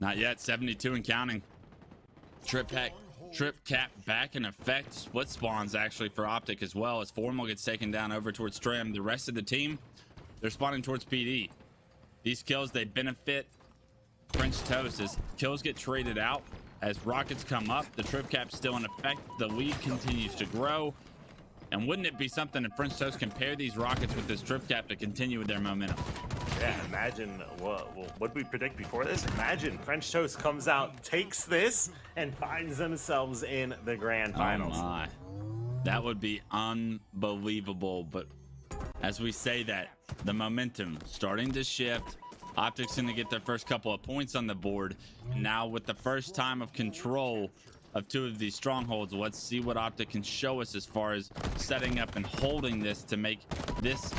Not yet. 72 and counting. Trip cap back in effect. Split spawns actually for Optic as well, as Formal gets taken down over towards Trim. The rest of the team, they're spawning towards PD. These kills, they benefit French Toast as kills get traded out. As rockets come up, the trip cap's still in effect. The lead continues to grow. And wouldn't it be something if French Toast compare these rockets with this trip cap to continue with their momentum? Yeah, imagine what we predict before this. Imagine French Toast comes out, takes this, and finds themselves in the grand finals. Oh my. That would be unbelievable. But as we say that, the momentum starting to shift. Optic's going to get their first couple of points on the board. Now with the first time of control of two of these strongholds, let's see what Optic can show us as far as setting up and holding this to make this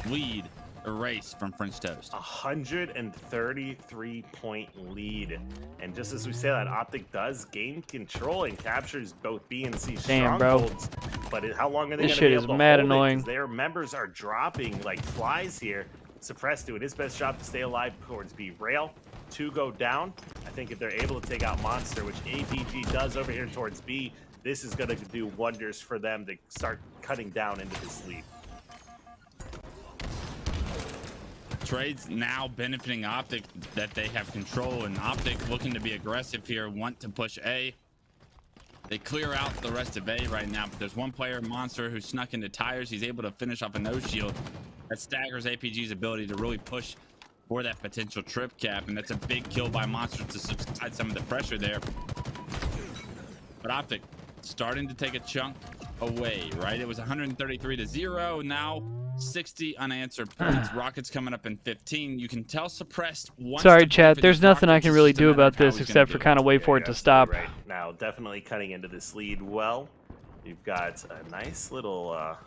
lead erase from French Toast. 133-point lead. And just as we say that, Optic does gain control and captures both B and C strongholds. But how long are they going to be able to hold it? Because their members are dropping like flies here. Suppress doing his best job to stay alive towards B. Rail, 2 go down. I think if they're able to take out Monster, which APG does over here towards B, this is going to do wonders for them to start cutting down into this lead. Trades now benefiting Optic that they have control, and Optic looking to be aggressive here, want to push A. They clear out the rest of A right now, but there's one player, Monster, who snuck into tires. He's able to finish off a no shield. That staggers APG's ability to really push for that potential trip cap, and that's a big kill by Monster to subside some of the pressure there. But Optic starting to take a chunk away, right? It was 133-0, now 60 unanswered points. Rockets coming up in 15. You can tell Suppressed wants Sorry, chat. There's nothing I can really do about this except for kind of wait for it to stop. Right now, definitely cutting into this lead well. You've got a nice little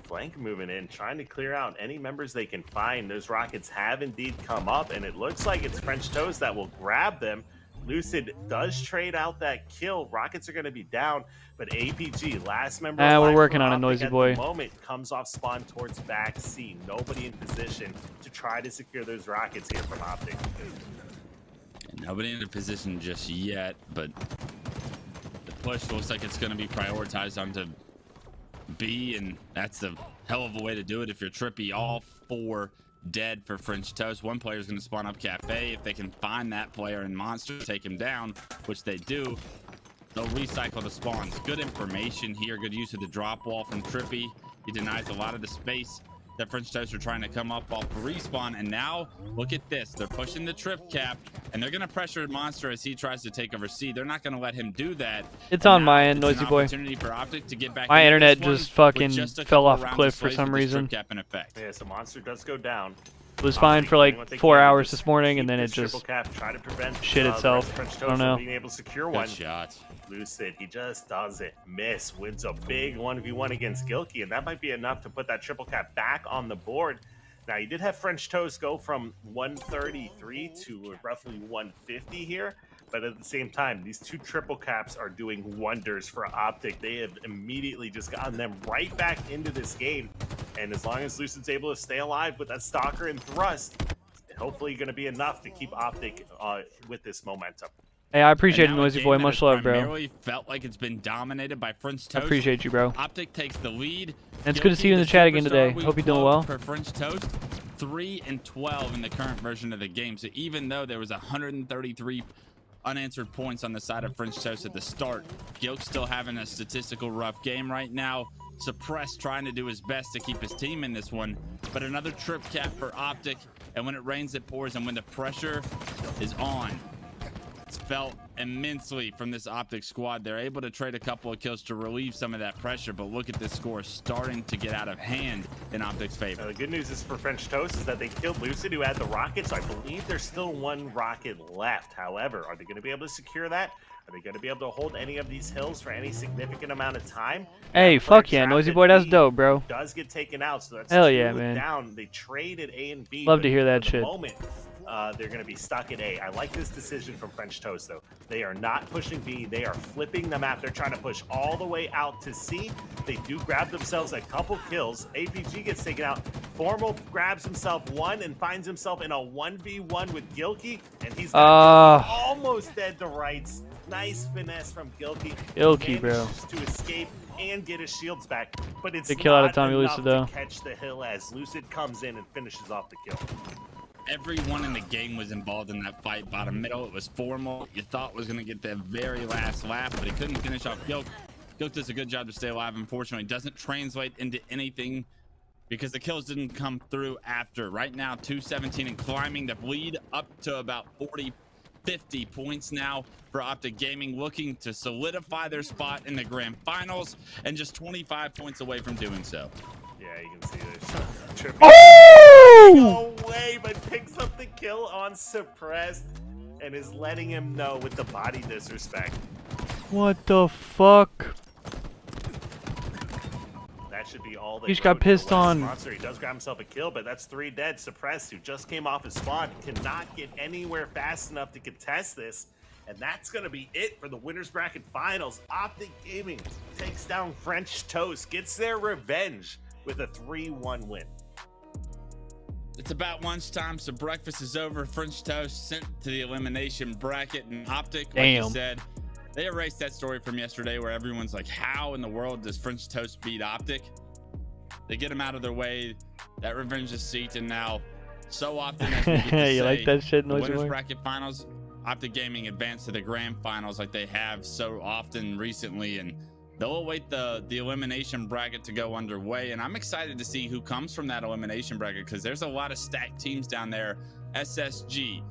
flank moving in, trying to clear out any members they can find. Those rockets have indeed come up, and it looks like it's French Toast that will grab them. Lucid does trade out that kill. Rockets are going to be down, but APG, last member we're working on a Noisy Boy. At the moment, comes off spawn towards back C. Nobody in position to try to secure those rockets here from Optic. Nobody in a position just yet, but the push looks like it's going to be prioritized onto B, and that's a hell of a way to do it if you're trippy. All 4 dead for French Toast. One player is going to spawn up Cafe. If they can find that player in Monster, take him down, which they do, they'll recycle the spawns. Good information here. Good use of the drop wall from Trippy. He denies a lot of the space that French Toast are trying to come up off the respawn. And now look at this. They're pushing the trip cap, and they're going to pressure Monster as he tries to take over C. They're not going to let him do that. It's on my end, Noisy Boy. For Optic to get back. My internet just fucking fell off a cliff for some reason. Cap in effect. Yeah, so Monster does go down. It was fine for like 4 hours this morning, and then it just try to prevent shit itself. French I don't know. Being able to secure one. Good shot. Lucid, he just doesn't miss. Wins a big 1v1 against Gilkey, and that might be enough to put that triple cap back on the board. Now, you did have French Toast go from 133 to roughly 150 here, but at the same time, these 2 triple caps are doing wonders for Optic. They have immediately just gotten them right back into this game, and as long as Lucid's able to stay alive with that Stalker and Thrust, hopefully going to be enough to keep Optic with this momentum. Hey, I appreciate it, Noisy Boy. Much love, bro. Primarily felt like it's been dominated by French Toast. I appreciate you, bro. Optic takes the lead. And it's good to see you in the chat again today. Hope you're doing well. For French Toast, 3-12 in the current version of the game. So even though there was 133 unanswered points on the side of French Toast at the start, Gilk's still having a statistical rough game right now. Suppressed trying to do his best to keep his team in this one, but another trip cap for Optic, and when it rains it pours, and when the pressure is on, it's felt immensely from this Optic squad. They're able to trade a couple of kills to relieve some of that pressure, but look at this score starting to get out of hand in Optic's favor. The good news is for French Toast is that they killed Lucid, who had the rocket, so I believe there's still 1 rocket left. However, are they going to be able to secure that? Are they going to be able to hold any of these hills for any significant amount of time? Hey, fuck yeah, Noisy Boy, that's dope, bro. Does get taken out, so that's hell yeah, man. Down. They traded A and B. Love to hear that shit. Moment, they're going to be stuck at A. I like this decision from French Toast, though. They are not pushing B. They are flipping the map. They're trying to push all the way out to C. They do grab themselves a couple kills. APG gets taken out. Formal grabs himself 1 and finds himself in a 1v1 with Gilkey, and he's all almost dead to rights. Nice finesse from Gilkey. Gilkey, bro. To escape and get his shields back, but it's Big kill out of not Tommy enough Lucid, though. to catch the hill as Lucid comes in and finishes off the kill. Everyone in the game was involved in that fight. Bottom middle, it was formal. You thought was going to get the very last lap, but he couldn't finish off Gilk. Gilk does a good job to stay alive. Unfortunately, doesn't translate into anything because the kills didn't come through after. Right now, 217 and climbing the bleed up to about 50 points now for Optic Gaming, looking to solidify their spot in the grand finals and just 25 points away from doing so. Yeah, you can see this. Oh! No way, but picks up the kill on Suppressed and is letting him know with the body disrespect. What the fuck? That should be all. He just got pissed on. Monster. He does grab himself a kill, but that's 3 dead. Suppressed, who just came off his spawn, cannot get anywhere fast enough to contest this. And that's going to be it for the Winners Bracket Finals. Optic Gaming takes down French Toast, gets their revenge with a 3-1 win. It's about lunchtime, so breakfast is over. French Toast sent to the elimination bracket, and Optic, like you said, they erased that story from yesterday where everyone's like, how in the world does French Toast beat Optic? They get him out of their way. That revenge is seeked, and now so often as we get to you say, like that shit, the Winners Bracket Finals, Optic Gaming advanced to the grand finals like they have so often recently, and they'll await the elimination bracket to go underway. And I'm excited to see who comes from that elimination bracket because there's a lot of stacked teams down there. SSG,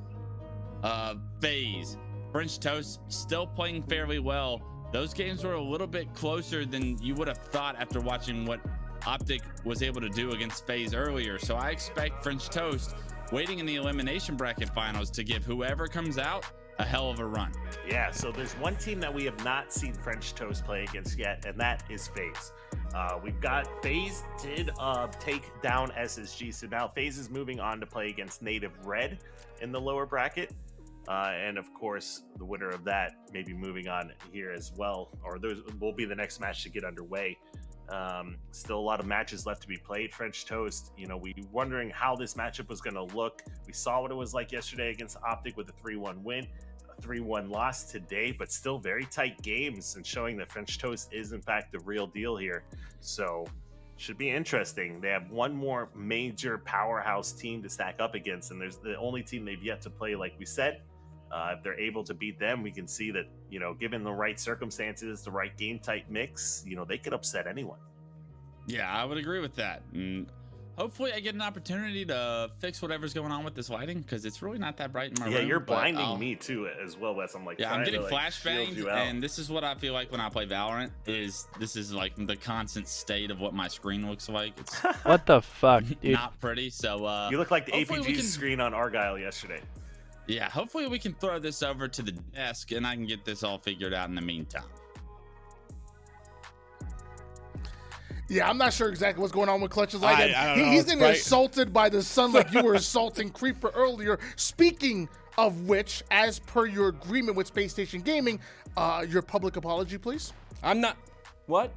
FaZe, French Toast still playing fairly well. Those games were a little bit closer than you would have thought after watching what Optic was able to do against FaZe earlier. So I expect French Toast waiting in the elimination bracket finals to give whoever comes out a hell of a run. Yeah, so there's one team that we have not seen French Toast play against yet, and that is FaZe. We've got FaZe did take down SSG, so now FaZe is moving on to play against Native Red in the lower bracket. And of course, the winner of that may be moving on here as well, or those will be the next match to get underway. Still a lot of matches left to be played. French Toast, you know, we were wondering how this matchup was going to look. We saw what it was like yesterday against Optic with a 3-1 win, a 3-1 loss today, but still very tight games and showing that French Toast is in fact the real deal here. So should be interesting. They have one more major powerhouse team to stack up against, and there's the only team they've yet to play, like we said. If they're able to beat them, we can see that, you know, given the right circumstances, the right game type mix, you know, they could upset anyone. Yeah, I would agree with that. And hopefully I get an opportunity to fix whatever's going on with this lighting because it's really not that bright in my room. Yeah, you're blinding me too as well, Wes. I'm like, yeah, I'm getting to, like, flashbanged, and this is what I feel like when I play Valorant. This is like the constant state of what my screen looks like. It's what the fuck, dude? Not pretty. So you look like the APG screen on Argyle yesterday. Yeah, hopefully we can throw this over to the desk and I can get this all figured out in the meantime. Yeah, I'm not sure exactly what's going on with Clutches. Like he's getting assaulted by the sun like you were assaulting Creeper earlier. Speaking of which, as per your agreement with Space Station Gaming, your public apology, please. I'm not. What?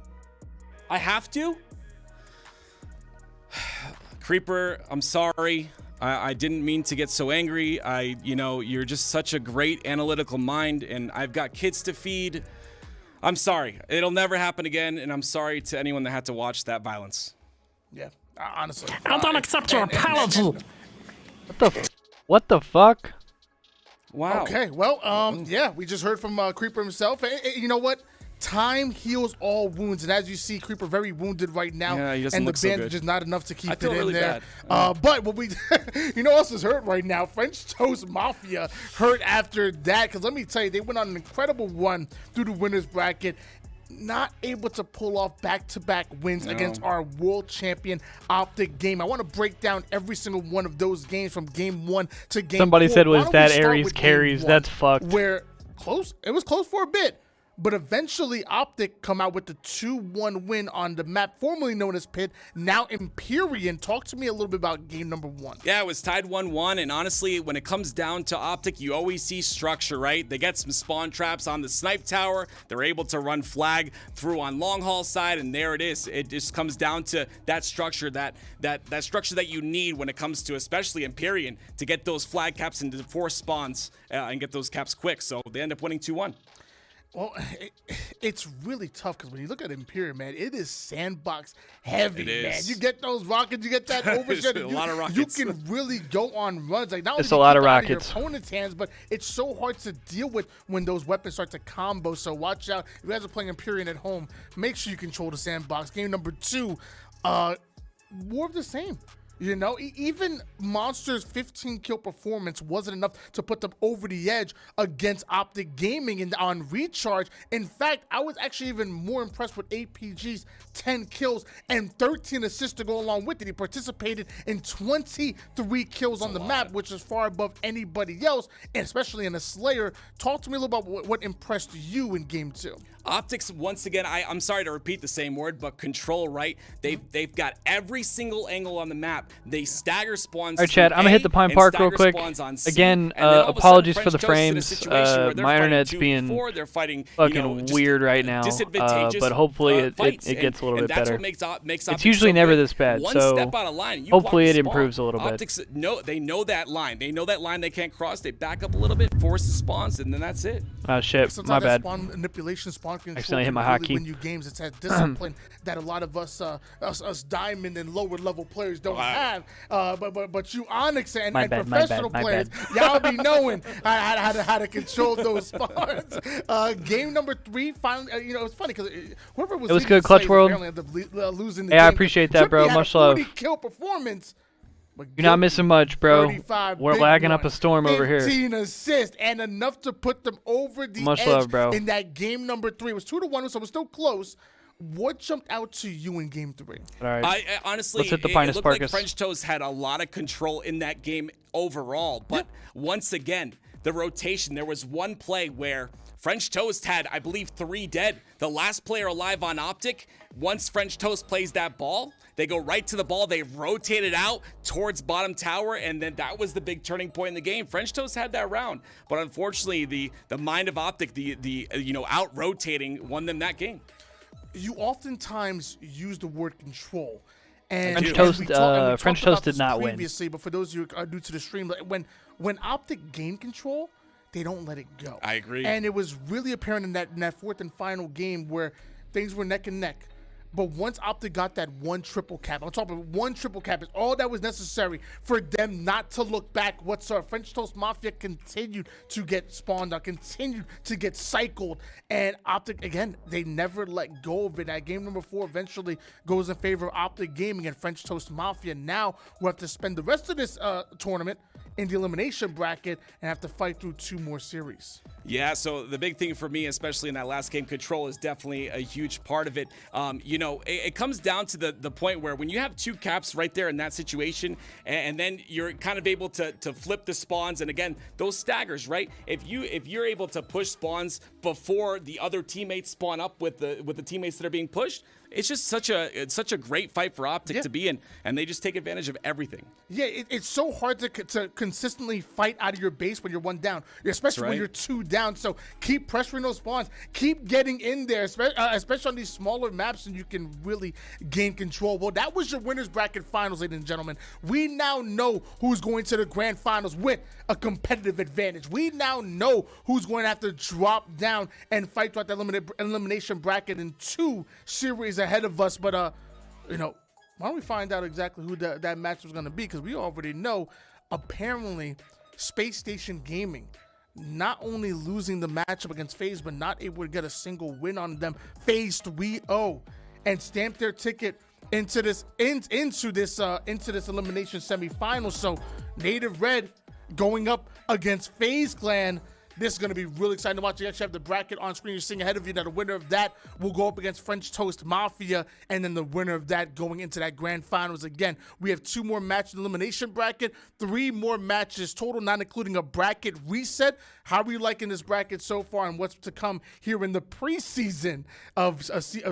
I have to? Creeper, I'm sorry. I didn't mean to get so angry. You know, you're just such a great analytical mind, and I've got kids to feed. I'm sorry. It'll never happen again, and I'm sorry to anyone that had to watch that violence. Yeah, honestly. I don't accept your apology. What the fuck? Wow. Okay, well, yeah, we just heard from Creeper himself. You know what? Time heals all wounds, and as you see, Creeper very wounded right now, yeah, he doesn't and the look so bandage good. is not enough to keep it in really there. bad. But what we, you know, what else is hurt right now? French Toast Mafia hurt after that, because let me tell you, they went on an incredible run through the winners bracket, not able to pull off back-to-back wins against our world champion Optic Game. I want to break down every single one of those games from game 1 to game 4. Somebody said was that Aries carries. That's fucked. Where it was close for a bit. But eventually, Optic come out with the 2-1 win on the map formerly known as Pit, now Empyrean. Talk to me a little bit about game number 1. Yeah, it was tied 1-1, and honestly, when it comes down to Optic, you always see structure, right? They get some spawn traps on the snipe tower. They're able to run flag through on long haul side, and there it is. It just comes down to that structure, that structure that you need when it comes to especially Empyrean to get those flag caps into 4 spawns and get those caps quick. So they end up winning 2-1. Well, it's really tough because when you look at Empyrean, man, it is sandbox heavy, man. You get those rockets, you get that overshot. A lot of rockets. You can really go on runs. Like, not it's only a lot keep of it out rockets. Your opponent's hands, but it's so hard to deal with when those weapons start to combo. So watch out. If you guys are playing Empyrean at home, make sure you control the sandbox. Game number 2, more of the same. You know, even Monster's 15 kill performance wasn't enough to put them over the edge against Optic Gaming and on Recharge. In fact, I was actually even more impressed with APG's 10 kills and 13 assists to go along with it. He participated in 23 kills on the map, which is far above anybody else, and especially in a Slayer. Talk to me a little about what impressed you in game 2. Optics, once again, I'm sorry to repeat the same word, but control, right? They've got every single angle on the map. They stagger spawns. All right, Chad, I'm gonna hit the Pine Park real quick. Again, apologies for the frames. My internet's being fucking weird right now, but hopefully it gets a little bit better. It's usually never this bad, so hopefully it improves a little bit. Optics, they know that line. They know that line they can't cross. They back up a little bit, force the spawns, and then that's it. Oh shit, sometimes my bad. Spawn manipulation, spawn control Accidentally hit my really hotkey. win you games. It's that discipline that a lot of us diamond and lower level players don't have. But you Onyx and professional players, y'all be knowing how to control those spawns. Game number 3, finally, you know, it's funny because whoever was. It was good, Clutch World. Losing the yeah, game. I appreciate that, bro. Much love. 40 kill performance. You're not missing much, bro. We're lagging up a storm over here. 15 assists and enough to put them over the Much edge love, bro. in that game number 3. It was 2-1, so it was still close. What jumped out to you in game 3? All right. Honestly, let's hit the it looked like French Toast had a lot of control in that game overall. But once again, the rotation, there was one play where French Toast had, I believe, 3 dead. The last player alive on Optic, once French Toast plays that ball, they go right to the ball. They rotate it out towards bottom tower, and then that was the big turning point in the game. French Toast had that round, but unfortunately, the mind of Optic, the out rotating, won them that game. You oftentimes use the word control. And French Toast did not win previously, but for those of you who are new to the stream, when Optic gained control, they don't let it go. I agree. And it was really apparent in that 4th and final game where things were neck and neck. But once Optic got that 1 triple cap, I'm talking about 1 triple cap is all that was necessary for them not to look back whatsoever. French Toast Mafia continued to get spawned out, continued to get cycled, and Optic, again, they never let go of it. That game number 4 eventually goes in favor of Optic Gaming and French Toast Mafia. Now we have to spend the rest of this tournament in the elimination bracket and have to fight through 2 more series. Yeah, so the big thing for me, especially in that last game, control is definitely a huge part of it. It comes down to the point where when you have 2 caps right there in that situation, and then you're kind of able to flip the spawns, and again, those staggers, right? If you're able to push spawns before the other teammates spawn up with the teammates that are being pushed, it's just such a great fight for Optic to be in, and they just take advantage of everything. Yeah, it's so hard to consistently fight out of your base when you're 1 down, especially when you're 2 down. So keep pressuring those spawns, keep getting in there, especially on these smaller maps, and you can really gain control. Well, that was your winners bracket finals, ladies and gentlemen. We now know who's going to the grand finals with a competitive advantage. We now know who's going to have to drop down and fight throughout the elimination bracket in 2 series ahead of us. But why don't we find out exactly who that match was going to be, because we already know. Apparently Space Station Gaming not only losing the matchup against FaZe, but not able to get a single win on them. FaZe 3-0 and stamp their ticket into this elimination semifinal. So Native Red going up against FaZe Clan. This is going to be really exciting to watch. You actually have the bracket on screen. You're seeing ahead of you. Now, the winner of that will go up against French Toast Mafia, and then the winner of that going into that grand finals. Again, we have 2 more matches in the elimination bracket, 3 more matches total, not including a bracket reset. How are you liking this bracket so far, and what's to come here in the preseason of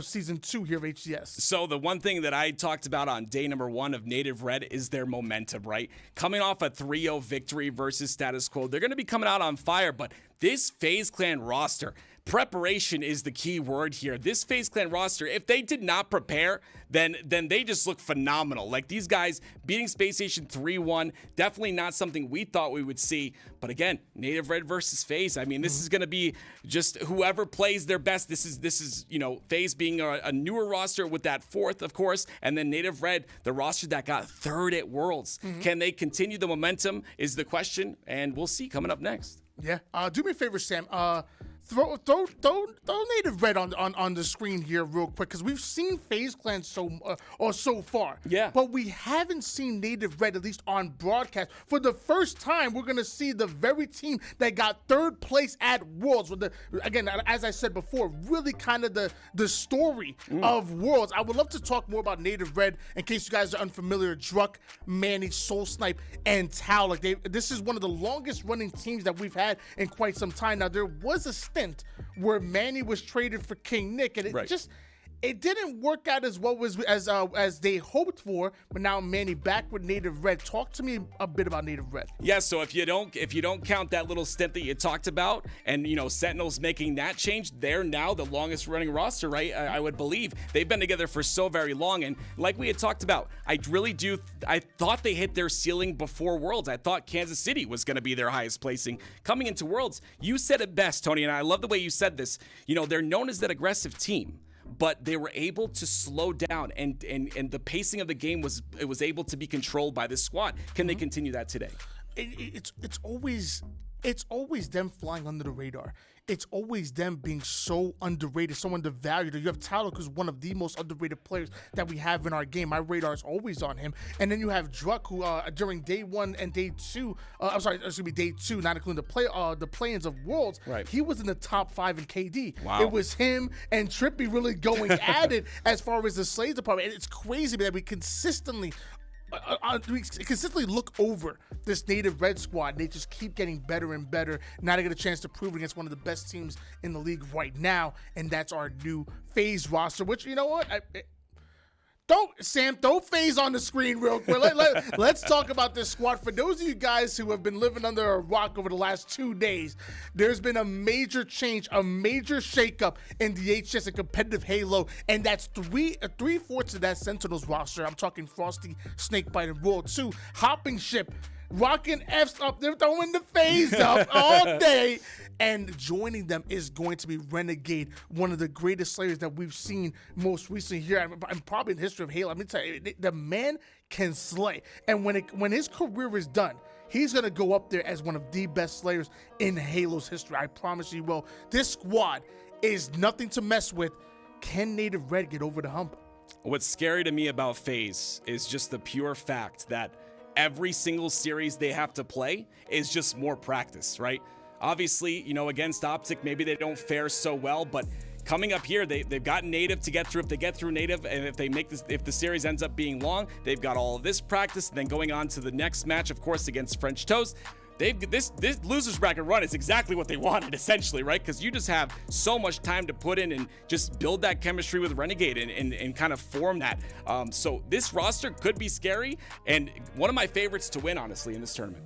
season 2 here of HCS? So the one thing that I talked about on day number 1 of Native Red is their momentum, right? Coming off a 3-0 victory versus status quo, they're going to be coming out on fire, but this FaZe Clan roster, preparation is the key word here. This FaZe Clan roster, if they did not prepare, then they just look phenomenal. Like these guys beating Space Station 3-1, definitely not something we thought we would see. But again, Native Red versus FaZe. I mean, this is going to be just whoever plays their best. This is FaZe being a newer roster with that 4th, of course, and then Native Red, the roster that got 3rd at Worlds. Can they continue the momentum is the question, and we'll see coming up next. Yeah. Do me a favor, Sam. Throw Native Red on the screen here real quick, because we've seen FaZe Clan so far. Yeah. But we haven't seen Native Red, at least on broadcast. For the first time, we're going to see the very team that got 3rd place at Worlds. With again, as I said before, really kind of the story of Worlds. I would love to talk more about Native Red in case you guys are unfamiliar. Druck, Manny, Soul Snipe, and Tao. Like this is one of the longest running teams that we've had in quite some time. Now, there was a stint where Manny was traded for King Nick, and it didn't work out as well as they hoped for. But now Manny back with Native Red. Talk to me a bit about Native Red. Yeah, so if you don't count that little stint that you talked about, and Sentinels making that change, they're now the longest running roster, right? I would believe they've been together for so very long, and like we had talked about, I thought they hit their ceiling before Worlds. I thought Kansas City was going to be their highest placing coming into Worlds. You said it best, Tony, and I love the way you said this. They're known as that aggressive team, but they were able to slow down, and the pacing of the game was able to be controlled by this squad. Can they continue that today? It's always them flying under the radar. It's always them being so underrated, so undervalued. You have Talok, who's one of the most underrated players that we have in our game. My radar is always on him. And then you have Druck, who during day 1 and day 2, day 2, not including the play-ins of Worlds, right, he was in the top 5 in KD. Wow. It was him and Trippy really going at it as far as the Slays department. And it's crazy that we consistently look over this Native Red squad. They just keep getting better and better. Now they get a chance to prove it against one of the best teams in the league right now, and that's our new FaZe roster, which, you know what? Don't FaZe on the screen real quick. Let's talk about this squad. For those of you guys who have been living under a rock over the last 2 days, there's been a major change, a major shakeup in the HS and competitive Halo, and that's three-fourths of that Sentinels roster. I'm talking Frosty, Snakebite, and World 2. Hopping ship, rocking F's up. They're throwing the FaZe up all day. And joining them is going to be Renegade, one of the greatest slayers that we've seen most recently here, and probably in the history of Halo. Let me tell you, the man can slay. And when his career is done, he's going to go up there as one of the best slayers in Halo's history. I promise you will. This squad is nothing to mess with. Can Native Red get over the hump? What's scary to me about FaZe is just the pure fact that every single series they have to play is just more practice, right? Obviously, against Optic, maybe they don't fare so well, but coming up here, they've got Native to get through. If they get through Native, and if the series ends up being long, they've got all of this practice. And then going on to the next match, of course, against French Toast, this losers bracket run is exactly what they wanted, essentially, right? Because you just have so much time to put in and just build that chemistry with Renegade and kind of form that. So this roster could be scary, and one of my favorites to win, honestly, in this tournament.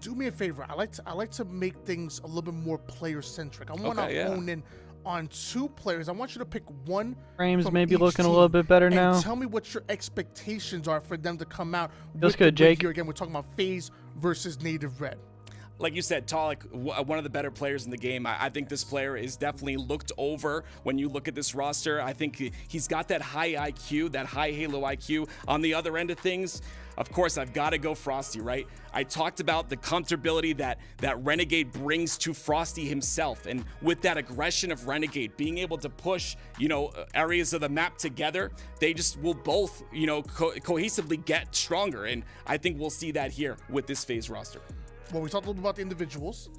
Do me a favor. I like to make things a little bit more player centric. I want to hone in on 2 players. I want you to pick one. Frames maybe looking a little bit better now. Tell me what your expectations are for them to come out. Feels good, Jake. Here again, we're talking about FaZe versus Native Red. Like you said, Talik, one of the better players in the game. I think this player is definitely looked over when you look at this roster. I think he's got that high IQ, that high Halo IQ. On the other end of things, of course, I've got to go Frosty, right? I talked about the comfortability that Renegade brings to Frosty himself. And with that aggression of Renegade, being able to push, areas of the map together, they just will both, cohesively get stronger. And I think we'll see that here with this FaZe roster. Well, we talked a little bit about the individuals.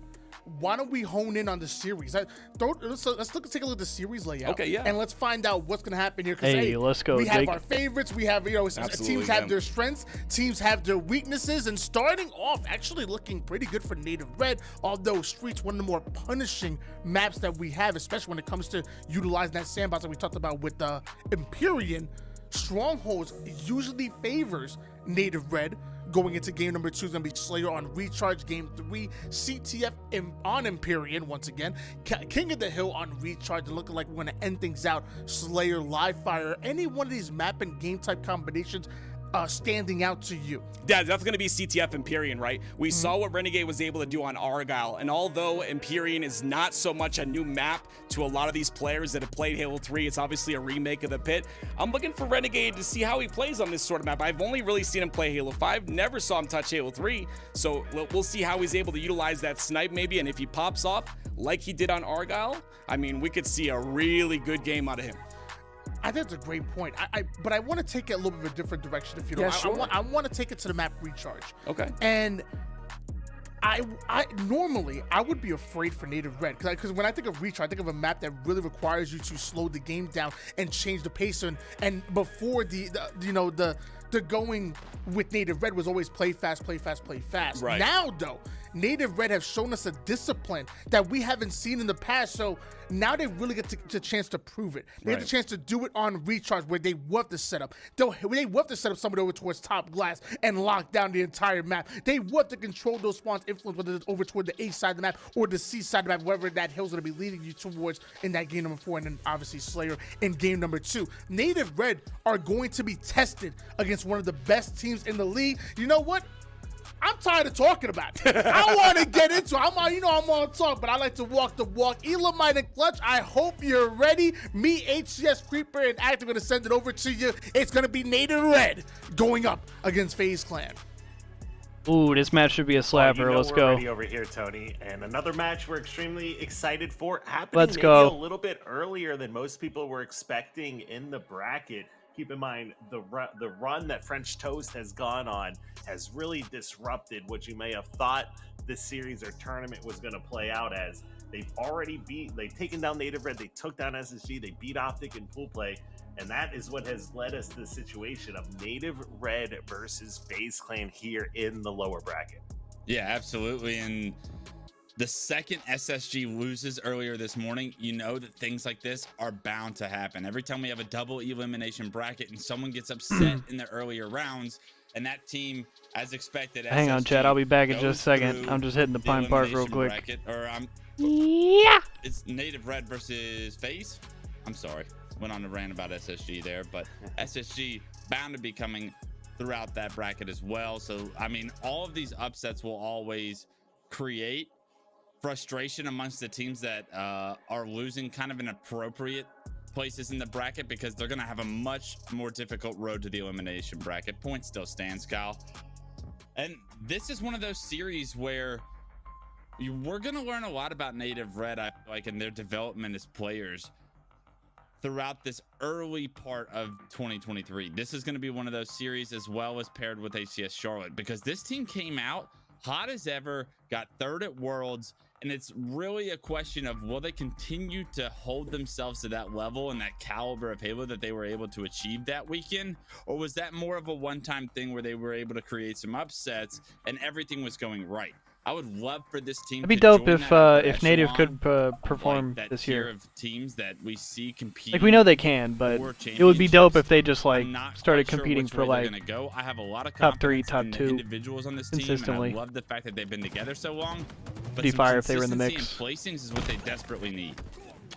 why don't we hone in on the series? Let's take a look at the series layout. Okay, yeah. And let's find out what's going to happen here. Hey, let's go, We have Jake. our favorites. We have, teams have their strengths. Teams have their weaknesses. And starting off, actually looking pretty good for Native Red, although Streets, one of the more punishing maps that we have, especially when it comes to utilizing that sandbox that we talked about with Empyrean. Strongholds usually favors Native Red. Going into game number 2 is going to be Slayer on Recharge. Game 3, CTF on Empyrean once again. King of the Hill on Recharge. And looking like we're going to end things out. Slayer, Live Fire. Any one of these map and game type combinations standing out to you? Yeah, that's going to be CTF Empyrean, right? We saw what Renegade was able to do on Argyle, and although Empyrean is not so much a new map to a lot of these players that have played Halo 3, it's obviously a remake of the Pit. I'm looking for Renegade to see how he plays on this sort of map. I've only really seen him play Halo 5, never saw him touch Halo 3, so we'll see how he's able to utilize that snipe maybe, and if he pops off like he did on Argyle, I mean, we could see a really good game out of him. I think that's a great point. But I want to take it a little bit of a different direction, if you don't. Yeah, sure. I want to take it to the map Recharge. Okay. And I normally I would be afraid for Native Red because when I think of Recharge, I think of a map that really requires you to slow the game down and change the pace. And before the going with Native Red was always play fast, play fast, play fast. Right. Now though, Native Red have shown us a discipline that we haven't seen in the past. So now they really get the chance to prove it. They get the chance to do it on Recharge where they want the setup. They want to set up somebody over towards top glass and lock down the entire map. They want to control those spawns, influence whether it's over toward the A side of the map or the C side of the map, wherever that hill's going to be leading you towards in that game number 4, and then obviously Slayer in game number 2. Native Red are going to be tested against one of the best teams in the league. You know what? I'm tired of talking about it. I want to get into it. I'm on talk, but I like to walk the walk. Elamite and Clutch, I hope you're ready. Me, HCS, Creeper, and Act are going to send it over to you. It's going to be Native Red going up against FaZe Clan. Ooh, this match should be a slapper. Let's go. We're ready over here, Tony. And another match we're extremely excited for. Happening Let's go. A little bit earlier than most people were expecting in the bracket. Keep in mind, the run that French Toast has gone on has really disrupted what you may have thought this series or tournament was going to play out as. They've taken down Native Red, they took down SSG, they beat Optic in pool play, and that is what has led us to the situation of Native Red versus FaZe Clan here in the lower bracket. Yeah, absolutely. And the second SSG loses earlier this morning, you know that things like this are bound to happen. Every time we have a double elimination bracket and someone gets upset in the earlier rounds, and that team, as expected, hang on, Chad. I'll be back in just a second. I'm just hitting the Pine Park real quick. Bracket, it's Native Red versus FaZe. I'm sorry, went on a rant about SSG there, but SSG bound to be coming throughout that bracket as well. So, I mean, all of these upsets will always create frustration amongst the teams that are losing kind of in appropriate places in the bracket, because they're going to have a much more difficult road to the elimination bracket. Point still stands, Kyle. And this is one of those series where we're going to learn a lot about Native Red, I feel like, and their development as players throughout this early part of 2023. This is going to be one of those series, as well as paired with HCS Charlotte, because this team came out hot as ever, got third at Worlds, and it's really a question of, will they continue to hold themselves to that level and that caliber of Halo that they were able to achieve that weekend? Or was that more of a one-time thing where they were able to create some upsets and everything was going right? I would love for this team. It'd be dope if Native could perform like this year. Of teams that we see compete. Like, we know they can, but it would be dope if they just like started competing for like I have a lot of top 3, top in 2 individuals on this team, consistently. and I love the fact that they've been together so long. But Be fire if they were in the mix. Placings is what they desperately need.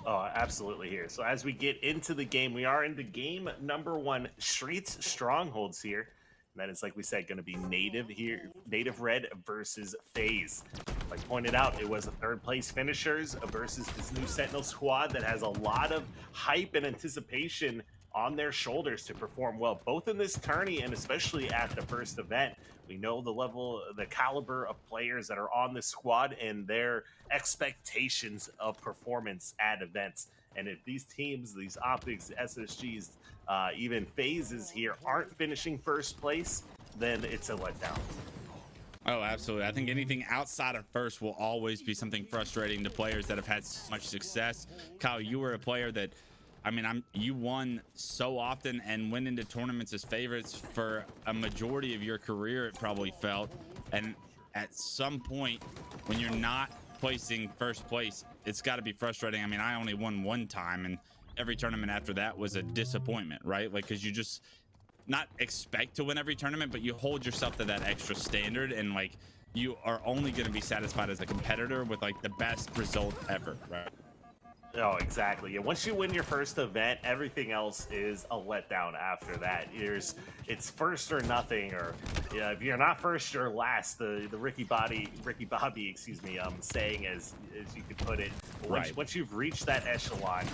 Oh, absolutely here. So as we get into the game, we are into game number 1, Streets Strongholds here. And that is, like we said, going to be Native Red versus FaZe. Like I pointed out, it was a third-place finishers versus this new Sentinel squad that has a lot of hype and anticipation on their shoulders to perform well, both in this tourney and especially at the first event. We know the level, the caliber of players that are on this squad and their expectations of performance at events. And if these teams, these Optics, SSGs, even FaZes here aren't finishing first place, then it's a letdown. Oh, absolutely. I think anything outside of first will always be something frustrating to players that have had so much success. Kyle, you were a player that, I mean, you won so often and went into tournaments as favorites for a majority of your career, it probably felt. And at some point, when you're not placing first place, it's got to be frustrating. I mean, I only won one time, and every tournament after that was a disappointment, right? Like, because you just not expect to win every tournament, but you hold yourself to that extra standard, and like you are only going to be satisfied as a competitor with like the best result ever, right? Oh, exactly. And once you win your first event, everything else is a letdown after that. It's first or nothing, or if you're not first, you're last. The Ricky Bobby, excuse me, saying as you could put it. Once you've reached that echelon,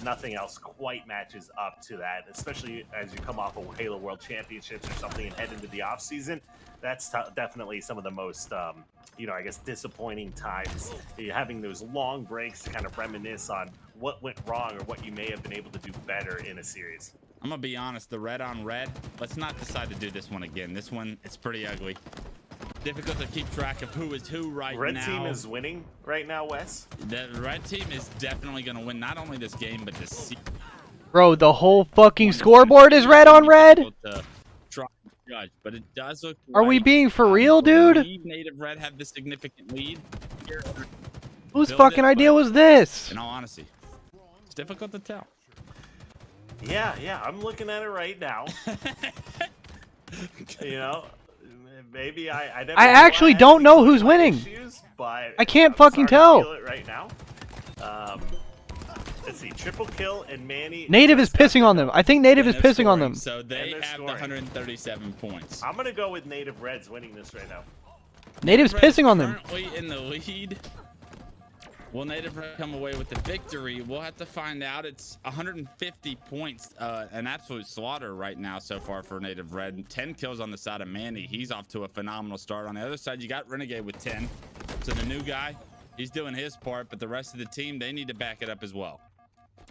nothing else quite matches up to that. Especially as you come off of Halo World Championships or something and head into the off season. That's definitely some of the most, I guess, disappointing times. You're having those long breaks to kind of reminisce on what went wrong or what you may have been able to do better in a series. I'm gonna be honest, the red on red, let's not decide to do this one again. This one, it's pretty ugly. Difficult to keep track of who is who right now. Red team is winning right now, Wes. The red team is definitely gonna win not only this game, but this season. Bro, the whole fucking scoreboard is red on red? Judge, but it does look. Are we being for real, dude? Native Red have the significant lead. Whose fucking idea was this? In all honesty, it's difficult to tell. Yeah, I'm looking at it right now. Maybe I actually don't know who's winning. But I can't fucking tell. Feel it right now. Let's see, triple kill and Manny. Native is pissing on them. I think Native is pissing on them. So they have the 137 points. I'm gonna go with Native Reds winning this right now. Native's pissing on them. Currently in the lead. Will Native Red come away with the victory? We'll have to find out. It's 150 points, an absolute slaughter right now so far for Native Red. 10 kills on the side of Manny. He's off to a phenomenal start. On the other side, you got Renegade with 10. So the new guy, he's doing his part, but the rest of the team, they need to back it up as well.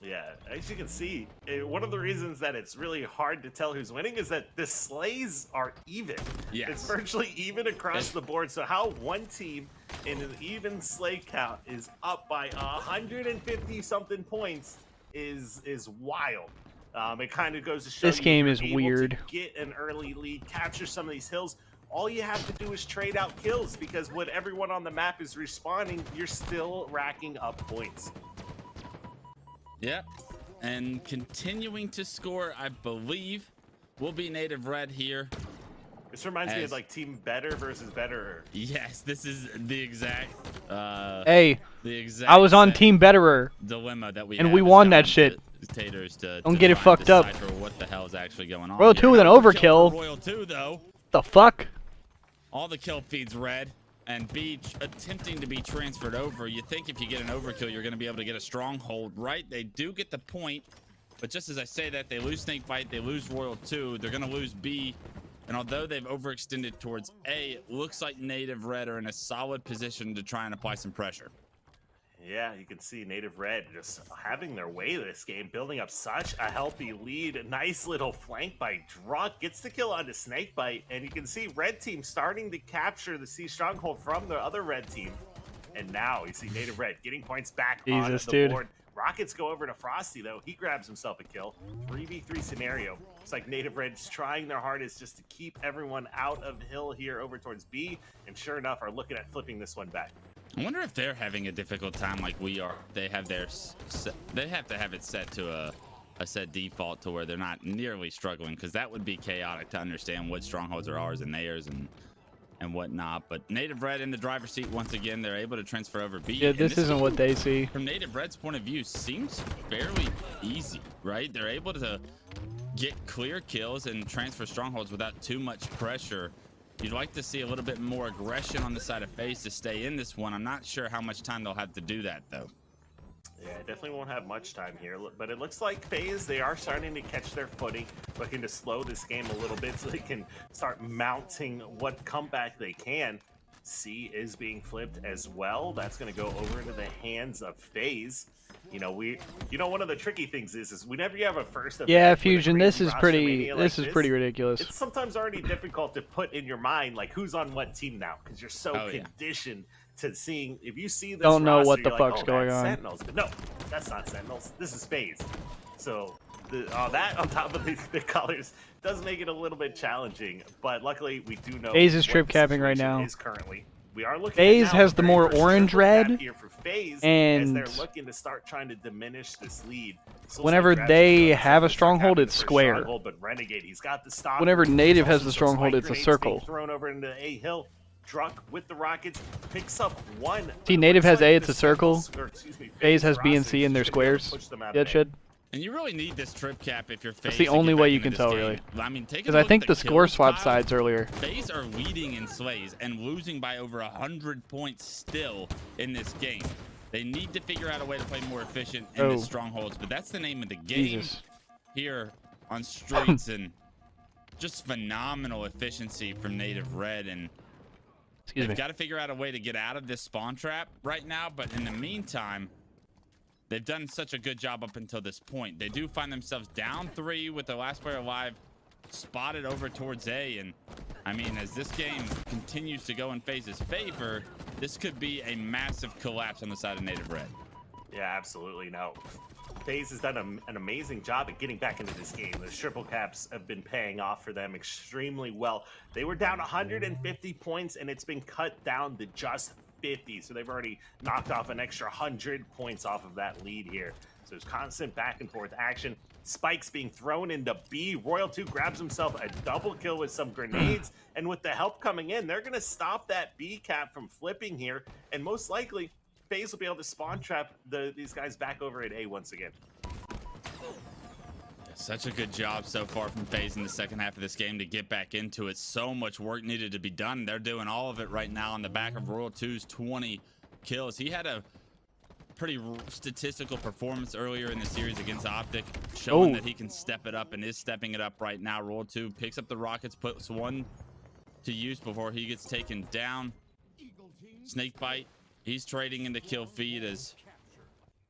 Yeah, as you can see, one of the reasons that it's really hard to tell who's winning is that the slays are even. Yes. It's virtually even across the board. So how one team in an even slay count is up by 150-something points is wild. It kind of goes to show this game is weird. To get an early lead, capture some of these hills. All you have to do is trade out kills, because when everyone on the map is respawning, you're still racking up points. Yep, and continuing to score, I believe, will be Native Red here. This reminds me of like Team Better versus Betterer. Yes, this is the exact. Hey, I was on Team Betterer dilemma that we and we won that shit. Don't get it fucked up. What the hell is actually going on? Royal 2 with an overkill. Royal 2 though. The fuck? All the kill feeds red. And B attempting to be transferred over. You think if you get an overkill, you're going to be able to get a stronghold, right? They do get the point, but just as I say that, they lose Snakebite, they lose Royal 2, they're going to lose B, and although they've overextended towards A, it looks like Native Red are in a solid position to try and apply some pressure. Yeah, you can see Native Red just having their way this game, building up such a healthy lead. A nice little flank by Drunk, gets the kill onto Snakebite, and you can see Red Team starting to capture the C Stronghold from the other Red Team. And now you see Native Red getting points back on the board. Rockets go over to Frosty, though. He grabs himself a kill. 3v3 scenario. It's like Native Red's trying their hardest just to keep everyone out of Hill here over towards B, and sure enough are looking at flipping this one back. I wonder if they're having a difficult time like we are. They have they have to have it set to a set default to where they're not nearly struggling, because that would be chaotic to understand what strongholds are ours and theirs and whatnot. But Native Red in the driver's seat once again. They're able to transfer over B. Yeah, this isn't what they see. From Native Red's point of view, seems fairly easy, right? They're able to get clear kills and transfer strongholds without too much pressure. You'd like to see a little bit more aggression on the side of FaZe to stay in this one. I'm not sure how much time they'll have to do that, though. Yeah, definitely won't have much time here, but it looks like FaZe, they are starting to catch their footing, looking to slow this game a little bit so they can start mounting what comeback they can. C is being flipped as well. That's going to go over into the hands of FaZe. You know, one of the tricky things is whenever you have a first event, yeah, with a Fusion, crazy this is pretty roster mania pretty ridiculous. It's sometimes already difficult to put in your mind like who's on what team now, because you're so conditioned to seeing. If you see this don't know roster, what the you're fuck's like, going that's on. Sentinels. But no, that's not Sentinels. This is FaZe. So that on top of the colors does make it a little bit challenging. But luckily, we do know FaZe is trip capping right now. Is currently. We are looking FaZe at has the more orange red, here for FaZe, and as they're looking to start trying to diminish this lead. So whenever they have a stronghold, it's square. But Renegade, he's got the stop. Whenever Native has the stronghold, it's a circle. Thrown over into A hill. Druck with the rockets picks up one. See, Native has A, it's a circle. FaZe has B and C in their squares. Yeah, should. And you really need this trip cap if you're FaZe. That's the only way you can tell, really. I mean, because I think the score swap sides earlier. FaZe are leading in slays and losing by over 100 points still in this game. They need to figure out a way to play more efficient in the strongholds, but that's the name of the game here on Streets, and just phenomenal efficiency from Native Red, and they've got to figure out a way to get out of this spawn trap right now. But in the meantime, they've done such a good job up until this point. They do find themselves down 3 with the last player alive, spotted over towards A. And I mean, as this game continues to go in FaZe's favor, this could be a massive collapse on the side of Native Red. Yeah, absolutely. No, FaZe has done an amazing job at getting back into this game. The triple caps have been paying off for them extremely well. They were down 150 points, and it's been cut down to just 50, so they've already knocked off an extra 100 points off of that lead here. So there's constant back and forth action. Spikes being thrown into B. Royal 2 grabs himself a double kill with some grenades, and with the help coming in, they're going to stop that B cap from flipping here, and most likely FaZe will be able to spawn trap these guys back over at A once again. Such a good job so far from FaZe in the second half of this game to get back into it. So much work needed to be done. They're doing all of it right now on the back of Royal 2's 20 kills. He had a pretty statistical performance earlier in the series against Optic, showing that he can step it up and is stepping it up right now. Royal 2 picks up the rockets, puts one to use before he gets taken down. Snakebite, he's trading into kill feed as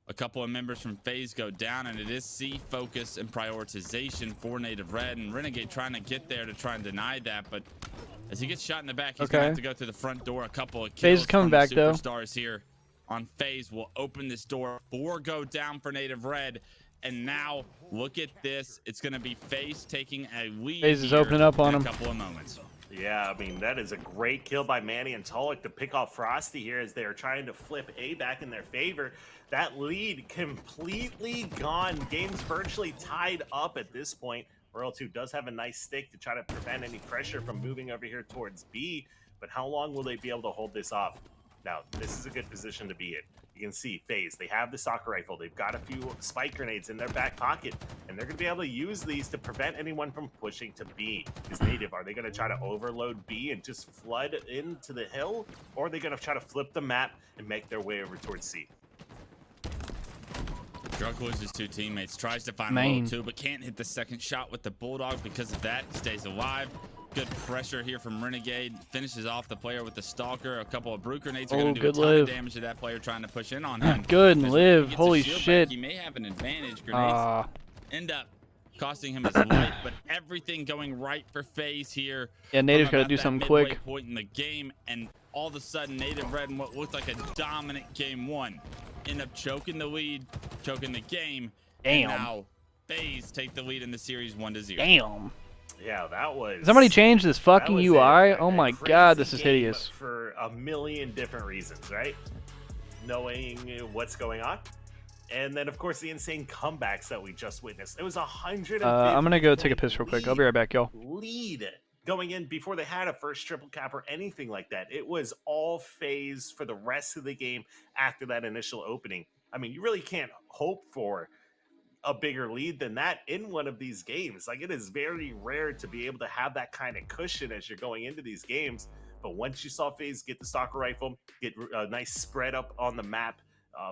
a couple of members from FaZe go down, and it is C focus and prioritization for Native Red, and Renegade trying to get there to try and deny that, but as he gets shot in the back, he's gonna have to go through the front door. A couple of kills FaZe coming back though. Superstars here on FaZe will open this door. 4 go down for Native Red, and now look at this. It's gonna be FaZe taking a lead. FaZe is opening up on him. A couple of moments. Yeah, I mean, that is a great kill by Manny and Tulloch to pick off Frosty here as they're trying to flip A back in their favor. That lead completely gone. Game's virtually tied up at this point. Royal 2 does have a nice stick to try to prevent any pressure from moving over here towards B, but how long will they be able to hold this off? Now, this is a good position to be in. You can see FaZe, they have the soccer rifle. They've got a few spike grenades in their back pocket, and they're going to be able to use these to prevent anyone from pushing to B. Is Native, are they going to try to overload B and just flood into the hill? Or are they going to try to flip the map and make their way over towards C? Druck loses 2 teammates, tries to find Royal 2, but can't hit the second shot with the Bulldog because of that. Stays alive. Good pressure here from Renegade. Finishes off the player with the Stalker. A couple of Brute grenades are going to do a ton of damage to that player trying to push in on him. Good and live. Holy shit. Back, he may have an advantage. Grenades end up costing him his life, but everything going right for FaZe here. Yeah, Native's got to do something quick. Point in the game, and all of a sudden, Native Red in what looked like a dominant game 1 end up choking the lead, choking the game. Damn. And now FaZe take the lead in the series 1-0. Damn. Yeah, that was... Somebody changed this fucking UI? Oh my god, this is hideous. For a million different reasons, right? Knowing what's going on. And then, of course, the insane comebacks that we just witnessed. It was 150. I'm going to go take a piss real quick. I'll be right back, y'all. Lead going in before they had a first triple cap or anything like that. It was all FaZe for the rest of the game after that initial opening. I mean, you really can't hope for a bigger lead than that in one of these games. Like, it is very rare to be able to have that kind of cushion as you're going into these games. But once you saw FaZe get the stalker rifle, get a nice spread up on the map,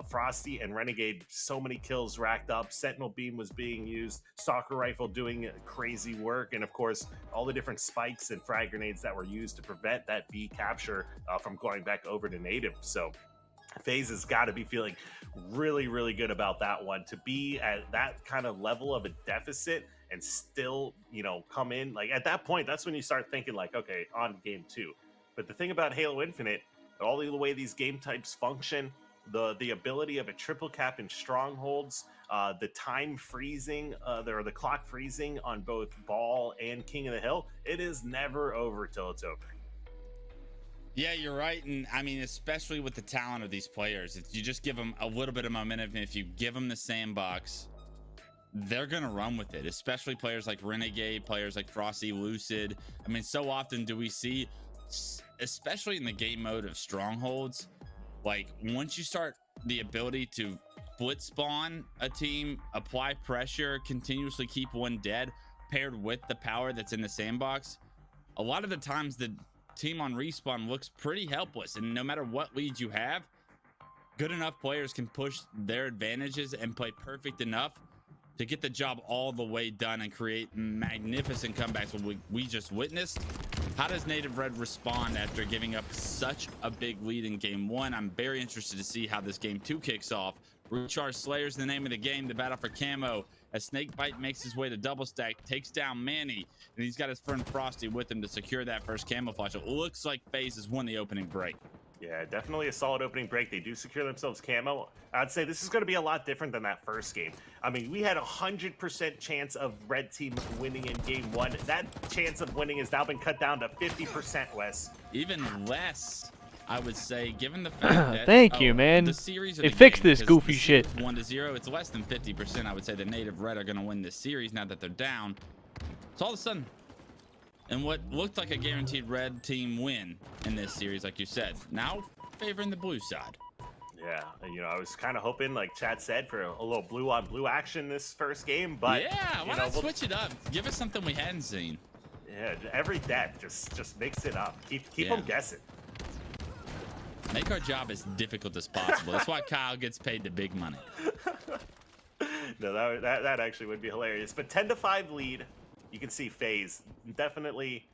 Frosty and Renegade, so many kills racked up. Sentinel beam was being used, stalker rifle doing crazy work, and of course all the different spikes and frag grenades that were used to prevent that B capture from going back over to Native. So FaZe has got to be feeling really, really good about that one. To be at that kind of level of a deficit and still, you know, come in, like at that point, that's when you start thinking like, okay, on game 2. But the thing about Halo Infinite, all the way these game types function, the ability of a triple cap in strongholds, the time freezing, the clock freezing on both Ball and King of the Hill, it is never over till it's over. Yeah, you're right. And I mean, especially with the talent of these players, you just give them a little bit of momentum. If you give them the sandbox, they're going to run with it, especially players like Renegade, players like Frosty, Lucid. I mean, so often do we see, especially in the game mode of strongholds, like once you start the ability to split spawn a team, apply pressure, continuously keep one dead, paired with the power that's in the sandbox, a lot of the times the team on respawn looks pretty helpless. And no matter what leads you have, good enough players can push their advantages and play perfect enough to get the job all the way done and create magnificent comebacks. What we just witnessed. How does Native Red respond after giving up such a big lead in game 1? I'm very interested to see how this game 2 kicks off. Recharge Slayer's the name of the game, the battle for camo, as Snakebite makes his way to double stack, takes down Manny, and he's got his friend Frosty with him to secure that first camouflage. It looks like FaZe has won the opening break. Yeah, definitely a solid opening break. They do secure themselves camo. I'd say this is going to be a lot different than that first game. I mean, we had 100% chance of Red Team winning in game 1. That chance of winning has now been cut down to 50%, Wes. Even less, I would say, given the fact that thank you, man. The series they fixed this goofy shit. 1-0, it's less than 50%. I would say the Native Red are going to win this series now that they're down. So all of a sudden, and what looked like a guaranteed red team win in this series, like you said, now favoring the blue side. Yeah, you know, I was kind of hoping, like Chad said, for a little blue on blue action this first game, but yeah, why not switch it up? Give us something we hadn't seen. Yeah, every death just mix it up. Keep them guessing. Make our job as difficult as possible. That's why Kyle gets paid the big money. No, that actually would be hilarious. But 10-5 lead. You can see FaZe definitely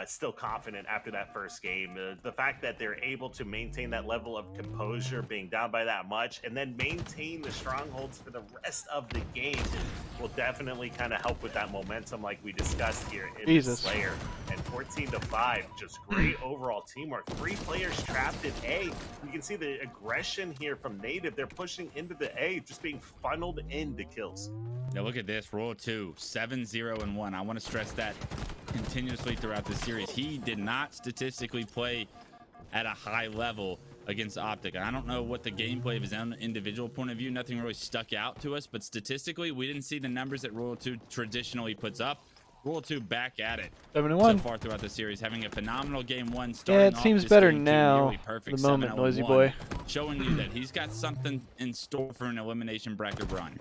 still confident after that first game. The fact that they're able to maintain that level of composure, being down by that much, and then maintain the strongholds for the rest of the game will definitely kind of help with that momentum like we discussed here in the Slayer. And 14-5, just great overall teamwork. 3 players trapped in A. You can see the aggression here from Native. They're pushing into the A, just being funneled into kills. Now look at this, Roll 2, 7-0-1. I want to stress that continuously throughout the series. He did not statistically play at a high level against Optic. I don't know what the gameplay of his own individual point of view, nothing really stuck out to us, but statistically, we didn't see the numbers that Roll 2 traditionally puts up. Roll 2 back at it 7-1 so far throughout the series, having a phenomenal game 1. Yeah, it seems better now. The moment, Noisy Boy. Showing you that he's got something in store for an elimination bracket run.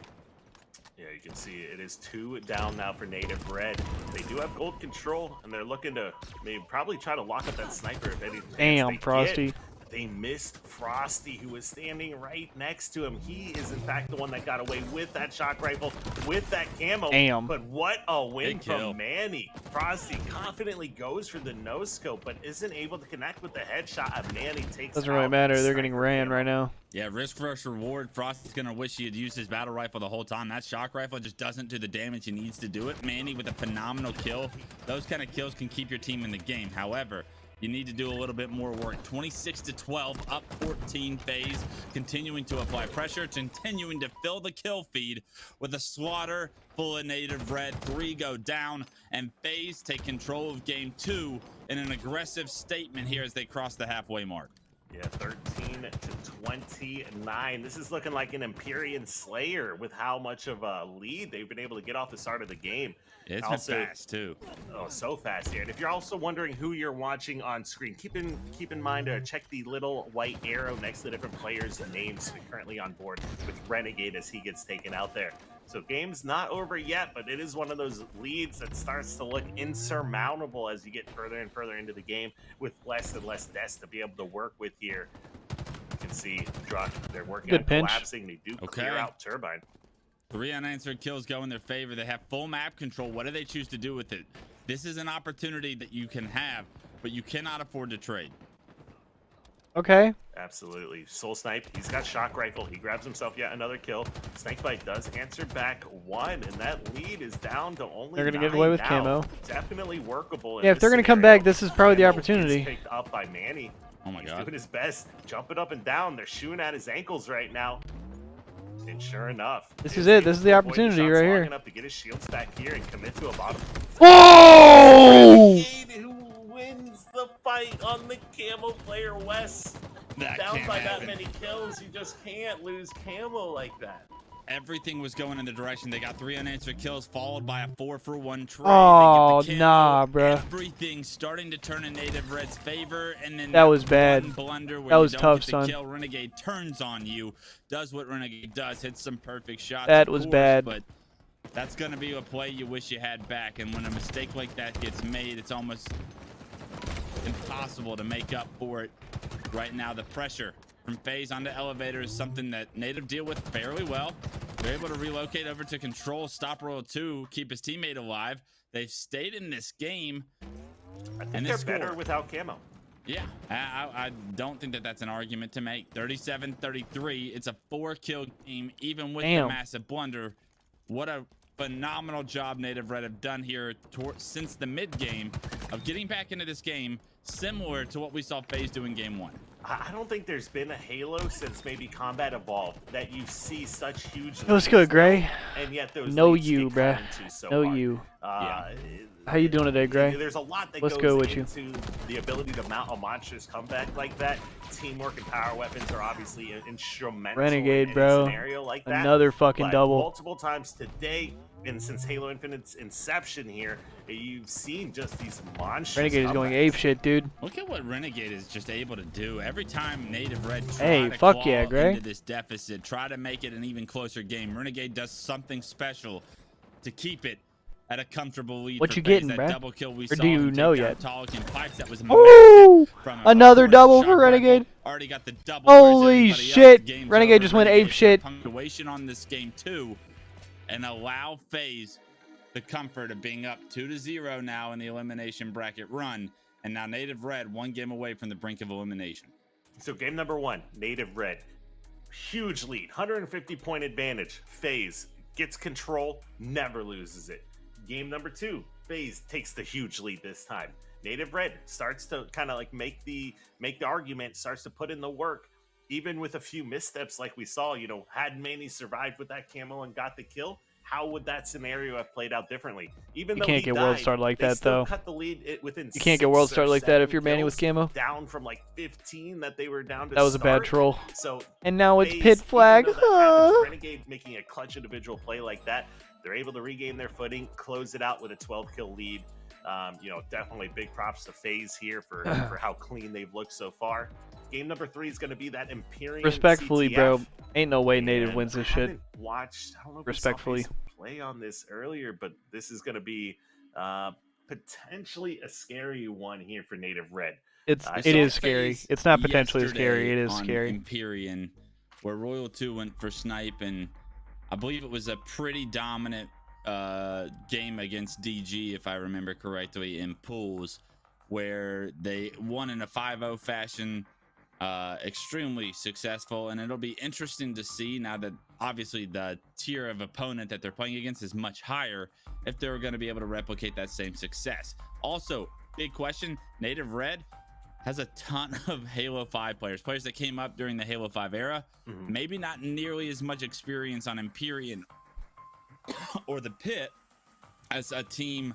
Yeah, you can see it is 2 down now for Native Red. They do have gold control, and they're looking to maybe probably try to lock up that sniper if anything. Damn, Frosty. They missed Frosty, who was standing right next to him. He is, in fact, the one that got away with that shock rifle, with that camo. Damn. But what a win from Manny. Frosty confidently goes for the no-scope, but isn't able to connect with the headshot. And Manny takes Doesn't really matter. They're getting ran right now. Yeah, risk versus reward. Frosty's going to wish he had used his battle rifle the whole time. That shock rifle just doesn't do the damage he needs to do it. Manny with a phenomenal kill. Those kind of kills can keep your team in the game. However, you need to do a little bit more work. 26-12, up 14 FaZe, continuing to apply pressure, continuing to fill the kill feed with a slaughter full of Native Red. 3 go down, and FaZe take control of game 2 in an aggressive statement here as they cross the halfway mark. Yeah, 13-29. This is looking like an Empyrean Slayer with how much of a lead they've been able to get off the start of the game. It's also been fast too. Oh, so fast here. And if you're also wondering who you're watching on screen, keep in mind to check the little white arrow next to the different players' names currently on board with Renegade as he gets taken out there. So game's not over yet, but it is one of those leads that starts to look insurmountable as you get further and further into the game with less and less deaths to be able to work with here. You can see they're working on collapsing. They do clear out Turbine. 3 unanswered kills go in their favor. They have full map control. What do they choose to do with it? This is an opportunity that you can have, but you cannot afford to trade. Okay. Absolutely. Soul Snipe, he's got Shock Rifle. He grabs himself yet another kill. Snakebite does answer back 1, and that lead is down to only They're going to 9 get away with now. camo. Definitely workable. Yeah, if they're going to come back, this is probably the opportunity. Picked up by Manny. Oh my God. He's doing his best, jumping up and down. They're shooting at his ankles right now. And sure enough, this is it. This is the opportunity right here. Enough to get his shields back here and commit to a bottom. Oh! Who wins the fight on the camo player, Wes? Down by that many kills, you just can't lose camo like that. Everything was going in the direction. They got 3 unanswered kills, followed by a 4-for-1 trade. Oh, nah, bro. Everything starting to turn in Native Red's favor, and then that was bad. Blunder where that was you tough, don't get son. the kill. Renegade turns on you, does what Renegade does, hits some perfect shots. That was bad. But that's gonna be a play you wish you had back. And when a mistake like that gets made, it's almost impossible to make up for it. Right now, the pressure from FaZe onto elevator is something that Native deal with fairly well. They're able to relocate over to control, stop Royal 2, keep his teammate alive. They've stayed in this game. I think they're better without camo. Yeah, I don't think that that's an argument to make. 37-33. It's a 4-kill game, even with the massive blunder. What a phenomenal job Native Red have done here since the mid game of getting back into this game, similar to what we saw FaZe do in game 1. I don't think there's been a Halo since maybe Combat Evolved that you see such huge. It was good, Gray. And yet those no you, bruh. No hard. You. How you doing today, Gray? There's a lot that Let's goes go with into the ability to mount a monstrous comeback like that. Teamwork and power weapons are obviously instrumental. Renegade, in bro. a scenario like that. Another fucking double. Multiple times today, and since Halo Infinite's inception here, you've seen just these monstrous. Renegade is going ape shit, dude. Look at what Renegade is just able to do every time Native Red try to claw into this deficit, try to make it an even closer game. Renegade does something special to keep it at a comfortable lead. What you getting, that bruh? double kill we or saw do you know yet? Pipes, that was another double for Renegade. Already got the double. Holy shit! Renegade just went ape shit. Punctuation on this game too, and allow FaZe the comfort of being up 2-0 now in the elimination bracket run, and now Native Red 1 game away from the brink of elimination. So game number 1, Native Red, huge lead, 150-point advantage. FaZe gets control, never loses it. Game number 2, FaZe takes the huge lead this time. Native Red starts to kind of like make the argument, starts to put in the work, even with a few missteps like we saw. You know, had Manny survived with that camo and got the kill, how would that scenario have played out differently? Even though you can't get world start like that though. Cut the lead within you can't get world start like that if you're Manny with camo. Down from like 15 that they were down to. That was a bad troll. So and now it's pit flag. Renegade making a clutch individual play like that. They're able to regain their footing, close it out with a 12-kill lead. You know, definitely big props to FaZe here for how clean they've looked so far. Game number 3 is going to be that Empyrean. Respectfully, CTF. Bro, ain't no way Native wins this shit. I don't know if respectfully play on this earlier, but this is going to be potentially a scary one here for Native Red. It is scary. It's not potentially scary. It is scary. Empyrean, where Royal 2 went for snipe, and I believe it was a pretty dominant game against DG, if I remember correctly, in pools, where they won in a 5-0 fashion. Extremely successful, and it'll be interesting to see now that obviously the tier of opponent that they're playing against is much higher, if they're going to be able to replicate that same success. Also, big question, Native Red has a ton of Halo 5 players that came up during the Halo 5 era. Maybe not nearly as much experience on Empyrean or the Pit as a team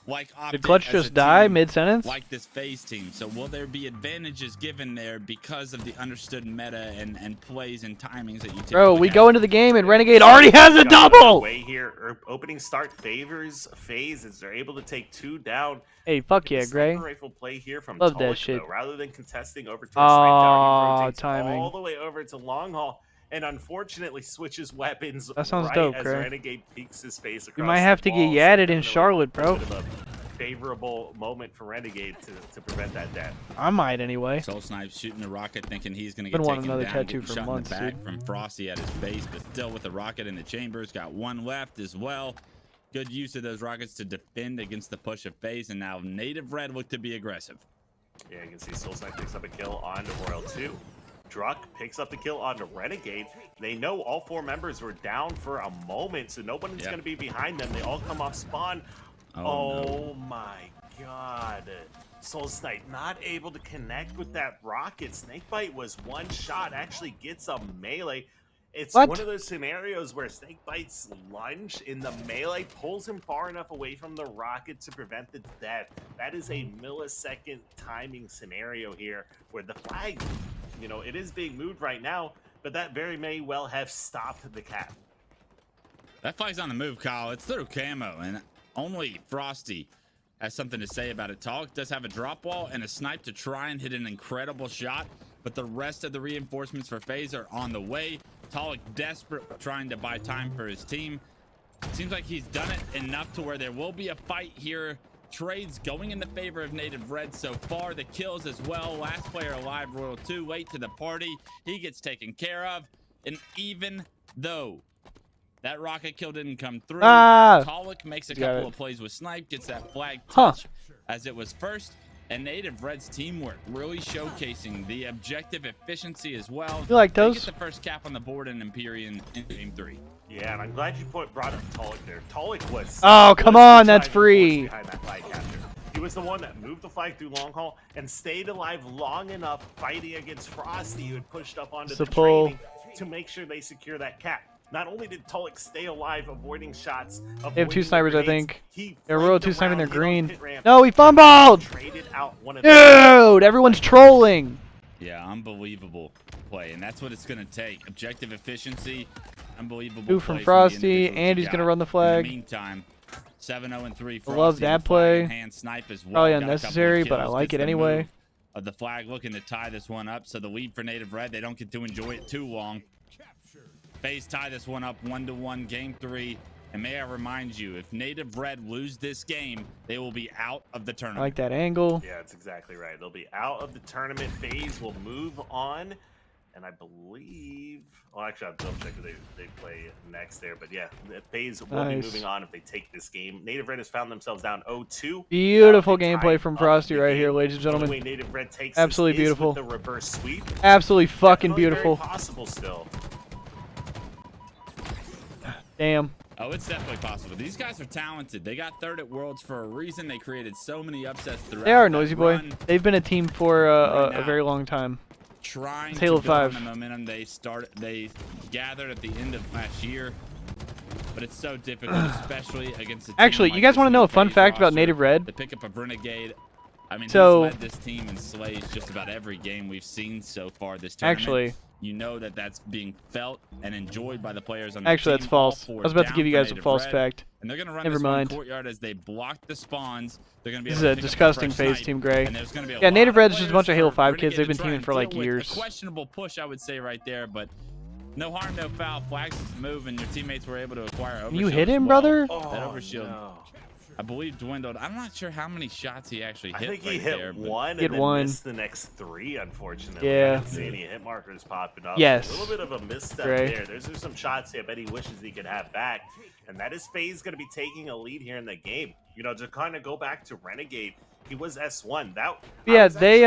like Did Clutch just die mid-sentence? Like this FaZe team. So will there be advantages given there because of the understood meta and plays and timings that you Bro, we go into the game and Renegade already has a double! Way here, opening start favors FaZe as they're able to take 2 down. Hey, fuck yeah, Gray. Rifle play here from Love that shit. Though, rather than contesting over to a snipe tower, he rotates timing. all the way over to long haul. And unfortunately switches weapons. That sounds right dope, as Gray. Renegade peeks his face across. You might have to get yadded in Charlotte, bro. Favorable moment for Renegade to prevent that death. I might anyway. Soul Snipe shooting the rocket, thinking he's gonna get Been wanting taken another down, tattoo for shot months, in the back dude. from Frosty at his base, but still with the rocket in the chambers. Got 1 left as well. Good use of those rockets to defend against the push of FaZe, and now Native Red look to be aggressive. Yeah, you can see Soulside picks up a kill onto Royal 2. Druck picks up the kill onto Renegade. They know all 4 members were down for a moment, so nobody's going to be behind them. They all come off spawn. Oh no. My god. Soulside not able to connect with that rocket. Snakebite was one shot, actually gets a melee. It's one of those scenarios where Snakebite's lunge in the melee pulls him far enough away from the rocket to prevent the death. That is a millisecond timing scenario here where the flag, you know, it is being moved right now, but that very may well have stopped the cap. That flag's on the move, Kyle. It's through camo, and only Frosty has something to say about it. Talk does have a drop wall and a snipe to try and hit an incredible shot, but the rest of the reinforcements for FaZe are on the way. Talik desperate, trying to buy time for his team. Seems like he's done it enough to where there will be a fight here. Trades going in the favor of Native Red so far. The kills as well. Last player alive, Royal 2, late to the party. He gets taken care of. And even though that rocket kill didn't come through, Talik makes a couple of plays with Snipe, gets that flag touch as it was first. And Native Red's teamwork really showcasing the objective efficiency as well. You like those? They get the first cap on the board in Empyrean in Game 3. Yeah, and I'm glad you brought up Talik there. Talik was... Oh, come on, that's free. Behind that flag capture. He was the one that moved the flag through long haul and stayed alive long enough fighting against Frosty, who had pushed up onto the training to make sure they secure that cap. Not only did Talik stay alive, avoiding shots. They have 2 snipers, I think. They're Royal 2 sniping their green. No, he fumbled! Dude, everyone's trolling. Yeah, unbelievable play, and that's what it's going to take. Objective efficiency, unbelievable. 2 from Frosty, and he's going to run the flag. In the meantime, 7-0-3. Frosty, I love that play. Hand snipe as well. Probably unnecessary, but I like it anyway. Of the flag looking to tie this one up, so the lead for Native Red, they don't get to enjoy it too long. FaZe tie this one up 1-1, Game 3. And may I remind you, if Native Red lose this game, they will be out of the tournament. I like that angle. Yeah, that's exactly right. They'll be out of the tournament. FaZe will move on. And I believe... Well, actually, I'll double check if they play next there. But yeah, FaZe will be moving on if they take this game. Native Red has found themselves down 0-2. Beautiful gameplay from Frosty right here, ladies and gentlemen. The way Native Red takes absolutely beautiful. The reverse sweep. Absolutely fucking beautiful. Very possible still. Damn. Oh, it's definitely possible. These guys are talented. They got 3rd at Worlds for a reason. They created so many upsets throughout. They are, Noisy Boy. They've been a team for a very long time. Trying Halo to build 5. on the momentum they gathered at the end of last year, but it's so difficult, especially against a team. Actually, like you guys want to know a fun fact about roster, Native Red? The pickup of Renegade. I mean, so, he's led this team and slays just about every game we've seen so far this tournament. Actually, you know that that's being felt and enjoyed by the players on the actually, team. that's false. I was about to give you guys a false fact. And they're going to run Never this mind. one courtyard as they block the spawns. They're going to be This is a disgusting FaZe snipe, Team Gray. and there's gonna be a Yeah, lot Native of Red's just a bunch of players Halo for 5 kids. Renegade They've been to try teaming and for like deal with. years. A questionable push, I would say, right there, but no harm, no foul. Flags move, and your teammates were able to acquire overshield. You hit him, as well. brother? That overshield, I believe, dwindled. I'm not sure how many shots he actually hit. I think right he hit there, one hit and then one. missed the next 3, unfortunately. Yeah. I didn't see any hit markers popping up. Yes. A little bit of a misstep Gray. there. There's some shots I bet he wishes he could have back. And that is FaZe going to be taking a lead here in the game. You know, to kind of go back to Renegade, he was S1. Yeah, they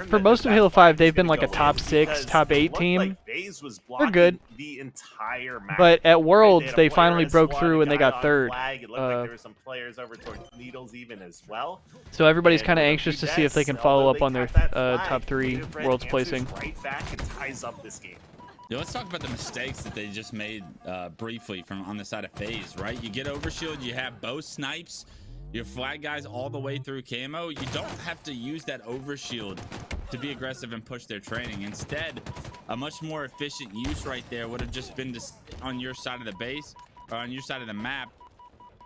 for most of Halo 5, they've been like a top 6, top 8 team. Like FaZe was they're good. The entire map. But at Worlds, they player finally broke S1, through and they got 3rd. It looked like there were some players over towards Needles even as well. So everybody's And kind of with anxious to Udess, see if they can follow although up on they their got that flag, top 3 Native Red Worlds answers placing. right back and ties up this game. Yeah, let's talk about the mistakes that they just made briefly from on the side of FaZe, right? You get overshield, you have both snipes, your flag guys all the way through camo. You don't have to use that overshield to be aggressive and push their training. Instead, a much more efficient use right there would have just been to sit on your side of the base or on your side of the map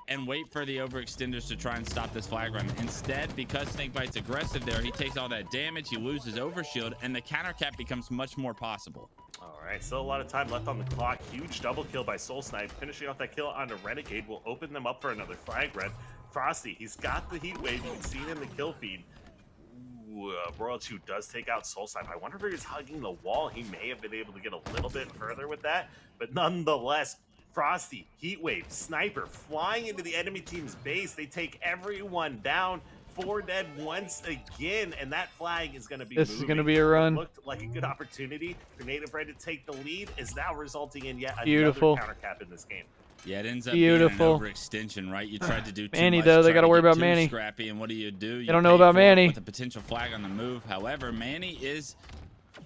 and wait for the overextenders to try and stop this flag run. Instead, because Snakebite's aggressive there, he takes all that damage, he loses overshield, and the counter cap becomes much more possible. All right, still a lot of time left on the clock. Huge double kill by Soul Snipe. Finishing off that kill on a Renegade will open them up for another flag run. Frosty, he's got the heat wave. You can see it in the kill feed. Ooh, Royal 2 does take out Soul Snipe. I wonder if he was hugging the wall. He may have been able to get a little bit further with that, but nonetheless, Frosty, heat wave, sniper, flying into the enemy team's base. They take everyone down. 4 dead once again, and that flag is going to be This moving. is going to be a run. Looked like a good opportunity for Native Red to take the lead, is now resulting in yet Beautiful. another counter cap in this game. Yeah, it ends up Beautiful. being an overextension, right? You tried to do too Manny, much, though, they got to worry about too Manny. Scrappy, and what do? You They don't know about pay for it Manny. with a potential flag on the move. However, Manny is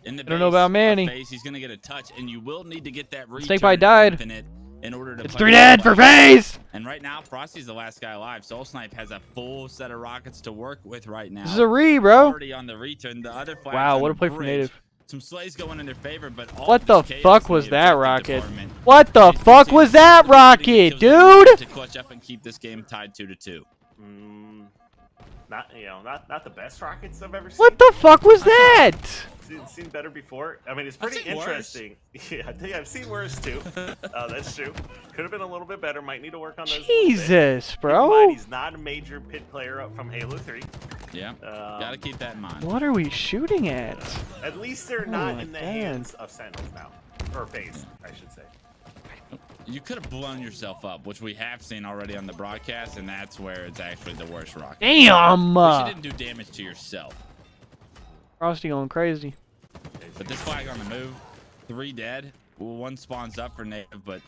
in the They don't know about Manny. phase. He's going to get a touch, and you will need to get that return Snakebite died. infinite in order to It's put 3 it dead for FaZe. And right now, Frosty's the last guy alive. Soul Snipe has a full set of rockets to work with right now. This is a re, bro. Already on the return. The other flags Wow, on what the a play from bridge. Native. Some slays going in their favor, but all What of the this chaos fuck in was the that objective rocket? department. What the fuck was that rocket, dude? To clutch up and keep this game tied 2-2. Not the best rockets I've ever seen. What the fuck was that? Seen better before. I mean, it's pretty seen worse. interesting. Yeah, I think I've seen worse too. That's true. Could have been a little bit better. Might need to work on those. Jesus, Keep in bro. mind, he's not a major pit player up from Halo 3. Yeah, gotta keep that in mind. What are we shooting at? At least they're Oh not my in the God. hands of Sentinels now, or FaZe, I should say. You could have blown yourself up, which we have seen already on the broadcast, and that's where it's actually the worst rocket. Damn. But you didn't do damage to yourself. Frosty going crazy. But this flag on the move, 3 dead. Well, 1 spawns up for Native, but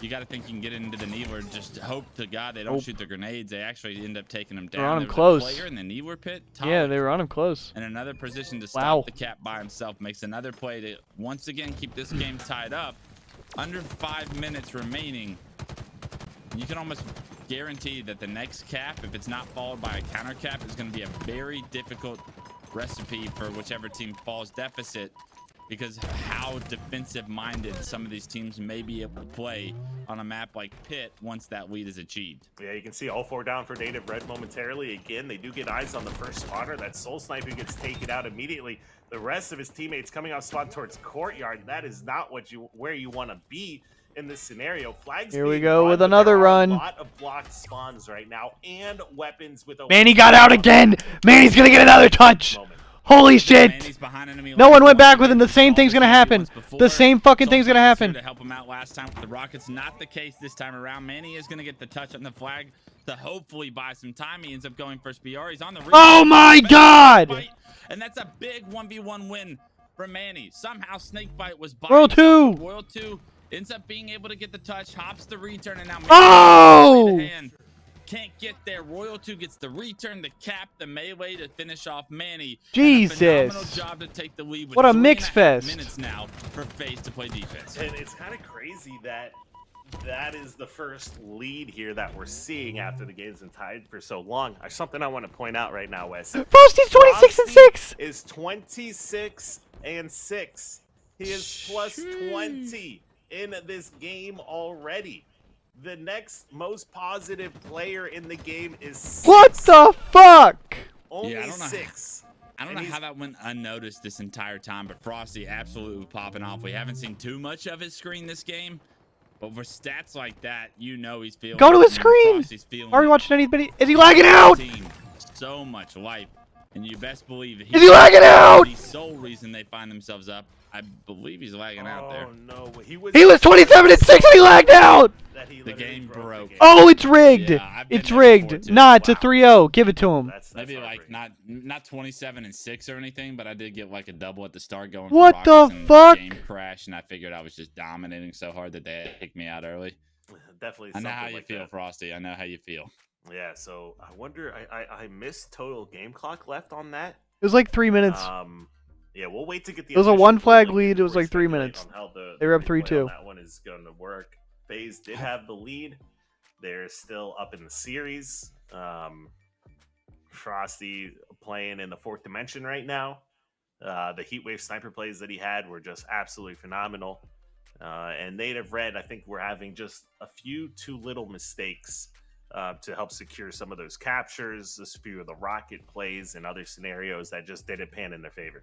you got to think you can get into the Needler. Just hope to God they don't shoot the grenades. They actually end up taking them down. They're on him There was close. a player in the Needler pit. Yeah, they were on him close. In another position to stop Wow. the cap by himself. Makes another play to once again keep this game tied up. Under 5 minutes remaining. You can almost guarantee that the next cap, if it's not followed by a counter cap, is going to be a very difficult recipe for whichever team falls deficit, because how defensive minded some of these teams may be able to play on a map like Pit once that lead is achieved. Yeah, you can see all 4 down for Native Red momentarily. Again, they do get eyes on the first spawner. That Soul Snipe who gets taken out immediately. The rest of his teammates coming off spawn towards Courtyard. That is not where you want to be in this scenario. Flags. Here we being go run, with but another there are run. A lot of blocked spawns right now and weapons with. Manny got out again. Manny's gonna get another touch. Holy shit! No one went back with him. The same thing's gonna happen. The same fucking thing's gonna happen. To help him out last time with the Rockets, not the case this time around. Manny is gonna get the touch on the flag to hopefully buy some time. He ends up going first BR. He's on the. Oh my God! And that's a big 1v1 win for Manny. Somehow Snakebite was by Royal 2. Royal 2 ends up being able to get the touch, hops the return, and now Oh! Can't get there. Royal 2 gets the return, the cap, the melee to finish off Manny. Jesus. Phenomenal job to take the lead with What a 3.5 mix fest. minutes now for FaZe to play defense. And it's kind of crazy that that is the first lead here that we're seeing after the game's been tied for so long. There's something I want to point out right now, Wes. Frosty's 26-6. Is 26-6. He is plus 20 in this game already. The next most positive player in the game is 6. What the fuck? Only Yeah, I don't know. 6. I don't know how that went unnoticed this entire time, but Frosty absolutely popping off. We haven't seen too much of his screen this game, but for stats like that, you know he's feeling. Go to his screen. Are you watching anybody? Is he lagging out? So much life, and you best believe Is he lagging out? The sole reason they find themselves up, I believe he's lagging out there. Oh no, he was 27-6 and he lagged out. The game broke. Oh, it's rigged. Yeah, It's rigged. Nah, it's a 3-0. Give it to him. That's Maybe like not 27-6 or anything, but I did get like a double at the start going. What for Rockets, the and fuck? Game crashed, and I figured I was just dominating so hard that they kicked me out early. Definitely. I know how something you like feel, that. Frosty. I know how you feel. Yeah, so I wonder. I missed total game clock left on that. It was like 3 minutes. Yeah, we'll wait to get the. It was a official 1 flag ruling lead. It was before we like 3 speculate minutes. on how the They were up replay 3-2. on That one is going to work. FaZe did have the lead. They're still up in the series. Frosty playing in the 4th dimension right now. The Heatwave sniper plays that he had were just absolutely phenomenal. And Native Red, I think we're having just a few too little mistakes to help secure some of those captures, a few of the rocket plays and other scenarios that just didn't pan in their favor.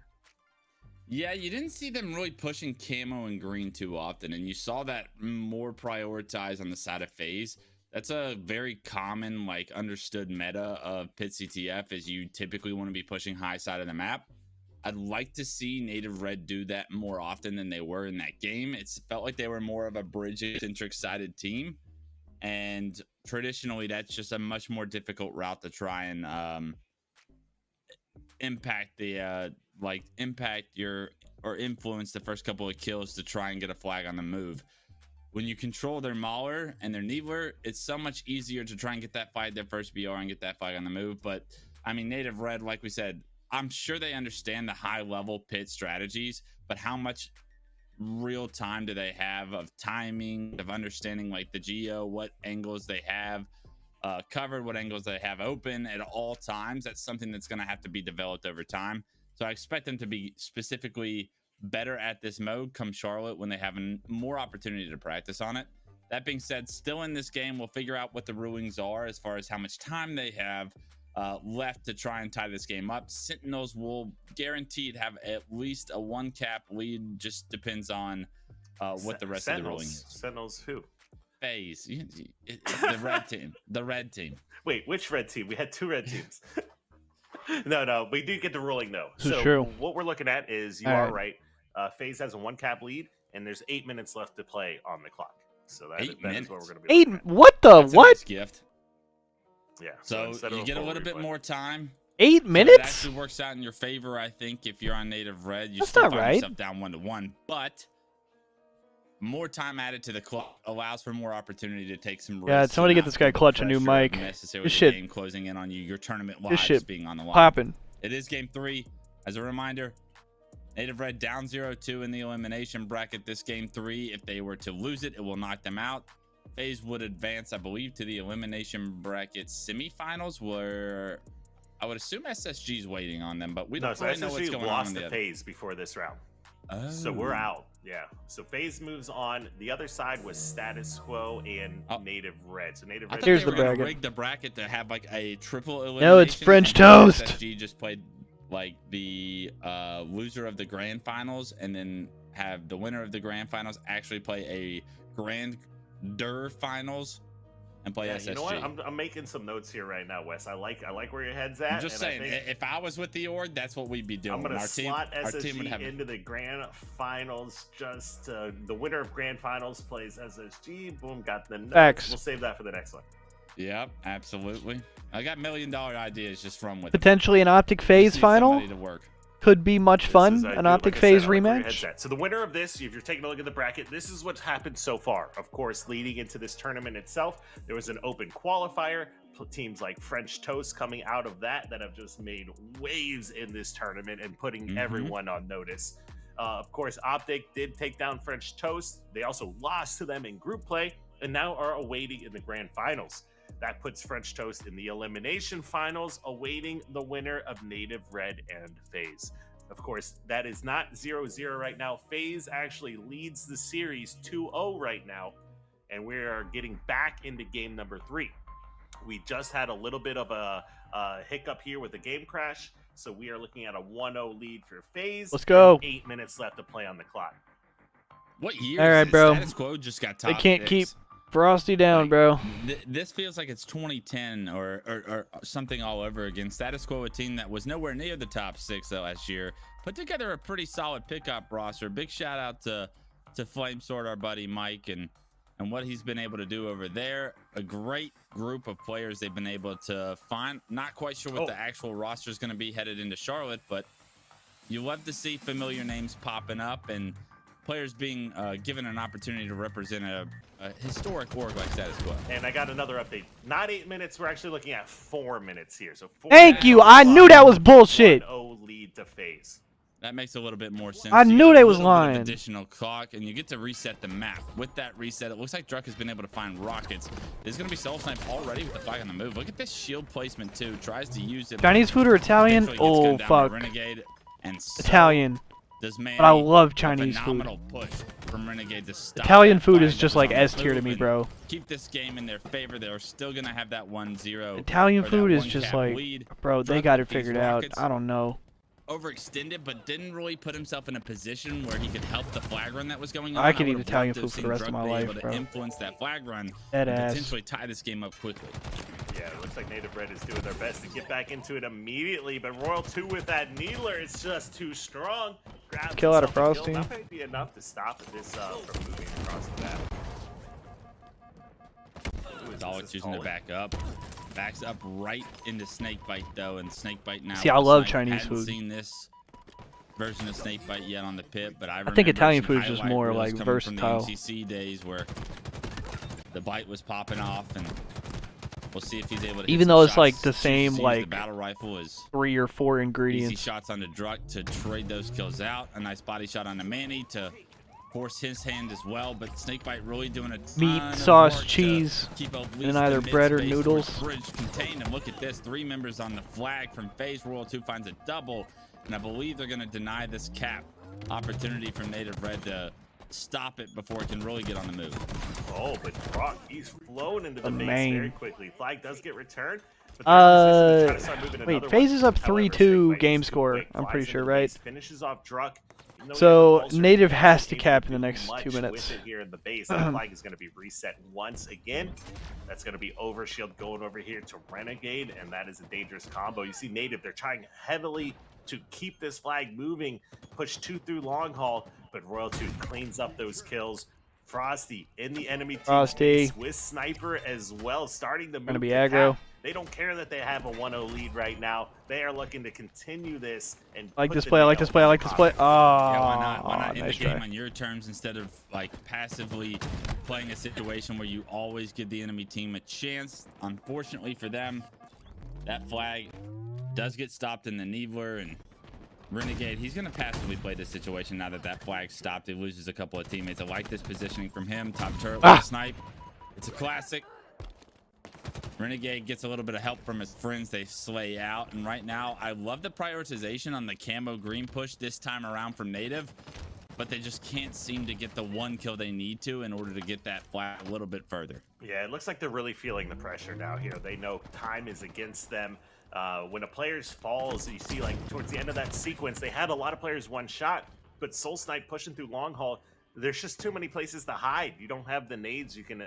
Yeah, you didn't see them really pushing camo and green too often, and you saw that more prioritized on the side of FaZe. That's a very common, like, understood meta of Pit CTF, is you typically want to be pushing high side of the map. I'd like to see Native Red do that more often than they were in that game. It felt like they were more of a bridge-centric sided team, and traditionally that's just a much more difficult route to try and impact the impact your or influence the first couple of kills to try and get a flag on the move. When you control their Mauler and their Needler, it's so much easier to try and get that flag, their first BR, and get that flag on the move. But I mean, Native Red, like we said, I'm sure they understand the high level pit strategies, but how much real time do they have of timing, of understanding like the geo, what angles they have covered, what angles they have open at all times? That's something that's going to have to be developed over time. So I expect them to be specifically better at this mode come Charlotte when they have more opportunity to practice on it. That being said, still in this game, we'll figure out what the rulings are as far as how much time they have left to try and tie this game up. Sentinels will guaranteed have at least a 1-cap lead. Just depends on what the rest of the ruling is. Sentinels who? FaZe. The red team. The red team. Wait, which red team? We had 2 red teams. No, we did get the ruling though. This is so true. What we're looking at is you are right. FaZe has a 1-cap lead, and there's 8 minutes left to play on the clock. So that is what we're going to be. 8? What the That's what? A nice gift. Yeah. So you get a little bit more time. 8 So minutes? it actually works out in your favor, I think. If you're on Native Red, you That's still not find right. yourself down 1-1, but more time added to the clock allows for more opportunity to take some risks. Yeah, somebody and get not this guy feel the Clutch a new pressure of mic. necessarily This the shit- game closing in on you, your tournament This lives shit being on the line. popping. It is game 3. As a reminder, Native Red down 0-2 in the elimination bracket. This game 3, if they were to lose it, it will knock them out. FaZe would advance, I believe, to the elimination bracket semifinals, where I would assume SSG is waiting on them, but we don't really know what's SSG going on lost in the to other. FaZe before this round. Oh. So we're out. Yeah. So FaZe moves on. The other side was Status Quo and Native Red. So Native I Red. thought Here's they the were gonna bracket. rig the bracket to have like a triple elimination. No, it's French and toast. SSG just played like the loser of the grand finals, and then have the winner of the grand finals actually play a grander finals and play SSG. You know what? I'm making some notes here right now, Wes. I like where your head's at. I'm just saying, if I was with the org, that's what we'd be doing. I'm gonna slot our team would SSG have into the grand finals. Just the winner of grand finals plays SSG. Boom, got the notes. Facts. We'll save that for the next one. Yep, absolutely. I got $1 million ideas just from with Potentially an Optic FaZe final. somebody to work. Could be much fun. An Optic FaZe rematch. So the winner of this, if you're taking a look at the bracket, this is what's happened so far. Of course, leading into this tournament itself, there was an open qualifier. Teams like French Toast coming out of that have just made waves in this tournament and putting everyone on notice. Of course, Optic did take down French Toast. They also lost to them in group play and now are awaiting in the grand finals. That puts French Toast in the elimination finals, awaiting the winner of Native Red and FaZe. Of course, that is not 0-0 right now. FaZe actually leads the series 2-0 right now, and we are getting back into game number 3. We just had a little bit of a hiccup here with the game crash, so we are looking at a 1-0 lead for FaZe. Let's go. 8 minutes left to play on the clock. What year? All right, is bro. Status Quo just got top They can't 6. keep Frosty down, Like, bro. This feels like it's 2010 or something all over again. Status Quo, a team that was nowhere near the top 6 last year, put together a pretty solid pickup roster. Big shout out to Flamesword, our buddy Mike, and what he's been able to do over there. A great group of players they've been able to find. Not quite sure what the actual roster is going to be headed into Charlotte, but you love to see familiar names popping up and players being given an opportunity to represent a historic org like Status Quo. And I got another update. Not 8 minutes. We're actually looking at 4 minutes here. So 4 Thank you. I knew that was bullshit. 1-0 lead to FaZe. That makes a little bit more sense. I You knew get they a was little bit of lying. Additional clock, and you get to reset the map. With that reset, it looks like Druck has been able to find rockets. There's going to be Soul Snipe already with the flag on the move. Look at this shield placement too. Tries to use it. Chinese food or Italian? Eventually gets Oh, gunned down by fuck. Renegade, and so Italian. does Manny. But I love A Chinese food. phenomenal push from Renegade to stop Italian that food flag is that just was like on the S tier to move me, and bro. Keep this game in their favor. They're still going to have that 1-0. Italian or that food is 1 just cap like, lead. bro, they Druck got it with these figured out. rockets I don't know. overextended, but didn't really put himself in a position where he could help the flag run that was going on. I could eat would've Italian loved to have food for the seen rest of Druck my be life, able to bro. influence that flag run Dead and ass. potentially tie this game up quickly. Yeah, it looks like Native Red is doing their best to get back into it immediately, but Royal 2 with that Needler is just too strong. Grabs Kill out of himself a kill. Frosty. That might be enough to stop this from moving across the map. It's always choosing to back up. Backs up right into Snakebite though, and Snakebite now. See, I love Snipe. Chinese Hadn't food. Seen this version of Snakebite yet on the pit, but I think Italian some food is just highlight more reels like coming versatile. From the MCC days where the bite was popping off, and we'll see if he's able to. Even though it's like the same like the battle rifle is 3 or 4 ingredients. easy shots on the Druck to trade those kills out. A nice body shot on the Manny to force his hand as well, but Snakebite really doing a ton Meat, of sauce, work cheese, to keep at and least either the bread or mid-space noodles. towards Bridge contained. And look at this, 3 members on the flag from FaZe. Royal 2 finds a double, and I believe they're going to deny this cap opportunity from Native Red to stop it before it can really get on the move. Oh, but Brock, he's flown into the base main. very quickly. Flag does get returned. But wait, FaZe is up 3-2 game score, I'm pretty sure, right? Finishes off Druck. So Native has to cap in the next 2 minutes. Here in the base, the flag is going to be reset once again. That's going to be Overshield going over here to Renegade, and that is a dangerous combo. You see Native, they're trying heavily to keep this flag moving, push 2 through long haul, but Royal 2 cleans up those kills. Frosty in the enemy team base with Sniper as well, starting to move. Gonna be aggro. They don't care that they have a 1-0 lead right now. They are looking to continue this and I like this play. I like this play. I like this play. Oh, yeah, why not end nice the game try. on your terms instead of like passively playing a situation where you always give the enemy team a chance? Unfortunately for them, that flag does get stopped in the Needler, and Renegade, he's going to passively play this situation now that that flag stopped. He loses a couple of teammates. I like this positioning from him. Top turret with a snipe. It's a classic. Renegade gets a little bit of help from his friends. They slay out. And right now, I love the prioritization on the camo green push this time around from Native, but they just can't seem to get the 1 kill they need to in order to get that flag a little bit further. Yeah, it looks like they're really feeling the pressure now here. They know time is against them. When a player falls, you see like towards the end of that sequence, they had a lot of players one shot, but Soul Snipe pushing through long haul, there's just too many places to hide. You don't have the nades you can,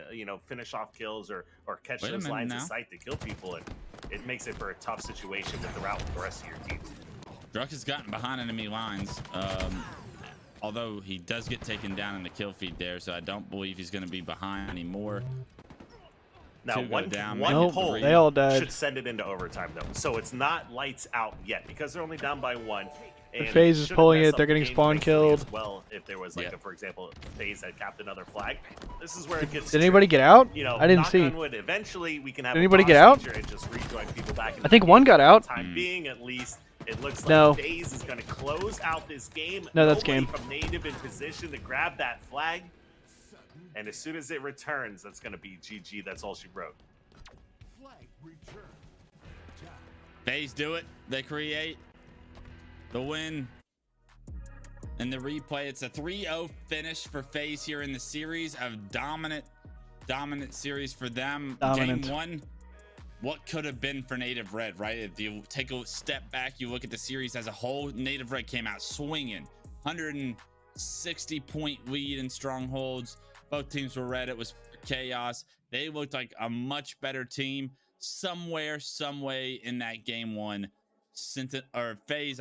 finish off kills or catch those lines of sight to kill people, and it makes it for a tough situation with the route with the rest of your team. Druck has gotten behind enemy lines, although he does get taken down in the kill feed there, so I don't believe he's going to be behind anymore. Now, one nope, pull they all died. should send it into overtime, though. So it's not lights out yet because they're only down by 1. The FaZe is pulling it. They're getting spawn killed. As well, if there was like, for example, FaZe had capped another flag, this is where it gets. Did anybody get out? I didn't see. Eventually, we can have. Did anybody get out? And just rejoin people back in I think 1 got out. Time being, at least, it looks like FaZe is going to close out this game. No, that's game. From Native in position to grab that flag, and as soon as it returns, that's going to be GG. That's all she wrote. FaZe do it. They create the win. In the replay, it's a 3-0 finish for FaZe here in the series. A dominant series for them. Game 1, what could have been for Native Red, right? If you take a step back, you look at the series as a whole, Native Red came out swinging. 160-point lead in strongholds. Both teams were red. It was chaos. They looked like a much better team. Somewhere, some way in that game 1, FaZe,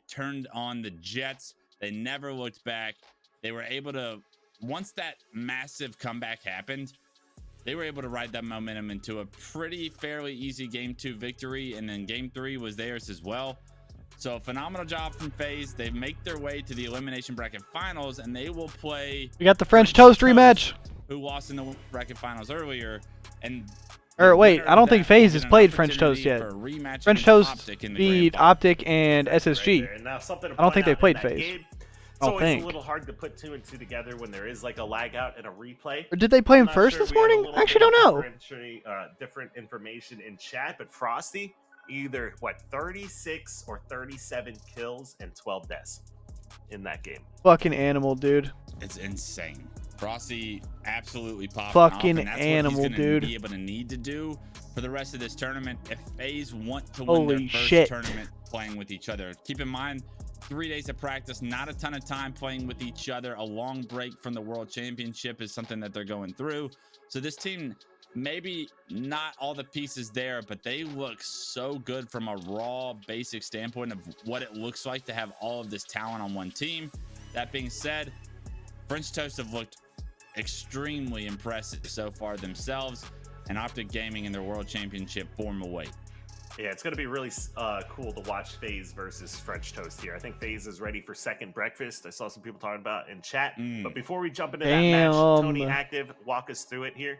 turned on the Jets. They never looked back. They were able to, once that massive comeback happened, they were able to ride that momentum into a fairly easy game 2 victory, and then game 3 was theirs as well. So phenomenal job from FaZe. They make their way to the elimination bracket finals, and they will play. We got the French Toast rematch, who lost in the bracket finals earlier, and. Wait, I don't think FaZe has played French Toast yet. French Toast beat Optic and SSG. I don't think they played FaZe. So it's a little hard to put 2 and 2 together when there is like a lag out in a replay. Or did they play him first this morning? I actually don't know. Different information in chat, but Frosty, either 36 or 37 kills and 12 deaths in that game. Fucking animal, dude. It's insane. Frosty absolutely popping fucking off, and that's animal, what he's dude. Be able to need to do for the rest of this tournament if FaZe want to Holy win their shit. first tournament playing with each other. Keep in mind, 3 days of practice, not a ton of time playing with each other. A long break from the World Championship is something that they're going through. So this team, maybe not all the pieces there, but they look so good from a raw, basic standpoint of what it looks like to have all of this talent on one team. That being said, French Toast have looked extremely impressive so far themselves. and Optic Gaming in their World Championship form await. Yeah, it's going to be really cool to watch FaZe versus French Toast here. I think FaZe is ready for second breakfast. I saw some people talking about in chat. But before we jump into that match, Tony Active, walk us through it here.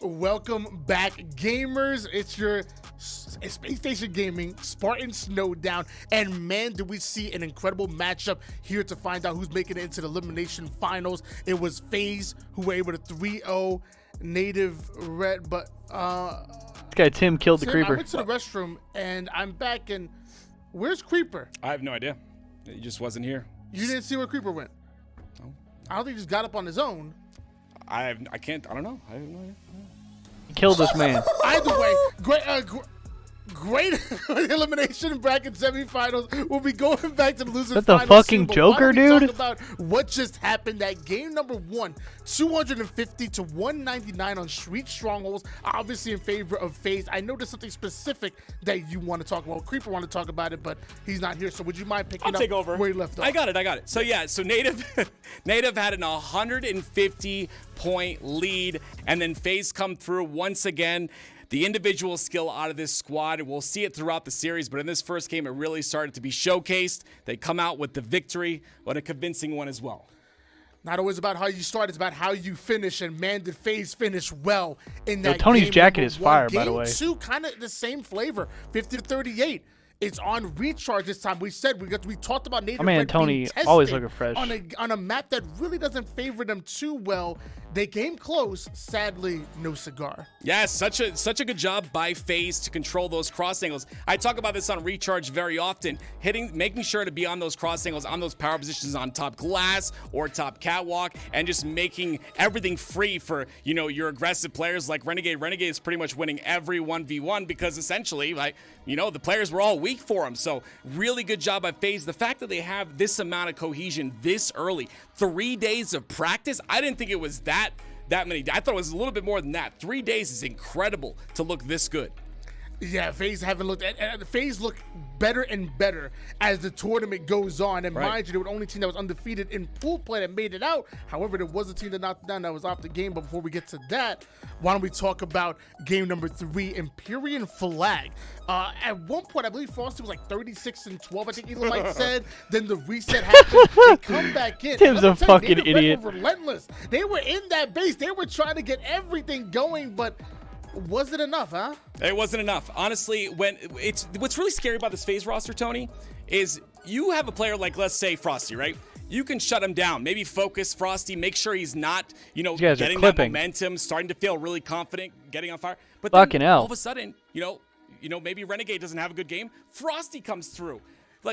Welcome back, gamers. It's your Space Station Gaming, Spartan Snowdown, and man, did we see an incredible matchup here to find out who's making it into the elimination finals. It was FaZe who were able to 3-0 Native Red, but this guy Tim killed the Creeper. I went to the restroom and I'm back, and where's Creeper? I have no idea. He just wasn't here. You didn't see where Creeper went? No. I don't think he just got up on his own. I don't know. I have no idea. He killed this man. Either way, great elimination bracket semifinals. We'll be going back to the losers. Is that the fucking Joker, dude? Talk about what just happened. That game number 1, 250 to 199 on Street Strongholds. Obviously in favor of FaZe. I know there's something specific that you want to talk about. Creeper want to talk about it, but he's not here. So would you mind picking up where he left off? I got it. So yeah, so Native had an 150-point lead, and then FaZe come through once again. The individual skill out of this squad, we'll see it throughout the series, but in this first game, it really started to be showcased. They come out with the victory, but a convincing one as well. Not always about how you start, it's about how you finish, and man, did FaZe finish well in that Tony's game. jacket is fire, by the way. Game 2, kind of the same flavor, 50-38. It's on recharge this time. We talked about Native man, Red Tony being always looking fresh on a map that really doesn't favor them too well. They came close. Sadly, no cigar. Yeah, such a good job by FaZe to control those cross angles. I talk about this on recharge very often, making sure to be on those cross angles, on those power positions on top glass or top catwalk, and just making everything free for your aggressive players like Renegade. Renegade is pretty much winning every 1v1 because essentially, the players were all weak for him. So really good job by FaZe. The fact that they have this amount of cohesion this early, 3 days of practice, I didn't think it was that many. I thought it was a little bit more than that. 3 days is incredible to look this good. Yeah, FaZe haven't looked at FaZe look better and better as the tournament goes on. And mind you, they were the only team that was undefeated in pool play that made it out. However, there was a team that knocked down that was off the game. But before we get to that, why don't we talk about game number 3, Empyrean Flag. At one point, I believe Frosty was like 36-12. I think Elon Mike said. Then the reset happened. They come back in. Tim's a fucking idiot. Were relentless. They were in that base. They were trying to get everything going, but was it enough, huh? It wasn't enough. Honestly, what's really scary about this FaZe roster, Tony, is you have a player like, let's say, Frosty, right? You can shut him down, maybe focus Frosty, make sure he's not, getting that momentum, starting to feel really confident, getting on fire. But then all of a sudden, maybe Renegade doesn't have a good game. Frosty comes through.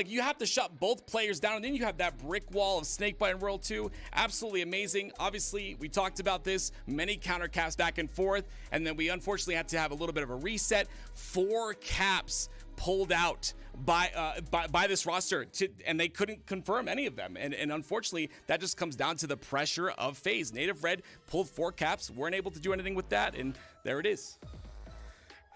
You have to shut both players down, and then you have that brick wall of Snakebite in World 2. Absolutely amazing. Obviously, we talked about this. Many counter caps back and forth, and then we unfortunately had to have a little bit of a reset. 4 caps pulled out by this roster, and they couldn't confirm any of them. And unfortunately, that just comes down to the pressure of FaZe. Native Red pulled 4 caps, weren't able to do anything with that, and there it is.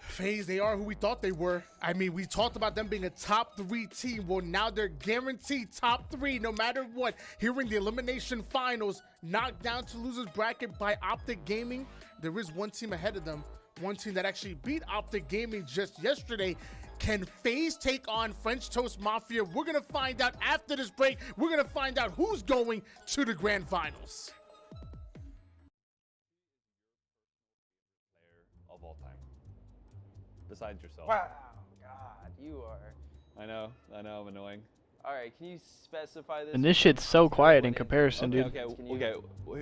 FaZe, they are who we thought they were. I mean, we talked about them being a top 3 team. Well, now they're guaranteed top 3 no matter what. Here in the elimination finals, knocked down to losers bracket by Optic Gaming. There is one team ahead of them, one team that actually beat Optic Gaming just yesterday. Can FaZe take on French Toast Mafia? We're going to find out after this break. We're going to find out who's going to the grand finals. Of all time. Besides yourself. Wow, God, you are. I know, I'm annoying. All right, can you specify this? And this shit's so quiet in comparison, dude. Okay.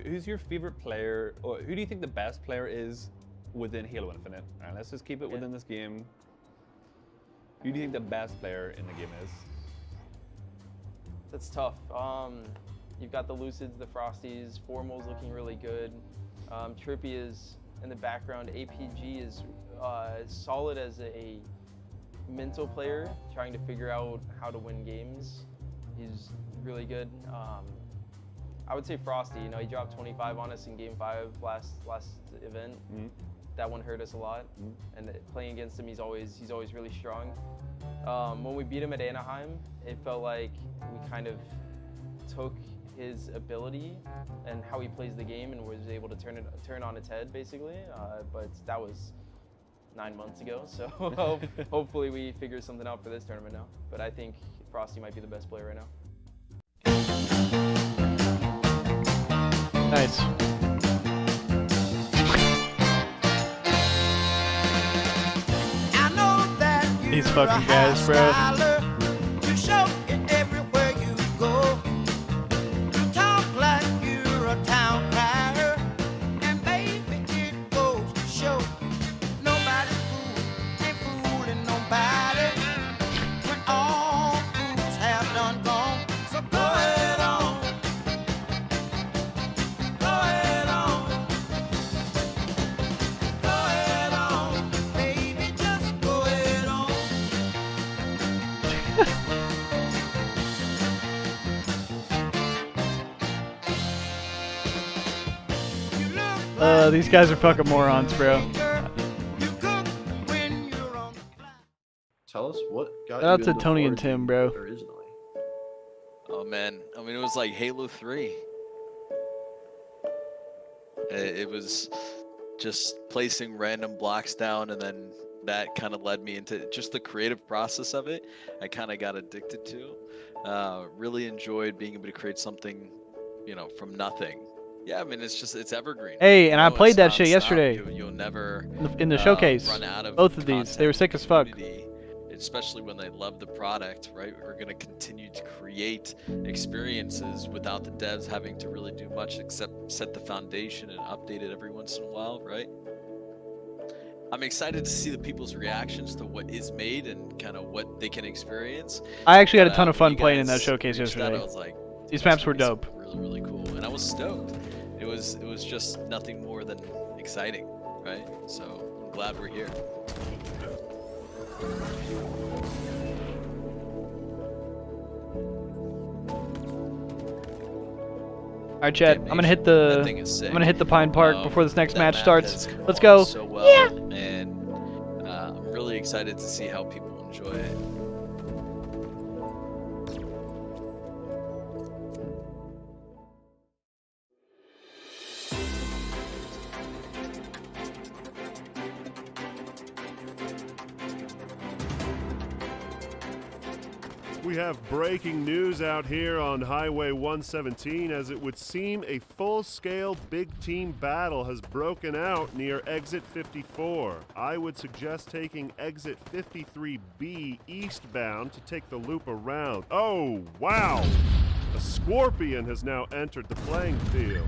Who's your favorite player, or who do you think the best player is within Halo Infinite? All right, let's just keep it within this game. Who do you think the best player in the game is? That's tough. You've got the Lucids, the Frosties. Formal's looking really good. Trippy is in the background. APG is solid as a mental player, trying to figure out how to win games. He's really good. I would say Frosty. He dropped 25 on us in Game 5 last event. Mm-hmm. That one hurt us a lot. Mm-hmm. And playing against him, he's always really strong. When we beat him at Anaheim, it felt like we kind of took his ability and how he plays the game and was able to turn on its head basically. But that was 9 months ago, so hopefully we figure something out for this tournament now. But I think Frosty might be the best player right now. Nice. These fucking guys, bro. These guys are fucking morons, bro. Tell us what got Shout out to Tony and Tim, bro. Originally. Oh man, I mean it was like Halo 3. It was just placing random blocks down, and then that kind of led me into just the creative process of it. I kind of got addicted to. Really enjoyed being able to create something, you know, from nothing. Yeah, I mean it's evergreen. Hey, and I played that shit yesterday. You'll never in the showcase. Run out of both of these. They were sick as fuck. Especially when they love the product, right? We're gonna continue to create experiences without the devs having to really do much except set the foundation and update it every once in a while, right? I'm excited to see the people's reactions to what is made and kind of what they can experience. I actually had a ton of fun playing in that showcase yesterday. I was like, these maps were dope. Really cool, and I was stoked. It was just nothing more than exciting, right? So I'm glad we're here. All right, Chad. I'm gonna hit the Pine Park before this next match starts. Let's go. So well, and I'm really excited to see how people enjoy it. We have breaking news out here on Highway 117, as it would seem a full-scale big team battle has broken out near Exit 54. I would suggest taking Exit 53B eastbound to take the loop around. Oh, wow! A Scorpion has now entered the playing field.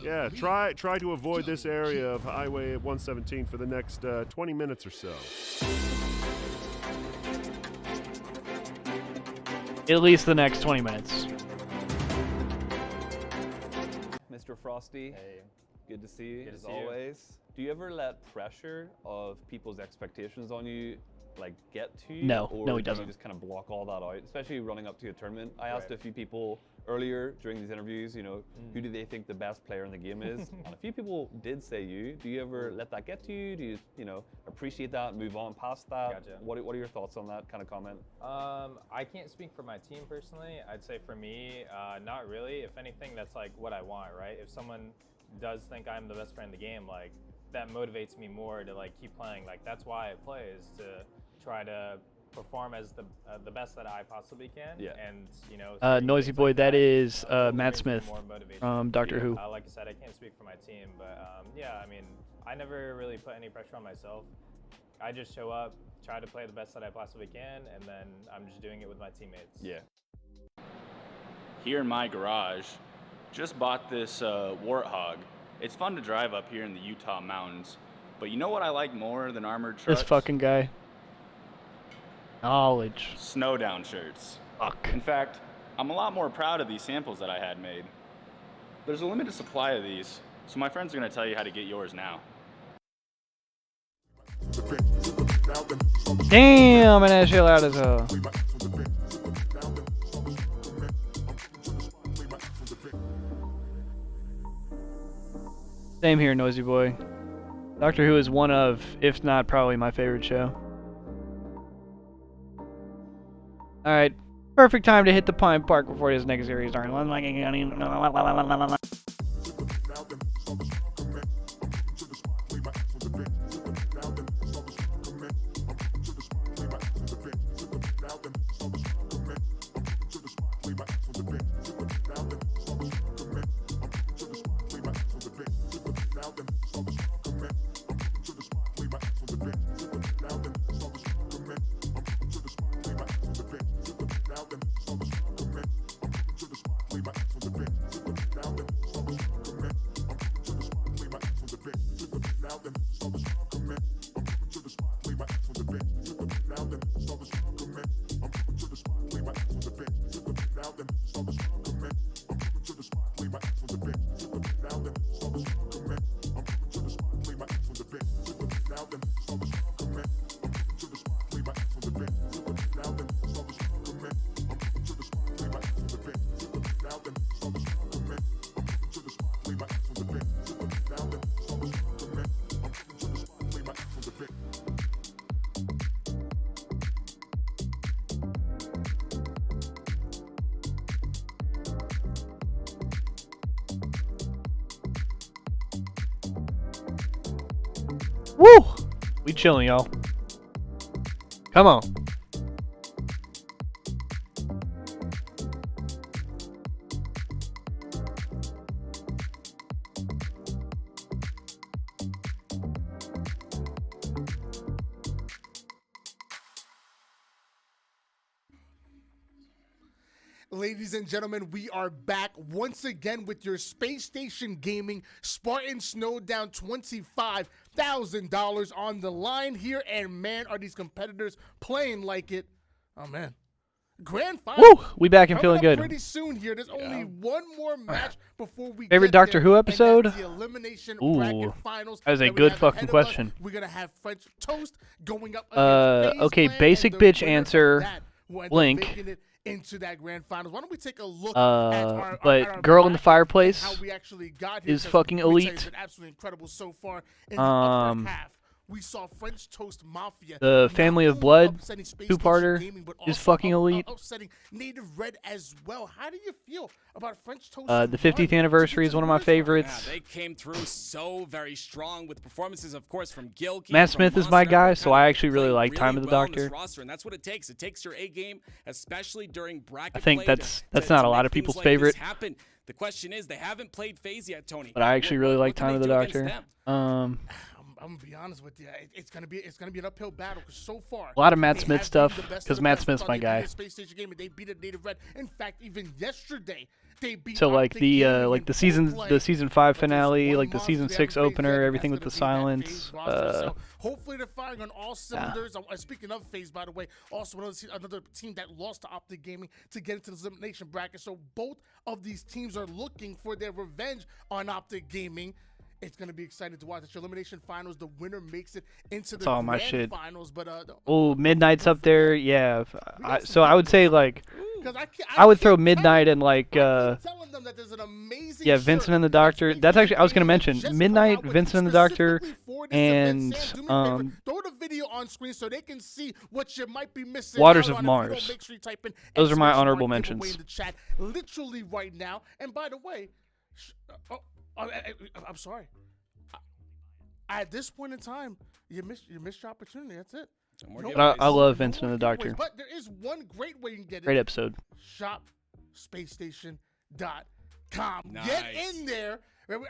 Yeah, try to avoid this area of Highway 117 for the next 20 minutes or so. At least the next 20 minutes. Mr. Frosty, hey, good to see you good as to see always. Do you ever let pressure of people's expectations on you like get to you? No, or no, he do doesn't. you just kind of block all that out, especially running up to a tournament? I asked a few people earlier during these interviews, you know, who do they think the best player in the game is? And a few people did say you. Do you ever let that get to you? Do you know, appreciate that, move on past that? Gotcha. What are your thoughts on that kind of comment? I can't speak for my team personally. I'd say for me, not really. If anything, that's like what I want, right? If someone does think I'm the best player in the game, like that motivates me more to like keep playing. Like that's why I play, is to try to perform as the best that I possibly can. Yeah. And you know, Noisy Boy, that is Matt Smith from Doctor Who. Like I said, I can't speak for my team, but yeah, I mean, I never really put any pressure on myself. I just show up, try to play the best that I possibly can, and then I'm just doing it with my teammates. Yeah. Here in my garage, just bought this Warthog. It's fun to drive up here in the Utah mountains, but you know what I like more than armored trucks? This fucking guy. Knowledge. Snow down shirts. Fuck. In fact, I'm a lot more proud of these samples that I had made. There's a limited supply of these, so my friends are gonna tell you how to get yours now. Damn, and that shit loud as hell. Same here, Noisy Boy. Doctor Who is one of, if not probably my favorite show. Alright, Perfect time to hit the Pine Park before his next series starts. Woo! We chilling, y'all. Come on. Ladies and gentlemen, we are back once again with your Space Station Gaming Spartan Snowdown. $25,000 on the line here, and man, are these competitors playing like it. Oh man. Grand final. Woo! We back and feeling good. Pretty soon here. There's only one more match before we Favorite get Doctor there, Who episode? and that's the elimination Ooh, bracket finals that is a we good have fucking ahead of us. question. We're gonna have French Toast going up against Okay, FaZe basic Clan, and bitch the winner of answer, that will end up Link. making it into that grand finals. Why don't we take a look at our Girl in the bracket Fireplace and how we actually got here, is 'cause fucking let me tell you, elite. it's been absolutely incredible so far in the upper half. We saw French Toast Mafia. The Family of Blood upsetting Space two-parter Station Gaming, but is also fucking elite. upsetting Native Red as well. How do you feel about French Toast? The 50th anniversary is one of my favorites. Yeah, they came through so very strong with performances, of course, from Gilkey. Matt Smith is my Monster, guy, everyone so kind I of actually really played like Time of the well in this Doctor. roster, and that's what it takes. It takes your A game, especially during bracket I think play that's to not a lot make of people's things like this favorite. happen. The question is, they haven't played FaZe yet, Tony. But I actually really like What can Time of they the do against Doctor. them? I'm gonna be honest with you. It's gonna be an uphill battle because so far A lot of Matt they Smith have stuff, been the best of because the Matt best. Smith's We my thought they guy. beat a Space Station Game and they beat a Native Red. In fact, even yesterday they beat. So like Optic the Gaming like in the full season play. 5 But there's finale, one like the monster season they 6 haven't faced opener, yet, and everything that's with the gonna be that silence. FaZe roster. So hopefully they're firing on all cylinders. Speaking of FaZe, by the way, also another team that lost to Optic Gaming to get into the elimination bracket. So both of these teams are looking for their revenge on Optic Gaming. It's going to be exciting to watch. It's your elimination finals. The winner makes it into the all my grand shit. finals. But Oh, Midnight's up there. Yeah. So I would say like I I would throw keep Midnight and like telling them that there's an amazing yeah, Vincent shirt and the Doctor. that That's actually I was gonna Space mention Station just Midnight, come out with Vincent and the Doctor, specifically for this event. and Sam, do me a favor, throw the video on screen so they can see what you might be missing. Waters out of on. If you don't, Mars. make sure you type in Those are my exclamation honorable mark giveaway mentions. in the chat literally right now. And by the way, I'm sorry. At this point in time, you missed your opportunity. That's it. But I love Vincent and the Doctor. But there is one great way you can get Great it. episode. ShopSpaceStation.com. Nice. Get in there.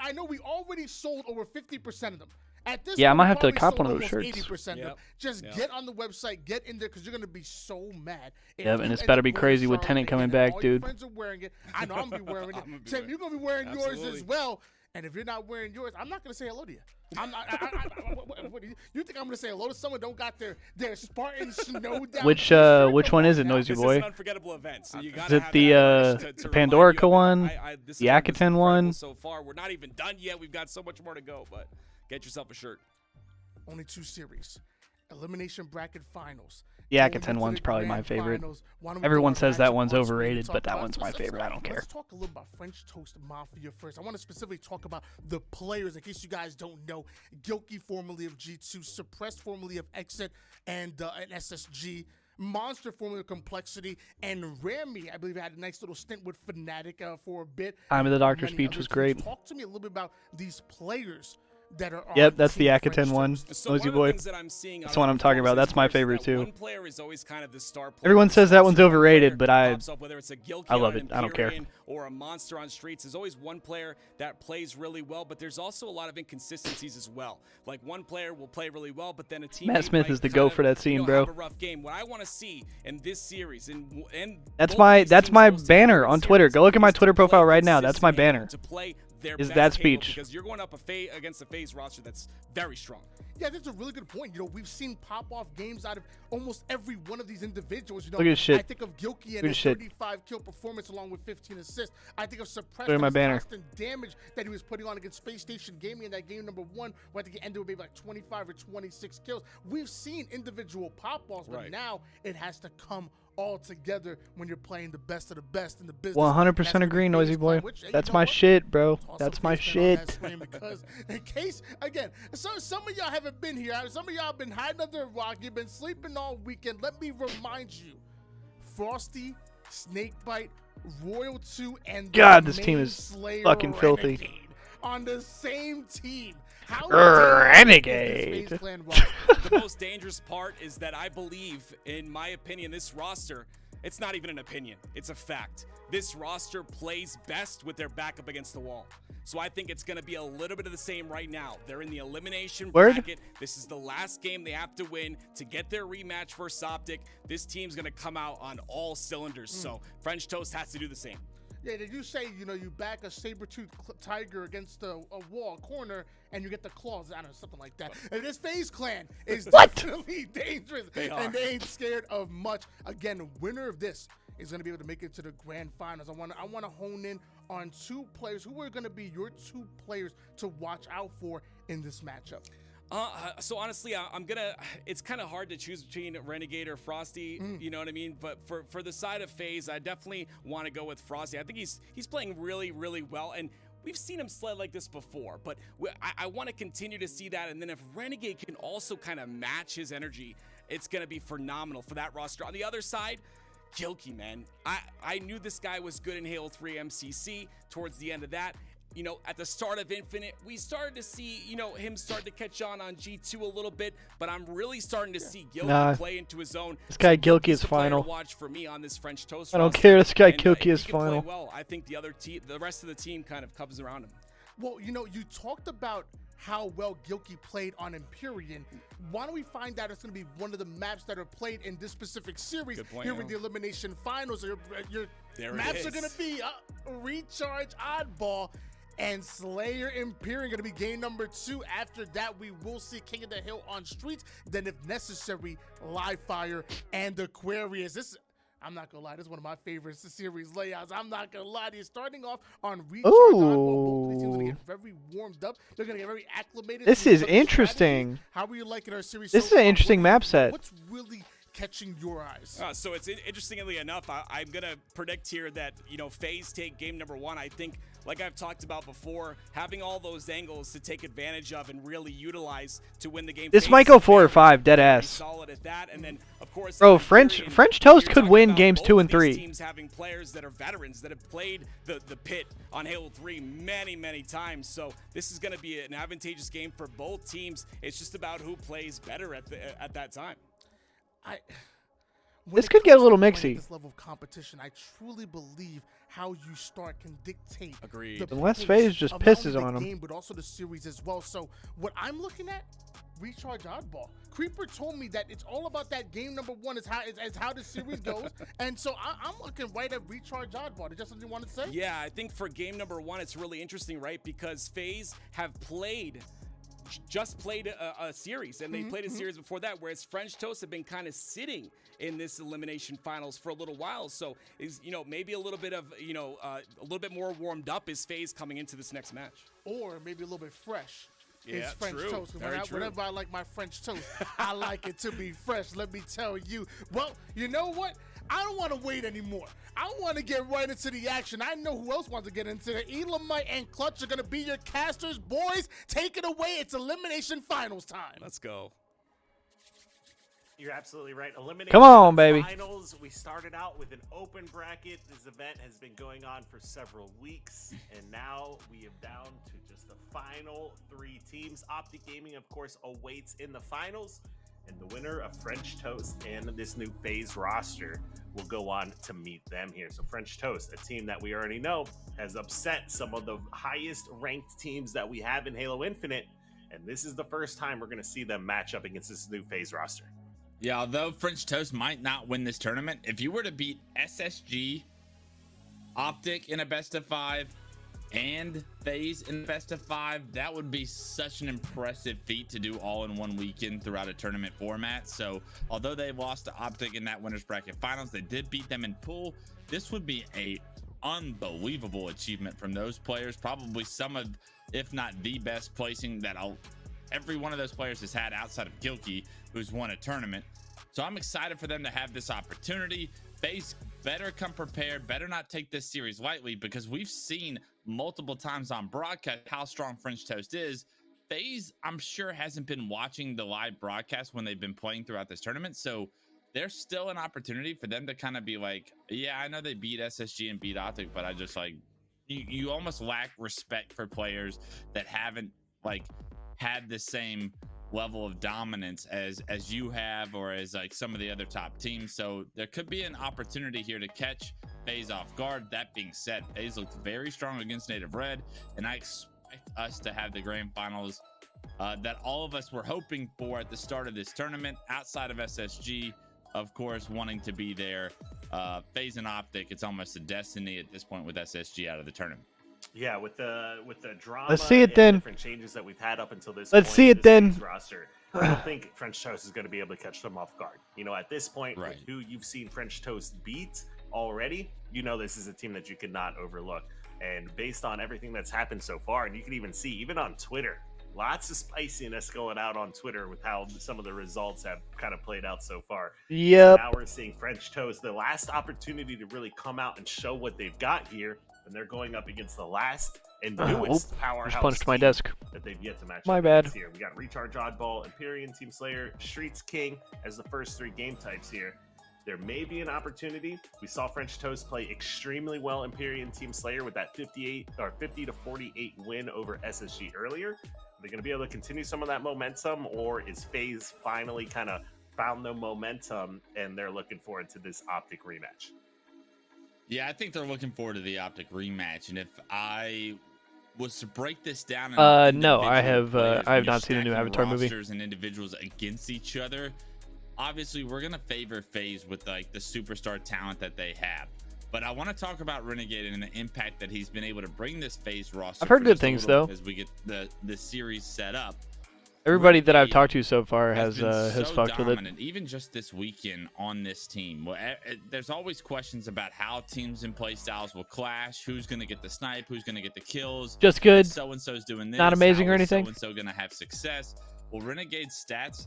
I know we already sold over 50% of them. At this Yeah, I point, might we have to probably cop sold one of those almost shirts. 80% of them. Just get on the website, get in there, because you're gonna be so mad. Yeah, and it's about to be crazy with Tennant coming back, all dude. Your friends are wearing it. I know I'm gonna be wearing it. Tim, you're gonna be wearing yours as well. And if you're not wearing yours, I'm not gonna say hello to you. I'm not. What do you think I'm gonna say hello to someone who don't got their Spartan Snowdown? Which one is it, Noisy This Boy? is an unforgettable event, so you Is gotta it have the that to the remind you Pandorica of it. one, This the event was incredible Akaten one? So far, we're not even done yet. We've got so much more to go, but get yourself a shirt. Only 2 series. Elimination bracket finals. The Going Akaten into one's the probably my grand favorite. finals. Why don't we Everyone go says that matchup one's on screen to overrated, talk but that about- one's my favorite. I don't care. Let's talk a little about French Toast Mafia first. I want to specifically talk about the players in case you guys don't know. Gilkey, formerly of G2, Suppressed, formerly of Exit, and SSG. Monster Formula Complexity, and Rami, I believe, had a nice little stint with Fnatic for a bit. Time of the Doctor Many speech other was teams. great. Talk to me a little bit about these players that are Yep, on that's the Team Akaten French one. Toast. So Nosy one of the boy. things that I'm seeing That's out the one of I'm talking about. performances That's my is favorite that too. One player is always kind of the star player. Everyone says that one's One overrated, player but I pops up, whether it's a Gilkey love on it. I don't care. Empyrean or a Monster on Streets. There's always one player that plays really well, but there's also a lot of inconsistencies as well. Like one player will play really well, but then a team. Matt Smith is the GOAT for that scene, bro. Have a rough game. What I want to see in this series, and That's my banner on Twitter. Go look at my Twitter profile right now. That's my banner. To play their Is best that Halo, speech. because you're going up against a FaZe roster that's very strong. Yeah, that's a really good point. You know, we've seen pop-off games out of almost every one of these individuals. You know, Look at this shit. I think of Gilkey and Look at his this shit. 35-kill performance along with 15 assists. I think of Suppressed Look at my and his banner. constant damage that he was putting on against Space Station Gaming in that game number 1, where I think it ended with maybe like 25 or 26 kills. We've seen individual pop-offs, but Right. now it has to come all together when you're playing the best of the best in the business. 100% agree, Noisy Boy. That's my shit, bro. That's my shit. Because in case, again, so some of y'all haven't been here. Some of y'all been hiding under a rock. You've been sleeping all weekend. Let me remind you, Frosty, Snakebite, Royal 2, and God, the this team main is Slayer fucking filthy. Renegade on the same team. How Renegade. is this FaZe Clan roster? The most dangerous part is that I believe, in my opinion, this roster, it's not even an opinion, it's a fact. This roster plays best with their back up against the wall. So I think it's going to be a little bit of the same right now. They're in the elimination bracket. This is the last game they have to win to get their rematch versus Optic. This team's going to come out on all cylinders. So French Toast has to do the same. Yeah, did you say, you know, you back a saber-toothed tiger against a wall, corner, and you get the claws? I don't know, something like that. And this FaZe Clan is definitely dangerous, and they ain't scared of much. Again, the winner of this is going to be able to make it to the grand finals. I want to hone in on two players. Who are going to be your two players to watch out for in this matchup? So honestly, it's kind of hard to choose between Renegade or Frosty, you know what I mean? But for the side of FaZe, I definitely want to go with Frosty. I think he's playing really, really well, and we've seen him sled like this before, but I want to continue to see that. And then if Renegade can also kind of match his energy, it's going to be phenomenal for that roster. On the other side, Gilkey, man. I knew this guy was good in Halo 3 MCC towards the end of that. You know, at the start of Infinite, we started to see, you know, him start to catch on G2 a little bit, but I'm really starting to see Gilkey play into his own. This guy So Gilkey is Gilkey's the player to final. watch for me on this French Toast I don't roster. care. This guy And, Gilkey if is he can play final. well, I think the rest of the team kind of comes around him. Well, you know, you talked about how well Gilkey played on Empyrean. Why don't we find out it's going to be one of the maps that are played in this specific series here in the Elimination Finals? Your maps are going to be Recharge Oddball and Slayer Empyrean, going to be game number 2. After that, we will see King of the Hill on Streets. Then, if necessary, Live Fire and Aquarius. This, I'm not going to lie, this is one of my favorite series layouts. I'm not going to lie to you. Starting off on Recharge Oddball, both of these teams are going to get very warmed up. They're going to get very acclimated. This is interesting. How are you liking our series? This is an interesting map set. What's really catching your eyes? So it's interestingly enough, I'm going to predict here that, you know, FaZe take game number 1. I think, like I've talked about before, having all those angles to take advantage of and really utilize to win the game. This might go 4 or 5, dead ass. Solid at that, and then of course, bro, French Toast could win games 2 and 3. Teams having players that are veterans that have played the pit on Halo 3 many times. So this is going to be an advantageous game for both teams. It's just about who plays better at that time. This could get a little mixy. This level of competition, I truly believe how you start can dictate. Agreed. Unless FaZe just pisses on him. Game, but also the series as well. So what I'm looking at, Recharge Oddball. Creeper told me that it's all about that game number 1 is how the series goes, and so I'm looking right at Recharge Oddball. Is that something you want to say? Yeah, I think for game number 1, it's really interesting, right? Because FaZe have just played a series, and they played a series before that, whereas French Toast have been kind of sitting in this elimination finals for a little while. So is, you know, maybe a little bit of, you know, a little bit more warmed up is FaZe coming into this next match, or maybe a little bit fresh. Yeah, French true. toast. Very true. Whenever I like my French toast, I like it to be fresh. Let me tell you. Well, you know what? I don't want to wait anymore. I want to get right into the action. I know who else wants to get into it. Elamite and Clutch are going to be your casters. Boys, take it away. It's elimination finals time. Let's go. You're absolutely right. Elimination Come on, baby. Finals. We started out with an open bracket. This event has been going on for several weeks, and now we have down to just the final 3 teams. Optic Gaming, of course, awaits in the finals, and the winner of French Toast and this new FaZe roster will go on to meet them here. So French Toast, a team that we already know has upset some of the highest ranked teams that we have in Halo Infinite, and this is the first time we're going to see them match up against this new FaZe roster. Yeah, although French Toast might not win this tournament, if you were to beat SSG, Optic in a best of 5, and FaZe in best of 5, that would be such an impressive feat to do all in one weekend throughout a tournament format. So although they lost to Optic in that winners bracket finals, they did beat them in pool. This would be a unbelievable achievement from those players. Probably some of, if not the best placing that every one of those players has had outside of Gilkey, who's won a tournament. So I'm excited for them to have this opportunity. FaZe better come prepared, better not take this series lightly, because we've seen multiple times on broadcast how strong French Toast is. FaZe, I'm sure, hasn't been watching the live broadcast when they've been playing throughout this tournament. So there's still an opportunity for them to kind of be like, yeah, I know they beat SSG and beat Optic, but I just like, you almost lack respect for players that haven't like had the same level of dominance as you have, or as like some of the other top teams. So there could be an opportunity here to catch FaZe off guard. That being said, FaZe looked very strong against Native Red, and I expect us to have the grand finals that all of us were hoping for at the start of this tournament, outside of SSG, of course, wanting to be there. FaZe and Optic, it's almost a destiny at this point with SSG out of the tournament. Yeah, with the drama, Let's see it then. Different changes that we've had up until this Let's point, see it then. Roster, I don't think French Toast is going to be able to catch them off guard. You know, at this point, right, with who you've seen French Toast beat already, you know this is a team that you could not overlook. And based on everything that's happened so far, and you can even see, even on Twitter, lots of spiciness going out on Twitter with how some of the results have kind of played out so far. Yep. So now we're seeing French Toast, the last opportunity to really come out and show what they've got here, and they're going up against the last and newest powerhouse just punched my team desk that they've yet to match My up bad. against here. We got Recharge Oddball, Empyrean, Team Slayer, Streets King as the first 3 game types here. There may be an opportunity. We saw French Toast play extremely well Empyrean Team Slayer with that 50 to 48 win over SSG earlier. Are they going to be able to continue some of that momentum, or is FaZe finally kind of found the momentum and they're looking forward to this Optic rematch? Yeah, I think they're looking forward to the Optic rematch. And if I was to break this down, no, I have not seen the new Avatar movie. And individuals against each other, obviously we're gonna favor FaZe with like the superstar talent that they have. But I want to talk about Renegade and the impact that he's been able to bring this FaZe roster. I've heard good things though. As we get the series set up. Everybody that I've talked to so far has so fucked with it. Even just this weekend on this team, well, there's always questions about how teams and play styles will clash. Who's going to get the snipe? Who's going to get the kills? Just good. So and so's doing this. Not amazing or anything. So and so going to have success. Well, Renegade's stats,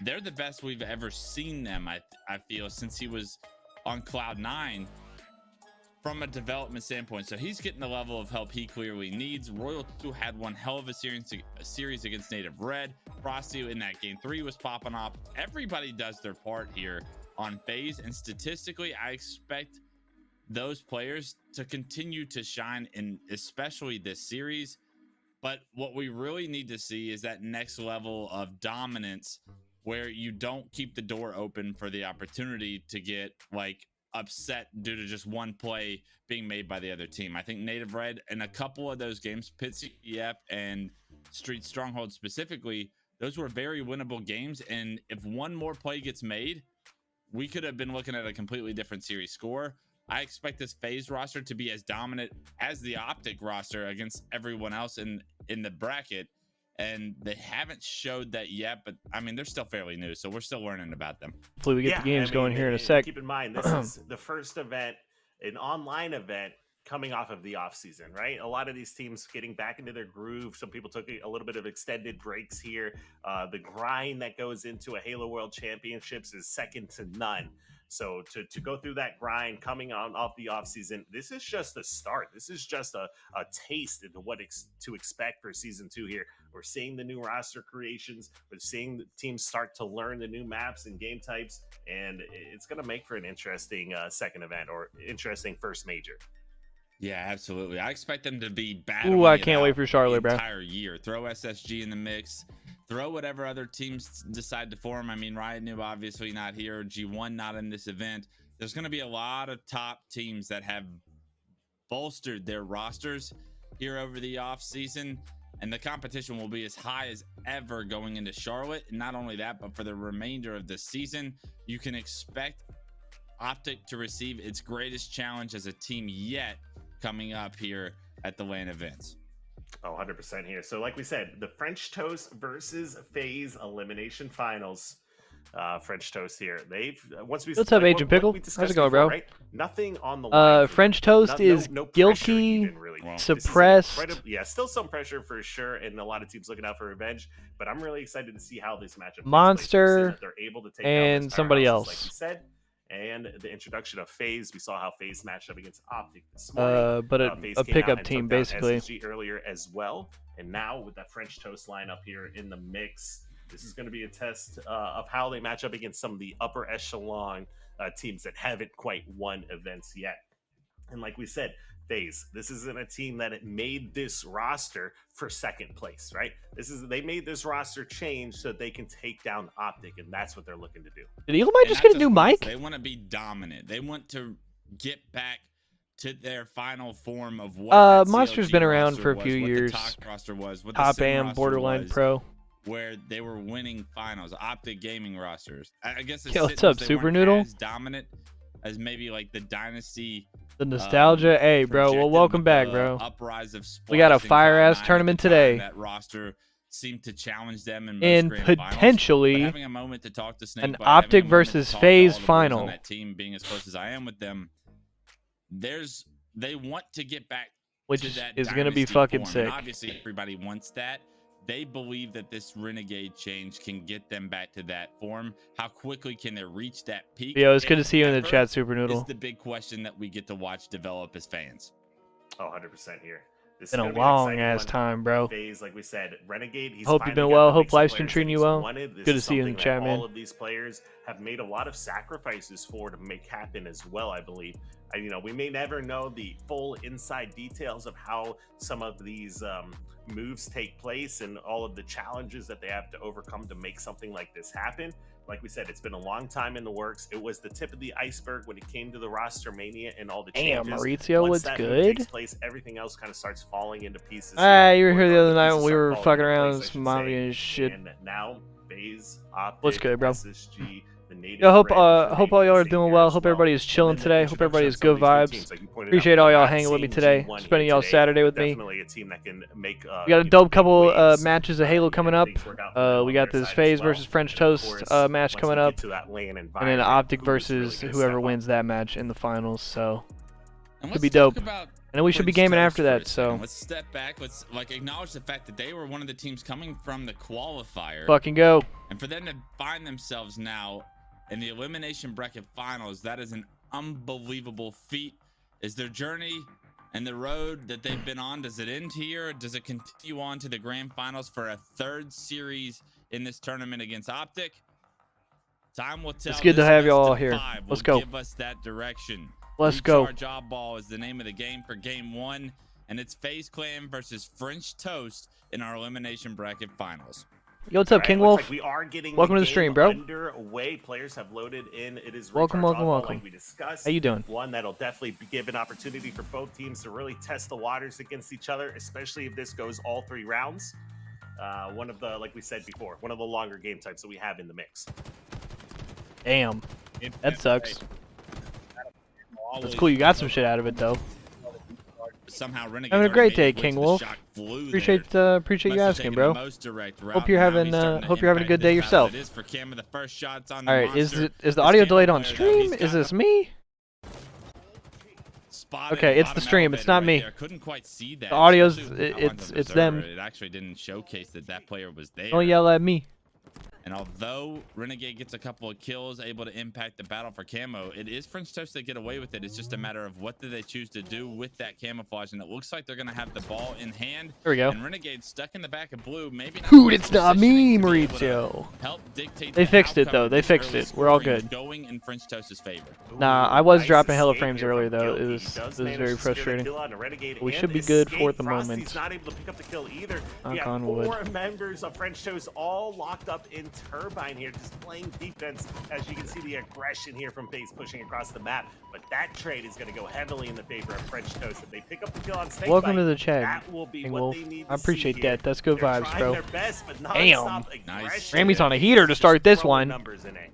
they're the best we've ever seen them. I feel since he was on Cloud9. From a development standpoint, so he's getting the level of help he clearly needs. Royal 2 had one hell of a series against Native Red. Frosty in that game 3 was popping off. Everybody does their part here on FaZe, and statistically, I expect those players to continue to shine, in especially this series. But what we really need to see is that next level of dominance, where you don't keep the door open for the opportunity to get like upset due to just one play being made by the other team. I think Native Red in a couple of those games, Pit CEF and Street Stronghold specifically, those were very winnable games. And if one more play gets made, we could have been looking at a completely different series score. I expect this FaZe roster to be as dominant as the Optic roster against everyone else in the bracket. And they haven't showed that yet, but I mean, they're still fairly new, so we're still learning about them. Hopefully we get the games going here in a sec. Keep in mind, this is the first event, an online event coming off of the off season, right? A lot of these teams getting back into their groove. Some people took a little bit of extended breaks here. The grind that goes into a Halo World Championships is second to none. So to go through that grind coming on off the offseason, this is just the start. This is just a taste into what to expect for season 2 here. We're seeing the new roster creations. We're seeing the teams start to learn the new maps and game types, and it's going to make for an interesting second event or interesting first major. Yeah, absolutely. I expect them to be battling. Ooh, I can't wait for Charlotte, the bro. Entire year. Throw SSG in the mix. Throw whatever other teams decide to form. I mean, Riot Noob obviously not here. G1 not in this event. There's going to be a lot of top teams that have bolstered their rosters here over the offseason, and the competition will be as high as ever going into Charlotte. And not only that, but for the remainder of the season, you can expect Optic to receive its greatest challenge as a team yet coming up here at the LAN events. Oh, 100% here. So like we said, the French Toast versus FaZe elimination finals. French Toast here. What's up, Agent Pickle? How's it going, bro? Right? Nothing on the line. French Toast is guilty, really. suppressed. Yeah, still some pressure for sure, and a lot of teams looking out for revenge. But I'm really excited to see how this matchup Monster they're able to take and somebody else. Like you said. And the introduction of FaZe, we saw how FaZe matched up against Optic this morning. But a pickup team, basically. SSG earlier as well. And now with that French Toast lineup here in the mix, this is going to be a test of how they match up against some of the upper echelon teams that haven't quite won events yet. And like we said, FaZe, this isn't a team that made this roster for second place, right? They made this roster change so that they can take down Optic, and that's what they're looking to do. Did Eaglemite just get a new mic? They want to be dominant. They want to get back to their final form of what Monster's been around for a few years. What the top roster was, what Top the Sim AM, roster Borderline was, Pro, where they were winning finals. Optic Gaming rosters. I guess Yo, what's up, Super Noodle? As dominant as maybe like the Dynasty. The nostalgia, hey, bro. Well, welcome back, bro. Uprise of we got a fire-ass tournament today. That roster seemed to challenge them and potentially having a moment to talk to Snake an Optic versus FaZe final. On that team being as close as I am with them, they want to get back, which to that is going to be fucking sick. And obviously, everybody wants that. They believe that this Renegade change can get them back to that form. How quickly can they reach that peak? Yo, it's good to see you in the chat, Super Noodle. Is the big question that we get to watch develop as fans. Oh, 100% here. This been a long ass time, bro. FaZe, like we said, Renegade. Hope you've been well. Hope life's been treating you well. Good to see you in the chat, man. All of these players have made a lot of sacrifices for to make happen as well, I believe. We may never know the full inside details of how some of these moves take place and all of the challenges that they have to overcome to make something like this happen. Like we said, it's been a long time in the works. It was the tip of the iceberg when it came to the roster mania and all the changes. Damn, Maurizio, what's good? Takes place, everything else kind of starts falling into pieces. You were here the other night when we were fucking around with some Mafia and shit. And now, FaZe, Optic, what's good, bro? SSG, I hope all y'all are doing well. Hope everybody is chilling today. Hope everybody has good vibes. Appreciate all y'all hanging with me today, spending y'all Saturday with me. We got a dope couple matches of Halo coming up. We got this FaZe versus French Toast match coming up, and then Optic versus whoever wins that match in the finals. So could be dope. And then we should be gaming after that. So let's step back. Let's acknowledge the fact that they were one of the teams coming from the qualifier. Fucking go. And for them to find themselves now in the elimination bracket finals, that is an unbelievable feat. Is their journey and the road that they've been on, does it end here? Does it continue on to the grand finals for a third series in this tournament against Optic? Time will tell. It's good to have y'all all here. Let's go. Give us that direction. Let's go. Job ball is the name of the game for game 1, and it's FaZe Clan versus French Toast in our elimination bracket finals. Yo, what's up, King Wolf? Like we are getting welcome to the stream, bro. Underway. Players have loaded in. It is welcome. Like we discussed. How you doing? One that'll definitely give an opportunity for both teams to really test the waters against each other, especially if this goes all 3 rounds. One of the, like we said before, one of the longer game types that we have in the mix. Damn, that sucks. It's cool you got some shit out of it though. Somehow having a great day, King Wolf. Appreciate you asking, bro. Hope you're having a good day yourself. All right, is the audio delayed on stream? Is this me? Okay, it's the stream. It's not me. Couldn't quite see that. The audio's it's them. It actually didn't showcase that player was there. Don't yell at me. And although Renegade gets a couple of kills, able to impact the battle for camo, it is French Toast that get away with it. It's just a matter of what do they choose to do with that camouflage. And it looks like they're going to have the ball in hand. There we go. And Renegade stuck in the back of blue. Maybe not. Dude, it's not me, Maurizio. Help dictate they the fixed it, outcome though. of They this fixed early it. We're all scoring good. Going in French Toast's favor. Nah, I was Nice dropping hella escape frames here earlier, from though. Gilkey. It He was does very manage to secure the frustrating. kill on Renegade We and should be good for escape. the Frosty's moment. not able to pick up the kill either. We Knock have on 4 wood. members of French Toast all locked up in Turbine here, just playing defense. As you can see, the aggression here from FaZe pushing across the map. But that trade is going to go heavily in the favor of French Toast. If they pick up the kill on Snakebite, Welcome to the chat, that will be King what Wolf. they need I to appreciate see that. here. That's good They're vibes, trying bro. their best, but Damn. Nice. Rammy's on a heater to start this one. Numbers in it.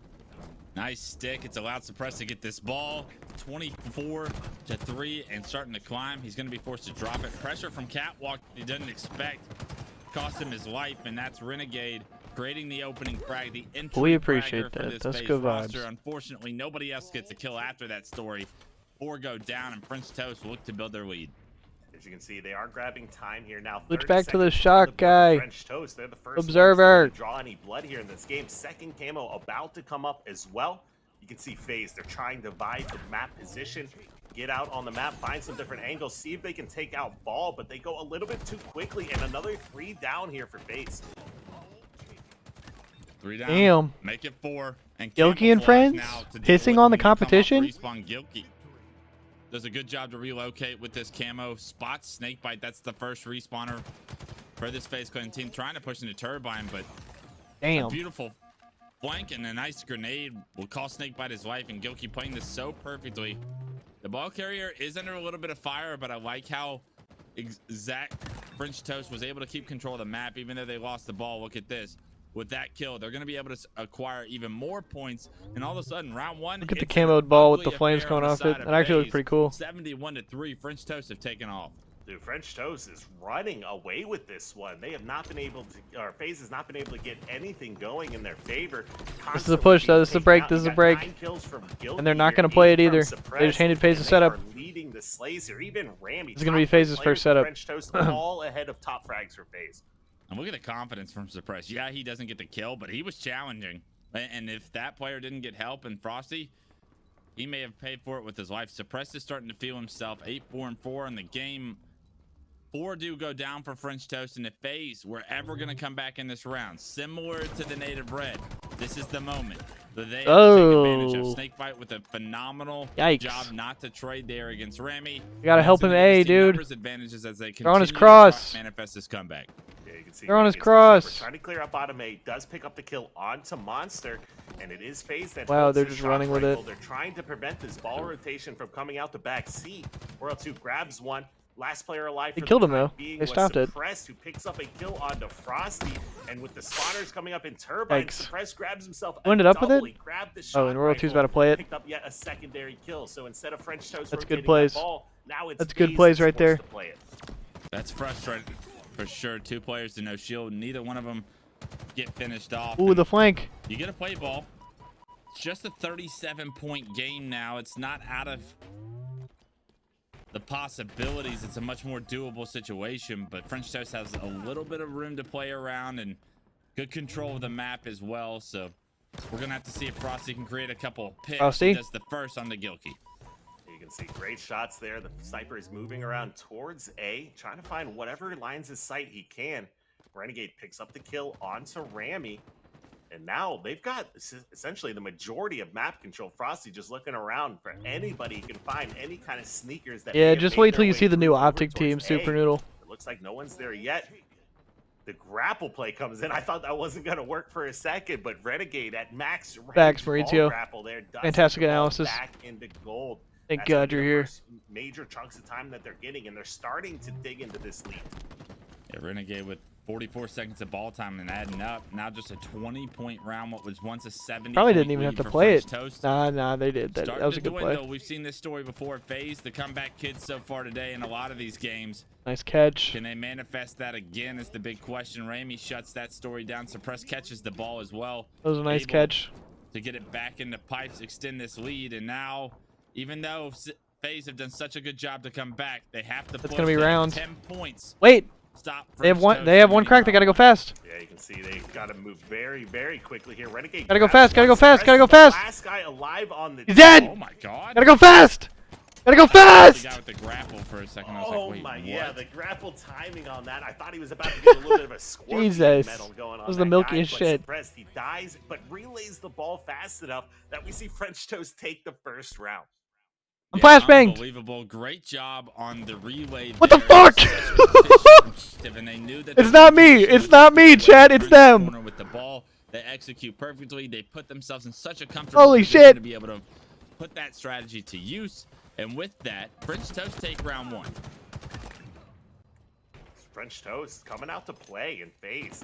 Nice stick. It's allowed Suppress to get this ball 24-3 and starting to climb. He's going to be forced to drop it. Pressure from Catwalk he doesn't expect. Cost him his life, and that's Renegade creating the opening frag. The entry We appreciate fragger for that. this That's FaZe good roster. vibes. Unfortunately, nobody else gets a kill after that story or go down, and French Toast look to build their lead. As you can see, they are grabbing time here now. Switch 30 back to the seconds shot on board. guy. French Toast, they're the first ones Observer. to draw any blood here in this game. Second camo about to come up as well. You can see FaZe, they're trying to divide the map position, get out on the map, find some different angles, see if they can take out ball, but they go a little bit too quickly, and another 3 down here for FaZe. 3 down. Damn. Make it 4. And Gilkey and camouflage friends? now to deal Pissing with on when the you come up competition? Respawn Gilkey does a good job to relocate with this camo. Spots Snakebite. That's the first respawner for this FaZe Clan team, trying to push into Turbine, but Damn. a beautiful flank and a nice grenade will cost Snakebite his life, and Gilkey playing this so perfectly. The ball carrier is under a little bit of fire, but I like how exact French Toast was able to keep control of the map, even though they lost the ball. Look at this. With that kill, they're going to be able to acquire even more points, and all of a sudden, round 1. Look at the camoed ball with the flames coming off it. That actually looks pretty cool. 71-3. French Toast have taken off. Dude, French Toast is running away with this one. They have not been able to, or FaZe has not been able to get anything going in their favor. This is a push, though. This is a break. This is a break. And they're not going to play it either. They just handed FaZe a setup. Leading the slays here. Even Rammy. This is going to be FaZe's first setup. French Toast all ahead of top frags for FaZe. And look at the confidence from Suppress. Yeah, he doesn't get the kill, but he was challenging. And if that player didn't get help and Frosty, he may have paid for it with his life. Suppress is starting to feel himself. 8-4-4 in the game. 4 do go down for French Toast, and if FaZe were ever going to come back in this round, similar to the Native Red, this is the moment that they have to take advantage of. Snakebite with a phenomenal job not to trade there against Rammy. You got to help him A, dude. Advantages as they They're on his continue to cross. manifest this comeback. Yeah, you can see They're on his Rammy's cross. trying to clear up bottom A. Does pick up the kill onto Monster, and it is FaZe that Wow, holds they're the just shot running with rifle. it. They're trying to prevent this ball rotation from coming out the back seat. World 2 grabs one. Last player alive. They for killed the him, time though. being They was stopped it. Suppress, who picks up a kill onto Frosty, and with the spawners coming up in Turbine, Yikes. Suppress grabs himself. Who ended up with double. it? He grabbed the Oh, shot and World 2's rifle, about to play it. Picked up yet a secondary kill. So instead of French Toast That's good rotating plays. that ball, now it's That's good FaZe plays that's right there. forced to play it. That's frustrating for sure. 2 players to no shield. Neither one of them get finished off. Ooh, the flank. You get a play ball. It's just a 37-point game now. It's not out of the possibilities. It's a much more doable situation, but French Toast has a little bit of room to play around and good control of the map as well. So we're going to have to see if Frosty can create a couple picks. Frosty? He does the first on the Gilkey. You can see great shots there. The sniper is moving around towards A, trying to find whatever lines his sight he can. Renegade picks up the kill onto Rammy. And now they've got essentially the majority of map control. Frosty just looking around for anybody he can find, any kind of sneakers that. Yeah, just wait till you see the new Optic team, Super Noodle. It looks like no one's there yet. The grapple play comes in. I thought that wasn't going to work for a second, but Renegade at max range. Facts, ball Maurizio. grapple there does Fantastic put the ball analysis. Back into gold. Thank That's God gonna you're be the here. first major chunks of time that they're getting, and they're starting to dig into this lead. Yeah, Renegade with 44 seconds of ball time and adding up. Now just a 20-point round. What was once a 70. Probably didn't even have to play it. Toast. Nah, they did. That was a Starting to good play. dwindle. We've seen this story before. FaZe, the comeback kids so far today in a lot of these games. Nice catch. Can they manifest that again is the big question. Ramey shuts that story down. Suppress catches the ball as well. That was a nice Able catch. to get it back into pipes, extend this lead. And now, even though FaZe have done such a good job to come back, they have to That's push gonna be to round. 10 points. Wait. stop. They have one. They have one crack. They gotta go fast. Yeah, you can see they've got to move very, very quickly here. Renegade. Gotta go fast. Gotta go fast. Gotta go fast. Last guy alive on the. He's dead. Oh my God. Gotta go fast. Gotta go fast. The guy with the grapple for a second. I was Oh like, wait, my, what? yeah, the grapple timing on that. I thought he was about to get a little bit of a scorpion Jesus. medal going on. That was the that milkiest guy, shit. Suppressed. He dies, but relays the ball fast enough that we see French Toast take the first round. I'm flashbanged. Unbelievable. Great job on the relay. What the there. fuck? And they knew that It's not me. It's not me, Chad. It's them. With the ball, they execute perfectly. They put themselves in such a comfortable Holy position shit. to be able to put that strategy to use. And with that, French Toast take round 1. French Toast coming out to play in phase.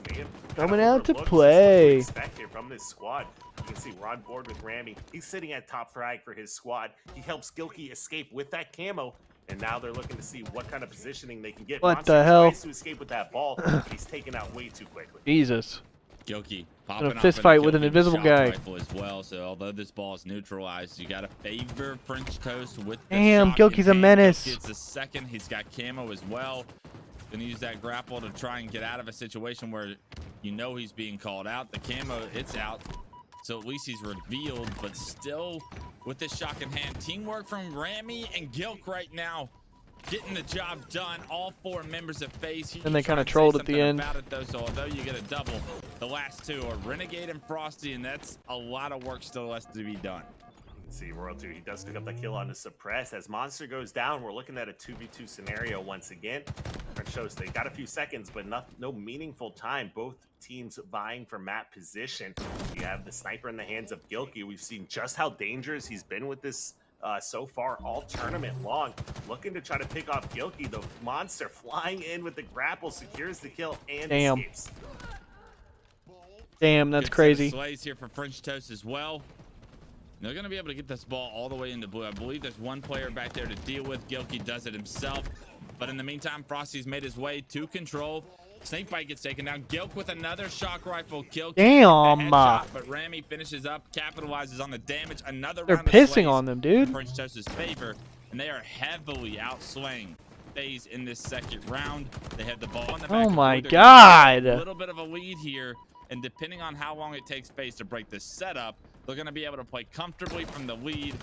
Coming out to play. Expect here from this squad. You can see we're on board with Rami. He's sitting at top frag for his squad. He helps Gilkey escape with that camo. And now they're looking to see what kind of positioning they can get. What Monster the hell? tries to escape with that ball. He's taken out way too quickly. Jesus. Gilkey In popping a fist fight with an invisible guy. As well. So although this ball is neutralized, you got to favor French Toast with the Damn, shotgun Gilkey's a hand. menace. Gilkey gets a second. He's got camo as well. Gonna use that grapple to try and get out of a situation where you know he's being called out. The camo, it's out. So at least he's revealed, but still with this shotgun hand. Teamwork from Rami and Gilk right now. Getting the job done. All 4 members of FaZe. And they kind of trolled at the end. About it, though, so although you get a double, the last 2 are Renegade and Frosty, and that's a lot of work still left to be done. You can see Royal 2, he does pick up the kill on the suppress. As Monster goes down, we're looking at a 2v2 scenario once again. French Toast, they got a few seconds, but no meaningful time. Both teams vying for map position. You have the sniper in the hands of Gilkey. We've seen just how dangerous he's been with this so far all tournament long. Looking to try to pick off Gilkey. The Monster flying in with the grapple, secures the kill and escapes. Damn, that's crazy. Slays here for French Toast as well. They're going to be able to get this ball all the way into blue. I believe there's one player back there to deal with. Gilkey does it himself. But in the meantime, Frosty's made his way to control. Snakebite gets taken down. Gilk with another shock rifle kill. Damn. But Rami finishes up, capitalizes on the damage. Another They're round of pissing slays on them, dude. in French Toast's favor, and they are heavily outslaying FaZe in this second round. They have the ball in the back. Oh my They're God. gonna get a little bit of a lead here, and depending on how long it takes FaZe to break this setup, they're going to be able to play comfortably from the lead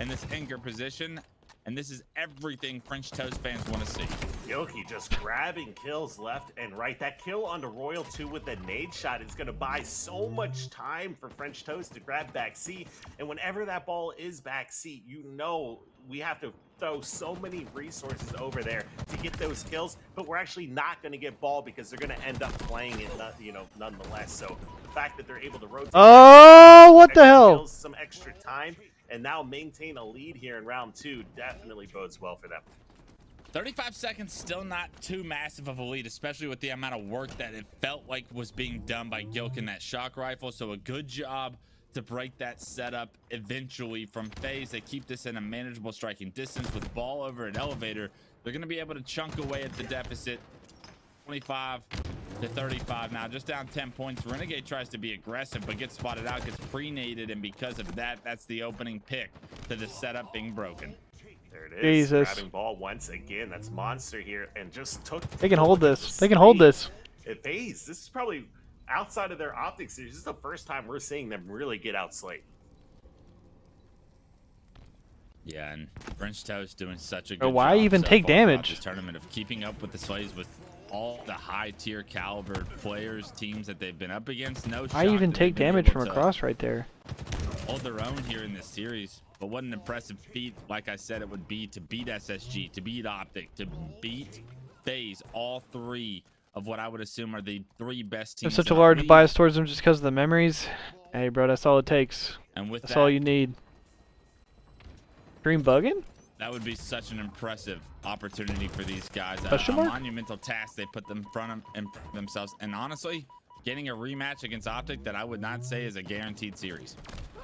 in this anchor position. And this is everything French Toast fans want to see. Gilkey just grabbing kills left and right. That kill onto Royal 2 with the nade shot is going to buy so much time for French Toast to grab back C. And whenever that ball is back C, you know we have to throw so many resources over there to get those kills. But we're actually not going to get ball because they're going to end up playing it, nonetheless. So the fact that they're able to rotate. Oh, what the hell? Kills, some extra time. And now maintain a lead here in round 2 definitely bodes well for them. 35 seconds, still not too massive of a lead, especially with the amount of work that it felt like was being done by Gilk in that shock rifle. So a good job to break that setup eventually from FaZe. They keep this in a manageable striking distance with ball over an elevator. They're going to be able to chunk away at the deficit. 25 to 35 now, just down 10 points. Renegade tries to be aggressive, but gets spotted out, gets pre-naded, and because of that, that's the opening pick to the setup being broken. There it is. Jesus. Grabbing ball once again. That's Monster here, and just took. They can hold this. They can hold this. At FaZe, this is probably outside of their optics series. This is the first time we're seeing them really get outslayed. Yeah, and French Toast doing such a good Why job even so take far throughout damage? this tournament of keeping up with the slays with all the high tier caliber players, teams that they've been up against. No I shock even that take they've been damage able from to across right there. hold their own here in this series. But what an impressive feat, like I said, it would be to beat SSG, to beat Optic, to beat FaZe, all 3 of what I would assume are the 3 best teams. There's such a in the large league. bias towards them just because of the memories. Hey, bro, that's all it takes. And with That's that, all you need. Dream bugging? that would be such an impressive opportunity for these guys. Question A mark? monumental task they put them in front of themselves. And honestly, getting a rematch against Optic that I would not say is a guaranteed series.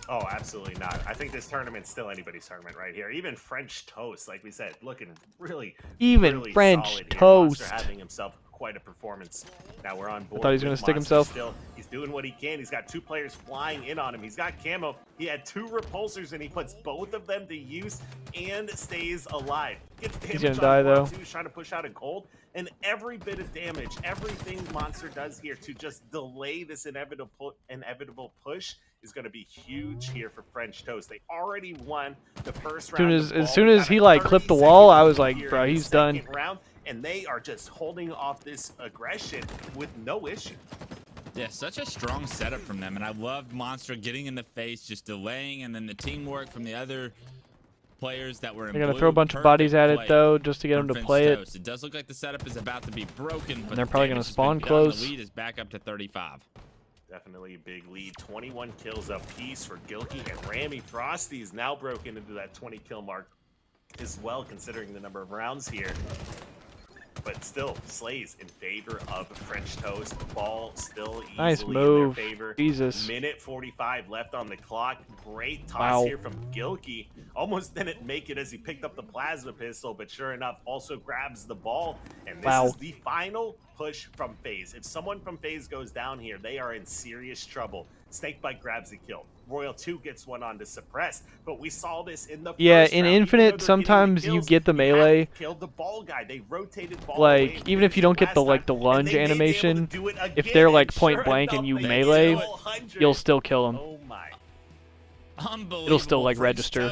Oh, absolutely not. I think this tournament's still anybody's tournament right here. Even French Toast, like we said, looking really, Even really French solid here. Toast. Monster having himself quite a performance. Now we're on board. I thought he was going to stick himself. Still, he's doing what he can. He's got 2 players flying in on him. He's got camo. He had 2 repulsors, and he puts both of them to use and stays alive. He's going to die, though. He's trying to push out in cold, and every bit of damage, everything Monster does here to just delay this inevitable push is going to be huge here for French Toast. They already won the first round. As soon as he like clipped the wall, I was like, bro, he's done. Round, and they are just holding off this aggression with no issue. Yeah, such a strong setup from them, and I loved Monster getting in the face, just delaying, and then the teamwork from the other players that were in They're gonna throw a bunch of bodies at it though, just to get them to play it. It does look like the setup is about to be broken, but they're probably gonna spawn close. The lead is back up to 35. Definitely a big lead. 21 kills apiece for Gilkey, and Rami Frosty is now broken into that 20 kill mark as well, considering the number of rounds here. But still, Slays in favor of French Toast. Ball still easily in their favor. Jesus. Minute 45 left on the clock. Great toss here from Gilkey. Almost didn't make it as he picked up the plasma pistol, but sure enough, also grabs the ball. And this is the final push from FaZe. If someone from FaZe goes down here, they are in serious trouble. Snakebite grabs a kill. Royal 2 gets one on to suppress, but we saw this in the first in round. Infinite, sometimes you get the melee. Killed the ball guy. They rotated ball like even if you don't get the the lunge animation, if they're like point blank and you melee, you'll still kill them. Oh my! It'll still like register,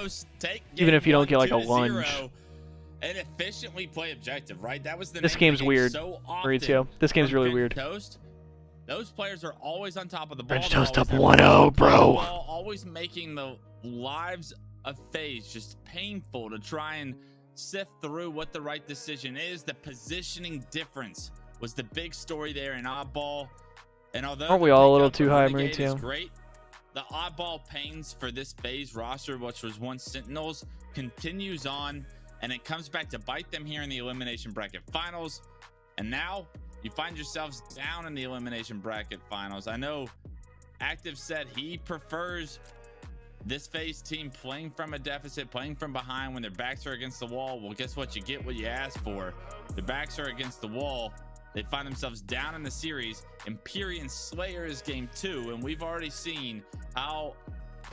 even if you don't get like a lunge. And efficiently play objective, right? That was the This game's weird, Maurizio. This game's really weird. Those players are always on top of the ball. French Toast up 1-0, bro. Always making the lives of FaZe just painful to try and sift through what the right decision is. The positioning difference was the big story there in oddball. And although aren't we all a little too high, Maurizio? Great, the oddball pains for this FaZe roster, which was once Sentinels, continues on, and it comes back to bite them here in the elimination bracket finals. And now you find yourselves down in the elimination bracket finals. I know Active said he prefers this FaZe team playing from a deficit, playing from behind when their backs are against the wall. Well, guess what? You get what you asked for. Their backs are against the wall. They find themselves down in the series. Empyrean Slayer is game 2, and we've already seen how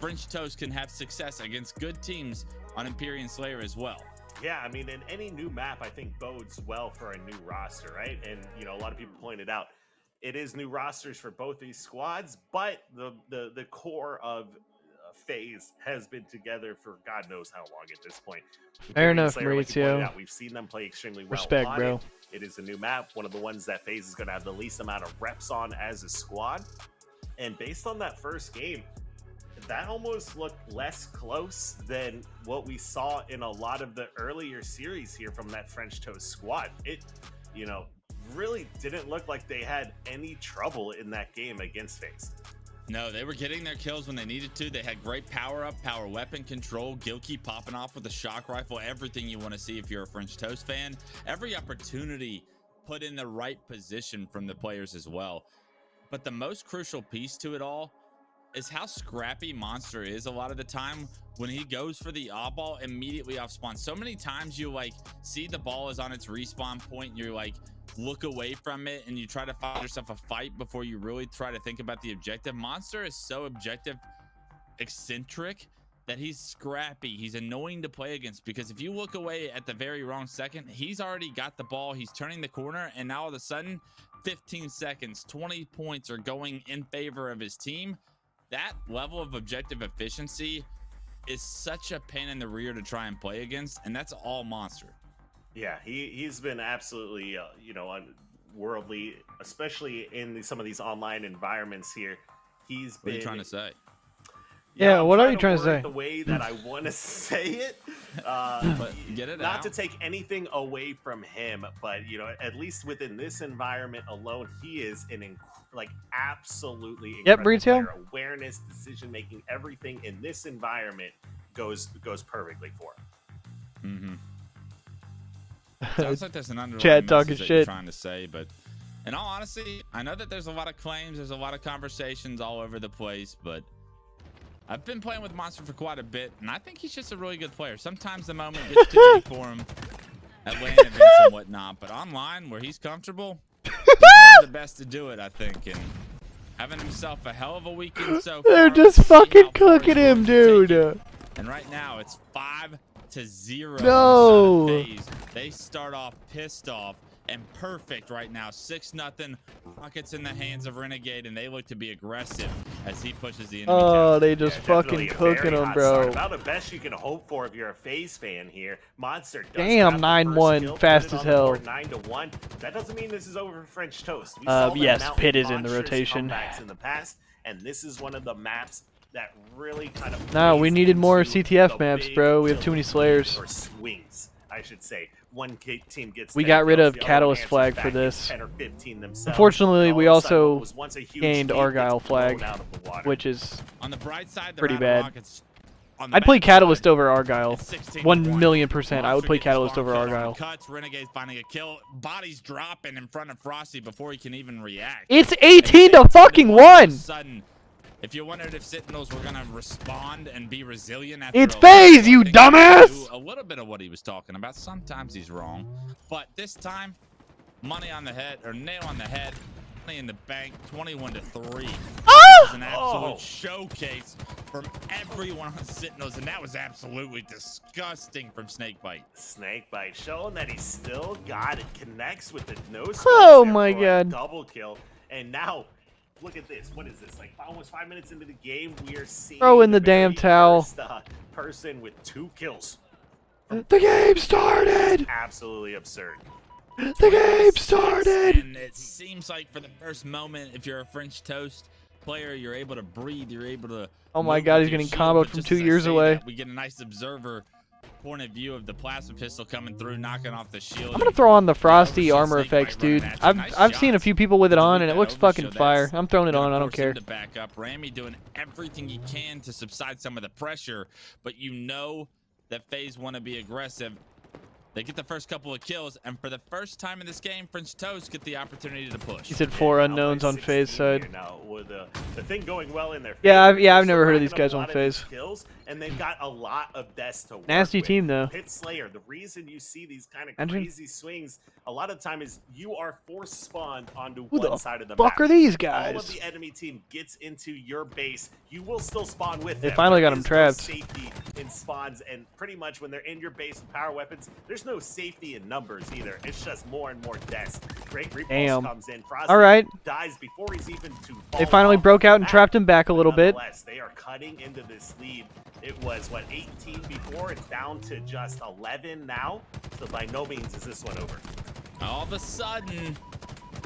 French Toast can have success against good teams on Empyrean Slayer as well. Yeah, I mean, in any new map, I think bodes well for a new roster, right? And, you know, a lot of people pointed out it is new rosters for both these squads, but the core of FaZe has been together for God knows how long at this point. Fair enough, Maurizio. We've seen them play extremely well. Respect, bro. It is a new map, one of the ones that FaZe is going to have the least amount of reps on as a squad. And based on that first game, that almost looked less close than what we saw in a lot of the earlier series here from that French Toast squad. It, you know, really didn't look like they had any trouble in that game against FaZe. No, they were getting their kills when they needed to. They had great power up, power weapon control, Gilkey popping off with a shock rifle, everything you want to see if you're a French Toast fan. Every opportunity put in the right position from the players as well. But the most crucial piece to it all is how scrappy Monster is a lot of the time when he goes for the oddball immediately off spawn. So many times you like see the ball is on its respawn point, and you're like look away from it and you try to find yourself a fight before you really try to think about the objective. Monster is so objective eccentric that he's scrappy. He's annoying to play against because if you look away at the very wrong second, he's already got the ball, he's turning the corner, and now all of a sudden 15 seconds, 20 points are going in favor of his team. That level of objective efficiency is such a pain in the rear to try and play against, and that's all Monster. Yeah, he's been absolutely, you know, unworldly, especially in some of these online environments here. He's been. What are you trying to say? Yeah, what are you trying to say? The way that I want to say it, but get it not out. to take anything away from him, but you know, at least within this environment alone, he is an absolutely incredible player. Awareness, decision making, everything in this environment goes perfectly for him. Sounds like there's an underlying Chad talking message that you're trying to say, but in all honesty, I know that there's a lot of claims, there's a lot of conversations all over the place, but I've been playing with Monster for quite a bit, and I think he's just a really good player. Sometimes the moment gets too big for him at LAN events and whatnot, but online where he's comfortable, best to do it, I think, and having himself a hell of a weekend so far. They're just fucking cooking him, dude. And right now it's 5-0. No. They start off pissed off and perfect right now. 6-0. Rockets in the hands of Renegade, and they look to be aggressive as he pushes the enemy down. They just fucking cooking him, bro. About the best you can hope for if you're a FaZe fan here. Monster does Damn, 9-1, fast as hell. 9-1. That doesn't mean this is over for French Toast. Yes, Pit is in the rotation. In the past, and this is one of the maps that really kind of. No, we needed more CTF maps, bro. We have too many Slayers. Or swings, I should say. One team gets. We got rid of Catalyst flag for this. Unfortunately, we also gained Argyle flag, which is on the bright side, pretty bad. I'd play Catalyst over Argyle. 1,000,000%. I would play Catalyst over Argyle. Cuts, Renegade's finding a kill. Body's dropping in front of Frosty before he can even react. It's 18-1. Sudden. If you wondered if Sentinels were gonna respond and be resilient, it's FaZe, you dumbass! A little bit of what he was talking about. Sometimes he's wrong, but this time, money on the head or nail on the head, money in the bank. 21-3. It was an absolute showcase from everyone on Sentinels, and that was absolutely disgusting from Snakebite. Snakebite showing that he still got it. Connects with the nose. Oh my god! Double kill, and now. Look at this. What is this? Like almost 5 minutes into the game, we are seeing throw in the damn towel. Person with 2 kills. The game started. Absolutely absurd. The game started. And it seems like for the first moment, if you're a French Toast player, you're able to breathe. You're able to. Oh my god, he's getting comboed from 2 years away. We get a nice observer point of view of the plasma pistol coming through, knocking off the shield. I'm gonna throw on the Frosty armor effects, dude. I've seen a few people with it on, and it looks fucking fire. I'm throwing it on. I don't care. To back up, Ramy doing everything he can to subside some of the pressure, but you know that FaZe want to be aggressive. They get the first couple of kills, and for the first time in this game, French Toast get the opportunity to push. He said 4 unknowns on FaZe side. Now, with the thing going well in their yeah, I've never heard of these guys on FaZe. Kills, and they've got a lot of deaths to work Nasty with. team though. Pit Slayer. The reason you see these kind of crazy swings a lot of time is you are force spawned onto one side of the map. Who the fuck are these guys? All of the enemy team gets into your base. You will still spawn with them. They finally got him trapped. Safety in spawns, and pretty much when they're in your base with power weapons, there's no safety in numbers either. It's just more and more deaths. Great repulse comes in. Frosty dies before he's even to fall. They finally broke out and trapped him back a little bit. They are cutting into this lead. It was what 18 before. It's down to just 11 now. So by no means is this one over. All of a sudden,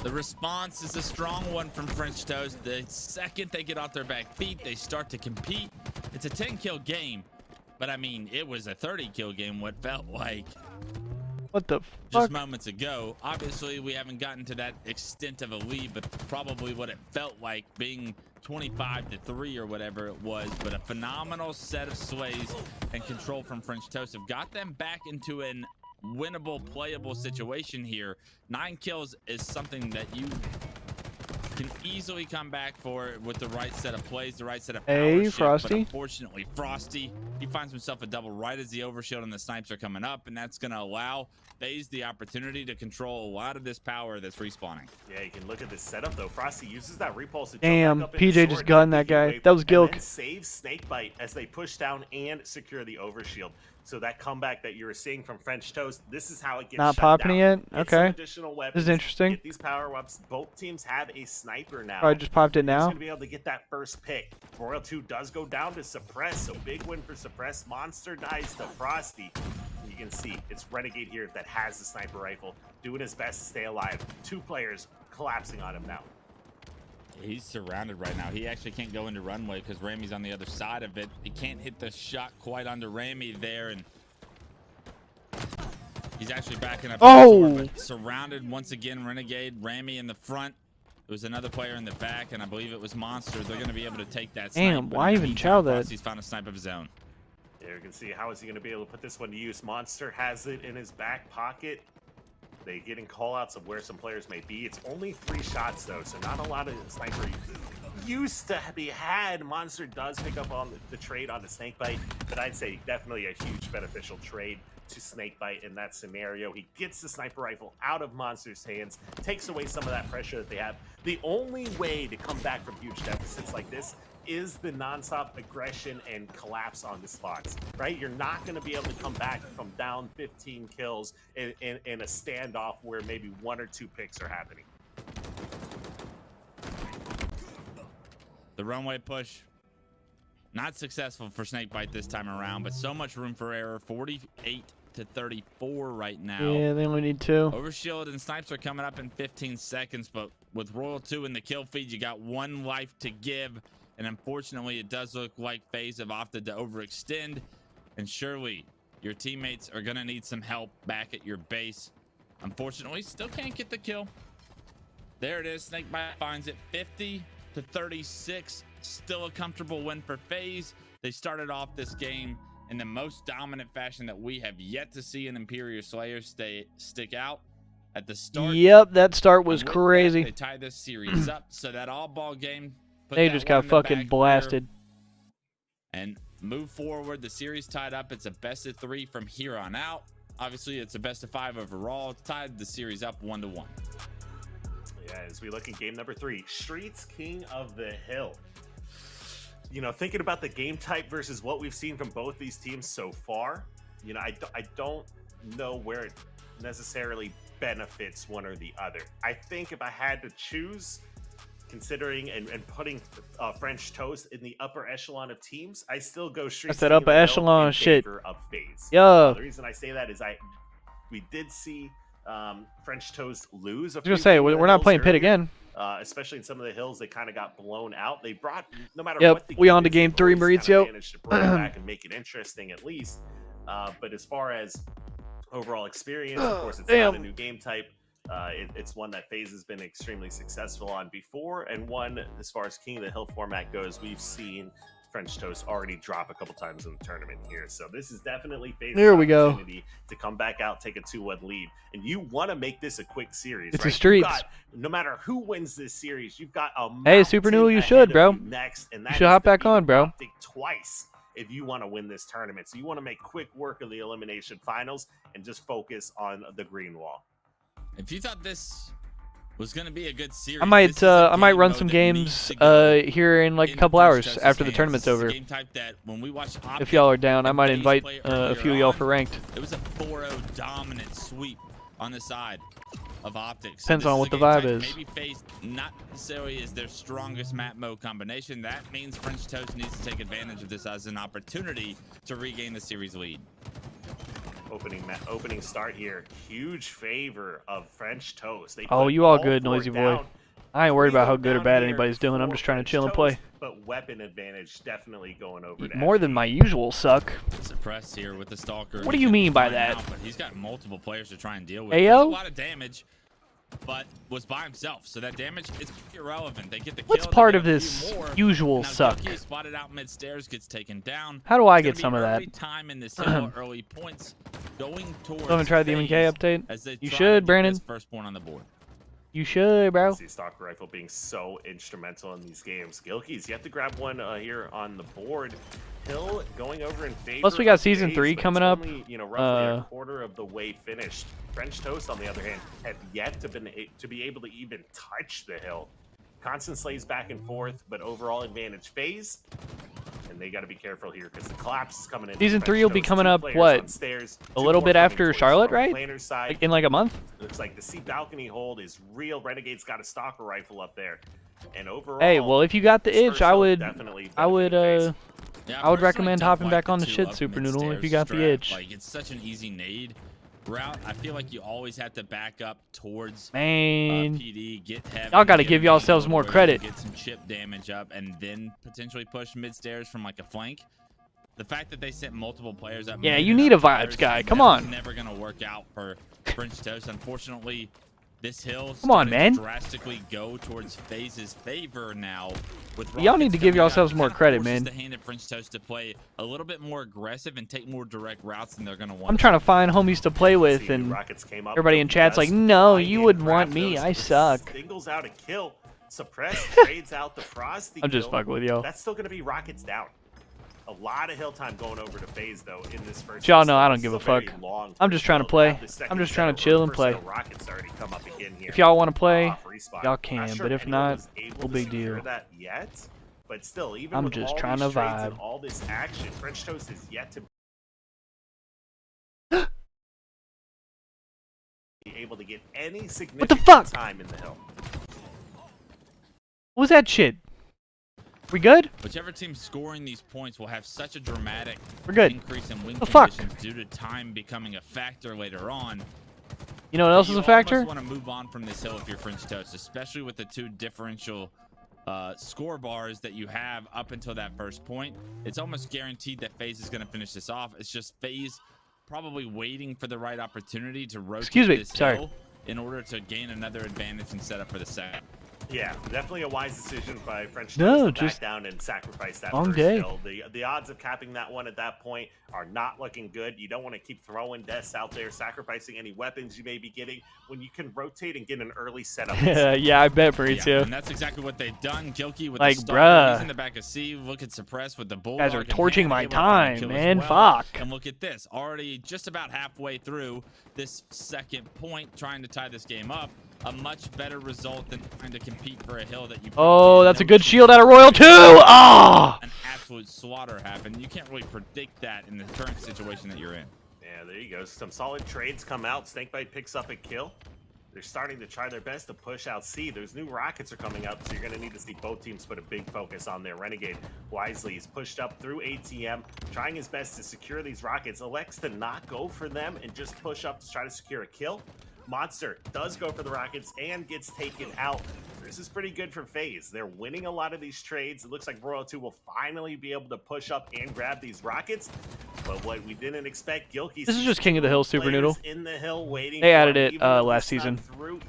the response is a strong one from French Toast. The second they get off their back feet, they start to compete. It's a 10-kill game, but I mean, it was a 30-kill game. What felt like. What the just fuck? moments ago. Obviously, we haven't gotten to that extent of a lead, but probably what it felt like being 25-3 or whatever it was. But a phenomenal set of sways and control from French Toast have got them back into an winnable, playable situation here. 9 kills is something that you can easily come back for with the right set of plays, the right set of power shift, Frosty. but unfortunately, Frosty, he finds himself a double right as the overshield and the snipes are coming up, and that's going to allow FaZe the opportunity to control a lot of this power that's respawning. Yeah, you can look at this setup though. Frosty uses that repulse to damn, jump back up PJ just gunned that guy. That was Gilk. Saves Snakebite as they push down and secure the overshield. So that comeback that you were seeing from French Toast, this is how it gets not shut popping down. yet. Okay, additional weapons, this is interesting. Get these power ups. Both teams have a sniper now. Oh, I just popped it now. He's gonna be able to get that first pick. Royal 2 does go down to Suppress, so big win for Suppress. Monster dies to Frosty. You can see it's Renegade here that has the sniper rifle, doing his best to stay alive. 2 players collapsing on him now. He's surrounded right now. He actually can't go into runway because Ramy's on the other side of it. He can't hit the shot quite under Ramy there, and he's actually backing up. Oh! Surrounded once again, Renegade, Ramy in the front. There was another player in the back, and I believe it was Monster. They're going to be able to take that snipe. Damn, why even chow that? He's found a snipe of his own. There you can see how is he going to be able to put this one to use. Monster has it in his back pocket. They getting call-outs of where some players may be. It's only 3 shots, though, so not a lot of sniper used to be had. Monster does pick up on the trade on the Snakebite, but I'd say definitely a huge beneficial trade. to Snakebite in that scenario. He gets the sniper rifle out of Monster's hands, takes away some of that pressure that they have. The only way to come back from huge deficits like this is the nonstop aggression and collapse on the spots, right? You're not going to be able to come back from down 15 kills in a standoff where maybe 1 or 2 picks are happening. The runway push, not successful for Snakebite this time around, but so much room for error. 48 to 34 right now. Yeah, they only need 2. Overshield and snipes are coming up in 15 seconds, but with Royal 2 in the kill feed, you got 1 life to give. And unfortunately, it does look like FaZe have opted to overextend. And surely, your teammates are going to need some help back at your base. Unfortunately, still can't get the kill. There it is. Snakebite finds it 50 to 36. Still a comfortable win for FaZe. They started off this game in the most dominant fashion that we have yet to see an Imperial Slayer stick out at the start. Yep, that start was crazy. They tie this series up, so that all-ball game. They just got fucking blasted. And move forward. The series tied up. It's a best of 3 from here on out. Obviously, it's a best of 5 overall. Tied the series up 1-1. Yeah, as we look at game number 3, Streets King of the Hill. You know, thinking about the game type versus what we've seen from both these teams so far, you know, I don't know where it necessarily benefits one or the other. I think if I had to choose, considering and putting French Toast in the upper echelon of teams, I still go Streets. I said upper echelon in shit. favor of FaZe. Yeah. The reason I say that is we did see French Toast lose. I was gonna say we're not playing Pit again. Especially in some of the hills, they kind of got blown out. They brought no matter what. Yep, we on to game 3, Maurizio. Managed to bring it back and make it interesting at least. But as far as overall experience, of course, it's not a new game type. It's one that FaZe has been extremely successful on before, and one as far as King of the Hill format goes, we've seen French Toast already drop a couple times in the tournament here. So this is definitely FaZe's opportunity to come back out, take a 2-1 lead. And you want to make this a quick series. It's right? a Streets. No matter who wins this series, you've got a Hey, Super Noodle, you should, bro. Next, and you should hop back on, bro. Twice if you want to win this tournament. So you want to make quick work of the elimination finals and just focus on the green wall. If you thought this was going to be a good series, I might run some games here in like a couple hours after the tournament's over. Game type that when we watch if y'all are down, I might invite a few of y'all for ranked. It was a 4-0 dominant sweep on the side of Optics. Depends on what the vibe is. Maybe FaZe not necessarily is their strongest map mode combination. That means French Toast needs to take advantage of this as an opportunity to regain the series lead. Opening start here. Huge favor of French Toast. Oh, you all good, Noisy Boy. I ain't worried about how good or bad anybody's doing. I'm just trying to chill and play. But weapon advantage definitely going over to more than my usual suck. Suppressed here with the Stalker. What do you mean by that? But he's got multiple players to try and deal with. Ayo? A lot of damage, but was by himself, so that damage is irrelevant. They get the kill. What's part of this usual suck? Spotted out mid stairs, gets taken down. How do I get some of that? Time in this hill, early points going towards. Haven't tried the MK update. You should, Brandon. First point on the board. You should, bro. See Stalker Rifle being so instrumental in these games. Gilkey's yet to grab one here on the board. Hill going over in favor. Plus, we got season 3 coming up. Only, you know, roughly a quarter of the way finished. French Toast, on the other hand, have yet to be able to even touch the hill. Constant slays back and forth, but overall advantage FaZe. And they got to be careful here because the collapse is coming in. Season 3 will be coming up, what? Stairs, a little bit after Charlotte, right? Side. In like a month? Looks like the C balcony hold is real. Renegade's got a Stalker Rifle up there. And overall, hey, well, if you got the itch, I would Yeah, recommend hopping back on the shit, Super Noodle, if you got the itch. Like, it's such an easy nade route. I feel like you always have to back up towards PD, get heavy. Y'all got to give yourselves more credit. Get some chip damage up, and then potentially push mid stairs from like a flank. The fact that they sent multiple players up. Yeah, you need a vibes guy. Come on. Never gonna work out for French Toast. Unfortunately, this hill drastically go towards FaZe's favor now. Y'all need to give yourselves more credit, man. The hand of French Toast to play a little bit more aggressive and take more direct routes than they're gonna want. I'm trying to find homies to play with, and everybody in chat's like, "No, you wouldn't want me. I suck." Singles out a kill. Suppress trades out the Frosty. I'm just fucking with y'all. That's still gonna be Rockets down. A lot of hill time going over to FaZe though in this first. Y'all know I don't give a fuck. I'm just trying to play. I'm just trying to chill and play. If y'all want to play, y'all can. But if not, no big deal. But still, even I'm with just all trying these to trades and vibe. all this action, French Toast is yet to be able to get any significant time in the hill. What was that shit? We good? Whichever team scoring these points will have such a dramatic increase in win conditions due to time becoming a factor later on. You know what else is a factor? You want to move on from this hill if you're French Toast, especially with the 2 differential score bars that you have up until that first point. It's almost guaranteed that FaZe is going to finish this off. It's just FaZe probably waiting for the right opportunity to rotate this hill in order to gain another advantage and set up for the second. Yeah, definitely a wise decision by French Toast to back down and sacrifice that first hill. The odds of capping that one at that point are not looking good. You don't want to keep throwing deaths out there, sacrificing any weapons you may be getting when you can rotate and get an early setup. Yeah, I bet, Mauricio. Yeah, and that's exactly what they've done. Gilkey with like, the stalker, bruh. He's in the back of C. Look at Suppress with the Bulldog. Guys are torching my time, man. Fuck. And look at this. Already just about halfway through this second point, trying to tie this game up. A much better result than trying to compete for a hill that you. Oh, that's a good shield out of Royal too. Ah! An absolute slaughter happened. You can't really predict that in the current situation that you're in. Yeah, there you go. Some solid trades come out. Snakebite picks up a kill. They're starting to try their best to push out C. Those new rockets are coming up, so you're going to need to see both teams put a big focus on their Renegade. Wisely is pushed up through ATM, trying his best to secure these rockets. Elects to not go for them and just push up to try to secure a kill. Monster does go for the rockets and gets taken out. This is pretty good for FaZe. They're winning a lot of these trades. It looks like Royal 2 will finally be able to push up and grab these rockets. But what we didn't expect, Gilkey. This is just King of the Hill Super Noodle. In the hill waiting. They added it last season.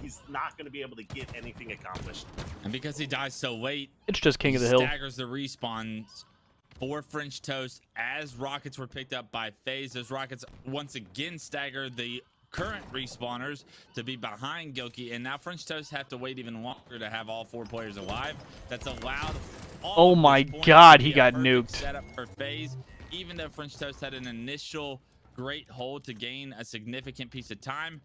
He's not going to be able to get anything accomplished. And because he dies so late, it's just King of the Hill. Staggers the respawns for French Toast as rockets were picked up by FaZe. Those rockets once again stagger the current respawners to be behind Gilkey, and now French Toast have to wait even longer to have all 4 players alive. That's allowed oh my god, he got nuked. Setup for FaZe, even though French Toast had an initial great hold to gain a significant piece of time,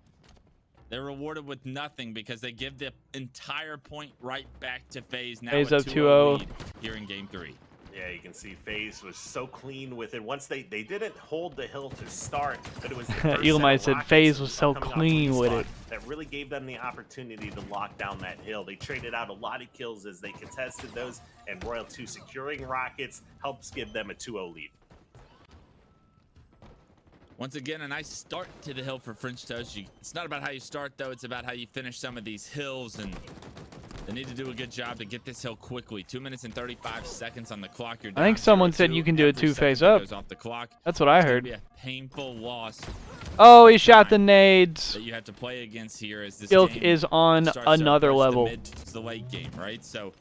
they're rewarded with nothing because they give the entire point right back to FaZe. Now FaZe a up 2-0 lead here in game 3. Yeah, you can see FaZe was so clean with it. Once they didn't hold the hill to start, but it was the first Elamite said FaZe was so clean with it. That really gave them the opportunity to lock down that hill. They traded out a lot of kills as they contested those, and Royal 2 securing rockets helps give them a 2-0 lead. Once again, a nice start to the hill for French Toast. It's not about how you start, though. It's about how you finish some of these hills, and they need to do a good job to get this hill quickly. 2 minutes and 35 seconds on the clock. You're down. I think someone said you can do it 2 phase up. Goes off the clock. That's what I heard. It's gonna be a painful loss. Oh, he shot the nades. That you have to play against here as this Ilk game is on another level. It's the late game, right? So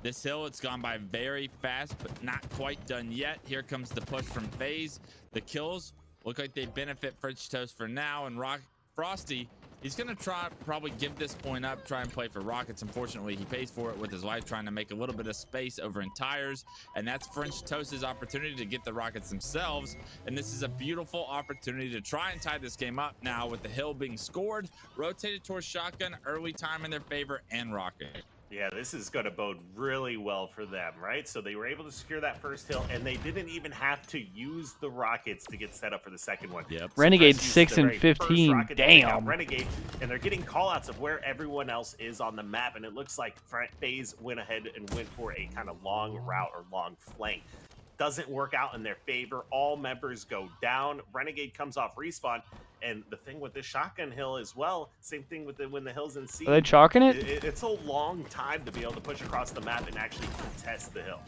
this hill, it's gone by very fast, but not quite done yet. Here comes the push from FaZe. The kills look like they benefit French Toast for now, and Frosty, he's going to probably give this point up, try and play for rockets. Unfortunately, he pays for it with his life, trying to make a little bit of space over in tires, and that's French Toast's opportunity to get the rockets themselves. And this is a beautiful opportunity to try and tie this game up now with the hill being scored, rotated towards shotgun, early time in their favor, and rocket. Yeah, this is going to bode really well for them, right? So they were able to secure that first hill, and they didn't even have to use the rockets to get set up for the second one. Yep. Renegade 6 and 15. Damn. Renegade, and they're getting callouts of where everyone else is on the map, and it looks like FaZe went ahead and went for a kind of long route or long flank. Doesn't work out in their favor. All members go down. Renegade comes off respawn. And the thing with this shotgun hill as well, same thing with when the hill's in C. Are they chalking it? It's a long time to be able to push across the map and actually contest the hill.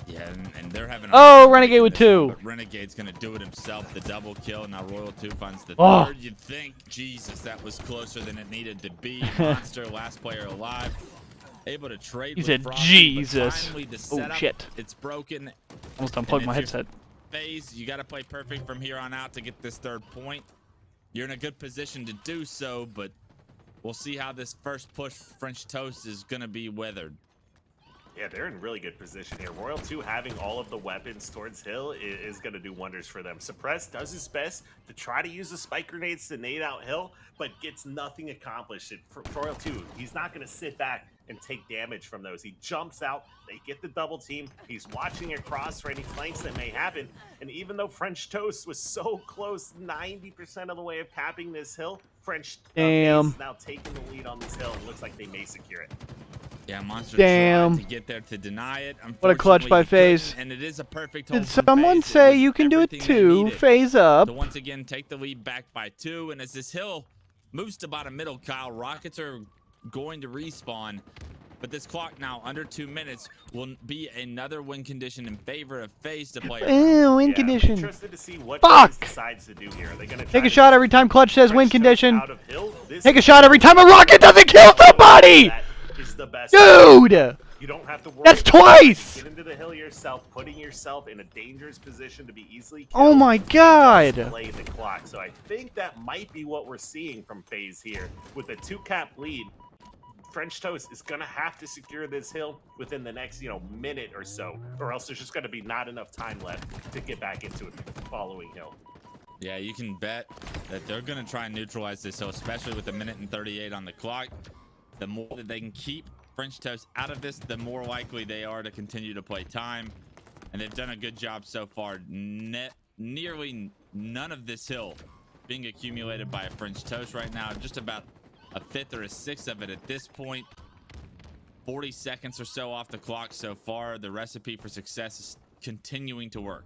Yeah, and they're having. Oh, Renegade with 2. But Renegade's gonna do it himself. The double kill. Now Royal 2 finds the Oh. third. You'd think, Jesus, that was closer than it needed to be. Monster, last player alive. Able to trade. He with said, Frosty, Jesus. finally the Oh, setup, shit. It's broken. Almost unplugged my headset. FaZe, you got to play perfect from here on out to get this third point. You're in a good position to do so, but we'll see how this first push French Toast is going to be weathered. Yeah, they're in really good position here. Royal 2 having all of the weapons towards Hill is going to do wonders for them. Suppress does his best to try to use the spike grenades to nade out Hill, but gets nothing accomplished. For Royal 2, he's not going to sit back and take damage from those. He jumps out, they get the double team, he's watching across for any flanks that may happen, and even though French Toast was so close, 90% of the way of capping this Hill, French is now taking the lead on this Hill, and looks like they may secure it. Yeah, Monster tried to get there to deny it. What a clutch by FaZe. And it is a perfect Did someone say you can do it too? FaZe up. To once again take the lead back by 2, and as this Hill moves to bottom middle, Kyle, Rockets are going to respawn. But this clock now under 2 minutes will be another win condition in favor of FaZe to play. Win condition. Interested to see what Fuck! FaZe decides to do here. Are they gonna take a shot every time Clutch says win condition. Take a shot is every time a rocket doesn't kill somebody. the best. Dude! You don't have to worry. That's twice! Get into the Hill yourself, putting yourself in a dangerous position to be easily killed. Oh my god! Play the clock. So I think that might be what we're seeing from FaZe here. With a 2-cap lead, French Toast is going to have to secure this Hill within the next, minute or so, or else there's just going to be not enough time left to get back into it the following Hill. Yeah, you can bet that they're going to try and neutralize this Hill, especially with a minute and 38 on the clock. The more that they can keep French Toast out of this, the more likely they are to continue to play time. And they've done a good job so far. Nearly none of this Hill being accumulated by a French Toast right now. Just about a fifth or a sixth of it at this point. 40 seconds or so off the clock so far. The recipe for success is continuing to work.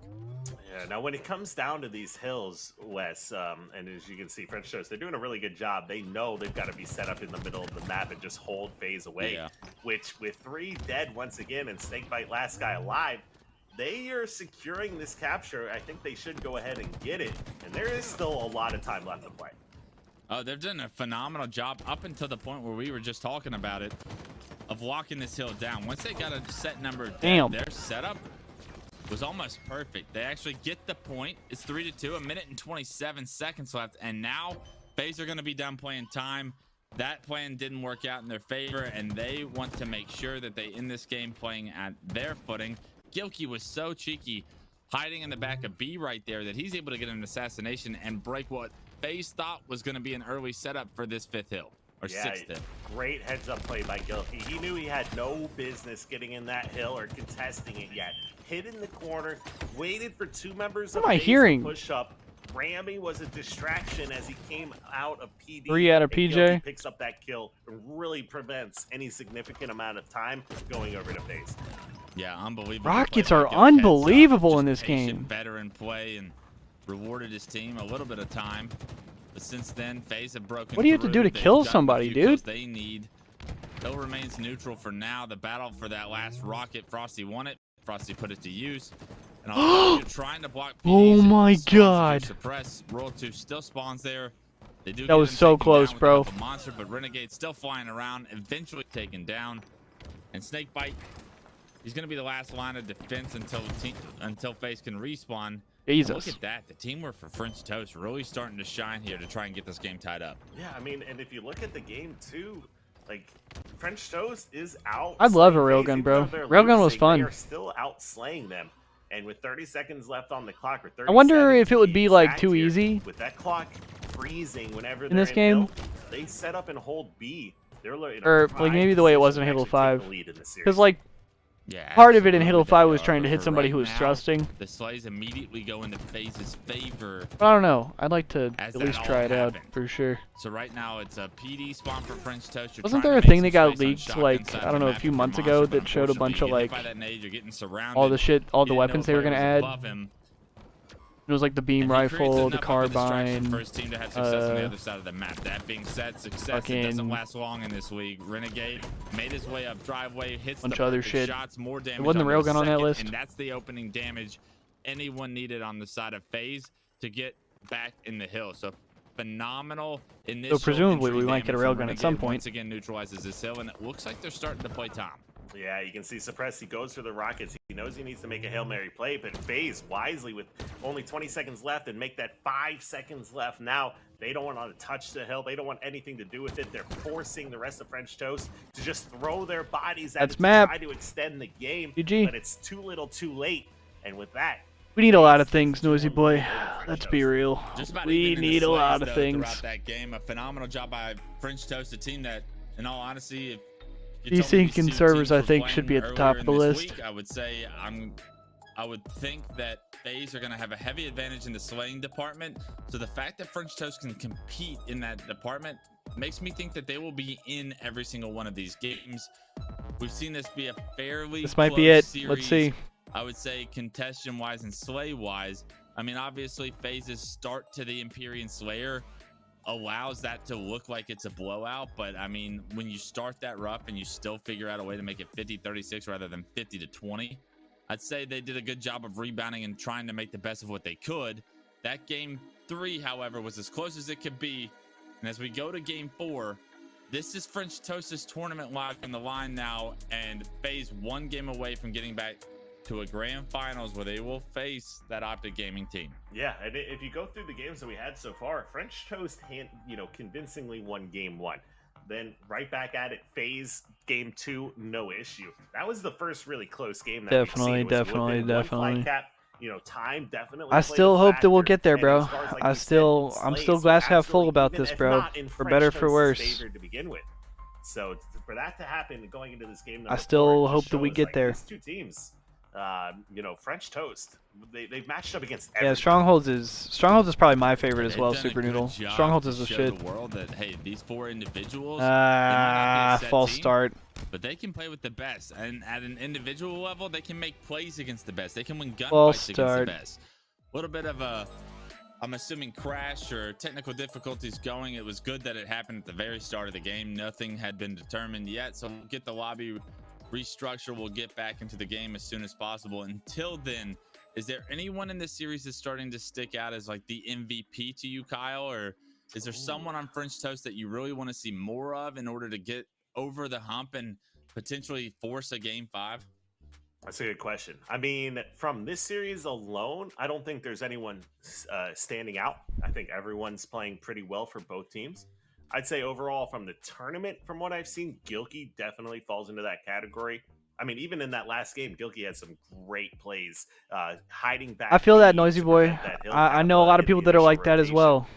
Yeah, now when it comes down to these Hills, Wes, and as you can see, French Toast, they're doing a really good job. They know they've got to be set up in the middle of the map and just hold FaZe away. Yeah. Which, with 3 dead once again and Snakebite last guy alive, they are securing this capture. I think they should go ahead and get it. And there is still a lot of time left to play. Oh, they've done a phenomenal job up until the point where we were just talking about it, of locking this Hill down. Once they got a set number dead, their setup was almost perfect. They actually get the point. It's 3-2, a minute and 27 seconds left, and now FaZe are going to be done playing time. That plan didn't work out in their favor, and they want to make sure that they end this game playing at their footing. Gilkey was so cheeky, hiding in the back of B right there, that he's able to get an assassination and break what FaZe thought was going to be an early setup for this 5th Hill. Or 6th Hill. Great heads-up play by Gilkey. He knew he had no business getting in that Hill or contesting it yet. Hid in the corner, waited for 2 members of FaZe to push up. Rammy was a distraction as he came out of PD. 3 out of PJ. Picks up that kill and really prevents any significant amount of time going over to FaZe. Yeah, unbelievable. Rockets are unbelievable in this game. Veteran play and rewarded his team a little bit of time. But since then, FaZe have broken. What do you have to do to kill somebody, dude? They need. Hill remains neutral for now. The battle for that last rocket, Frosty won it. Frosty put it to use. And although you're trying to block PDs, oh my god! Suppress. Royal 2 still spawns there. They do. That was so close, bro. Monster, but Renegade still flying around, eventually taken down. And Snakebite, he's going to be the last line of defense until FaZe can respawn. Jesus. Look at that. The teamwork for French Toast really starting to shine here to try and get this game tied up. Yeah, I mean, and if you look at the game too, like, French Toast is out. I love a railgun, bro. Railgun was fun. They're still outslaying them. And with 30 seconds left on the clock, or 30 I wonder if it would be like too easy. With that clock freezing whenever in this game, they set up and hold B. They're or like maybe the way it was in Halo 5. Because like part of it in Halo 5 was trying to hit somebody who was thrusting. The slays immediately go into FaZe's favor. But I don't know. I'd like to at least try it out for sure. So right now it's a PD spawn for French Toast. Wasn't there a thing that got leaked like I don't know a few months ago that showed a bunch of like all the shit, all the weapons they were gonna add? It was like the beam rifle, the carbine. First team to have success on the other side of the map. That being said, success doesn't last long in this league. Renegade made his way up driveway, hits bunch the of other shit. Shots, more damage. It wasn't the railgun on that list, and that's the opening damage anyone needed on the side of FaZe to get back in the hill. So phenomenal initial. So presumably we might get a railgun at some point. Once again neutralizes this hill, and it looks like they're starting to play Tom. Yeah, you can see Suppress, he goes for the Rockets. He knows he needs to make a Hail Mary play, but FaZe wisely with only 20 seconds left and make that 5 seconds left now. They don't want to touch the hill. They don't want anything to do with it. They're forcing the rest of French Toast to just throw their bodies at it to try to extend the game. GG. But it's too little too late. And with that, we need a lot of things, Noisy Boy. Let's be real. We need a lot of things. Throughout that game, a phenomenal job by French Toast, a team that, in all honesty, Desync and servers, I think, should be at the top of the list. I would say I would think that FaZe are going to have a heavy advantage in the slaying department. So the fact that French Toast can compete in that department makes me think that they will be in every single one of these games. We've seen this be a fairly This might be it. Series, Let's see. I would say contention-wise and slay-wise. I mean, obviously, FaZe's start to the Empyrean Slayer allows that to look like it's a blowout. But, I mean, when you start that rough and you still figure out a way to make it 50-36 rather than 50-20, I'd say they did a good job of rebounding and trying to make the best of what they could. That game 3, however, was as close as it could be. And as we go to game 4, this is French Toast's tournament lock in the line now, and FaZe one game away from getting back to a grand finals where they will face that Optic Gaming team. Yeah, and if you go through the games that we had so far, French Toast convincingly won game 1. Then right back at it, FaZe game 2, no issue. That was the first really close game that definitely. Cap, time definitely. I still hope that we'll get there, bro. I'm still glass half full about this, bro. For better, for worse. To begin with. So for that to happen going into this game, I still hope that we get there. These two teams, French Toast, they've matched up against everyone. Yeah, Strongholds is probably my favorite as well, Super Noodle. Strongholds is the shit. The world that, hey, these 4 individuals, false start. But they can play with the best, and at an individual level, they can make plays against the best. They can win gunfights against the best. A little bit of a, I'm assuming, crash or technical difficulties going. It was good that it happened at the very start of the game. Nothing had been determined yet, so we'll get the lobby restructure. We'll get back into the game as soon as possible. Until then, is there anyone in this series that's starting to stick out as like the MVP to you, Kyle, or is there someone on French Toast that you really want to see more of in order to get over the hump and potentially force a game 5? That's a good question. I mean, from this series alone, I don't think there's anyone standing out. I think everyone's playing pretty well for both teams. I'd say overall from the tournament, from what I've seen, Gilkey definitely falls into that category. I mean, even in that last game, Gilkey had some great plays, hiding back. I feel that, Noisy Boy. I know a lot of people that are like that as well.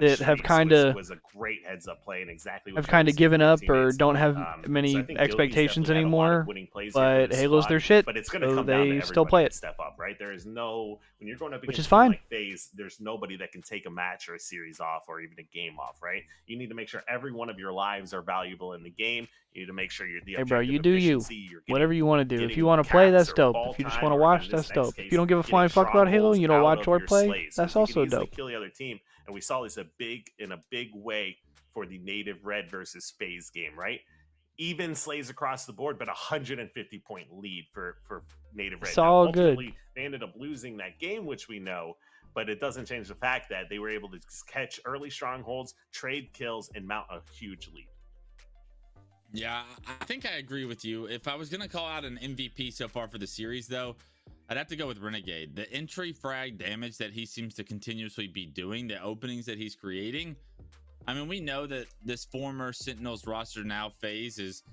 That have kind of was a great heads-up play and exactly have kind of given up or don't have many expectations anymore. But Halo's their shit, but it's going to so come down they to still play it. Step up, right? There is no when you're going up Which against is fine. like FaZe, there's nobody that can take a match or a series off or even a game off, right? You need to make sure every one of your lives are valuable in the game. You need to make sure you're the hey, bro, you do you. Whatever you want to do. If you want to play, that's dope. If you just want to watch, that's dope. If you don't give a flying fuck about Halo, you don't watch or play, that's also dope. Kill the other team. And we saw this in a big way for the Native Red versus FaZe game, right? Even slays across the board, but 150-point lead for Native Red. It's all good. They ended up losing that game, which we know, but it doesn't change the fact that they were able to catch early strongholds, trade kills, and mount a huge lead. Yeah, I think I agree with you. If I was going to call out an MVP so far for the series, though, I'd have to go with Renegade. The entry frag damage that he seems to continuously be doing, the openings that he's creating. I mean, we know that this former Sentinels roster now FaZe is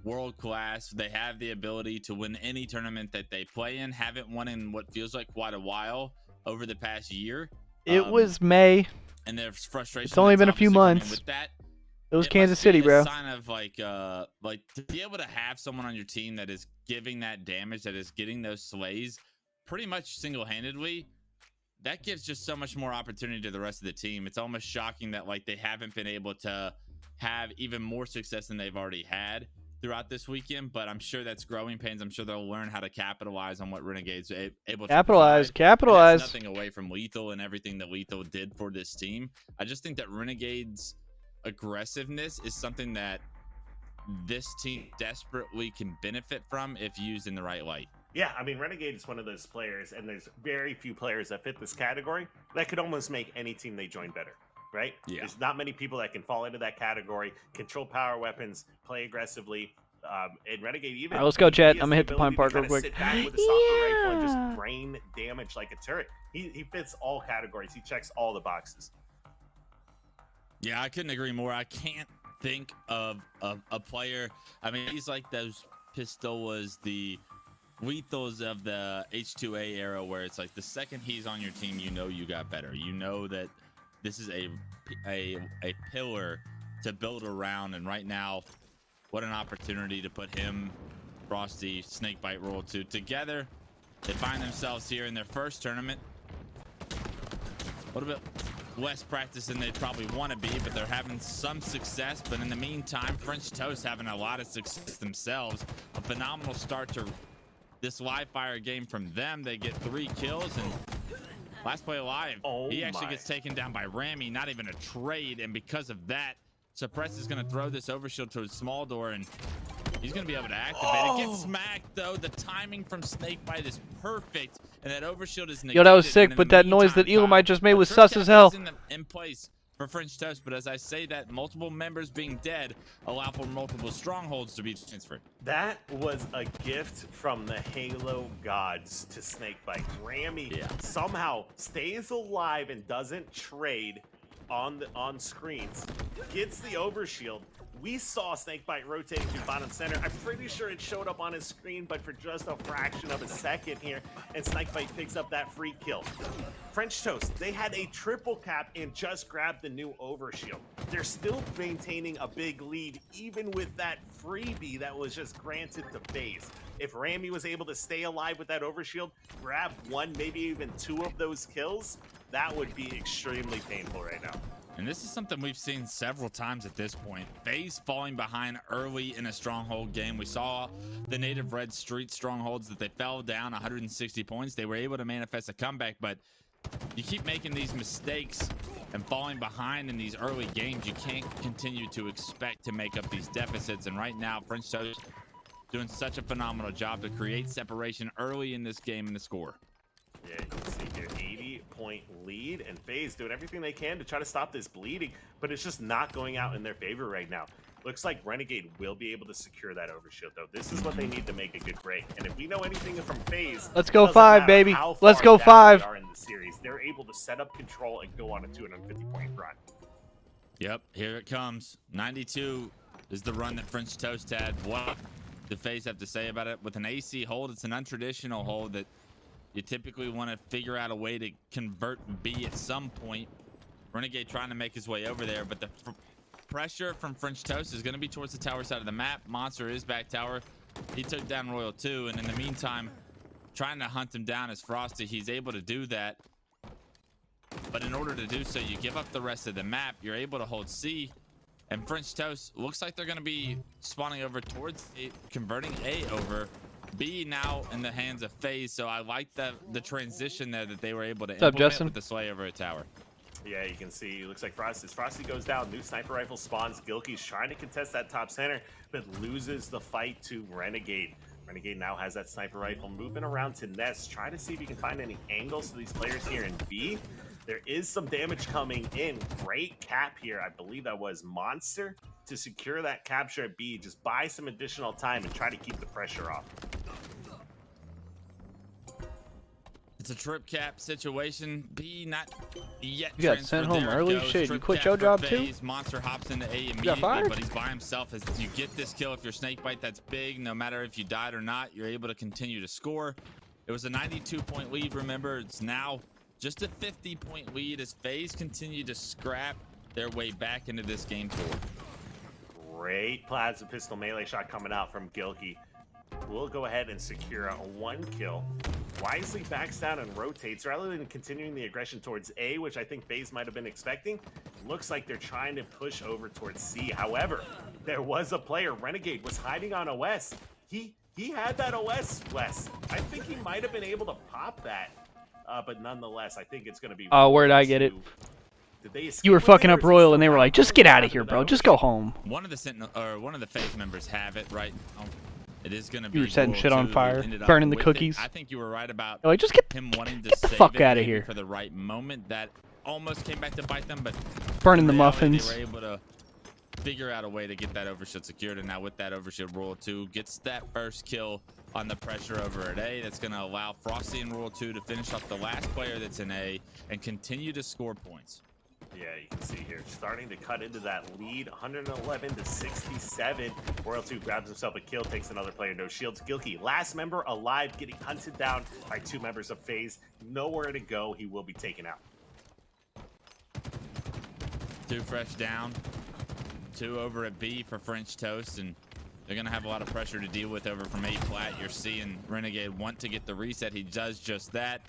world class. They have the ability to win any tournament that they play in. Haven't won in what feels like quite a while over the past year. It was May. And there's frustration. It's only been a few months. With that, it was Kansas City, bro. A sign of like to be able to have someone on your team that is giving that damage, that is getting those slays pretty much single-handedly, that gives just so much more opportunity to the rest of the team. It's almost shocking that like they haven't been able to have even more success than they've already had throughout this weekend, but I'm sure that's growing pains. I'm sure they'll learn how to capitalize on what Renegade's able to capitalize. That's nothing away from Lethal and everything that Lethal did for this team. I just think that Renegade's aggressiveness is something that this team desperately can benefit from if used in the right light. Yeah, I mean, Renegade is one of those players, and there's very few players that fit this category that could almost make any team they join better, right? Yeah. There's not many people that can fall into that category, control power weapons, play aggressively. And Renegade even... All right, let's go, chat. I'm going to hit the pine park real quick. Sit back with a rifle and just brain damage like a turret. He fits all categories. He checks all the boxes. Yeah, I couldn't agree more. I can't think of a player. I mean, he's like those Pistolas, the Weethles of the H2A era, where it's like the second he's on your team, you know you got better. You know that this is a pillar to build around. And right now, what an opportunity to put him, Frosty, Snakebite, Roll 2 together. They find themselves here in their first tournament. A little bit less practice than they probably want to be, but they're having some success. But in the meantime, French Toast having a lot of success themselves. A phenomenal start to this live fire game from them. They get 3 kills, and last play alive, he actually gets taken down by Rami. Not even a trade, and because of that, Suppress is going to throw this overshield to a small door, and he's going to be able to activate it. Get smacked, though. The timing from Snakebite is perfect, and that overshield is negated. Yo, that was sick, but that noise that Elamite just made was sus as hell. In place for French Toast, but as I say that, multiple members being dead allow for multiple strongholds to be transferred. That was a gift from the Halo gods to Snakebite. Rami somehow stays alive and doesn't trade on screens, gets the overshield. We saw Snakebite rotating to bottom center. I'm pretty sure it showed up on his screen, but for just a fraction of a second here, and Snakebite picks up that free kill. French Toast, they had a triple cap and just grabbed the new overshield. They're still maintaining a big lead, even with that freebie that was just granted to FaZe. If Rami was able to stay alive with that overshield, grab 1, maybe even 2 of those kills, that would be extremely painful right now. And this is something we've seen several times at this point. FaZe falling behind early in a stronghold game. We saw the native red street strongholds that they fell down 160 points. They were able to manifest a comeback, but you keep making these mistakes and falling behind in these early games. You can't continue to expect to make up these deficits. And right now, French Toast doing such a phenomenal job to create separation early in this game in the score. Yeah, you can see here, 80-point lead, and FaZe doing everything they can to try to stop this bleeding, but it's just not going out in their favor right now. Looks like Renegade will be able to secure that overshield, though. This is what they need to make a good break. And if we know anything from FaZe, let's go 5, baby. Let's go 5. They are in the series. They're able to set up control and go on a 250-point run. Yep, here it comes. 92 is the run that French Toast had. What the FaZe have to say about it? With an AC hold, it's an untraditional hold that you typically want to figure out a way to convert B at some point. Renegade trying to make his way over there, but the pressure from French Toast is going to be towards the tower side of the map. Monster is back tower. He took down Royal 2, and in the meantime, trying to hunt him down as Frosty. He's able to do that. But in order to do so, you give up the rest of the map. You're able to hold C, and French Toast looks like they're going to be spawning over towards A, converting A over. B now in the hands of FaZe, so I like the transition there that they were able to implement with the slay over a tower. Yeah, you can see, it looks like Frosty goes down, new sniper rifle spawns. Gilkey's trying to contest that top center, but loses the fight to Renegade. Renegade now has that sniper rifle moving around to Nest, trying to see if he can find any angles to these players here in B. There is some damage coming in. Great cap here. I believe that was Monster to secure that capture at B. Just buy some additional time and try to keep the pressure off. It's a trip cap situation. B not yet. You got sent home early? Shit, you quit your job too? Monster hops into A immediately, but he's by himself. As you get this kill, if you're Snakebite, that's big. No matter if you died or not, you're able to continue to score. It was a 92-point lead, remember. It's now just a 50-point lead as FaZe continue to scrap their way back into this game tour. Great plasma pistol melee shot coming out from Gilkey. We'll go ahead and secure a 1 kill. Wisely backs down and rotates rather than continuing the aggression towards A, which I think FaZe might have been expecting. Looks like they're trying to push over towards C. However, there was a player. Renegade was hiding on OS. He had that OS, Wes. I think he might have been able to pop that. But nonetheless, I think it's going to be... Oh, where'd I get it? You were fucking up Royal, and they were like, "Just get out of here, bro. Just go home." One of the FaZe members have it right now. It is going to be. You were setting shit on fire, burning the cookies. I think you were right about like, just get him wanting to get the save fuck it out of here for the right moment. That almost came back to bite them, but burning the muffins. They were able to figure out a way to get that overshield secured, and now with that overshield, Royal 2 gets that first kill on the pressure over at A. That's going to allow Frosty and Royal 2 to finish off the last player that's in A and continue to score points. Yeah, you can see here, starting to cut into that lead, 111 to 67. Royal 2 grabs himself a kill, takes another player, no shields. Gilkey, last member alive, getting hunted down by 2 members of FaZe. Nowhere to go, he will be taken out. 2 fresh down, 2 over at B for French Toast, and they're going to have a lot of pressure to deal with over from A flat. You're seeing Renegade want to get the reset. He does just that.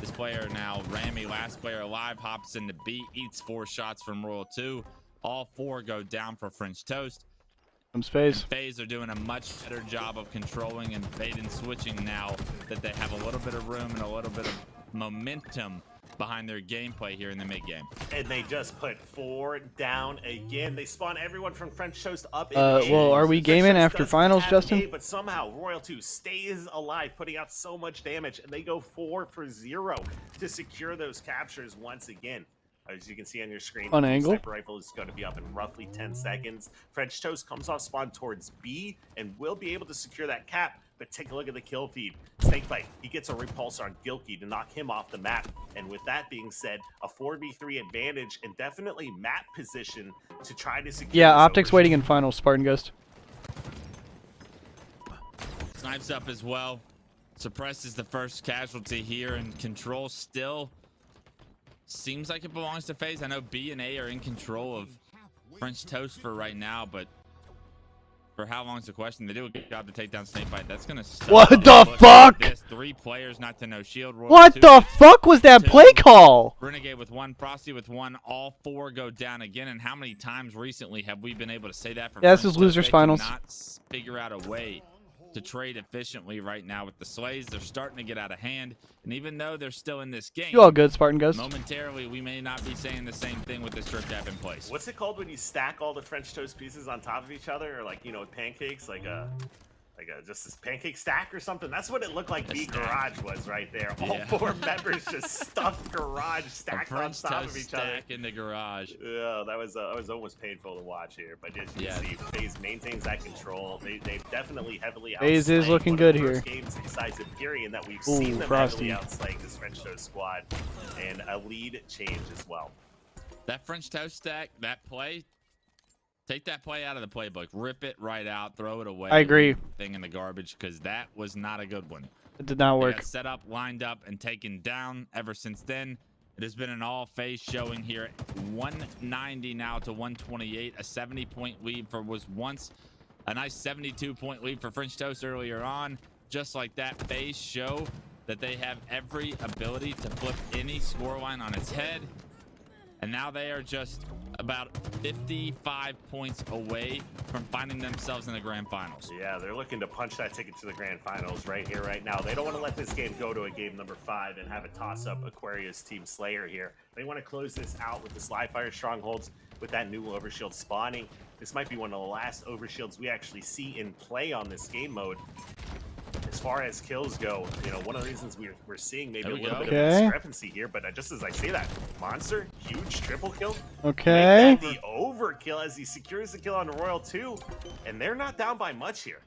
This player now, Ramy, last player alive, hops into B, eats 4 shots from Royal 2. All 4 go down for French Toast. Comes FaZe. FaZe are doing a much better job of controlling and bait and switching now that they have a little bit of room and a little bit of momentum behind their gameplay here in the mid game. And they just put 4 down again. They spawn everyone from French Toast up in well, are we gaming after finals, Justin? But somehow Royal 2 stays alive, putting out so much damage, and they go 4 for 0 to secure those captures once again. As you can see on your screen, On the angle. sniper rifle is going to be up in roughly 10 seconds. French Toast comes off spawn towards B and will be able to secure that cap. But take a look at the kill feed. Snakebite, he gets a repulse on Gilkey to knock him off the map. And with that being said, a 4v3 advantage and definitely map position to try to secure. Yeah, Optics waiting in finals, Spartan Ghost. Snipes up as well. Suppress is the first casualty here, and control still seems like it belongs to FaZe. I know B and A are in control of French Toast for right now, but for how long is the question? They do a good job to take down Snakebite. That's gonna stop. What the fuck? Like 3 players, not to no shield. Royal What 2, the fuck was that 2. play call? Renegade with 1, Frosty with 1. All 4 go down again. And how many times recently have we been able to say that? For Yeah, this French is losers Toast? They finals. cannot figure out a way to trade efficiently right now with the Slays. They're starting to get out of hand. And even though they're still in this game, You all good, Spartan Ghost? momentarily we may not be saying the same thing with this strip cap in place. What's it called when you stack all the French Toast pieces on top of each other, or like, you know, with pancakes, like a just this pancake stack or something? That's what it looked like. B Garage was right there. All 4 members just stuffed Garage stacked on top of each other. In the garage. Yeah, that was almost painful to watch here. But as you can see, FaZe maintains that control. They've definitely heavily FaZe is outslayed looking one good of the here. first games decisive period that we've Ooh, seen them Frosty. heavily outslaying this French Toast squad, and a lead change as well. That French Toast stack, that play, take that play out of the playbook. Rip it right out. Throw it away. I agree. Thing in the garbage, because that was not a good one. It did not They work. got set up, lined up, and taken down. Ever since then, it has been an all-FaZe showing here. 190 now to 128. A 70-point lead for was once a nice 72-point lead for French Toast earlier on. Just like that, FaZe show that they have every ability to flip any scoreline on its head. And now they are just about 55 points away from finding themselves in the grand finals. Yeah, they're looking to punch that ticket to the grand finals right here, right now. They don't want to let this game go to a game number 5 and have a toss-up Aquarius Team Slayer here. They want to close this out with the Slyfire Strongholds, with that new Overshield spawning. This might be one of the last Overshields we actually see in play on this game mode. As far as kills go, you know, one of the reasons we're seeing maybe a little bit of a discrepancy here, but just as I say that, Monster, huge triple kill. Okay. The overkill as he secures the kill on Royal 2, and they're not down by much here.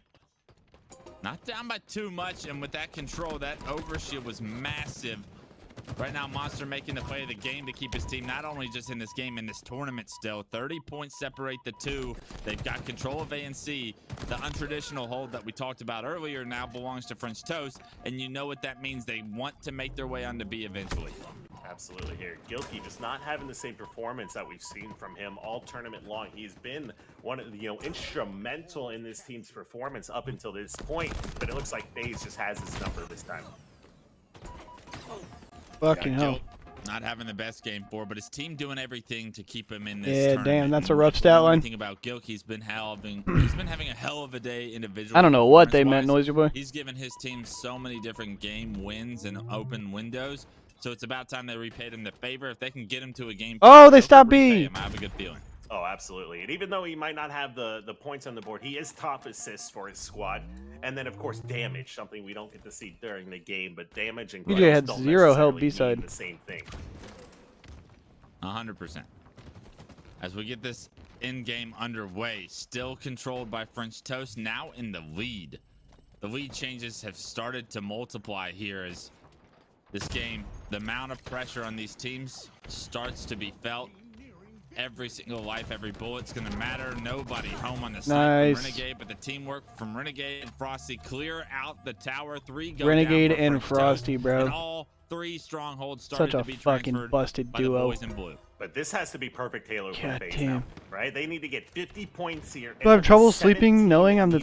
Not down by too much, and with that control, that overshield was massive. Right now, Monster making the play of the game to keep his team not only just in this game, in this tournament still. 30 points separate the two. They've got control of A and C. The untraditional hold that we talked about earlier now belongs to French Toast, and you know what that means. They want to make their way onto B eventually. Absolutely here. Gilkey just not having the same performance that we've seen from him all tournament long. He's been one of the, instrumental in this team's performance up until this point, but it looks like FaZe just has his number this time. Fucking hell. Not having the best game for, but his team doing everything to keep him in this Yeah, tournament. damn, that's a rough stat line. Think about Gilkey, he's been having a hell of a day individually. I don't know what they meant, Noisy Boy. He's given his team so many different game wins and open windows, so it's about time they repaid him the favor. If they can get him to a game, oh, they stopped B. I have a good feeling. Oh, absolutely. And even though he might not have the points on the board, he is top assists for his squad. And then, of course, damage, something we don't get to see during the game, but damage and PJ had don't 0 help necessarily B-side. mean the same thing. 100%. As we get this in-game underway, still controlled by French Toast, now in the lead. The lead changes have started to multiply here as this game, the amount of pressure on these teams starts to be felt. every single life, every bullet's going to matter. Nobody home on the nice. From Renegade, but the teamwork from Renegade and Frosty clear out the tower. 3 go Renegade down and Frosty, bro. And all 3 strongholds started Such a to be fucking busted by the duo. boys in blue. But this has to be perfect Halo for God FaZe damn. now, right? They need to get 50 points here. Do I have trouble sleeping knowing I'm the...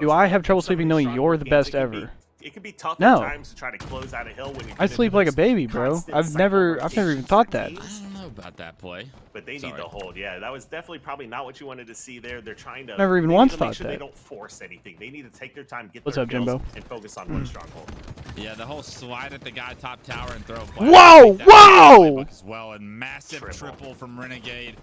Do I have trouble sleeping knowing you're the best ever? It can be tough No. at times to try to close out a hill when you're I sleep like a baby, bro. I've never even thought that. I don't know about that play. But they need to hold. Yeah, that was definitely probably not what you wanted to see there. They're trying to Never even they once need to make thought sure that. They don't force anything. They need to take their time, get What's their up, kills, Jimbo? and focus on one stronghold. Yeah, the whole slide at the guy top tower and throw. Whoa, whoa! As well, and massive triple from Renegade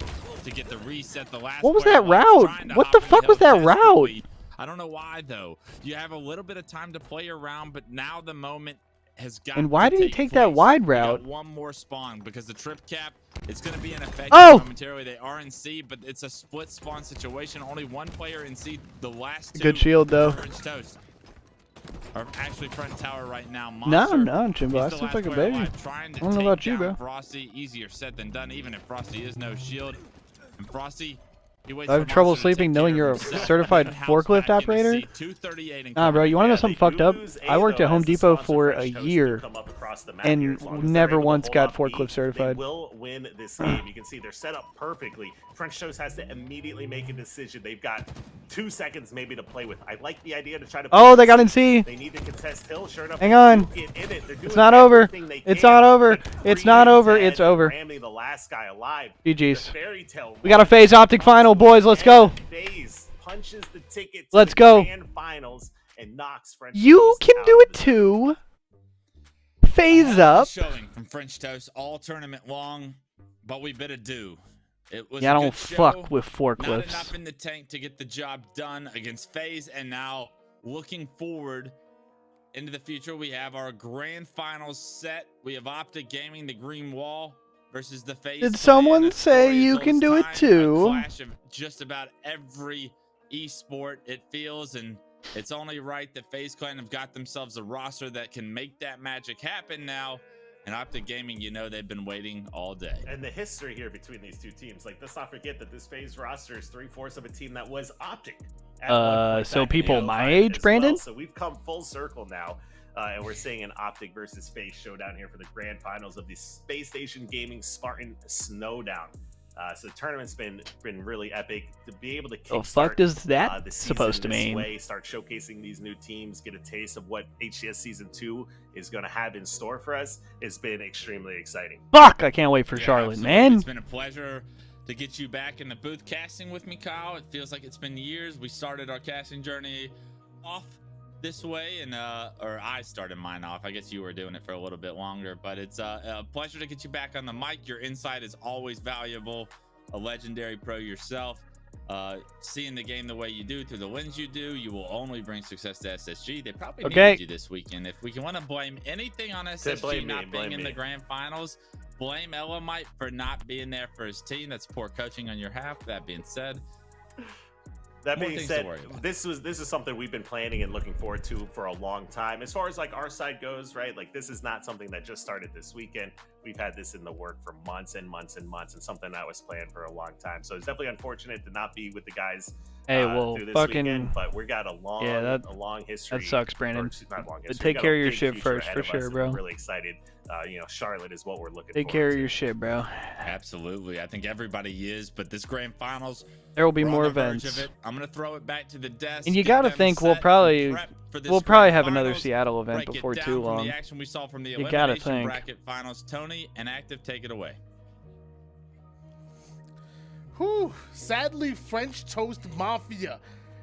to get the reset. The last. What was that route? What the fuck was that route? I don't know why though. You have a little bit of time to play around, but now the moment has got. And why to did he take that wide route? We got one more spawn because the trip cap. It's going to be an effect momentarily. They are in C, but it's a split spawn situation. Only one player in C. The last 2. Good shield though. Toast. Or actually front tower right now. No, Jimbo. I sleep like a baby. I don't know about you, bro. Frosty, easier said than done. Even if Frosty is no shield, and Frosty. I have trouble sleeping knowing you're a certified forklift operator. Nah, bro, you want to know something fucked up? I worked at Home Depot for a year and never once got forklift certified. They will win this game. You can see they're set up perfectly. French Toast has to immediately make a decision. They've got 2 seconds maybe to play with. I like the idea to try to. Oh, they got in C. They need to contest hill. Sure enough, hang on. It's not over. It's not over. It's not over. It's over. The last guy alive. GG's. We got a FaZe Optic final, boys. Let's go. FaZe punches the ticket to Let's the go. grand finals and knocks French You Toast can out do of it the too. FaZe up. Showing from French Toast all tournament long, but we better do. It was Yeah, I a don't good fuck show. with Not forklifts. enough in the tank to get the job done against FaZe, and now looking forward into the future, we have our grand finals set. We have Optic Gaming, the Green Wall versus the FaZe. Did someone say you can do it too? A clash of just about every esport, it feels, and it's only right that FaZe Clan have got themselves a roster that can make that magic happen now. And Optic Gaming, you know, they've been waiting all day. And the history here between these 2 teams, like, let's not forget that this FaZe roster is 3/4 of a team that was Optic. So people my age, Brandon? Well. So we've come full circle now, and we're seeing an Optic versus FaZe showdown here for the grand finals of the Space Station Gaming Spartan Snowdown. So the tournament's been really epic. To be able to kickstart The fuck does that the supposed to season mean? this way, start showcasing these new teams, get a taste of what HCS Season 2 is going to have in store for us, has been extremely exciting. Fuck, I can't wait for Charlotte, absolutely. man. It's been a pleasure to get you back in the booth casting with me, Kyle. It feels like it's been years. We started our casting journey off this way, and or I started mine off. I guess you were doing it for a little bit longer, but it's a pleasure to get you back on the mic. Your insight is always valuable. A legendary pro yourself. Seeing the game the way you do through the lens you do, you will only bring success to SSG. They probably needed you this weekend. If we can want to blame anything on SSG not being in the grand finals, blame Elamite for not being there for his team. That's poor coaching on your half. That being said, that being said, this is something we've been planning and looking forward to for a long time. As far as like our side goes, right? Like this is not something that just started this weekend. We've had this in the work for months and months and months, and something that was planned for a long time. So it's definitely unfortunate to not be with the guys. Hey, well, through this fucking. weekend, but we got a long history. That sucks, Brandon. Not long history. But take care of your shit first, for sure, bro. I'm really excited. You know, Charlotte is what we're looking for. Take care of your shit, bro. Absolutely. I think everybody is, but this grand finals, there will be more events. I'm going to throw it back to the desk. And you got to think we'll probably have another Seattle event before too long. You got to think. Bracket finals. Tony and Active, take it away. Whew. Sadly, French Toast Mafia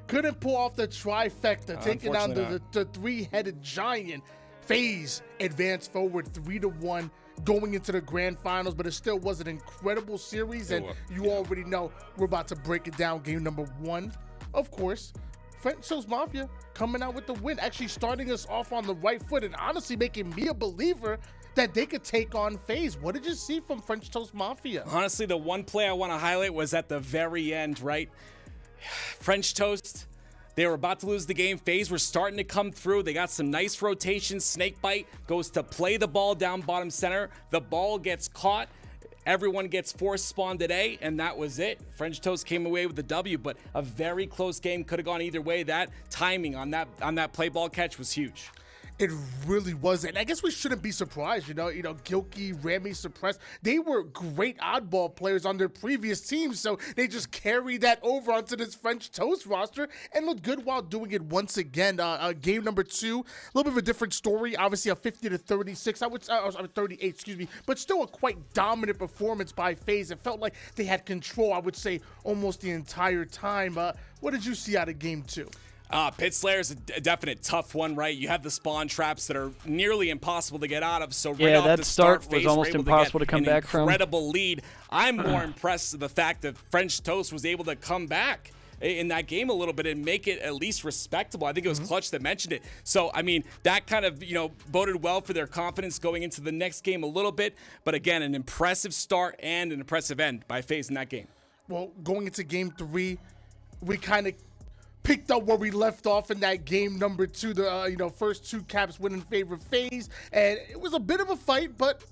couldn't pull off the trifecta, taking down the 3-headed giant. FaZe advanced forward 3-1 going into the grand finals, but it still was an incredible series, and you already know we're about to break it down. Game number 1, of course, French Toast Mafia coming out with the win, actually starting us off on the right foot and honestly making me a believer that they could take on FaZe. What did you see from French Toast Mafia? Honestly, the one play I want to highlight was at the very end, right? French Toast, they were about to lose the game. FaZe were starting to come through. They got some nice rotations. Snakebite goes to play the ball down bottom center. The ball gets caught. Everyone gets force spawned today, and that was it. French Toast came away with the W, but a very close game. Could have gone either way. That timing on that play ball catch was huge. It really was, and I guess we shouldn't be surprised. Gilkey, Remy, Suppress, they were great oddball players on their previous teams, so they just carried that over onto this French Toast roster and looked good while doing it once again. Game number 2, a little bit of a different story. Obviously, a 50-36, 38, excuse me, but still a quite dominant performance by FaZe. It felt like they had control, I would say, almost the entire time. What did you see out of game 2? Pit Slayer is a definite tough one, right? You have the spawn traps that are nearly impossible to get out of. So right off that the start was almost impossible to come back from. Incredible lead. I'm more impressed with the fact that French Toast was able to come back in that game a little bit and make it at least respectable. I think it was Clutch that mentioned it. So, I mean, that kind of, boded well for their confidence going into the next game a little bit. But again, an impressive start and an impressive end by FaZe in that game. Well, going into game 3, we kind of picked up where we left off in that game number 2. The first 2 caps went in favor of FaZe, and it was a bit of a fight, but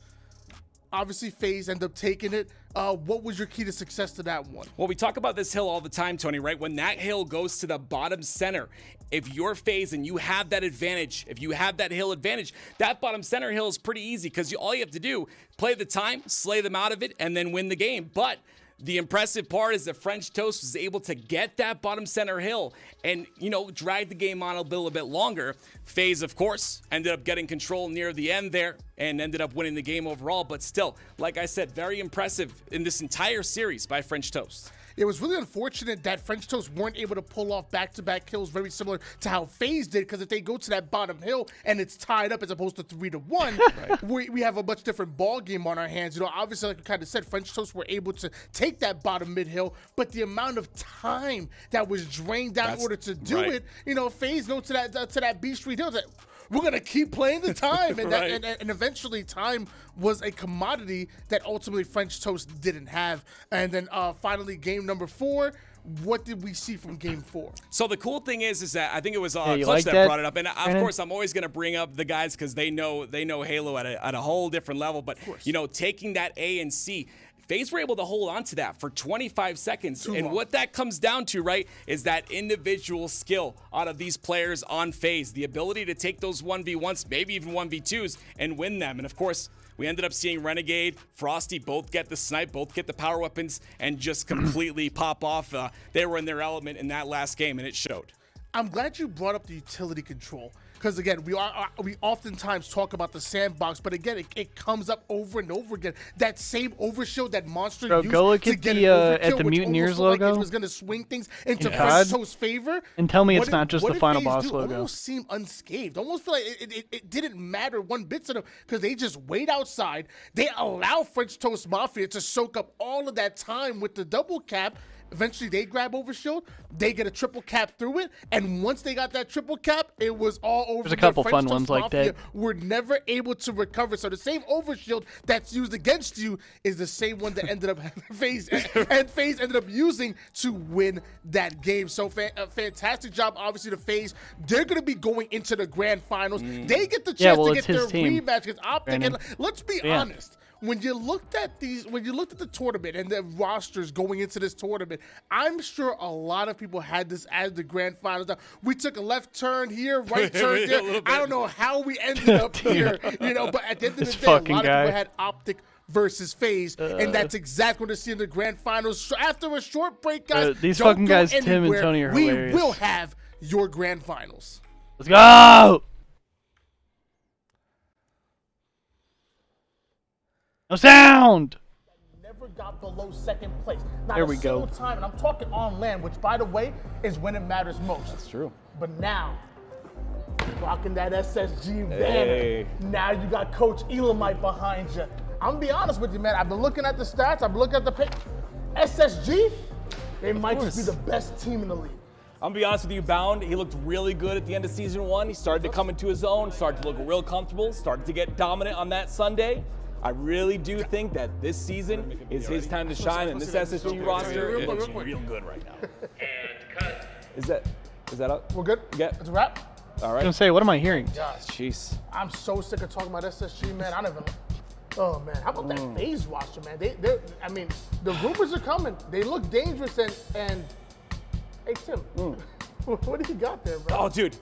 obviously FaZe ended up taking it. What was your key to success to that one? Well, we talk about this hill all the time, Tony, right? When that hill goes to the bottom center, if you're FaZe and you have that advantage, if you have that hill advantage, that bottom center hill is pretty easy because all you have to do, play the time, slay them out of it, and then win the game. But the impressive part is that French Toast was able to get that bottom center hill and, drag the game on a little bit longer. FaZe, of course, ended up getting control near the end there and ended up winning the game overall. But still, like I said, very impressive in this entire series by French Toast. It was really unfortunate that French Toast weren't able to pull off back-to-back kills, very similar to how FaZe did, because if they go to that bottom hill and it's tied up as opposed to 3-1, we have a much different ball game on our hands. Obviously, like I kind of said, French Toast were able to take that bottom mid hill, but the amount of time that was drained down in order to do it, FaZe to that B Street hill, that we're going to keep playing the time. And, and eventually time was a commodity that ultimately French Toast didn't have. And then finally, game number 4, what did we see from game 4? So the cool thing is that I think it was Clutch that brought it up. And of course, I'm always going to bring up the guys because they know Halo at a whole different level. But, taking that A and C, FaZe were able to hold on to that for 25 seconds. And what that comes down to, right, is that individual skill out of these players on FaZe. The ability to take those 1v1s, maybe even 1v2s, and win them. And, of course, we ended up seeing Renegade, Frosty both get the snipe, both get the power weapons, and just completely pop off. They were in their element in that last game, and it showed. I'm glad you brought up the utility control. Because, again, we oftentimes talk about the sandbox, but, again, it comes up over and over again. That same overshield that Monster used go look to at get the, an overkill, at the Mutineers logo. Like it was going to swing things into French Toast's favor. And tell me it's not just the Final Boss logo. Almost seem unscathed. Almost feel like it didn't matter one bit to them because they just wait outside. They allow French Toast Mafia to soak up all of that time with the double cap. Eventually, they grab Overshield. They get a triple cap through it. And once they got that triple cap, it was all over. There's a couple fun ones like that. Were never able to recover. So the same Overshield that's used against you is the same one that ended up FaZe ended up using to win that game. So fantastic job, obviously, to FaZe. They're going to be going into the grand finals. They get the chance to get their rematch against Optic. And let's be honest. When you looked at the tournament and the rosters going into this tournament, I'm sure a lot of people had this as the grand finals. Now, we took a left turn here, right turn there. I don't know how we ended up here, but at the end of the day, a lot of people had Optic versus FaZe, and that's exactly what we're seeing in the grand finals. So after a short break, guys, these fucking guys, Tim and Tony, are hilarious. We will have your grand finals. Let's go! No sound! Never got below second place. Not there we go. Time, and I'm talking on land, which, by the way, is when it matters most. That's true. But now, rocking that SSG banner. Now you got Coach Elamite behind you. I'm gonna be honest with you, man. I've been looking at the stats. I've been looking at the pick. SSG, they might just be the best team in the league. I'm gonna be honest with you, Bound, he looked really good at the end of season 1. He started to come into his own, started to look real comfortable, started to get dominant on that Sunday. I really do think that this season is his time to shine, and this SSG roster looks real good right now. And cut. Is that up? We're good? Yeah. It's a wrap? I All right. was gonna say, what am I hearing? Gosh, jeez. I'm so sick of talking about SSG, man. I don't even. Oh man, how about that phase roster, man? I mean, the rumors are coming. They look dangerous, and hey Tim, what do you got there, bro? Oh, dude,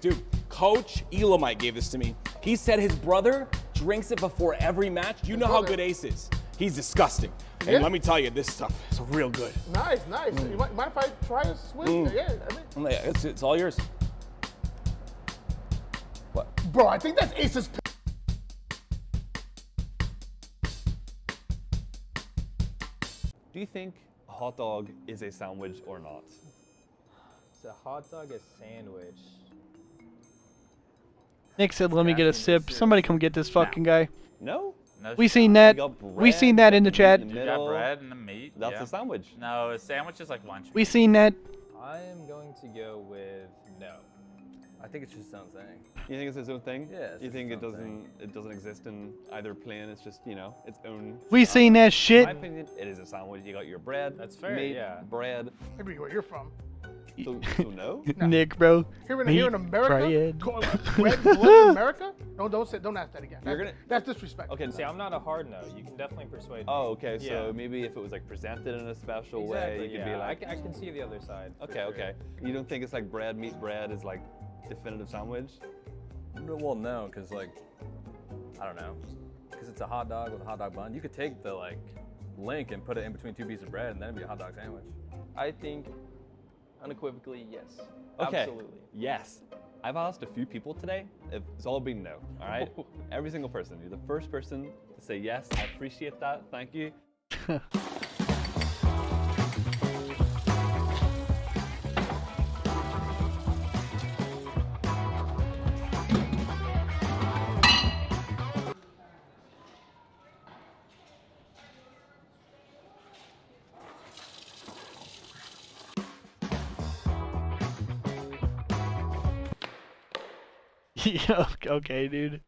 Coach Elamite gave this to me. He said his brother drinks it before every match. You know how good Ace is. He's disgusting. And Yeah. let me tell you, this stuff is real good. Nice. You mind if I try a swig? Yeah, I mean, It's all yours. What? bro, I think that's Ace's. Do you think a hot dog is a sandwich or not? Is a hot dog a sandwich? Nick said, "Let me get a sip." Somebody come get this fucking guy. No? We seen that. We seen that in the chat. In the You middle. got bread and the meat. That's yeah. a sandwich. No, a sandwich is like lunch. We seen that. I am going to go with no. I think it's just its own thing. You think it's its own thing? Yeah. You think it doesn't exist in either plane? It's just, you know, its own. We seen that In shit. my opinion, it is a sandwich. You got your bread. That's fair, meat, yeah. bread. Maybe where you're from. So no? Nick, bro. Here in Meat, America, bread. bread in America? Don't ask that again. That's disrespectful. Okay. See, I'm not a hard no. You can definitely persuade me. Oh, okay. Yeah. So maybe if it was like presented in a special way, you could be like. I can see the other side. for Okay, sure. okay. You don't think it's like meat, bread is like definitive sandwich? Well, no, because like, I don't know, because it's a hot dog with a hot dog bun. You could take the like link and put it in between two pieces of bread, and then it'd be a hot dog sandwich. I think unequivocally yes. Okay. Absolutely. Yes. I've asked a few people today. It's all been no. All right. Every single person. You're the first person to say yes. I appreciate that. Thank you. Yeah, okay, dude.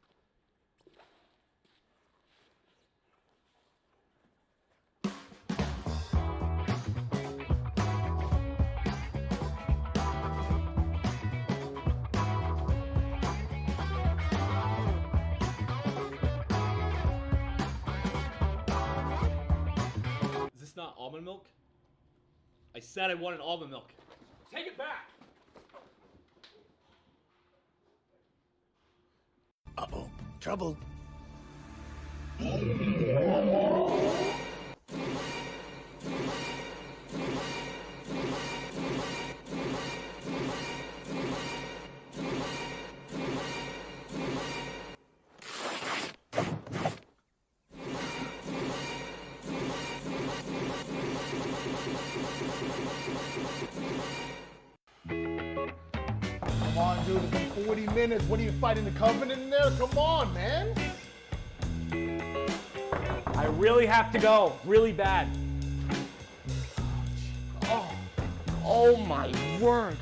Is this not almond milk? I said I wanted almond milk. Take it back! Uh-oh, trouble. Come on, dude, it's been 40 minutes. What are you fighting the Covenant in there? Come on, man. I really have to go, really bad. Oh my word.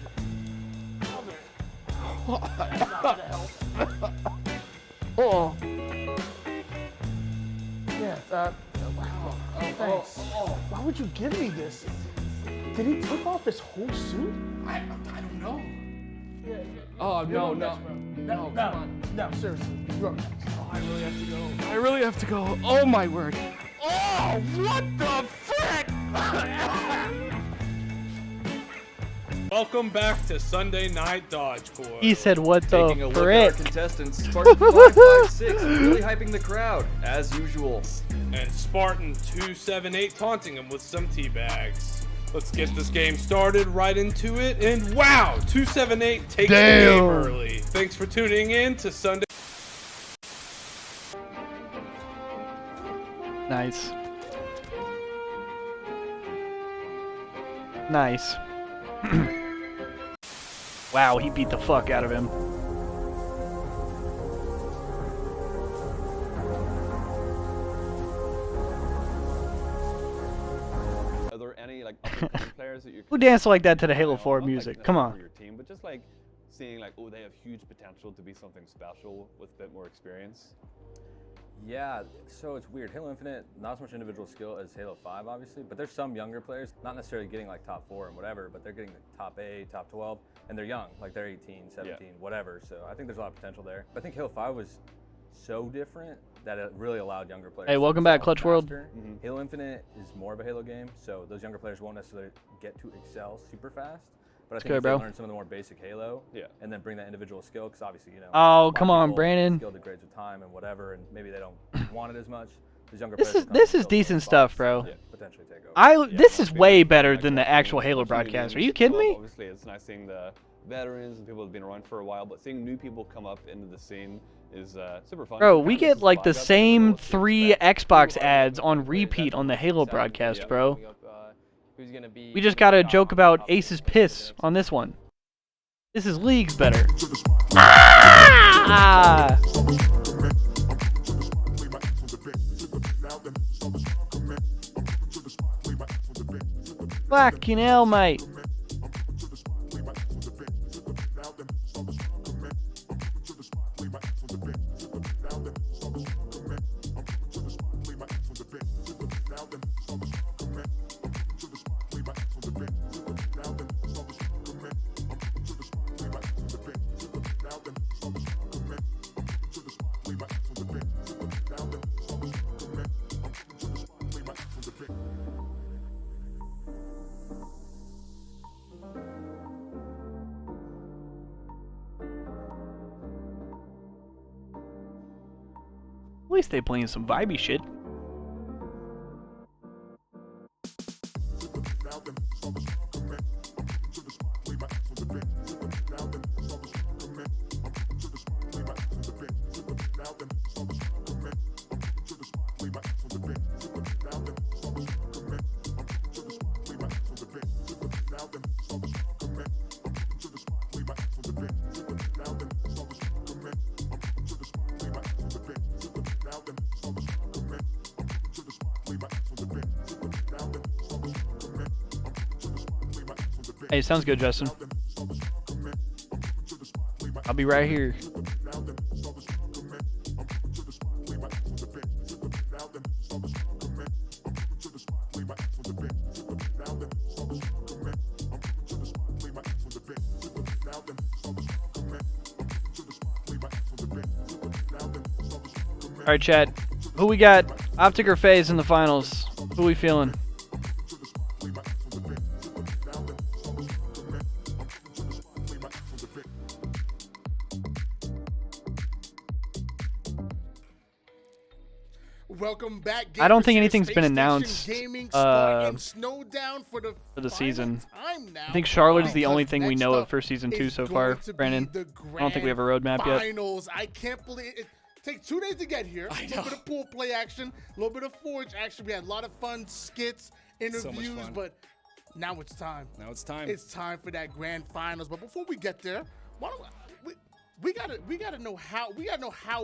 Oh. Yeah, wow. Thanks. Why would you give me this? Did he take off his whole suit? I don't know. Yeah. Oh, no, no. No, come on. No, seriously. You're next. Oh, I really have to go. I really have to go. Oh my word. Oh, what the frick? Welcome back to Sunday Night Dodgeball. He said, "What Taking the a look at our frick?" contestants, Spartan 556, really hyping the crowd, as usual. And Spartan 278 taunting him with some tea bags. Let's get this game started right into it. And wow, 278 takes the game early. Thanks for tuning in to Sunday. Nice. Nice. Wow, he beat the fuck out of him. Are there any like up-and-coming players that you Who danced like that to the Halo 4 not, like, music? Come necessarily on. for your team, but just like seeing like, oh, they have huge potential to be something special with a bit more experience. Yeah, so it's weird. Halo Infinite, not as much individual skill as Halo 5, obviously, but there's some younger players, not necessarily getting like top 4 and whatever, but they're getting like top 8, top 12, and they're young, like they're 18, 17, whatever. So I think there's a lot of potential there. But I think Halo 5 was so different that it really allowed younger players. Hey, welcome back, Clutch World. Halo Infinite is more of a Halo game, so those younger players won't necessarily get to excel super fast. But I think if they learn some of the more basic Halo, and then bring that individual skill, because obviously, you know, oh, come on, Brandon. Skill degrades with time and whatever, and maybe they don't want it as much. Those younger this is decent stuff, bro. Potentially take over. This is way better than the actual Halo broadcast. Are you kidding me? Obviously, it's nice seeing the veterans and people who've been around for a while, but seeing new people come up into the scene is super fun. Bro, we get like the same 3 Xbox ads on repeat on the Halo broadcast, bro. We just got a joke about Ace's piss on this one. This is leagues better. Ah! Fucking hell, mate. At least they playing some vibey shit. Hey, sounds good, Justin. I'll be right here. All right, chat. Who we got? Optic or FaZe in the finals? Who we feeling? Welcome back. I don't think anything's been announced for the season. I think Charlotte is the only thing we know of for season 2 so far. Brandon, I don't think we have a roadmap yet. Finals. I can't believe it. Takes 2 days to get here. A little bit of pool play action, a little bit of Forge action. We had a lot of fun skits, interviews, but now it's time. Now it's time. It's time for that grand finals. But before we get there, why don't we gotta know how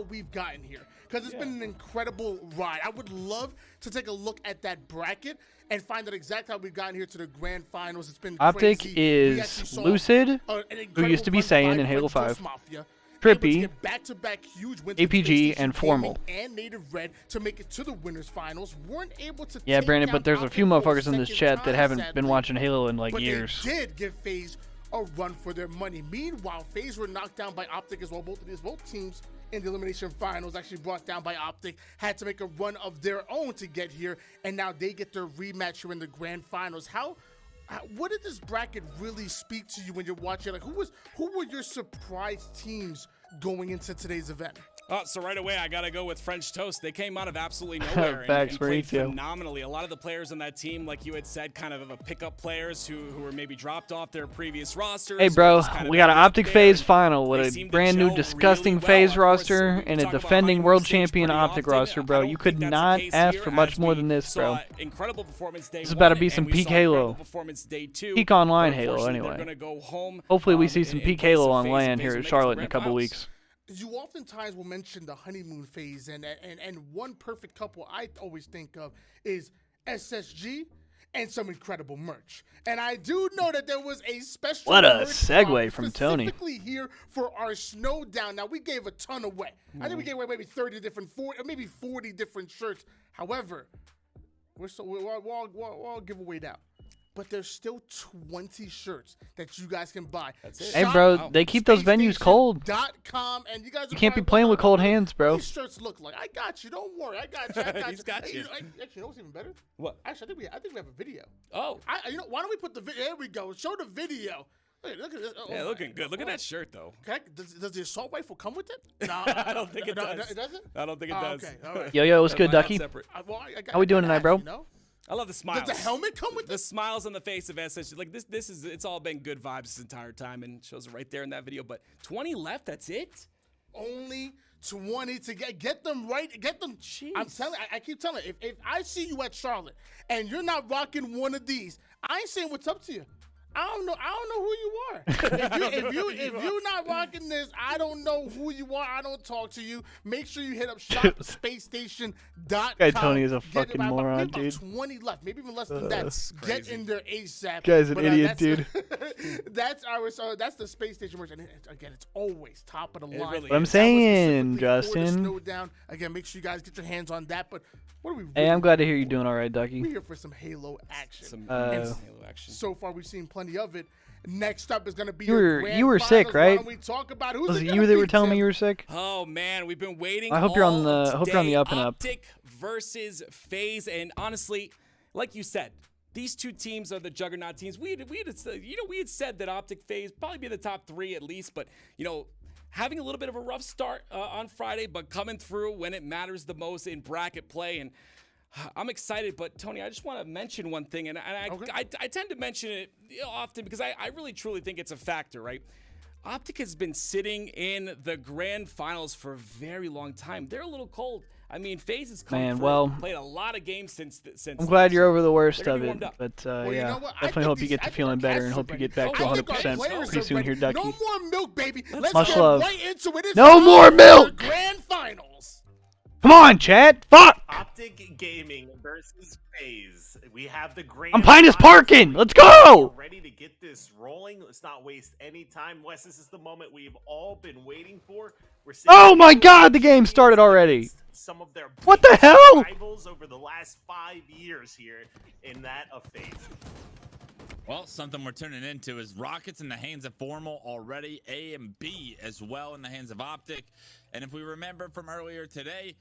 we've gotten here, because it's been an incredible ride. I would love to take a look at that bracket and find out exactly how we've gotten here to the grand finals. It's been Optic crazy. is Lucid, who used to be Saiyan in Halo 5. Trippy, APG, and Formal. And Native Red to make it to the winners finals. Weren't able to. Yeah, Brandon, but there's a few motherfuckers in this chat that haven't been watching Halo in like years. They did give FaZe a run for their money. Meanwhile, FaZe were knocked down by Optic as well. Both teams in the elimination finals actually brought down by Optic, had to make a run of their own to get here, and now they get their rematch here in the grand finals. What did this bracket really speak to you when you're watching? Like, who were your surprise teams going into today's event? So right away, I got to go with French Toast. They came out of absolutely nowhere and played phenomenally. A lot of the players on that team, like you had said, kind of pickup players who were maybe dropped off their previous rosters. Hey, bro, we got an Optic FaZe final with a brand new disgusting FaZe roster and a defending world champion Optic roster, bro. You could not ask for much more than this, bro. Incredible performance day. This is about to be some peak Halo. Peak online Halo, anyway. Hopefully we see some peak Halo on LAN here at Charlotte in a couple weeks. You oftentimes will mention the honeymoon phase, and one perfect couple I always think of is SSG and some incredible merch. And I do know that there was a special segue from Tony. Specifically here for our Snowdown. Now, we gave a ton away. I think we gave away maybe 30 different, 40 different shirts. However, we're all giveaway now. but there's still 20 shirts that you guys can buy. That's it. Hey, bro, they keep those venues cold. .com, and you guys You can't be playing with cold hands, bro. These shirts look like. I got you. Don't worry. I got you. I got He's got you. Actually, you know what's even better? What? Actually, I think we have a video. Oh. Why don't we put the video? There we go. Show the video. Look at this. Oh, yeah, looking good. Look at that shirt, though. Does the assault rifle come with it? No, I don't think it does. It doesn't? I don't think it does. Okay, all right. Yo, what's good, Ducky? How we doing tonight, bro? I love the smiles. Does the helmet come with the smiles on the face of SSG? Like this is it's all been good vibes this entire time, and shows it right there in that video. But 20 left. That's it. Only 20 to get them right. Get them. Jeez. I'm telling. I keep telling. If I see you at Charlotte and you're not rocking one of these, I ain't saying what's up to you. I don't know who you are. If you're not rocking this, I don't know who you are. I don't talk to you. Make sure you hit up shopspacestation.com. Guy Tony is a fucking moron, about dude. 20 left, maybe even less than that. Get in there ASAP. Guy's an idiot, dude. That's the Space Station merch. And again, it's always top of the line. What I'm saying, Justin. Down. Again, make sure you guys get your hands on that. But what are we? Hey, I'm glad to hear you doing all right, Ducky. We're here for some Halo action. Some Halo action. So far, we've seen plenty of it. Next up is going to be you were sick, right? Why don't we talk about who's Was it you that were telling me you were sick? Oh man, we've been waiting. I hope you're on the up and up. Optic versus FaZe, and honestly, like you said, these two teams are the juggernaut teams. We had said that Optic FaZe probably be the top 3 at least, but having a little bit of a rough start on Friday, but coming through when it matters the most in bracket play. And I'm excited, but Tony, I just want to mention one thing, and I tend to mention it often because I really truly think it's a factor, right? Optic has been sitting in the grand finals for a very long time. They're a little cold. I mean, FaZe has played a lot of games since. I'm glad you're over the worst of it, but yeah, definitely hope you get to feeling better and hope you get back to 100% pretty soon here, Ducky. No more milk, baby. Let's Much get love. right into it. It's No more milk. Grand finals. Come on, Chad. Fuck. Optic Gaming versus FaZe. We have the grand. I'm Pinus parking. Let's go. We're ready to get this rolling. Let's not waste any time. Wes, this is the moment we've all been waiting for. Oh my God, the game started already. Some of their what the hell? Rivals over the last 5 years here in that of FaZe. Well, something we're turning into is Rockets in the hands of Formal already, A and B as well in the hands of Optic. And if we remember from earlier today,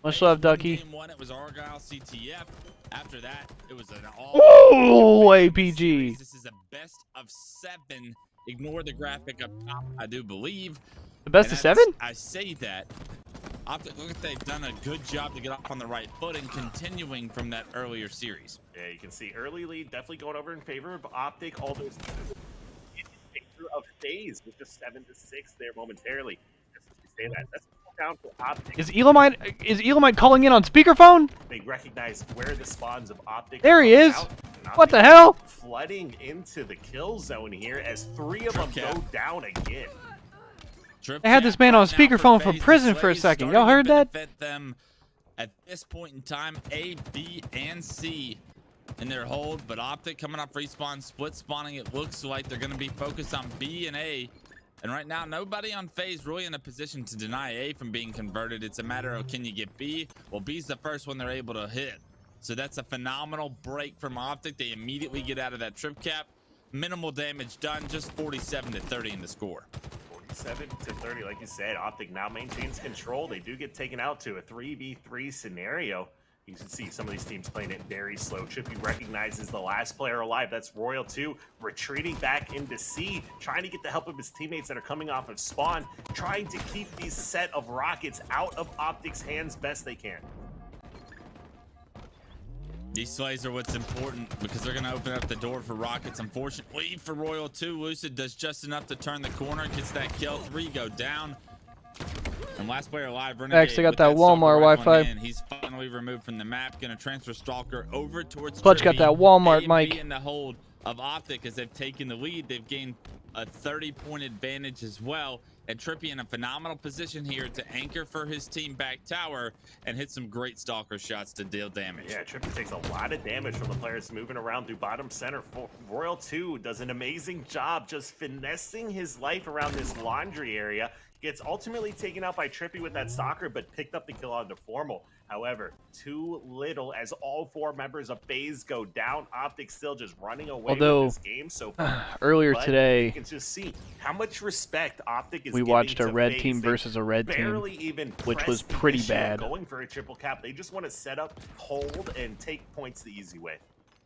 much love, Ducky. Game 1, it was Argyle CTF. After that, it was an all APG. This is a best of 7. Ignore the graphic up top, I do believe. The best of 7? I say that. Optic, look, they've done a good job to get off on the right foot and continuing from that earlier series. Yeah, you can see early lead definitely going over in favor of Optic. All those in favor of FaZe with just 7-6 there momentarily. Just as we say that, that's down for Optic. Is Elamite calling in on speakerphone? They recognize where the spawns of Optic. There he is. What the hell? Flooding into the kill zone here as 3 of them go down again. They had this man on speakerphone from prison for a second. Y'all heard that? Them at this point in time, A, B, and C in their hold, but Optic coming off respawn, split spawning. It looks like they're going to be focused on B and A. And right now, nobody on FaZe really in a position to deny A from being converted. It's a matter of, can you get B? Well, B's the first one they're able to hit. So that's a phenomenal break from Optic. They immediately get out of that trip cap. Minimal damage done, just 47-30 in the score. 47-30, like you said, Optic now maintains control. They do get taken out to a 3v3 scenario. You can see some of these teams playing it very slow. Trippy recognizes the last player alive. That's Royal 2 retreating back into C, trying to get the help of his teammates that are coming off of spawn, trying to keep these set of rockets out of Optic's hands best they can. These slays are what's important because they're going to open up the door for Rockets. Unfortunately for Royal 2, Lucid does just enough to turn the corner, gets that kill. 3 go down. And last player alive, Renegade. Actually got that Walmart Wi-Fi. He's finally removed from the map. Going to transfer Stalker over towards Clutch got that Walmart mic. In the hold of Optic as they've taken the lead. They've gained a 30-point advantage as well. And Trippy in a phenomenal position here to anchor for his team back tower and hit some great Stalker shots to deal damage. Yeah, Trippy takes a lot of damage from the players moving around through bottom center. Royal 2 does an amazing job just finessing his life around this laundry area. Gets ultimately taken out by Trippy with that stalker, but picked up the kill on the Formal. However, too little as all 4 members of FaZe go down. Optic still just running away with this game so far. Earlier but today, you can just see how much respect Optic is we giving watched a to red FaZe. team They versus a red team, barely even which was pressed the pretty issue of bad. Going for a triple cap. They just want to set up, hold, and take points the easy way.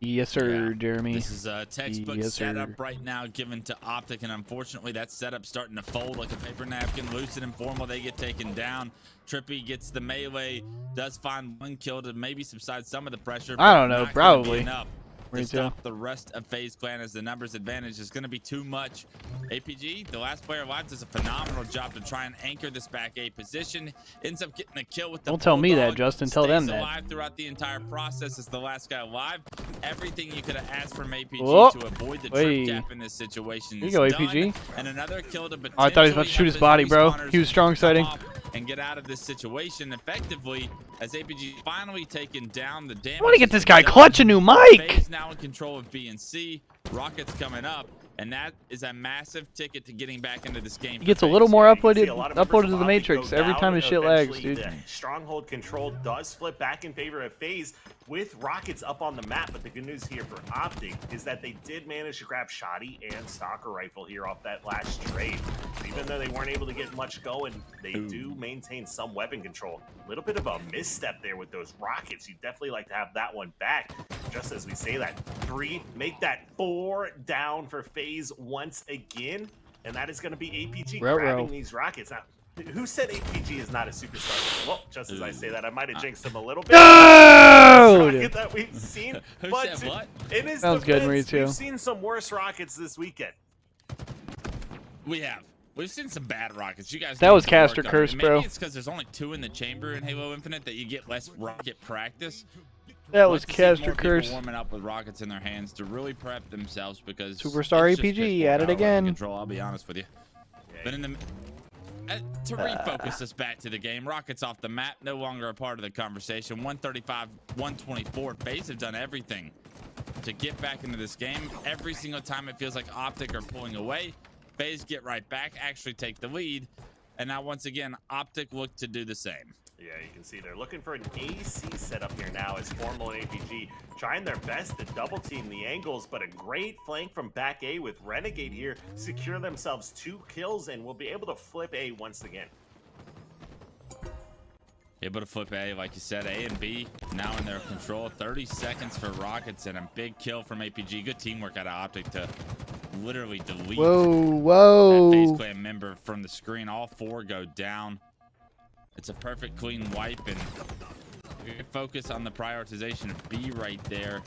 Yes, sir, Jeremy. This is a textbook Yes, setup sir. right now given to Optic, and unfortunately that setup's starting to fold like a paper napkin. Lucid and Formal, they get taken down. Trippy gets the melee, does find 1 kill to maybe subside some of the pressure. I don't know, not gonna be probably. enough to stop the rest of FaZe Clan, as the numbers advantage is going to be too much. APG, the last player alive, does a phenomenal job to try and anchor this back A position. Ends up getting a kill with the Don't tell me that, Bulldog, Justin. Tell them stays that. alive throughout the entire process as the last guy alive. Everything you could have asked from APG Whoa. to avoid the Wait. trip cap in this situation Here is you go, done. APG. And another kill to Oh, I thought he was about to shoot his body, bro. He was strong sighting. And get out of this situation effectively as APG finally taken down. The damage. I want to get this guy clutch a new mic. FaZe now in control of B and C. Rockets coming up, and that is a massive ticket to getting back into this game. He gets a little more uploaded to the Matrix every time his shit lags, dude. The stronghold control does flip back in favor of FaZe with Rockets up on the map, but the good news here for Optic is that they did manage to grab Shoddy and Stalker Rifle here off that last trade. Even though they weren't able to get much going, they do maintain some weapon control. A little bit of a misstep there with those Rockets. You'd definitely like to have that one back. Just as we say that, 3, make that 4 down for FaZe once again, and that is going to be APG grabbing these Rockets. Now, who said APG is not a superstar? Well, just as I say that, I might have jinxed him a little bit. Rocket that we've seen, but said what? in his Sounds good, defense, Mauricio. we've seen some worse Rockets this weekend. We have. We've seen some bad Rockets. You guys. That need was to work caster on it. curse, Maybe bro. it's because there's only 2 in the chamber in Halo Infinite that you get less rocket practice. That was Like to see more caster people curse. warming up with rockets in their hands to really prep themselves, because Superstar it's just APG piss poor at it power again. Control, I'll be honest with you. But in the to refocus us back to the game, Rockets off the map, no longer a part of the conversation. 135, 124. FaZe have done everything to get back into this game. Every single time it feels like Optic are pulling away, FaZe get right back, actually take the lead, and now once again, Optic look to do the same. Yeah, you can see they're looking for an AC setup here now as Formal and APG trying their best to double team the angles, but a great flank from back A with Renegade here, secure themselves 2 kills and will be able to flip A once again. Able to flip A, like you said, A and B now in their control. 30 seconds for Rockets and a big kill from APG. Good teamwork out of Optic to literally delete that FaZe Clan member from the screen. All 4 go down. It's a perfect clean wipe, and focus on the prioritization of B right there.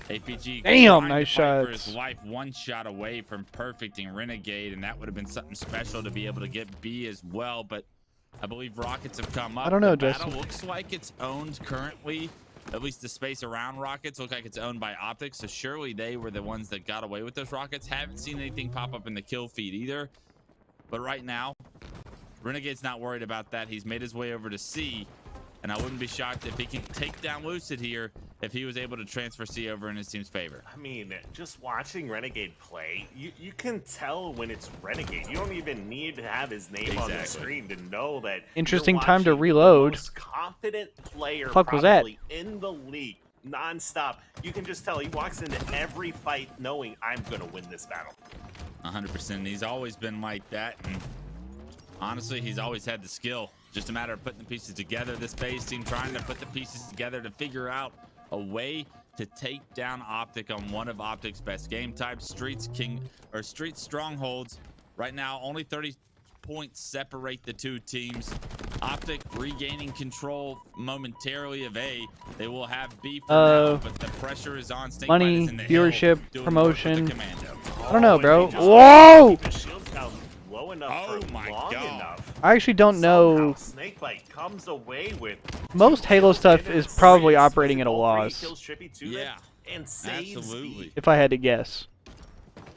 APG Damn, nice shot for shots. his life, 1 shot away from perfecting Renegade, and that would have been something special to be able to get B as well. But I believe Rockets have come up. I don't know, the battle Justin. looks like it's owned currently. At least the space around Rockets look like it's owned by Optics, so surely they were the ones that got away with those Rockets. Haven't seen anything pop up in the kill feed either. But right now, Renegade's not worried about that. He's made his way over to C, and I wouldn't be shocked if he can take down Lucid here if he was able to transfer C over in his team's favor. I mean, just watching Renegade play, you can tell when it's Renegade. You don't even need to have his name on the screen to know that. Interesting you're time to watching reload. The most confident player Fuck was that? probably in the league, non-stop. You can just tell he walks into every fight knowing I'm going to win this battle. 100%. He's always been like that, and honestly, he's always had the skill. Just a matter of putting the pieces together. This FaZe team trying to put the pieces together to figure out a way to take down Optic on one of Optic's best game types. Street strongholds. Right now, only 30 points separate the 2 teams. Optic regaining control momentarily of A. They will have B for now, but the pressure is on. Snakebite Money, is in the viewership, hill, doing promotion. work with the commando. I don't know, bro. Just Whoa! the shield's now low enough for long enough. I actually don't know. Snakebite comes away with Most Halo stuff is probably operating at a loss, and absolutely. if I had to guess.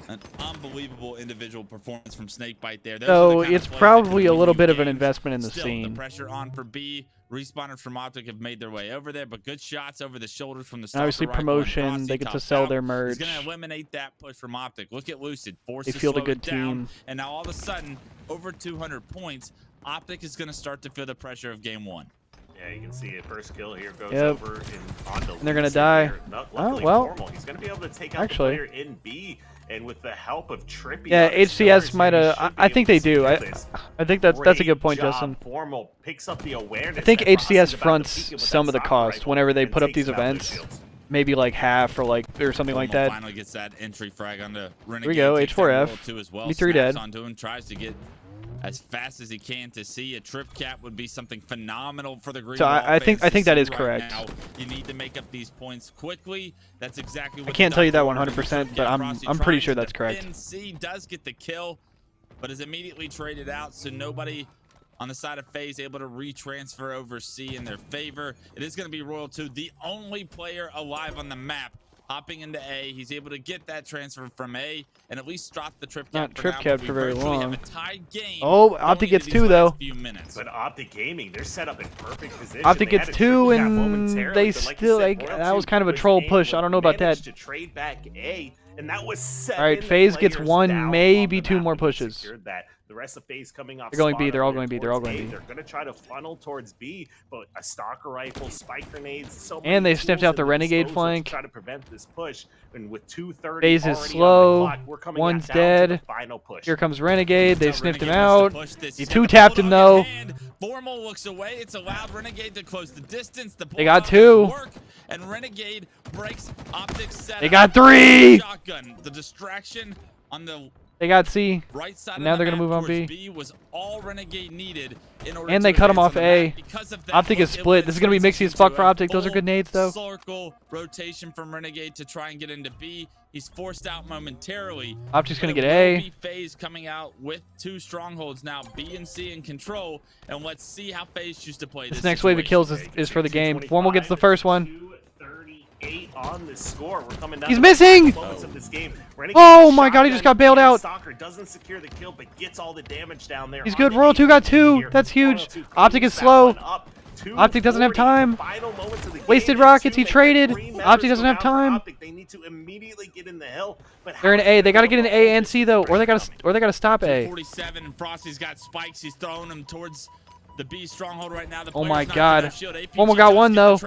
An unbelievable individual performance from Snakebite there. So it's probably a little bit of an investment in the scene. The pressure on for B. Respawners from Optic have made their way over there, but good shots over the shoulders from the obviously promotion. They get to sell their merch. He's going to eliminate that push from Optic. Look at Lucid. They field a good team. And now all of a sudden, over 200 points, Optic is going to start to feel the pressure of game one. Yeah, you can see it. First kill here goes over onto and they're going to die. Oh, well. He's going to be able to take out the player in B. And with the help of Trippy, yeah, HCS might have. I think they do. I think that's a good point, Justin. Formal picks up the awareness. I think HCS fronts some of the cost whenever they put up these events, maybe like half or something like that. Finally gets that entry frag onto Renegade. Here we go, H4F. B3 dead. Onto him, tries to get as fast as he can to see a trip cap would be something phenomenal for the green. So I think that is correct. Now. You need to make up these points quickly. That's exactly what I can't tell you that 100%, but I'm pretty sure that's correct. C does get the kill, but is immediately traded out, so nobody on the side of FaZe able to retransfer over C in their favor. It is going to be Royal 2, the only player alive on the map. Hopping into A, he's able to get that transfer from A and at least drop the trip cap. Not trip cap for very long. Have a tied game oh, Optic gets 2 though. But Optic Gaming, they're set up in perfect position. Optic gets 2 and they still that was kind of a troll push. I don't know about that. To trade back A, and that was all right, FaZe gets 1, maybe 2 more pushes. The rest of FaZe coming off. They're going B. They're all going B. They're all going B. They're going to try to funnel towards B, but a stalker rifle, spike grenades, and they sniffed out the Renegade flank. To try to prevent this push. And with 2:30 FaZe is slow. One's dead. Final push. Here comes Renegade. They sniffed him out. He 2-tapped him though. Formal looks away. It's allowed Renegade to close the distance. They got 2. And Renegade breaks Optic's setup. They got 3. Shotgun. The distraction on the they got C. Right side now of the they're gonna move on B. B was all Renegade needed in order and to they cut him off A. That, Optic is split. This is gonna be mixy as fuck for Optic. Those are good nades though. Circle rotation from Renegade to try and get into B. He's forced out momentarily. Optic's gonna get A. FaZe coming out with 2 strongholds now, B and C in control, and let's see how FaZe choose to play this. Next wave of kills is for the game. Formal gets the first one. 8 on the score. We're coming down. He's missing! Of this game. Oh my god, he just got bailed out. Stalker doesn't secure the kill, but gets all the damage down there. He's good. Royal 2 got 2. That's huge. Optic is slow. Optic doesn't have time. Wasted rockets. He traded. Optic doesn't have time. They need to immediately get in the hill. They're in A. They gotta get in A and C though, or they gotta stop A. 47 and Frosty's got spikes. He's throwing them towards the B stronghold right now. Oh my god. Formal got 1 though.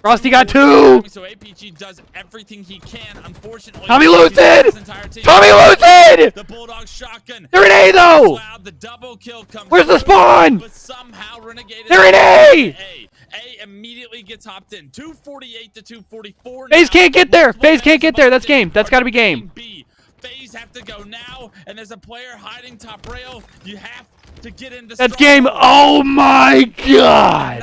Frosty got 2. So APG does everything he can. Unfortunately, Tommy Lucid! Tommy Lucid! The Bulldog shotgun. They're in A though. The double kill comes. Where's the spawn? But somehow Renegade. They're in A. A immediately gets hopped in. 248 to 244. FaZe can't get there. FaZe can't get there. That's game. That's gotta be game. FaZe have to go now, and there's a player hiding top rail. You have to get into. That's game. Oh my god.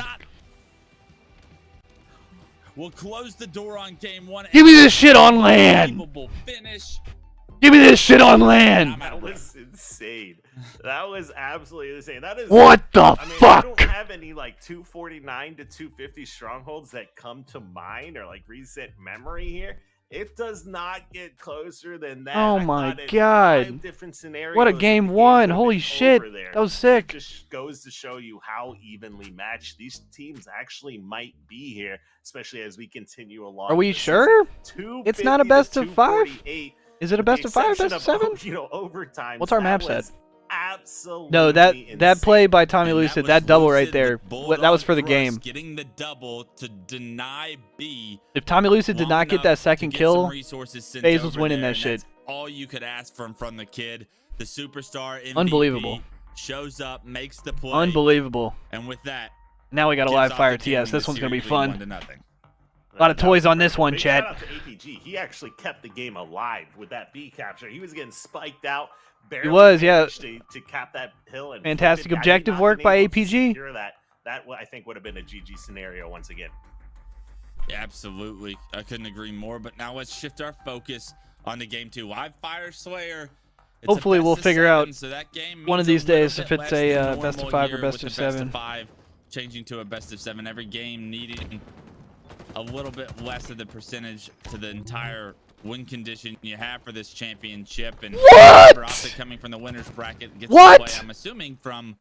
We'll close the door on game 1. Give me this shit on land. Finish. Give me this shit on land. That was insane. That was absolutely insane. That is what the fuck? I don't have any like 249 to 250 strongholds that come to mind or like recent memory here. It does not get closer than that. Oh my god. What a game 1. Holy shit. That was sick. It just goes to show you how evenly matched these teams actually might be here, especially as we continue along. Are we sure? It's not a best of 5? Is it a best of 5, best of 7? Overtime. What's our map set? Absolutely no, that insane. play by Tommy Lucid, that double right there, that was for the game. Getting the double to deny B. If Tommy Lucid did not get that second kill, FaZe was winning that shit. All you could ask from the kid, the superstar MVP, unbelievable. Shows up, makes the play. Unbelievable. And with that, now we got a live fire TS. This one's gonna be fun. A lot of toys on this one, Chad. Shout out to APG. He actually kept the game alive with that B capture. He was getting spiked out. He was, yeah. To cap that hill and fantastic objective work by APG. That I think would have been a GG scenario once again. Yeah, absolutely. I couldn't agree more. But now let's shift our focus on the game 2. Live Fire Slayer. Hopefully we'll figure out so that game one of these days if it's a best of 5 or best of 7. Best of 5 changing to a best of 7. Every game needing a little bit less of the percentage to the entire win condition you have for this championship. And what? Optic coming from the winners bracket gets what? To play, I'm assuming from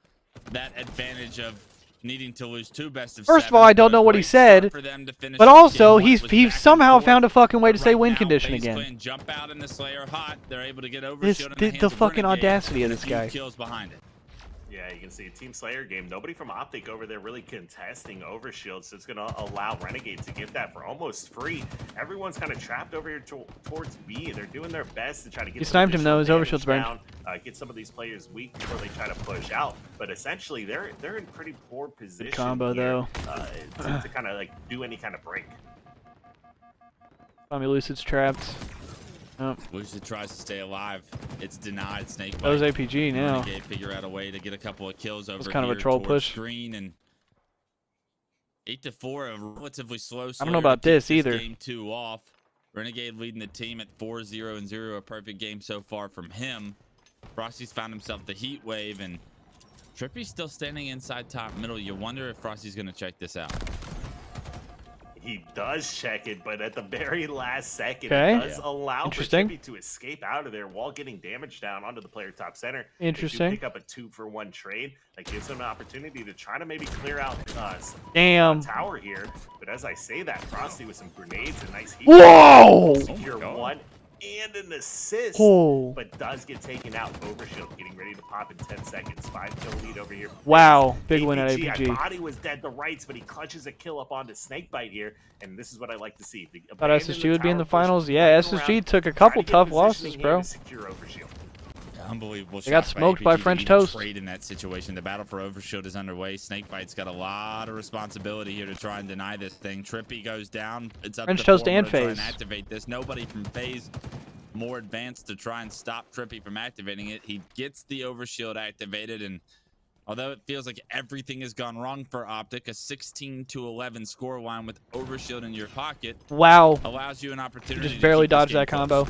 that advantage of needing to lose 2 best of 7. First of all, I don't know what he said, but also he's somehow found a fucking way to say win condition again. Jump out in the Slayer hot. They're able to get over the fucking audacity of this guy. Kills behind it. Yeah, you can see a Team Slayer game. Nobody from Optic over there really contesting Overshield, so it's going to allow Renegade to get that for almost free. Everyone's kind of trapped over here towards B. They're doing their best to try to get. He sniped him though. His Overshield's burned. Get some of these players weak before they try to push out. But essentially, they're in pretty poor position. Good combo here, though. to kind of like do any kind of break. Tommy Lucid's trapped. Oh. Lucid tries to stay alive. It's denied. Snakebite. That was APG now. Renegade figure out a way to get a couple of kills over. It's kind of a troll push. Screen and 8-4, a relatively slow. I don't know about this either. Game 2 off. Renegade leading the team at 4-0-0. A perfect game so far from him. Frosty's found himself the heat wave, and Trippy's still standing inside top middle. You wonder if Frosty's going to check this out. He does check it, but at the very last second, it does allow for Trippy to escape out of there while getting damage down onto the player top center. Interesting. Pick up a 2-for-1 trade that gives him an opportunity to try to maybe clear out tower here. But as I say that, Frosty with some grenades and nice heat. Whoa! Secure one and an assist, but does get taken out. Overshield getting ready to pop in 10 seconds. 5-kill lead over here. Wow, big win at APG. I thought he was dead to rights, but he clutches a kill up onto Snakebite here, and this is what I like to see. Thought SSG would be in the finals. Yeah, SSG took a couple tough losses, bro. Unbelievable. They got smoked by French Toast. Trade in that situation. The battle for Overshield is underway. Snakebite's got a lot of responsibility here to try and deny this thing. Trippy goes down. It's up French to Toast Former and to try FaZe. activate this. Nobody from FaZe more advanced to try and stop Trippy from activating it. He gets the Overshield activated, and although it feels like everything has gone wrong for Optic, a 16-11 score line with Overshield in your pocket. Wow. Allows you an opportunity. You just barely dodged that combo.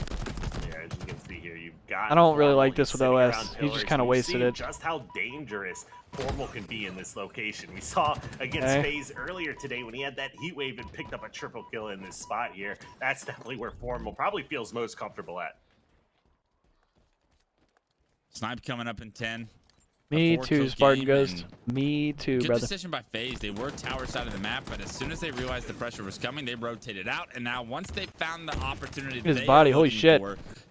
Yeah, as you can see here, you've got I don't really like this with OS. He just kind of wasted it. Just how dangerous Formal can be in this location. We saw against FaZe earlier today when he had that heat wave and picked up a triple kill in this spot here. That's definitely where Formal probably feels most comfortable at. Snipe coming up in 10. Me too, Spartan Ghost. Me too, brother. Good decision by FaZe. They were tower side of the map, but as soon as they realized the pressure was coming, they rotated out. And now once they found the opportunity, his body, holy shit,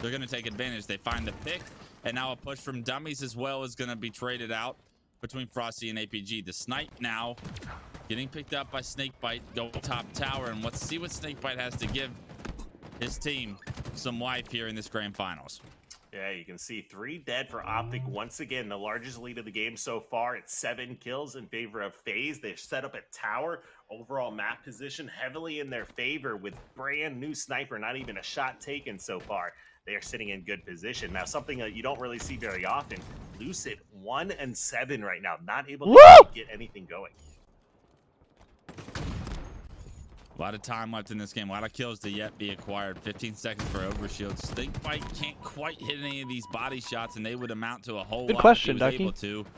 they're going to take advantage. They find the pick, and now a push from dummies as well is going to be traded out between Frosty and APG. The snipe now getting picked up by Snakebite, go top tower, and let's see what Snakebite has to give his team some life here in this grand finals. Yeah, you can see 3 dead for Optic once again. The largest lead of the game so far. It's 7 kills in favor of FaZe. They've set up a tower. Overall map position heavily in their favor with brand new sniper. Not even a shot taken so far. They are sitting in good position. Now, something that you don't really see very often. Lucid 1-7 right now. Not able to get anything going. A lot of time left in this game. A lot of kills to yet be acquired. 15 seconds for Overshield. Snakebite can't quite hit any of these body shots, and they would amount to a whole lot. Good question, if he was Ducky. able to.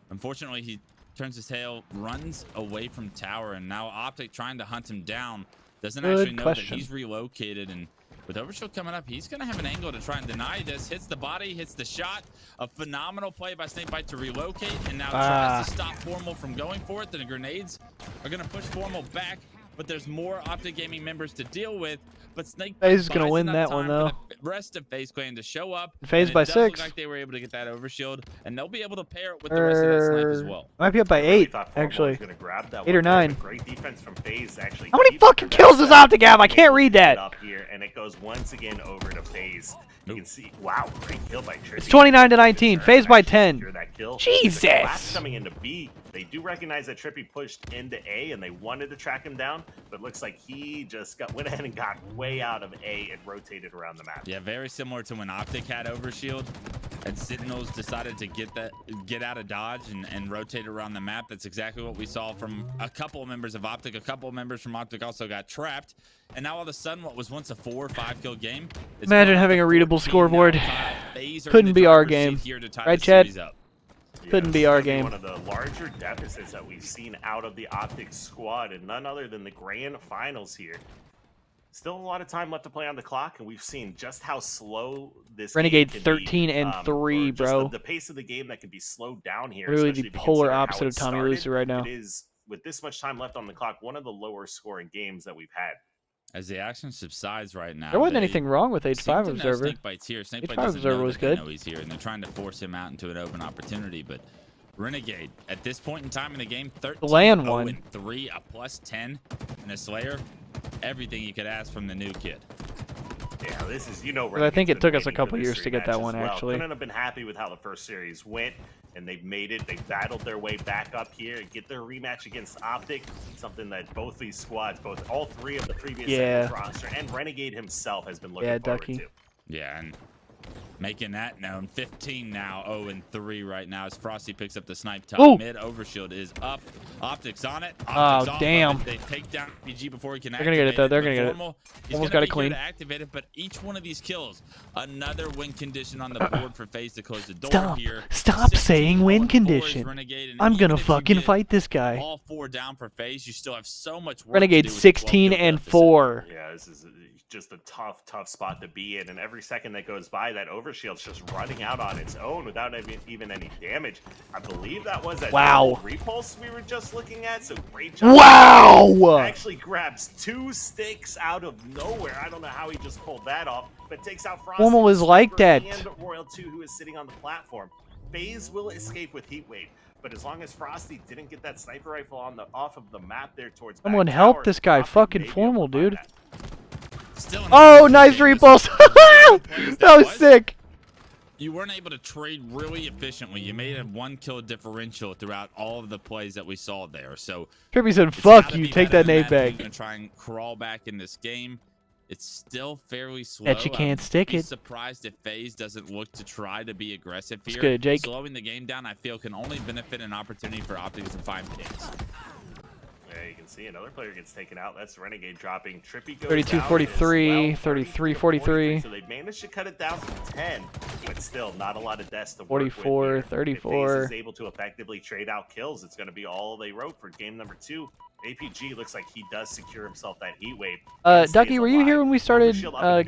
Unfortunately, he turns his tail, runs away from tower, and now Optic trying to hunt him down. Doesn't actually know that he's relocated, and with Overshield coming up, he's going to have an angle to try and deny this. Hits the body, hits the shot. A phenomenal play by Snakebite to relocate, and now tries to stop Formal from going for it. The grenades are going to push Formal back. But there's more Optic Gaming members to deal with. But Snake FaZe is gonna win that one though. The rest of FaZe Clan to show up. FaZe by 6. Look like they were able to get that Overshield, and they'll be able to pair it with the rest of that snipe as well. Might be up by 8, actually. 8 or 9. Great defense from FaZe, actually. How many fucking kills does Optic have? I can't read that. Up here, and it goes once again over to FaZe. You can see, wow, great kill by Trippy. It's 29-19. FaZe by 10. Jesus. Coming into B. They do recognize that Trippy pushed into A, and they wanted to track him down, but it looks like he just went ahead and got way out of A and rotated around the map. Yeah, very similar to when Optic had Overshield, and Sentinels decided to get out of dodge and rotate around the map. That's exactly what we saw from a couple of members of Optic. A couple of members from Optic also got trapped, and now all of a sudden, what was once a 4 or 5 kill game, imagine having a readable scoreboard. Couldn't be our game, right, Chad? Couldn't be our game. One of the larger deficits that we've seen out of the Optic squad, and none other than the grand finals here. Still a lot of time left to play on the clock, and we've seen just how slow this Renegade game can 13 be, and 3, bro. The pace of the game that can be slowed down here. Literally the polar considering how opposite it of Tommy started. Lucy right now. It is, with this much time left on the clock, one of the lower scoring games that we've had. As the action subsides right now, There wasn't anything wrong with H5 Observer. Snakebite's here. Snakebite H5 doesn't Observer know was that they good. know he's here, and they're trying to force him out into an open opportunity. But Renegade, at this point in time in the game, 13, Land 0 one. and 3, a +10, and a Slayer. Everything you could ask from the new kid. Yeah, this is, you know, I think it Renegade's took been us a waiting couple for this years to get rematch that as one, well. actually. Couldn't have been happy with how the first series went, and they've made it. They battled their way back up here and get their rematch against Optic, something that both these squads, all three of the previous Sentinels roster, and Renegade himself has been looking forward to. Yeah, and making that known. 15 now, 0 and 3 right now as Frosty picks up the snipe top mid. Overshield is up. Optics on it. Optics damn. They take down PG before he can They're gonna get it though. They're gonna get it. Almost got it clean. To activate it, but each one of these kills, another win condition on the board for FaZe to close the door here. Stop saying win condition. I'm gonna fucking fight this guy. All 4 down for FaZe. You still have so much work Renegade to do with 16 and 4. Yeah, this is just a tough spot to be in, and every second that goes by, that overshield's just running out on its own without even any damage. I believe that was that repulse we were just looking at, so great job. Wow! Actually grabs 2 sticks out of nowhere. I don't know how he just pulled that off, but takes out Frosty. Formal was like that. And Royal 2, who is sitting on the platform. FaZe will escape with Heatwave, but as long as Frosty didn't get that sniper rifle off of the map there towards Someone back help tower, this guy. Optic Fucking may be able Formal, to find dude. that. Oh, nice repulse. That was sick. You weren't able to trade really efficiently. You made a 1-kill differential throughout all of the plays that we saw there. So Trippy said, "Fuck you, take that nade bag." You're gonna try and crawl back in this game. It's still fairly slow. Bet you can't stick I'd be it. surprised if FaZe doesn't look to try to be aggressive here. That's good, Jake. Slowing the game down, I feel, can only benefit an opportunity for Optics to find picks. Yeah, you can see another player gets taken out. That's Renegade dropping. Trippy goes 32-43, down as well, 33-43. So they managed to cut it down to 10, but still not a lot of deaths to work 44, with here. 34. If FaZe is able to effectively trade out kills, it's going to be all they wrote for game number 2. APG looks like he does secure himself that heat wave. Ducky, were you here when we started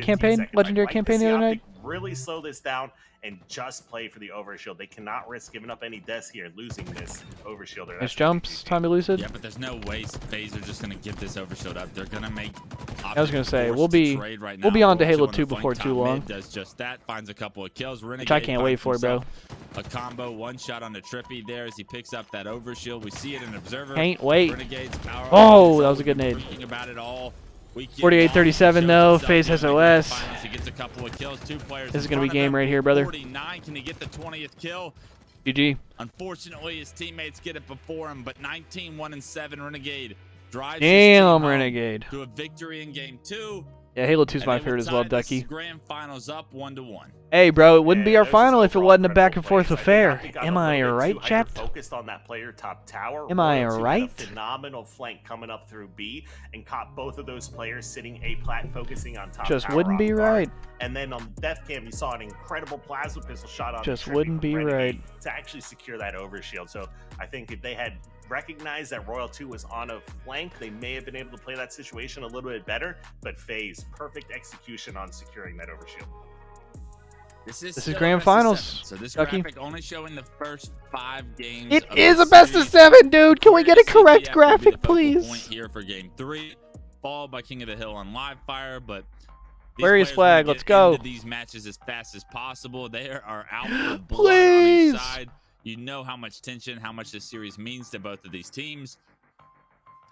campaign, legendary campaign the other night? Really slow this down and just play for the overshield. They cannot risk giving up any deaths here, losing this overshielder. Nice jumps, Tommy Lucid. Yeah, but there's no way FaZe are just gonna give this overshield up. They're gonna make. I was gonna say we'll be on to Halo 2 before too long. Does just that, finds a couple of kills. Renegade, which I can't wait for, bro. A combo 1-shot on the Trippy there as he picks up that overshield. We see it in Observer. Can't wait. Renegade's power. Oh, that was a good nade. About it all. 48-37 though. FaZe has OS. He gets a couple of kills. 2 players. This is gonna be game right here, brother. 49. Can he get the 20th kill? GG. Unfortunately, his teammates get it before him, but 19-1-7 Renegade drives Renegade to a victory in game 2. Yeah, Halo 2's my favorite as well, Ducky. Grand finals up 1-1. Hey, bro, it wouldn't be our final if it wasn't a back and forth affair. Am I right, chat? Focused on that player top tower. Am I right? Phenomenal flank coming up through B and caught both of those players sitting A plat, focusing on top. Just wouldn't be right. And then on death cam, you saw an incredible plasma pistol shot on. Just wouldn't be right to actually secure that overshield. So I think if they had recognized that Royal 2 was on a flank, they may have been able to play that situation a little bit better, but FaZe, perfect execution on securing that overshield. This is grand finals. So this graphic only showing the first 5 games. It is a best of 7, dude. Can we get a correct graphic, please? Point here for game 3, followed by King of the Hill on live fire, but Aquarius flag, let's go. These matches as fast as possible. They are out for blood on each side. You know how much tension, how much this series means to both of these teams.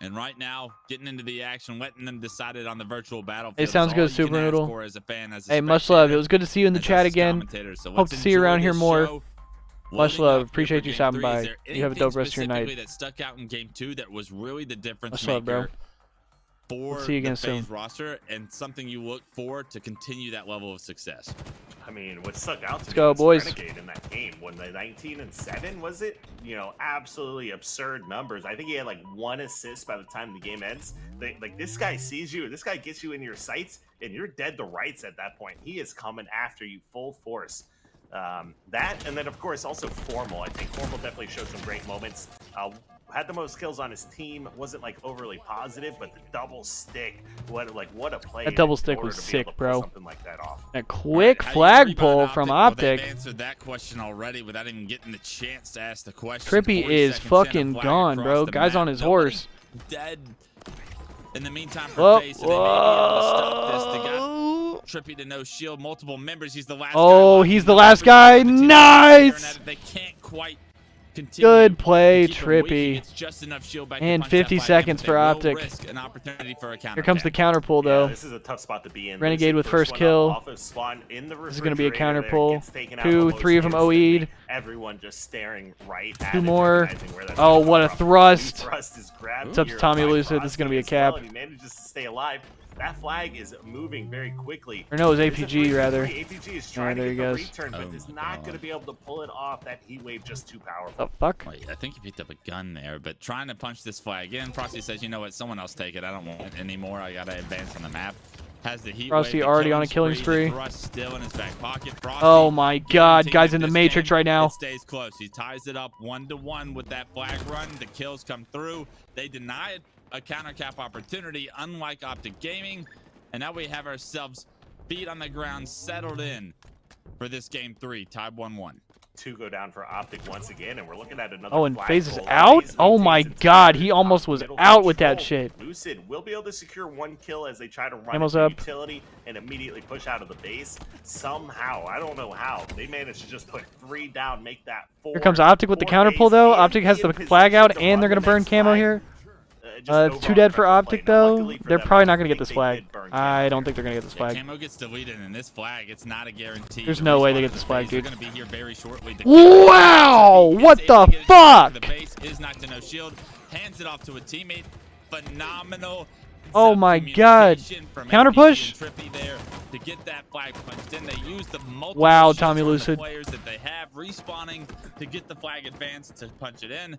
And right now, getting into the action, letting them decide it on the virtual battlefield. Hey, sounds good, Super Noodle. As a fan, hey, much love. It was good to see you in the chat again. Hope to see you around here more. Much love. Appreciate you stopping by. You have a dope rest of your night. That stuck out in game 2 that was really the difference much love, bro. For see you again the FaZe soon. roster and something you look for to continue that level of success. I mean, what stuck out to Let's me go, was boys. Renegade in that game when the 19-7 was it? You know, absolutely absurd numbers. I think he had like 1 assist by the time the game ends. Like this guy sees you, this guy gets you in your sights, and you're dead to rights at that point. He is coming after you full force. That, and then of course also Formal. I think Formal definitely showed some great moments. had the most kills on his team. Wasn't like overly positive, but the double stick, what a play! That double stick was sick, bro. Something like that off. A quick flag pull from Optic. They've answered that question already without even getting the chance to ask the question. Trippy is fucking gone, bro. Guy's on his horse. Dead. In the meantime, for FaZe, so they may be able to stop this. They got Trippy to no shield, multiple members. He's the last guy. Oh, he's the last guy. Nice. They can't quite continue. Good play, Trippy. It's just enough shield back And to punch 50 that seconds flag, for but they Optic. will risk an opportunity for a counter Here comes the attack. counter pull, though. Yeah, this is a tough spot to be in. Renegade with first one kill. off of spawn in the This is going to be a counter refrigerator pull. there, gets taken out 2, almost 3 of them instantly. OE'd. Everyone just staring right at 2 it, more. recognizing where that's Oh, coming what a from. thrust. Thrust is grabbed It's up to here Tommy by Lucid. This is going to be a Frosty as well, cap. and he manages to stay alive. That flag is moving very quickly. Or no, it was It's a APG, 3-3. rather. APG is Alright, trying there to he get the goes. return, but is not going to be able to pull it off. That heat wave just too powerful. The fuck? Wait, I think he picked up a gun there, but trying to punch this flag in. Frosty says, you know what, someone else take it. I don't want it anymore. I got to advance on the map. Has the heat Frosty wave, already on a killing spree. The thrust still in his back pocket. Frosty, Oh my god, guaranteed guy's that in the this Matrix game, right now. It stays close. He ties it up 1-1 with that flag run. The kills come through. They deny it a counter cap opportunity, unlike Optic Gaming. And now we have ourselves feet on the ground, settled in for this game 3, tied 1-1. 2 go down for Optic once again, and we're looking at another. Oh, and flag FaZe is pull. out? FaZe Oh my maintains god, its he almost was middle out with that control. shit. Lucid will be able to secure 1 kill as they try to run Ammo's into up. utility and immediately push out of the base. Somehow, I don't know how, they managed to just put 3 down, make that 4. Here comes Optic with the counter pull, though. Optic has the flag out, and they're going to burn camo here. It's 2 dead for Optic, though. They're probably not going to get this flag. I don't think they're going to get this flag. Camo gets deleted, and this flag, it's not a guarantee. There's no way they get this flag, dude. They're going to be here very shortly. Wow! What the fuck? The base is knocked to no shield. Hands it off to a teammate. Phenomenal. Oh my god. Counter push? Trippy there to get that flag punched in. They use the multiple Wow, shields Tommy from the Lucid. players that they have respawning to get the flag advanced to punch it in.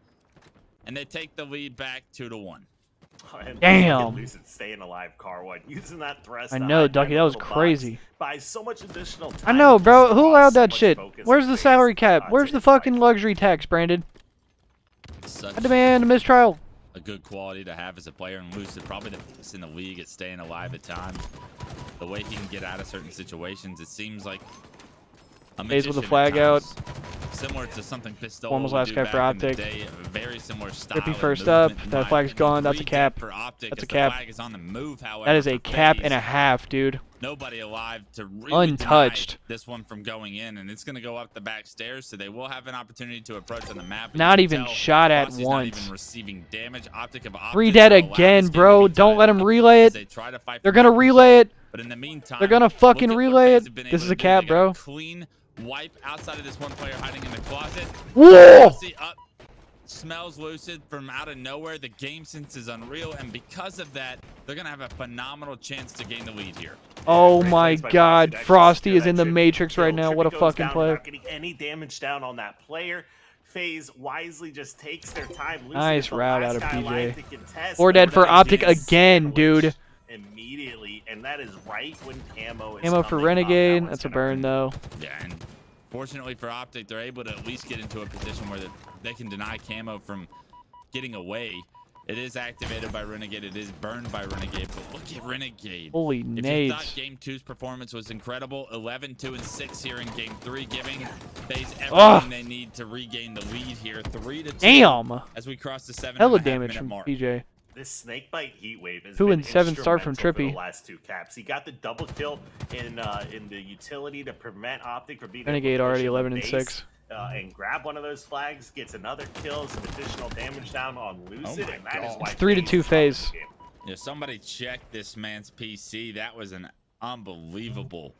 And they take the lead back 2-1. And Damn. Lucid staying alive, Car1, using that thrust. I to know, hide Ducky, behind that was the box, crazy. buys so much additional time. I know, bro. Who allowed that so shit? much focus Where's and the FaZe, salary cap? Where's the takes fight. fucking luxury tax, Brandon? Such I demand a mistrial. a good quality to have as a player, and Lucid probably the best in the league at staying alive at times. The way he can get out of certain situations, it seems like a FaZe with the magician at flag out. times. Similar to something Pistol Almost would last do guy back for in the Optic. day. A very similar style. Trippy and first up. movement, in That my flag's opinion. gone. That's a 3 cap. dead for Optic That's as a the cap. flag is on the move, however, That is a for cap FaZe. and a half, dude. Nobody alive to really Untouched. deny this one from going in, and it's going to go up the back stairs, so they will have an opportunity to approach on the map. But Not you can even tell shot at Frosty's not once. even receiving damage. Optic of 3 Optic dead will allow again, this game to bro. be Don't tied let him up relay as it. they try to fight They're for gonna that relay it. But in the meantime, They're gonna look fucking at what relay FaZe it. have been This able is to a do. cap, They got a bro. clean wipe outside of this one player hiding in the closet. Whoa! Frosty up, smells Lucid from out of nowhere. The game sense is unreal, and because of that, they're gonna have a phenomenal chance to gain the lead here. Oh Great my plays by god. to actually Frosty secure is in that the chip. Matrix right Kill. now. What a Trippy goes fucking down play. without getting any damage down on that player. FaZe wisely just takes their time. Lucid Nice is the route last out of guy alive PJ. to contest. 4 dead for That Optic gets again, dude. sandwiched immediately, and that is right when camo is Ammo for coming up. Renegade. That one's That's a gonna burn, though. Yeah, and fortunately for Optic, they're able to at least get into a position where they can deny camo from getting away. It is activated by Renegade. It is burned by Renegade. But look at Renegade. Holy If you nades. thought Game 2's performance was incredible, 11, 2, and 6 here in Game 3, giving FaZe everything Ugh. they need to regain the lead here. 3-2. Damn. As we cross the 7.5 Hella damage minute from mark. PJ. This snakebite heat wave has 2 been and 7 start from instrumental for Trippy. the last 2 caps. He got the double kill in the utility to prevent Optic from being Renegade able to push already in the 11 and base, 6. and grab one of those flags, gets another kill, some additional damage down on Lucid, and that is why It's 3-2 FaZe. Yeah, somebody check this man's PC. That was an unbelievable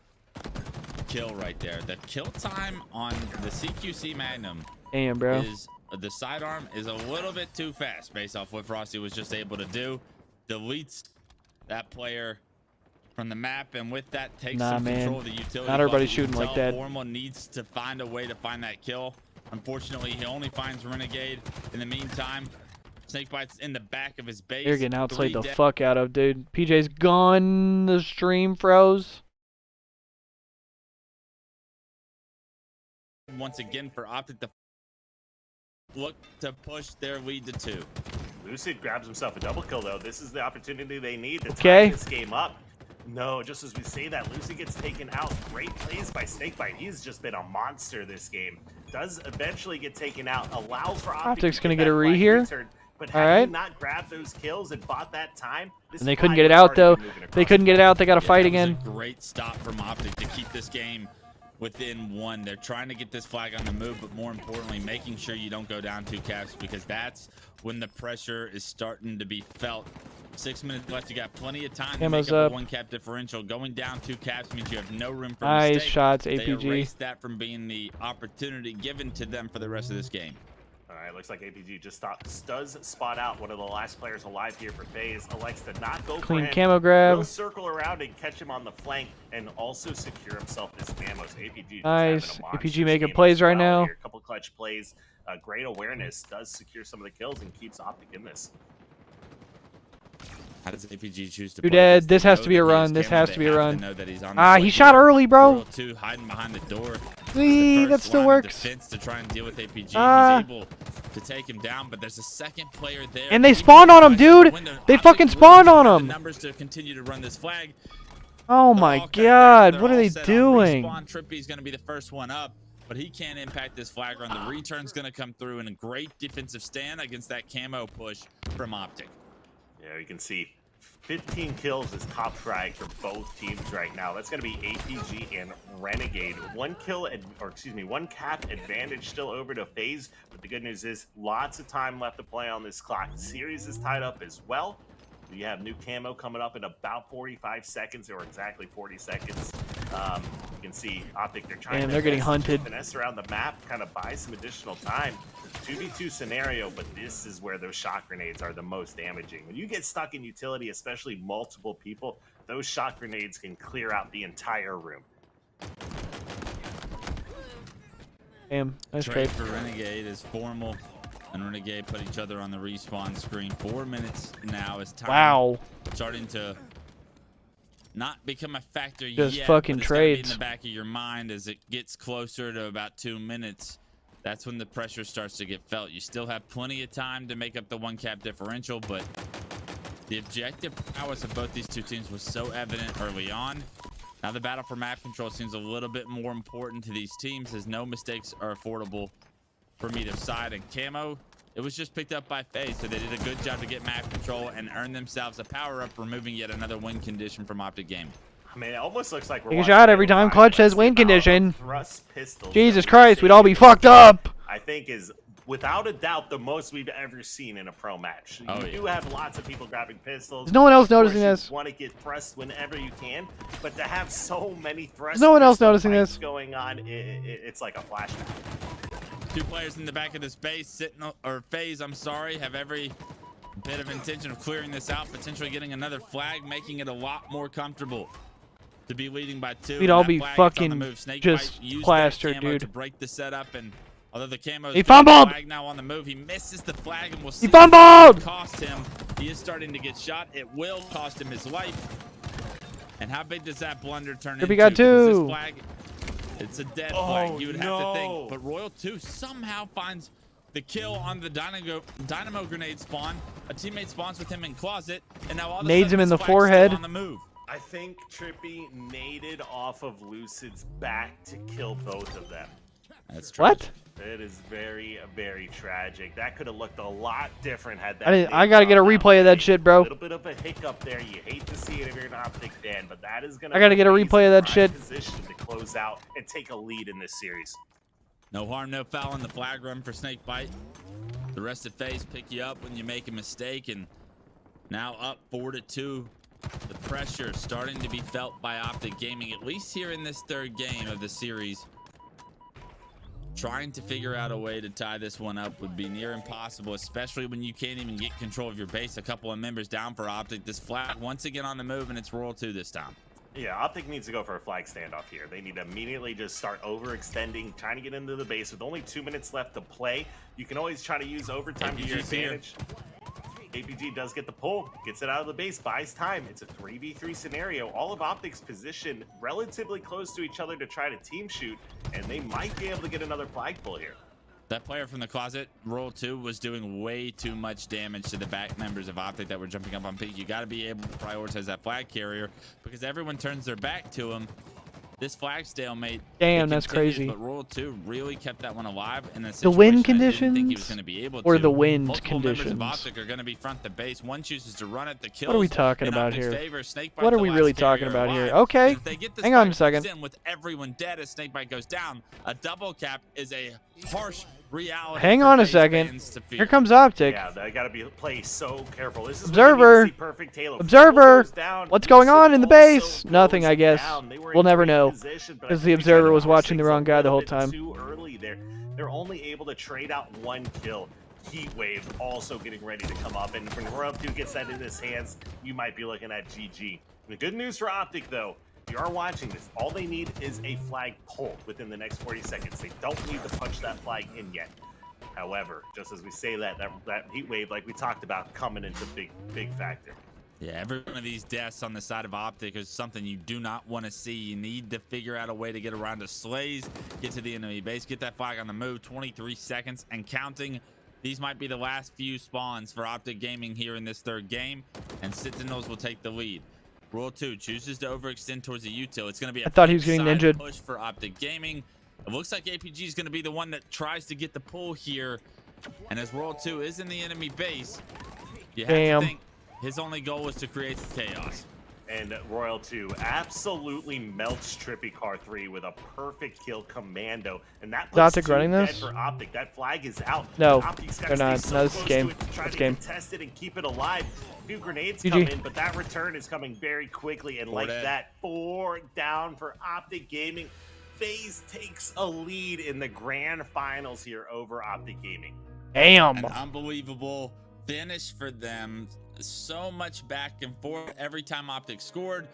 kill right there. The kill time on the CQC Magnum Damn, bro. is the sidearm is a little bit too fast based off what Frosty was just able to do. Deletes that player from the map, and with that takes Nah, some man. control of the utility. Not everybody's bucket. You shooting can like tell that. Formal needs to find a way to find that kill. Unfortunately, he only finds Renegade. In the meantime, Snakebite's in the back of his base. They're getting outplayed 3 the dead. fuck out of, dude. PJ's gone. The stream froze. Once again for Optic, the look to push their lead to 2. Lucid grabs himself a double kill, though. This is the opportunity they need to tie this game up. No, just as we say that, Lucid gets taken out. Great plays by Snakebite. He's just been a monster this game. Does eventually get taken out. Allows for Optic's going to get a re here. But had he not grabbed those kills and bought that time, and they couldn't get it out, though. They couldn't get it out. They got to fight again. A great stop from Optic to keep this game within 1. They're trying to get this flag on the move, but more importantly, making sure you don't go down 2 caps, because that's when the pressure is starting to be felt. 6 minutes left. You got plenty of time to make up a 1 cap differential. Going down 2 caps means you have no room for nice mistake. shots, They APG. erased that from being the opportunity given to them for the rest of this game. All right, looks like APG just does spot out one of the last players alive here for FaZe. Elects to not go Clean for him. camo grab. He'll circle around and catch him on the flank and also secure himself this ammo. So APG nice. APG making plays right now. A couple clutch plays. Great awareness. Does secure some of the kills and keeps Optic in this. How does APG choose to You're play dead. this? This They has know to be a that run. he's This Cameron. has They to be a have run. know that he's on Ah, his he way shot here. early, bro. Royal 2 hiding behind the door. See, that still works. Defense to try and deal with APG. He's able to take him down, but there's a second player there. And they spawned on him, dude. They fucking spawned on him. Numbers to continue to run this flag. Oh my god, what are they doing? Trippy's going to be the first one up, but he can't impact this flag run. The return's going to come through in a great defensive stand against that camo push from Optic. Yeah, you can see 15 kills is top frag for both teams right now. That's going to be APG and Renegade. 1 cap advantage still over to FaZe. But the good news is lots of time left to play on this clock. The series is tied up as well. We have new camo coming up in about 45 seconds, or exactly 40 seconds. You can see Optic, they're trying they're getting hunted. Finesse around the map, kind of buy some additional time. 2v2 scenario, but this is where those shot grenades are the most damaging. When you get stuck in utility, especially multiple people, those shot grenades can clear out the entire room. Damn, nice Trade trade. for Renegade is formal, and Renegade put each other on the respawn screen. 4 minutes now is time. Starting to not become a factor Just yet. fucking but it's gotta be trades. in the back of your mind as it gets closer to about 2 minutes. That's when the pressure starts to get felt. You still have plenty of time to make up the 1 cap differential, but the objective prowess of both these 2 teams was so evident early on. Now the battle for map control seems a little bit more important to these teams, as no mistakes are affordable from either side. And camo, it was just picked up by FaZe, so they did a good job to get map control and earn themselves a power-up, removing yet another win condition from Optic Game. I mean, it almost looks like we're Take a shot every time Clutch says win condition. Thrust pistols Jesus Christ, we'd all be fucked up. I think is without a doubt the most we've ever seen in a pro match. You do have lots of people grabbing pistols. Is no one else noticing this? Want to get thrust whenever you can, but to have so many thrusts. Is no one else noticing this? Going on, it's like a flashback. 2 players in the back of this base, FaZe, I'm sorry, have every bit of intention of clearing this out, potentially getting another flag, making it a lot more comfortable to be leading by 2. We'd all be fucking just plastered, dude. To break the setup, and although the camo He fumbled. Flag now on the move, he misses the flag, and we'll see. He fumbled. Cost him. He is starting to get shot. It will cost him his life. And how big does that blunder turn into? We got Because 2. this flag, it's a dead flag. You would have to think. But Royal 2 somehow finds the kill on the dynamo grenade spawn. A teammate spawns with him in closet, and now all of a Nades sudden him in this the flag's still forehead. on the move. I think Trippy naded off of Lucid's back to kill both of them. That's true. What? It is very, very tragic. That could have looked a lot different had that. I gotta get a replay of that shit, bro. A little bit of a hiccup there. You hate to see it if you're an Optic fan, but that is gonna. I gotta get a replay of that shit. Position to close out and take a lead in this series. No harm, no foul in the flag run for Snakebite. The rest of FaZe pick you up when you make a mistake, and now up 4-2. The pressure starting to be felt by Optic Gaming, at least here in this 3rd game of the series. Trying to figure out a way to tie this one up would be near impossible, especially when you can't even get control of your base. A couple of members down for Optic. This flag once again on the move, and it's Royal 2 this time. Yeah, Optic needs to go for a flag standoff here. They need to immediately just start overextending, trying to get into the base. With only 2 minutes left to play, you can always try to use overtime to your advantage. APG does get the pull, gets it out of the base, buys time. It's a 3v3 scenario. All of Optic's position relatively close to each other to try to team shoot, and they might be able to get another flag pull here. That player from the closet, roll 2, was doing way too much damage to the back members of Optic that were jumping up on peak. You got to be able to prioritize that flag carrier because everyone turns their back to him. This flag stalemate. Damn, that's crazy. But roll 2 really kept that one alive. And the wind conditions, think he was going to be able or to. the wind Multiple conditions. Members of Optic are going to be front to base. One chooses to run at the kills. What are we talking about Optic's here? Favor. What are we really talking about here? Okay, hang on a second. With everyone dead as Snakebite goes down, a double cap is a harsh reality. Hang on a second. Here comes Optic. Yeah, they got to play so careful. This is Observer. Observer. What's going on in the base? Nothing, I guess. We'll never know because the Observer was watching the wrong guy the whole time. Too early there. They're only able to trade out 1 kill. Heatwave also getting ready to come up, and when Royal 2 gets that in his hands, you might be looking at GG. The good news for Optic, though, if you are watching this, all they need is a flag pulled within the next 40 seconds. They don't need to punch that flag in yet. However, just as we say that heat wave, like we talked about, coming into big factor. Yeah, every one of these deaths on the side of Optic is something you do not want to see. You need to figure out a way to get around the slays, get to the enemy base, get that flag on the move. 23 seconds and counting. These might be the last few spawns for Optic Gaming here in this 3rd game, and Sentinels will take the lead. Roll 2 chooses to overextend towards the util. It's going to be a I thought he was getting ninja'd. push for Optic Gaming. It looks like APG is going to be the one that tries to get the pull here. And as Roll 2 is in the enemy base, you have to think his only goal was to create chaos. And Royal 2 absolutely melts Trippy Car 3 with a perfect kill commando. And that puts Optic running dead this? for Optic. That flag is out. No, Optic's they're not. so No, this is game. This game. Test it and keep it alive. A few grenades GG. come in, but that return is coming very quickly. And like that, 4 down for Optic Gaming. FaZe takes a lead in the grand finals here over Optic Gaming. Damn. An unbelievable finish for them. So much back and forth every time Optic scored.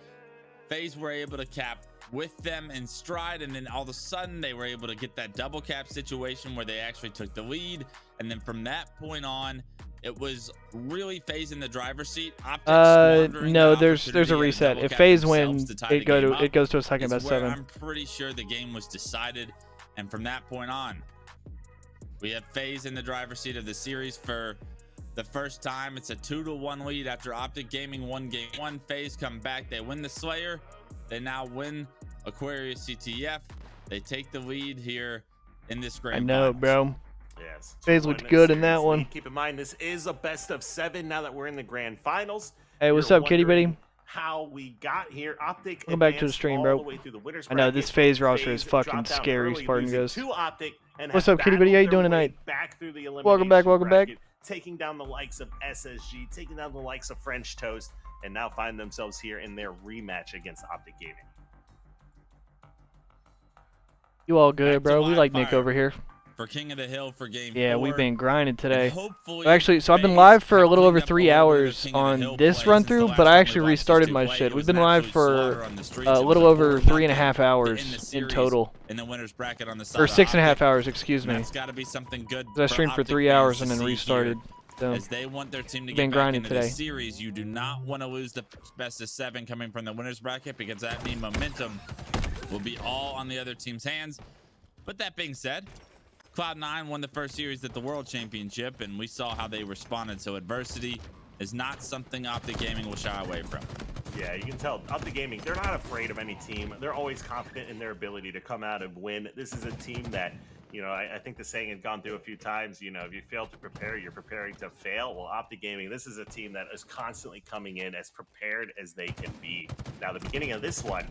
FaZe were able to cap with them in stride, and then all of a sudden they were able to get that double cap situation where they actually took the lead. And then from that point on, it was really FaZe in the driver's seat. No, there's a reset. If FaZe wins, it goes to a second best 7. I'm pretty sure the game was decided, and from that point on, we have FaZe in the driver's seat of the series for the first time. It's a 2-1 lead after Optic Gaming won game 1. FaZe come back. They win the Slayer. They now win Aquarius CTF. They take the lead here in this grand I know, finals. bro. Yes. FaZe looked good in that one. Keep in mind, this is a best of 7 now that we're in the grand finals. Hey, what's up, kitty bitty? How we got here. Optic Welcome back to the stream, bro. I know this FaZe roster is fucking scary, Spartan goes. What's up, kitty bitty? How you doing tonight? Welcome back, welcome back. Taking down the likes of SSG, taking down the likes of French Toast, and now find themselves here in their rematch against Optic Gaming. You all good, bro? We like Nick over here. For King of the Hill for game 4. We've been grinding today. Actually, so I've been live for a little over 3 hours on this run through, but I actually restarted my shit. We've been live for a little over 3.5 hours in total. In the winners bracket on the or 6.5 hours, excuse me. That's got to be something good. I streamed for 3 hours and then restarted. So, as they want their team to been get back grinding into today. the series, you do not want to lose the best of 7 coming from the winners bracket, because that means momentum will be all on the other team's hands. But that being said, Cloud9 won the first series at the World Championship, and we saw how they responded. So adversity is not something Optic Gaming will shy away from. Yeah, you can tell Optic Gaming, they're not afraid of any team. They're always confident in their ability to come out and win. This is a team that, you know, I think the saying had gone through a few times, you know, if you fail to prepare, you're preparing to fail. Well, Optic Gaming, this is a team that is constantly coming in as prepared as they can be. Now, the beginning of this one,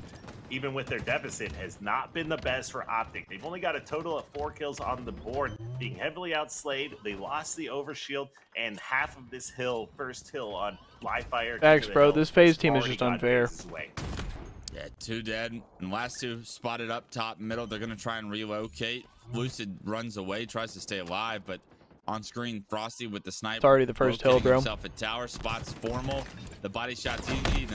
even with their deficit, has not been the best for Optic. They've only got a total of 4 kills on the board, being heavily outslayed. They lost the overshield and half of this hill, first hill on Livefire. Thanks, bro. This FaZe team is just unfair. Yeah, 2 dead, and last 2 spotted up top middle. They're going to try and relocate. Lucid runs away, tries to stay alive, but on screen, Frosty with the sniper. It's already the first hill, bro. Himself at tower, spots Formal. The body shot's easy.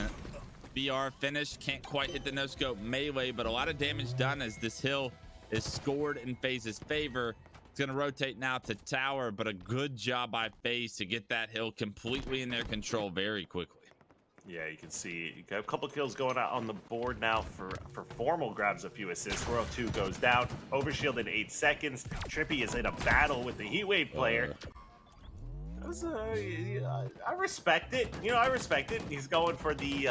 BR finish, can't quite hit the no-scope melee, but a lot of damage done as this hill is scored in FaZe's favor. It's going to rotate now to tower, but a good job by FaZe to get that hill completely in their control very quickly. Yeah, you can see you got a couple kills going out on the board now for Formal grabs a few assists. Royal 2 goes down. Overshield in 8 seconds. Trippy is in a battle with the Heatwave player. I respect it. You know, I respect it. He's going for the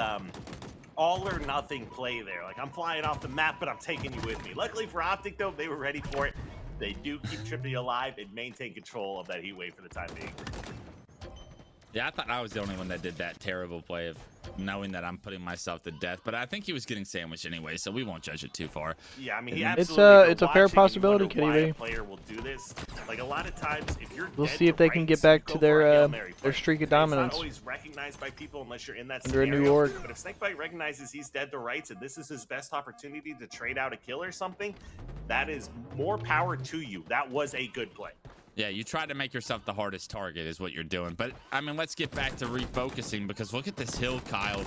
all or nothing play there. Like, I'm flying off the map, but I'm taking you with me. Luckily for Optic, though, they were ready for it. They do keep Trippy alive and maintain control of that Heatwave for the time being. Yeah, I thought I was the only one that did that terrible play of knowing that I'm putting myself to death, but I think he was getting sandwiched anyway, so we won't judge it too far. Yeah, I mean, it's a fair possibility, Kitty. Player will do this. Like, a lot of times, if you're we'll see if they can get back to their streak of dominance. It's not always recognized by people unless you're in that under scenario. A new org. But if Snakebite recognizes he's dead to rights and this is his best opportunity to trade out a kill or something, that is more power to you. That was a good play. Yeah, you try to make yourself the hardest target is what you're doing. But, I mean, let's get back to refocusing because look at this hill, Kyle.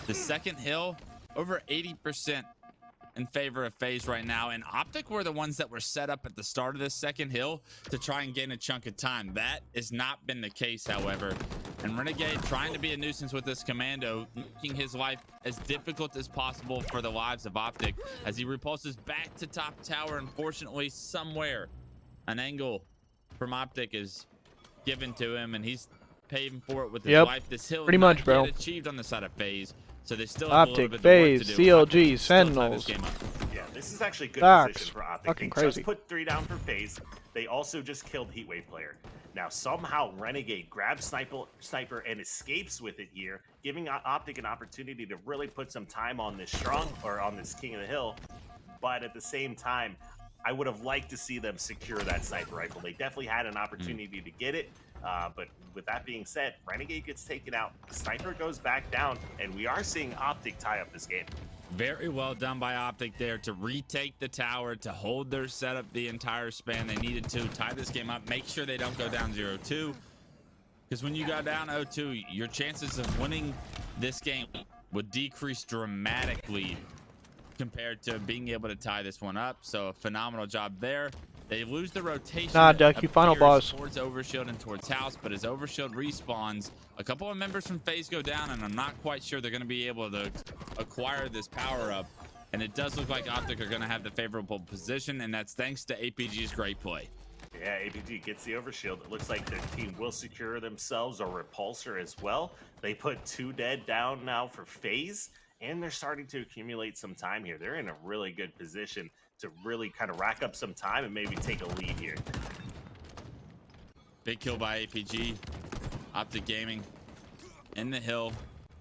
The second hill, over 80% in favor of FaZe right now. And Optic were the ones that were set up at the start of this second hill to try and gain a chunk of time. That has not been the case, however. And Renegade trying to be a nuisance with this commando, making his life as difficult as possible for the lives of Optic as he repulses back to top tower. Unfortunately, somewhere, an angle from Optic is given to him, and he's paying for it with his life. This hill pretty much, bro. Achieved on the side of FaZe, so they still have Optic, a little bit of work to FaZe, do. CLG, Sentinels. Yeah, this is actually good position for Optic. Fucking they crazy. just put 3 down for FaZe. They also just killed Heatwave player. Now somehow Renegade grabs Sniper and escapes with it here, giving Optic an opportunity to really put some time on this on this King of the Hill. But at the same time, I would have liked to see them secure that sniper rifle. They definitely had an opportunity to get it, but with that being said, Renegade gets taken out, Sniper goes back down, and we are seeing Optic tie up this game. Very well done by Optic there to retake the tower, to hold their setup the entire span. They needed to tie this game up, make sure they don't go down 0-2, because when you go down 0-2, your chances of winning this game would decrease dramatically compared to being able to tie this one up. So a phenomenal job there. They lose the rotation. Nah, Duck, you final boss. Towards Overshield and towards House, but as Overshield respawns, a couple of members from FaZe go down, and I'm not quite sure they're going to be able to acquire this power up. And it does look like Optic are going to have the favorable position, and that's thanks to APG's great play. Yeah, APG gets the Overshield. It looks like their team will secure themselves a repulsor as well. They put 2 dead down now for FaZe, and they're starting to accumulate some time here. They're in a really good position to really kind of rack up some time and maybe take a lead here. Big kill by APG. Optic Gaming in the hill.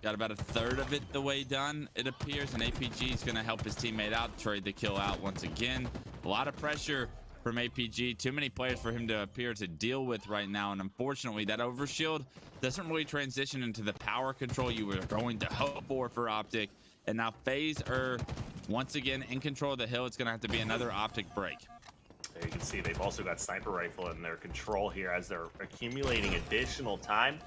Got about a third of it the way done, it appears, and APG is going to help his teammate out, trade the kill out once again. A lot of pressure from APG. Too many players for him to appear to deal with right now, and unfortunately that Overshield doesn't really transition into the power control you were going to hope for Optic. And now FaZe are once again in control of the hill. It's going to have to be another Optic break. There you can see they've also got Sniper Rifle in their control here as they're accumulating additional time.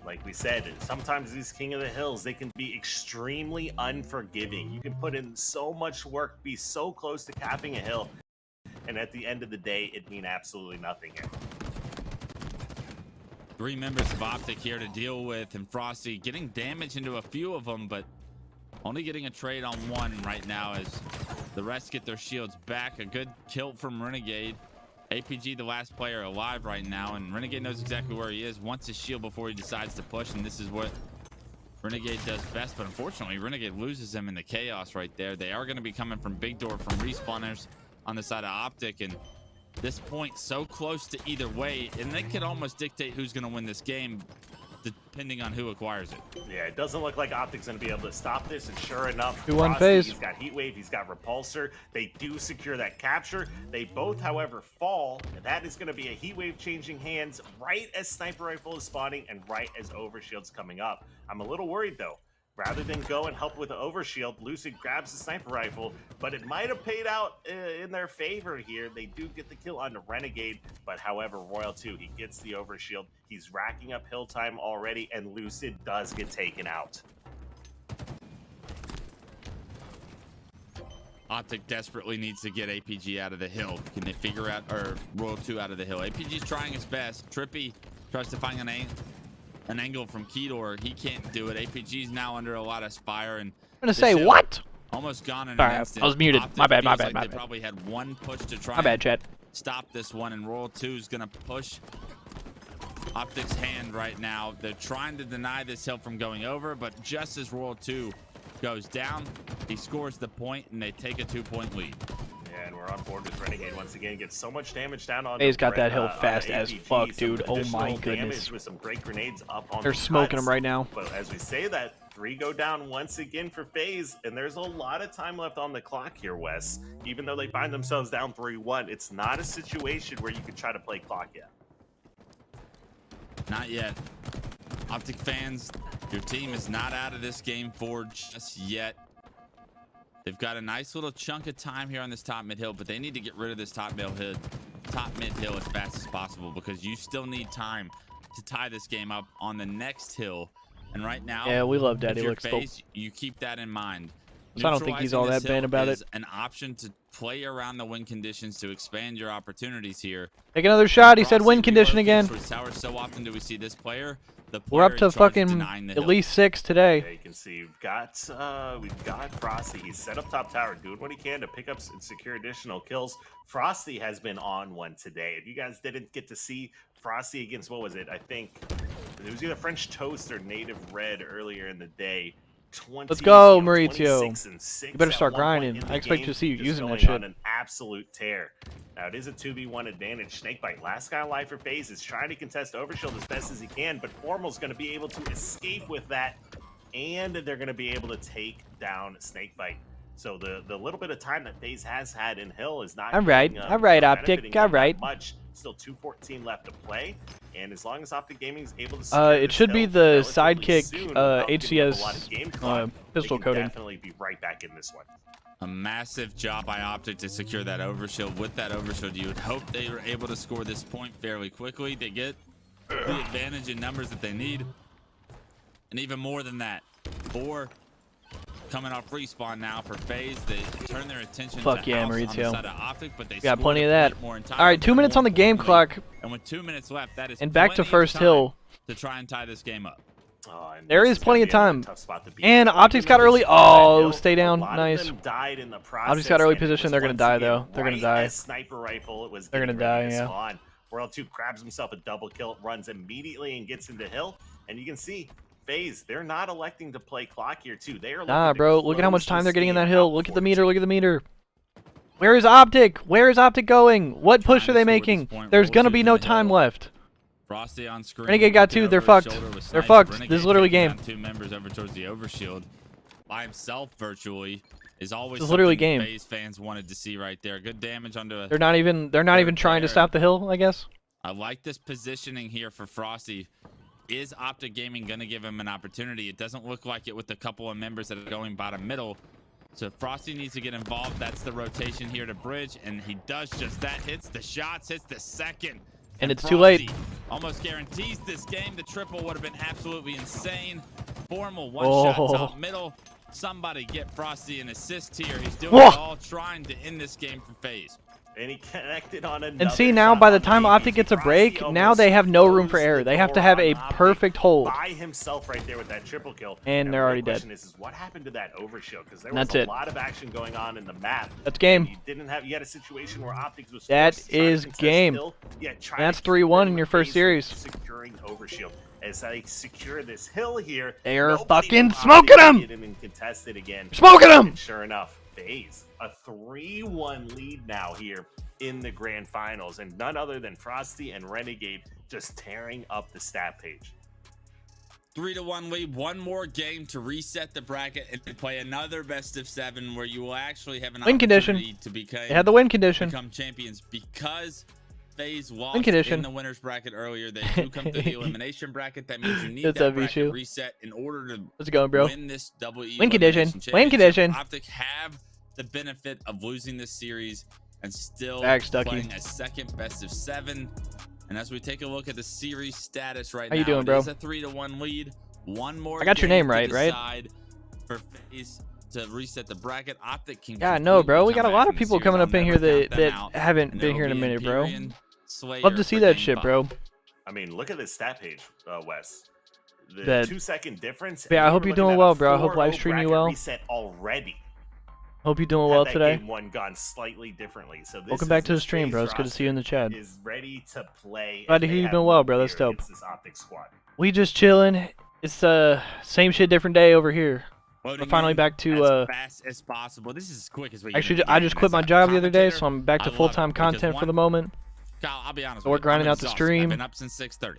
Like we said, sometimes these King of the Hills, they can be extremely unforgiving. You can put in so much work, be so close to capping a hill, and at the end of the day, it mean absolutely nothing here. 3 members of Optic here to deal with, and Frosty getting damage into a few of them, but only getting a trade on 1 right now as the rest get their shields back. A good kill from Renegade. APG the last player alive right now, and Renegade knows exactly where he is, wants his shield before he decides to push, and this is what Renegade does best. But unfortunately, Renegade loses him in the chaos right there. They are going to be coming from big door from respawners on the side of Optic, and this point so close to either way, and they could almost dictate who's going to win this game depending on who acquires it. Yeah, it doesn't look like Optic's going to be able to stop this, and sure enough, 2-1 FaZe. He's got Heatwave, he's got Repulsor. They do secure that capture. They both, however, fall, and that is going to be a Heatwave changing hands right as Sniper Rifle is spawning and right as Overshield's coming up. I'm a little worried, though. Rather than go and help with the Overshield, Lucid grabs the Sniper Rifle, but it might have paid out in their favor here. They do get the kill on the Renegade, but however, Royal 2, he gets the Overshield. He's racking up hill time already, and Lucid does get taken out. Optic desperately needs to get APG out of the hill. Can they figure out, or Royal 2 out of the hill? APG's trying his best. Trippy tries to find an an angle from Kedor. He can't do it. APG's now under a lot of fire, and I'm gonna say what? Almost gone in Sorry, an instant. I was muted. My bad. They probably had one push to try. My bad, chat. Stop this one, and Royal 2 is gonna push Optic's hand right now. They're trying to deny this hill from going over, but just as Royal 2 goes down, he scores the point, and they take a 2-point lead. Yeah, and we're on board with Renegade once again. Gets so much damage down on. He's got that hill fast as fuck, dude. Oh my goodness. With some great grenades up on They're smoking him right now. But as we say that, 3 go down once again for FaZe, and there's a lot of time left on the clock here, Wes. Even though they find themselves down 3-1, it's not a situation where you can try to play clock yet. Not yet. Optic fans, your team is not out of this game for just yet. They've got a nice little chunk of time here on this top mid hill, but they need to get rid of this top mid hill as fast as possible, because you still need time to tie this game up on the next hill. And right now, yeah, we love Daddy if you're Looks. FaZe, you keep that in mind. So I don't think he's all that bad about it. An option to play around the win conditions to expand your opportunities here. Take another shot. He said win condition again. So often do we see this player? We're up to fucking at least 6 today. Yeah, you can see we've got Frosty. He's set up top tower, doing what he can to pick up and secure additional kills. Frosty has been on one today. If you guys didn't get to see Frosty against, what was it? I think it was either French Toast or Native Red earlier in the day. Let's go, Maurizio. You better start grinding. I expect to see you using that shit. On an absolute tear. Now it is a 2v1 advantage. Snakebite, last guy alive for FaZe, is trying to contest Overshield as best as he can, but Formal's going to be able to escape with that, and they're going to be able to take down Snakebite. So the little bit of time that FaZe has had in Hill is not. All right, Optic. All right. Much. Still 2:14 left to play, and as long as Optic Gaming is able to. It should be the sidekick HCS pistol coating. Definitely be right back in this one. A massive job by Optic to secure that overshield. With that overshield, you would hope they were able to score this point fairly quickly. They get the advantage in numbers that they need, and even more than that. 4 coming off respawn now for FaZe. They turn their attention to Maurizio. on the side of Optic, but they got plenty of that. All right, 2 minutes on the game clock. And with 2 minutes left, that is and back to first hill to try and tie this game up. There is plenty of time. And Optic's got early. Oh, stay down. Nice. Optic's got early position. They're going to die, though. They're going to die. Sniper rifle, it was They're going to die, yeah. Spawn. World 2 grabs himself a double kill, runs immediately and gets into Hill. And you can see FaZe, they're not electing to play clock here, too. They are nah, bro. Look at how much time they're getting in that hill. Look at the meter. Look at the meter. Where is Optic? Where is Optic going? What push are they making? There's going to be no time left. Frosty on screen. Renegade got 2. They're fucked. They're fucked. This is literally game. 2 members over towards the overshield by himself virtually is always literally game. FaZe fans wanted to see right there. Good damage onto a. They're not even trying to stop the hill, I guess. I like this positioning here for Frosty. Is Optic Gaming going to give him an opportunity? It doesn't look like it with a couple of members that are going bottom middle. So Frosty needs to get involved. That's the rotation here to bridge, and he does just that. Hits the shots, hits the second. And it's too late. Almost guarantees this game. The triple would have been absolutely insane. Formal one shot top middle. Somebody get Frosty an assist here. He's doing it all, trying to end this game for FaZe. And he connected on another. And see, now by the time Optic gets a break, now they have no room for error. They have to have a perfect hold. By himself right there with that triple kill. And they're already dead. The question is what happened to that overshield? Because there was a lot of action going on in the map. That's game. You had a situation where Optic was. That is game. That's 3-1 in your first series. Securing overshield. As they secure this hill here, they are fucking smoking them. Contested again. Smoking them. Sure enough, FaZe a 3-1 lead now here in the grand finals, and none other than Frosty and Renegade just tearing up the stat page. 3-1 lead. One more game to reset the bracket and to play another best of 7 where you will actually have an opportunity to become. They had the win condition. Become champions because FaZe lost in the winners bracket earlier. They do come to the elimination bracket. That means you need that bracket reset in order to win this double E. Win condition. Win condition. Optic have the benefit of losing this series and still playing a second best of 7. And as we take a look at the series status right now, how you doing, bro? It's a 3-1 lead. One more. I got your name right, for FaZe to reset the bracket. Optic can. Yeah, no, bro. We got a lot of people coming up in here that haven't been here in a minute, bro. Love to see that shit, bro. I mean, look at this stat page, Wes. the 2-second difference. Yeah, I hope you're doing well, bro. I hope live streaming you well. Reset already. Hope you're doing well today. Game one gone slightly differently. So this welcome back to the stream, bro. It's good to see you in the chat. Is ready to play. Glad to hear you've been well, bro. That's dope. This Optic squad. We just chilling. It's same shit, different day over here. We're finally back to as fast as possible. This is as quick as we can. Actually, I just quit my job the other day, so I'm back to full-time content for the moment. Kyle, I'll be honest. So we're grinding out the stream. I've been up since 6:30.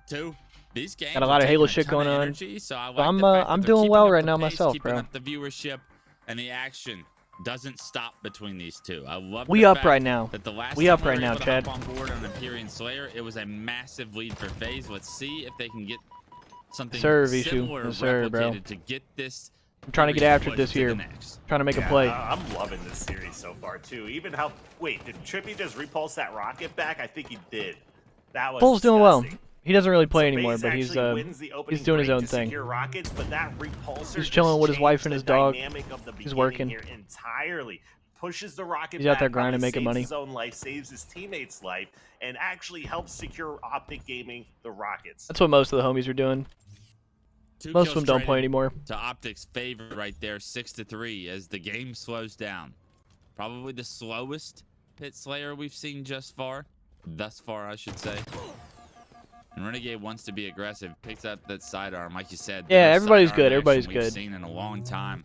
2, these games got a lot of Halo shit going on. Energy, so I'm doing well right now myself, bro. Up the viewership and the action doesn't stop between these two. I love. We up right now. That the last we up right now, Chad. On board on Empyrean Slayer, it was a massive lead for FaZe. Let's see if they can get something similar replicated to get this. I'm trying to get after it this year. Trying to make a play. I'm loving this series so far too. Even how did Trippy just repulse that rocket back? I think he did. That was Bull's doing well. He doesn't really play anymore, but he's doing his own thing. Rockets, but that he's chilling with his wife and his dog. He's working. Entirely pushes the rocket. He's out there grinding, making money. His own life, saves his teammates' life, and actually helps secure Optic Gaming the Rockets. That's what most of the homies are doing. Most of them don't play anymore. To Optic's favor right there, 6-3 as the game slows down. Probably the slowest Pit Slayer we've seen thus far, I should say. And Renegade wants to be aggressive, picks up that sidearm, like you said. Yeah, everybody's good. Everybody's good. We've seen in a long time.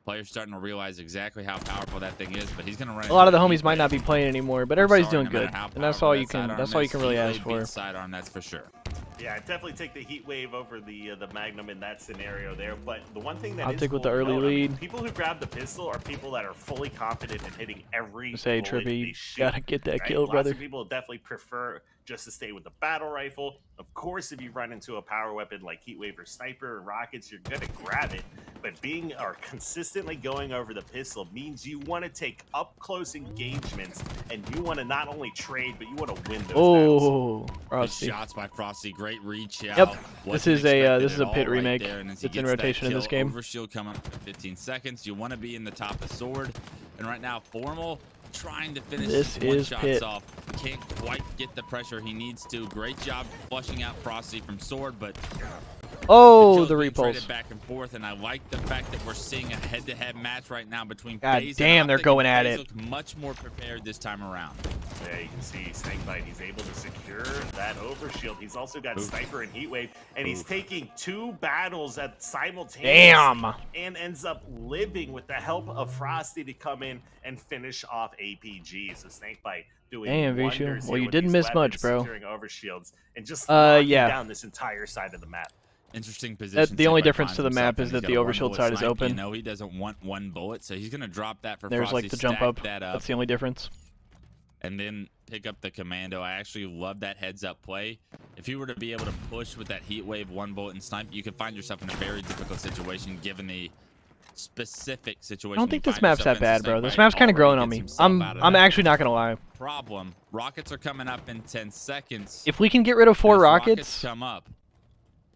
Players starting to realize exactly how powerful that thing is, but he's gonna run. A lot of the homies might not be playing anymore, but everybody's doing good, and that's all you can. That's all you can really ask for. Sidearm, that's for sure. Yeah, I'd definitely take the Heat Wave over the Magnum in that scenario there. But the one thing that I'll take with the early lead. People who grab the pistol are people that are fully confident in hitting every. Say, Trippy, gotta get that kill, brother. Lots of people definitely prefer just to stay with the battle rifle. Of course, if you run into a power weapon like Heat Wave or Sniper or Rockets, you're gonna grab it. But consistently going over the pistol means you want to take up close engagements, and you want to not only trade, but you want to win those battles. Frosty. Shots by Frosty, great reach out. Yep, this is a Pit remake. It's in rotation in this game. Overshield coming up for 15 seconds. You want to be in the top of Sword, and right now Formal trying to finish this shots off. Can't quite get the pressure he needs to. Great job flushing out Frosty from Sword, but the repulse. Back and forth, and I like the fact that we're seeing a head-to-head match right now between God FaZe damn, and they're Optic, going and at FaZe it. look much more prepared this time around. Yeah, you can see Snakebite. He's able to secure that overshield. He's also got Sniper and Heatwave, and he's taking 2 battles at simultaneously. And ends up living with the help of Frosty to come in and finish off APG. So Snakebite doing wonders. Well, you didn't miss much, bro. Securing overshields and just knocking yeah. down this entire side of the map. Interesting position. The only difference to the map is that the overshield side is open. You know, he doesn't want 1 bullet, so he's gonna drop that for There's Frosty, like the jump up. That up. That's the only difference. And then pick up the commando. I actually love that heads-up play. If you were to be able to push with that Heat Wave 1 bullet and snipe, you could find yourself in a very difficult situation given the specific situation. I don't think this map's that bad, bro. This map's kind of growing on me. I'm actually not gonna lie. Problem: rockets are coming up in 10 seconds. If we can get rid of 4 rockets, come up.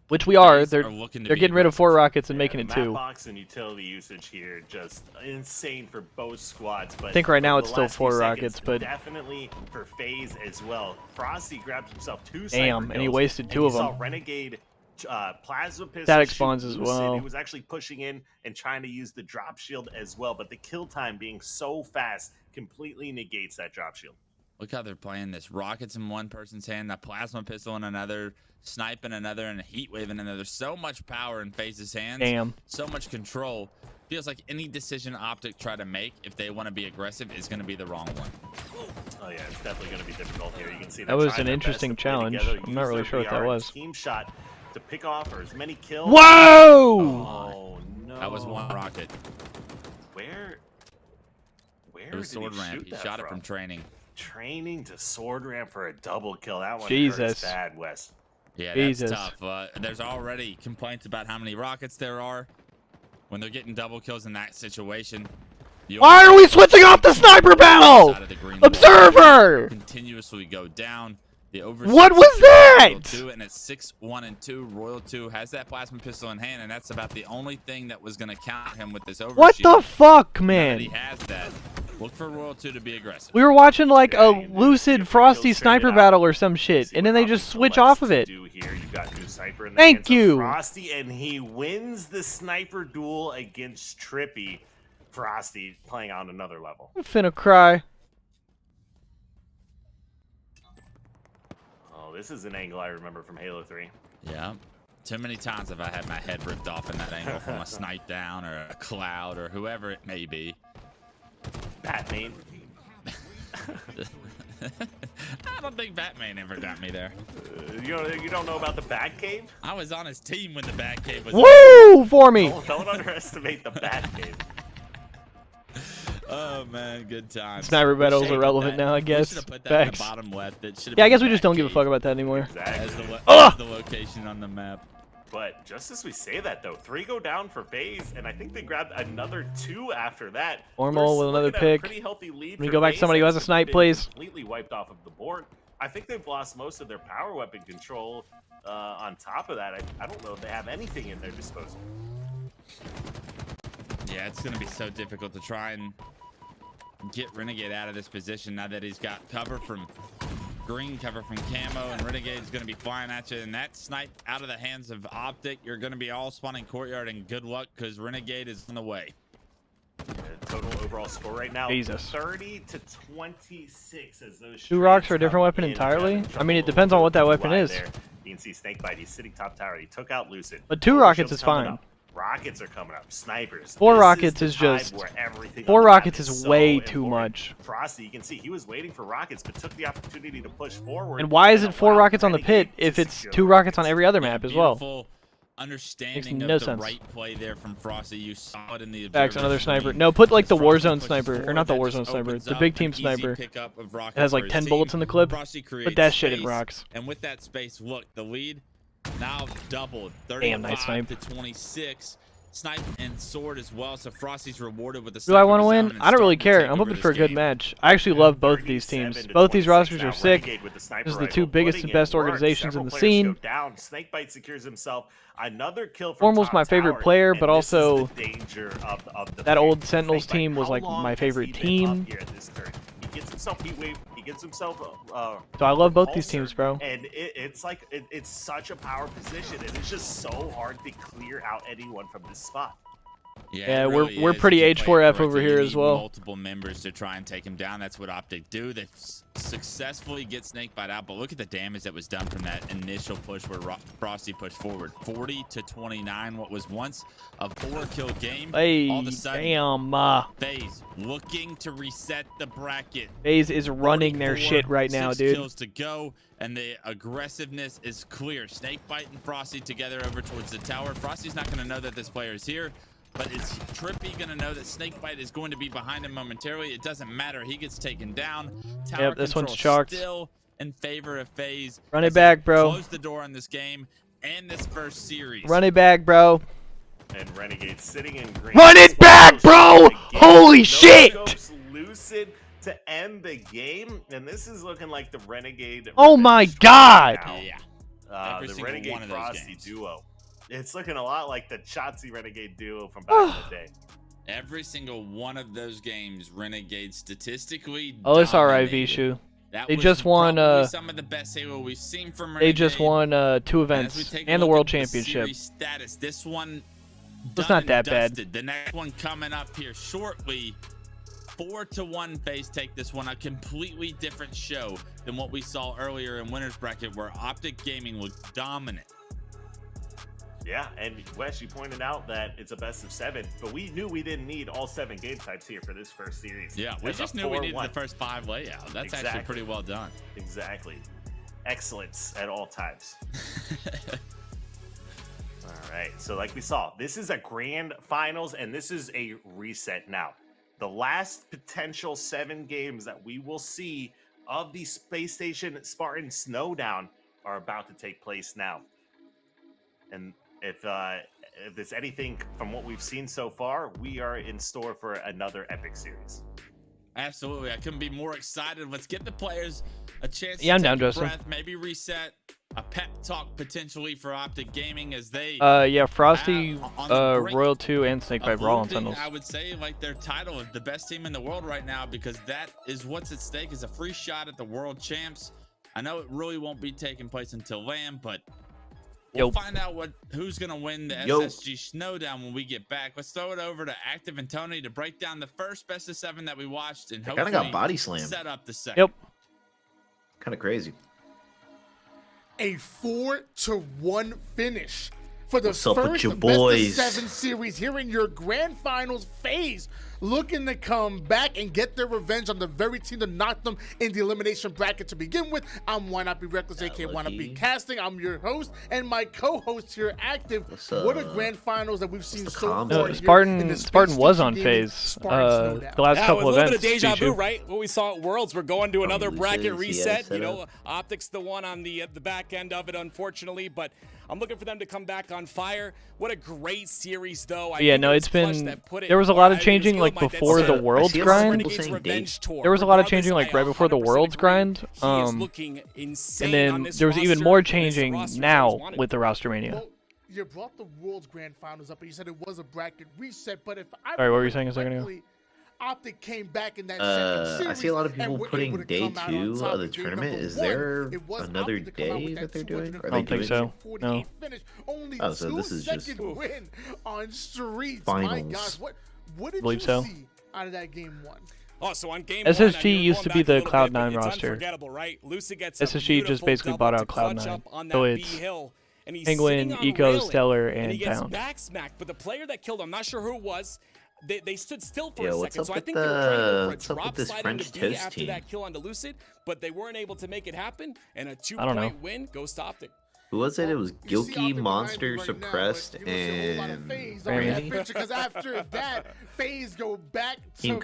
Which we are. They're getting rid of 4 rockets and making it 2. Box and utility usage here just insane for both squads. But I think right now it's still 4 rockets, but definitely for FaZe as well. Frosty grabs himself 2 damn, and he wasted 2 of them. Saw Renegade plasma pistol. Static spawns as well. He was actually pushing in and trying to use the drop shield as well, but the kill time being so fast completely negates that drop shield. Look how they're playing this. Rockets in one person's hand, that plasma pistol in another, snipe in another, and a heat wave in another. So much power in FaZe's hands. Damn. So much control. Feels like any decision Optic try to make, if they want to be aggressive, is going to be the wrong one. Oh yeah, it's definitely going to be difficult here. You can see that was an interesting challenge. I'm not really sure what that was. Team shot to pick off or as many kills. Whoa! Oh no. That was 1 rocket. Where it was sword ramp. He shot it from training. Training to sword ramp for a double kill. That one Jesus. hurts bad, Wes. Yeah, that's tough. There's already complaints about how many rockets there are. When they're getting double kills in that situation. Why are we switching off the sniper battle? Observer! Continuously go down. What was that? And it's 6-1 and 2. Royal 2 has that plasma pistol in hand, and that's about the only thing that was going to count him with this overshield. What the fuck, man? He has that. Look for Royal 2 to be aggressive. We were watching like a Lucid Frosty sniper battle or some shit, and then they just switch off of it. Thank you. Frosty, and he wins the sniper duel against Trippy. Frosty playing on another level. I'm finna cry. Oh, this is an angle I remember from Halo 3. Yeah. Too many times have I had my head ripped off in that angle from a snipe down or a cloud or whoever it may be. Batman. I don't think Batman ever got me there. You don't know about the Batcave? I was on his team when the Batcave was. Woo for me. Don't underestimate the Batcave. Oh man, good times. Sniper battles are relevant now, I guess. Put that in the bottom left. Yeah, I guess we just don't give a fuck about that anymore. Exactly. As the location on the map. But just as we say that, though, 3 go down for FaZe, and I think they grabbed another 2 after that. Formal with another pick. Pretty healthy lead. Can we go back to somebody who has a snipe, please? Completely wiped off of the board. I think they've lost most of their power weapon control. On top of that, I don't know if they have anything in their disposal. Yeah, it's going to be so difficult to try and get Renegade out of this position now that he's got cover from green, cover from camo, and Renegade's going to be flying at you. And that snipe out of the hands of Optic, you're going to be all spawning courtyard, and good luck because Renegade is on the way. Total overall score right now, Jesus. 30 to 26 as those 2 rocks are a different weapon entirely? I mean, it depends on what that weapon is. There. You can see Snakebite, he's sitting top tower. He took out Lucid. But 2 rockets is fine. Rockets are coming up. Snipers. 4 rockets is just... 4 rockets is way too much. Frosty, you can see he was waiting for rockets, but took the opportunity to push forward. And why is it 4 rockets on the pit if it's 2 rockets on every other map as well? Understanding Makes no of the sense. right play there from Frosty. You saw it in the Facts, another sniper. No, put like the Warzone sniper, or not the Warzone sniper, the big team sniper. It has like 10 bullets in the clip. Put that shit in rocks. And with that space, look, the lead now doubled. Damn, nice snipe. 35 to 26. Snipe and sword as well, so Frosty's rewarded with the Do I want to win? I don't really care. I'm hoping for a good match. I actually love both of these teams. Both these rosters are sick. This is the 2 biggest and best organizations in the scene. Snakebite secures himself another kill. Formal's my favorite player, but also that old Sentinels team was like my favorite team. He gets himself heat wave. He gets himself. So I love both these teams, bro. And it's like it's such a power position, and it's just so hard to clear out anyone from this spot. Yeah, we're pretty H4F over here as well. Multiple members to try and take him down. That's what Optic do. They successfully get Snakebite out, but look at the damage that was done from that initial push where Frosty pushed forward. 40 to 29. What was once a 4-kill game. Hey, all of a sudden, damn. FaZe looking to reset the bracket. FaZe is running their shit right now, 6 dude. kills to go, and the aggressiveness is clear. Snakebite and Frosty together over towards the tower. Frosty's not going to know that this player is here. But is Trippy going to know that Snakebite is going to be behind him momentarily? It doesn't matter. He gets taken down. Tower yep, this one's chalked. Still in favor of FaZe. Run it back, bro. Close the door on this game and this first series. Run it back, bro. And Renegade sitting in green. Run it back, bro! Holy shit! Lucid to end the game, and this is looking like the Renegade. Oh my god! Yeah. The Renegade Frosty duo. It's looking a lot like the Shotzi Renegade duo from back in the day. Every single one of those games, Renegade statistically. Oh, it's alright, Vishu. They just won. Some of the best Halo we've seen from Renegade. They just won 2 events and the World Championship. Status. This one. It's not that bad. The next one coming up here shortly. 4-1 FaZe take this one. A completely different show than what we saw earlier in Winners Bracket, where Optic Gaming was dominant. Yeah, and Wes, you pointed out that it's a best of 7, but we knew we didn't need all 7 game types here for this first series. Yeah, we just knew we needed the first 5 layout. That's actually pretty well done. Exactly. Excellence at all times. All right, so like we saw, this is a grand finals, and this is a reset now. The last potential 7 games that we will see of the Space Station Spartan Snowdown are about to take place now. And if there's anything from what we've seen so far, we are in store for another epic series. Absolutely. I couldn't be more excited. Let's give the players a chance I'm to down, take a Justin. breath, maybe reset, pep talk potentially for Optic Gaming as they yeah, Frosty, Royal 2, and Snakebite Brawl on Sentinels. I would say like their title of the best team in the world right now, because that is what's at stake, is a free shot at the world champs. I know it really won't be taking place until LAN, but we'll find out who's gonna win the SSG Snowdown when we get back. Let's throw it over to Active and Tony to break down the first best of 7 that we watched and hopefully got body slammed. Set up the second. Yep. Kind of crazy. A 4-1 finish for the What's up with your first boys? best of 7 series here in your grand finals phase, looking to come back and get their revenge on the very team that knocked them in the elimination bracket to begin with. I'm Why Not Be Reckless, aka Why Not Be Casting. I'm your host, and my co-host here, Active. What a grand finals that we've seen so far. No, Spartan was on phase. The last couple with a little bit of events. deja vu, right? What we saw at Worlds, we're going to another bracket reset. You know, Optic's the one on the back end of it, unfortunately, but I'm looking for them to come back on fire. What a great series, though. Yeah, no, it's been. There was a lot of changing like before the Worlds grind. There was a lot of changing like right before the Worlds grind. And then there was even more changing now with the Roster Mania. Well, you brought the World's Grand Finals up, and you said it was a bracket reset. But if I what were you saying a second ago? Optic came back in that second series. I see a lot of people putting day 2 of the tournament. Is there another day that they're doing? I don't think so. No. Oh, so this is just win on Streets. finals. My gosh, what did Believe you so. see out of that game 1? Oh, so on game SSG 1, used to be the Cloud9 roster. Right? SSG just basically bought out Cloud9. So it's Penguin, Eco, Stellar, and Pound. Backsmacked, but the player that killed him, I'm not sure who it was. They stood still for a what's second, up so I with think they were trying to go for a what's up drop with this slide French onto B Toast after team? that kill onto Lucid, but they weren't able to make it happen, and a I don't know. 2-point win goes to Optic. Who was it? It was Gilkey, Monster, Suppressed, and Because after that, FaZe go back to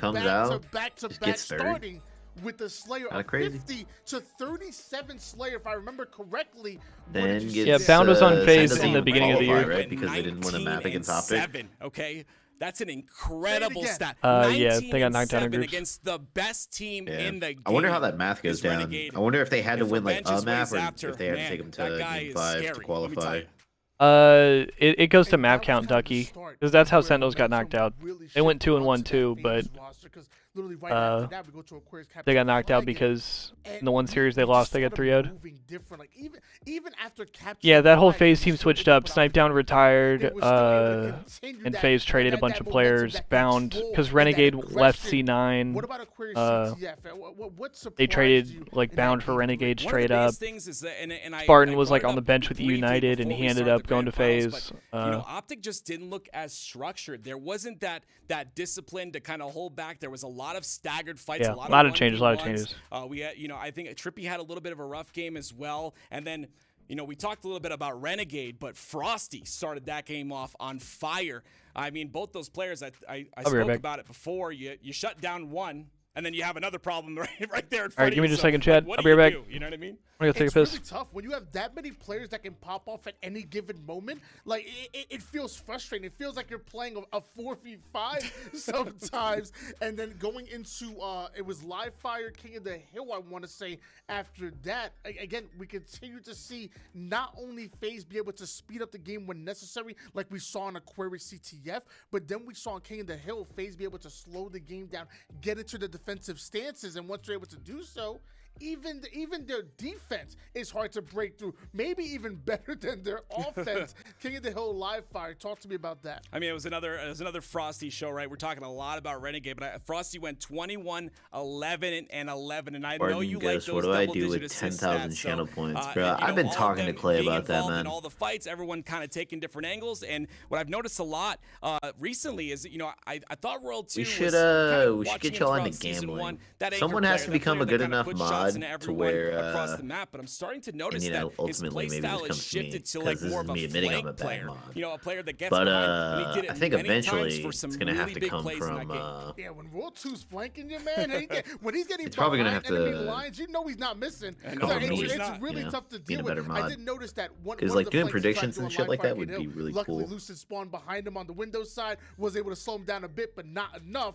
back to back, starting with the Slayer of 50 to 37 Slayer, if I remember correctly. Then yeah, Bound was on FaZe in the beginning of the year, right? Because they didn't win a map against Optic. Okay. That's an incredible stat. Yeah, they got knocked down in groups. Against the best team in the game. I wonder how that math goes down. Renegade. I wonder if they had to win like a map, or after, if they had to take them to game 5 to qualify. It goes to map count, Ducky, because that's how Sentinels got knocked out. They went 2-1 too, but they got knocked out because in the one series they lost, they got 3-0'd. Yeah, that whole FaZe team switched up. Snipe Down retired, and FaZe traded a bunch of players. Bound, because Renegade left C9. They traded like Bound for Renegade straight up. Spartan was like on the bench with United, and he ended up going to FaZe. Optic just didn't look as structured. There wasn't that discipline to kind of hold back. There was a lot of staggered fights. Yeah, a lot of changes. We had, I think Trippy had a little bit of a rough game as well, and then. We talked a little bit about Renegade, but Frosty started that game off on fire. I mean, both those players, I spoke about it before. You shut down one, and then you have another problem right there in front of you. All right, give me just a second, Chad. I'll be right back. You know what I mean? I'm gonna take a piss. It's really tough when you have that many players that can pop off at any given moment. Like it feels frustrating. It feels like you're playing a 4v5 sometimes, and then going into it was Live Fire, King of the Hill. I want to say after that, again we continue to see not only FaZe be able to speed up the game when necessary, like we saw in Aquarius CTF, but then we saw in King of the Hill FaZe be able to slow the game down, get into the defensive stances, and once they're able to do so. Even their defense is hard to break through. Maybe even better than their offense. King of the Hill Live Fire. Talk to me about that. I mean, it was another Frosty show, right? We're talking a lot about Renegade, but Frosty went 21, 11, and 11, and I know you like those what do I do with 10,000 channel points, bro? I've been talking to Clay about that, man. In all the fights, everyone kind of taking different angles, and what I've noticed a lot recently is, I thought Royal 2 we should get y'all into gambling. Someone has to become a good enough mod to where across the map, but I'm starting to notice that his play style has shifted to like more of a flank player. A player that gets behind, and he did it I think many eventually times for some it's gonna really have to big come plays in that from. game. Yeah, when Royal 2's flanking you, man, when he's getting it's probably gonna have enemy to lines, he's not missing. It's really tough to deal with. I did notice that because like doing predictions and shit like that would be really cool. Luckily, Lucid spawned behind him on the Windows side, was able to slow him down a bit, but not enough.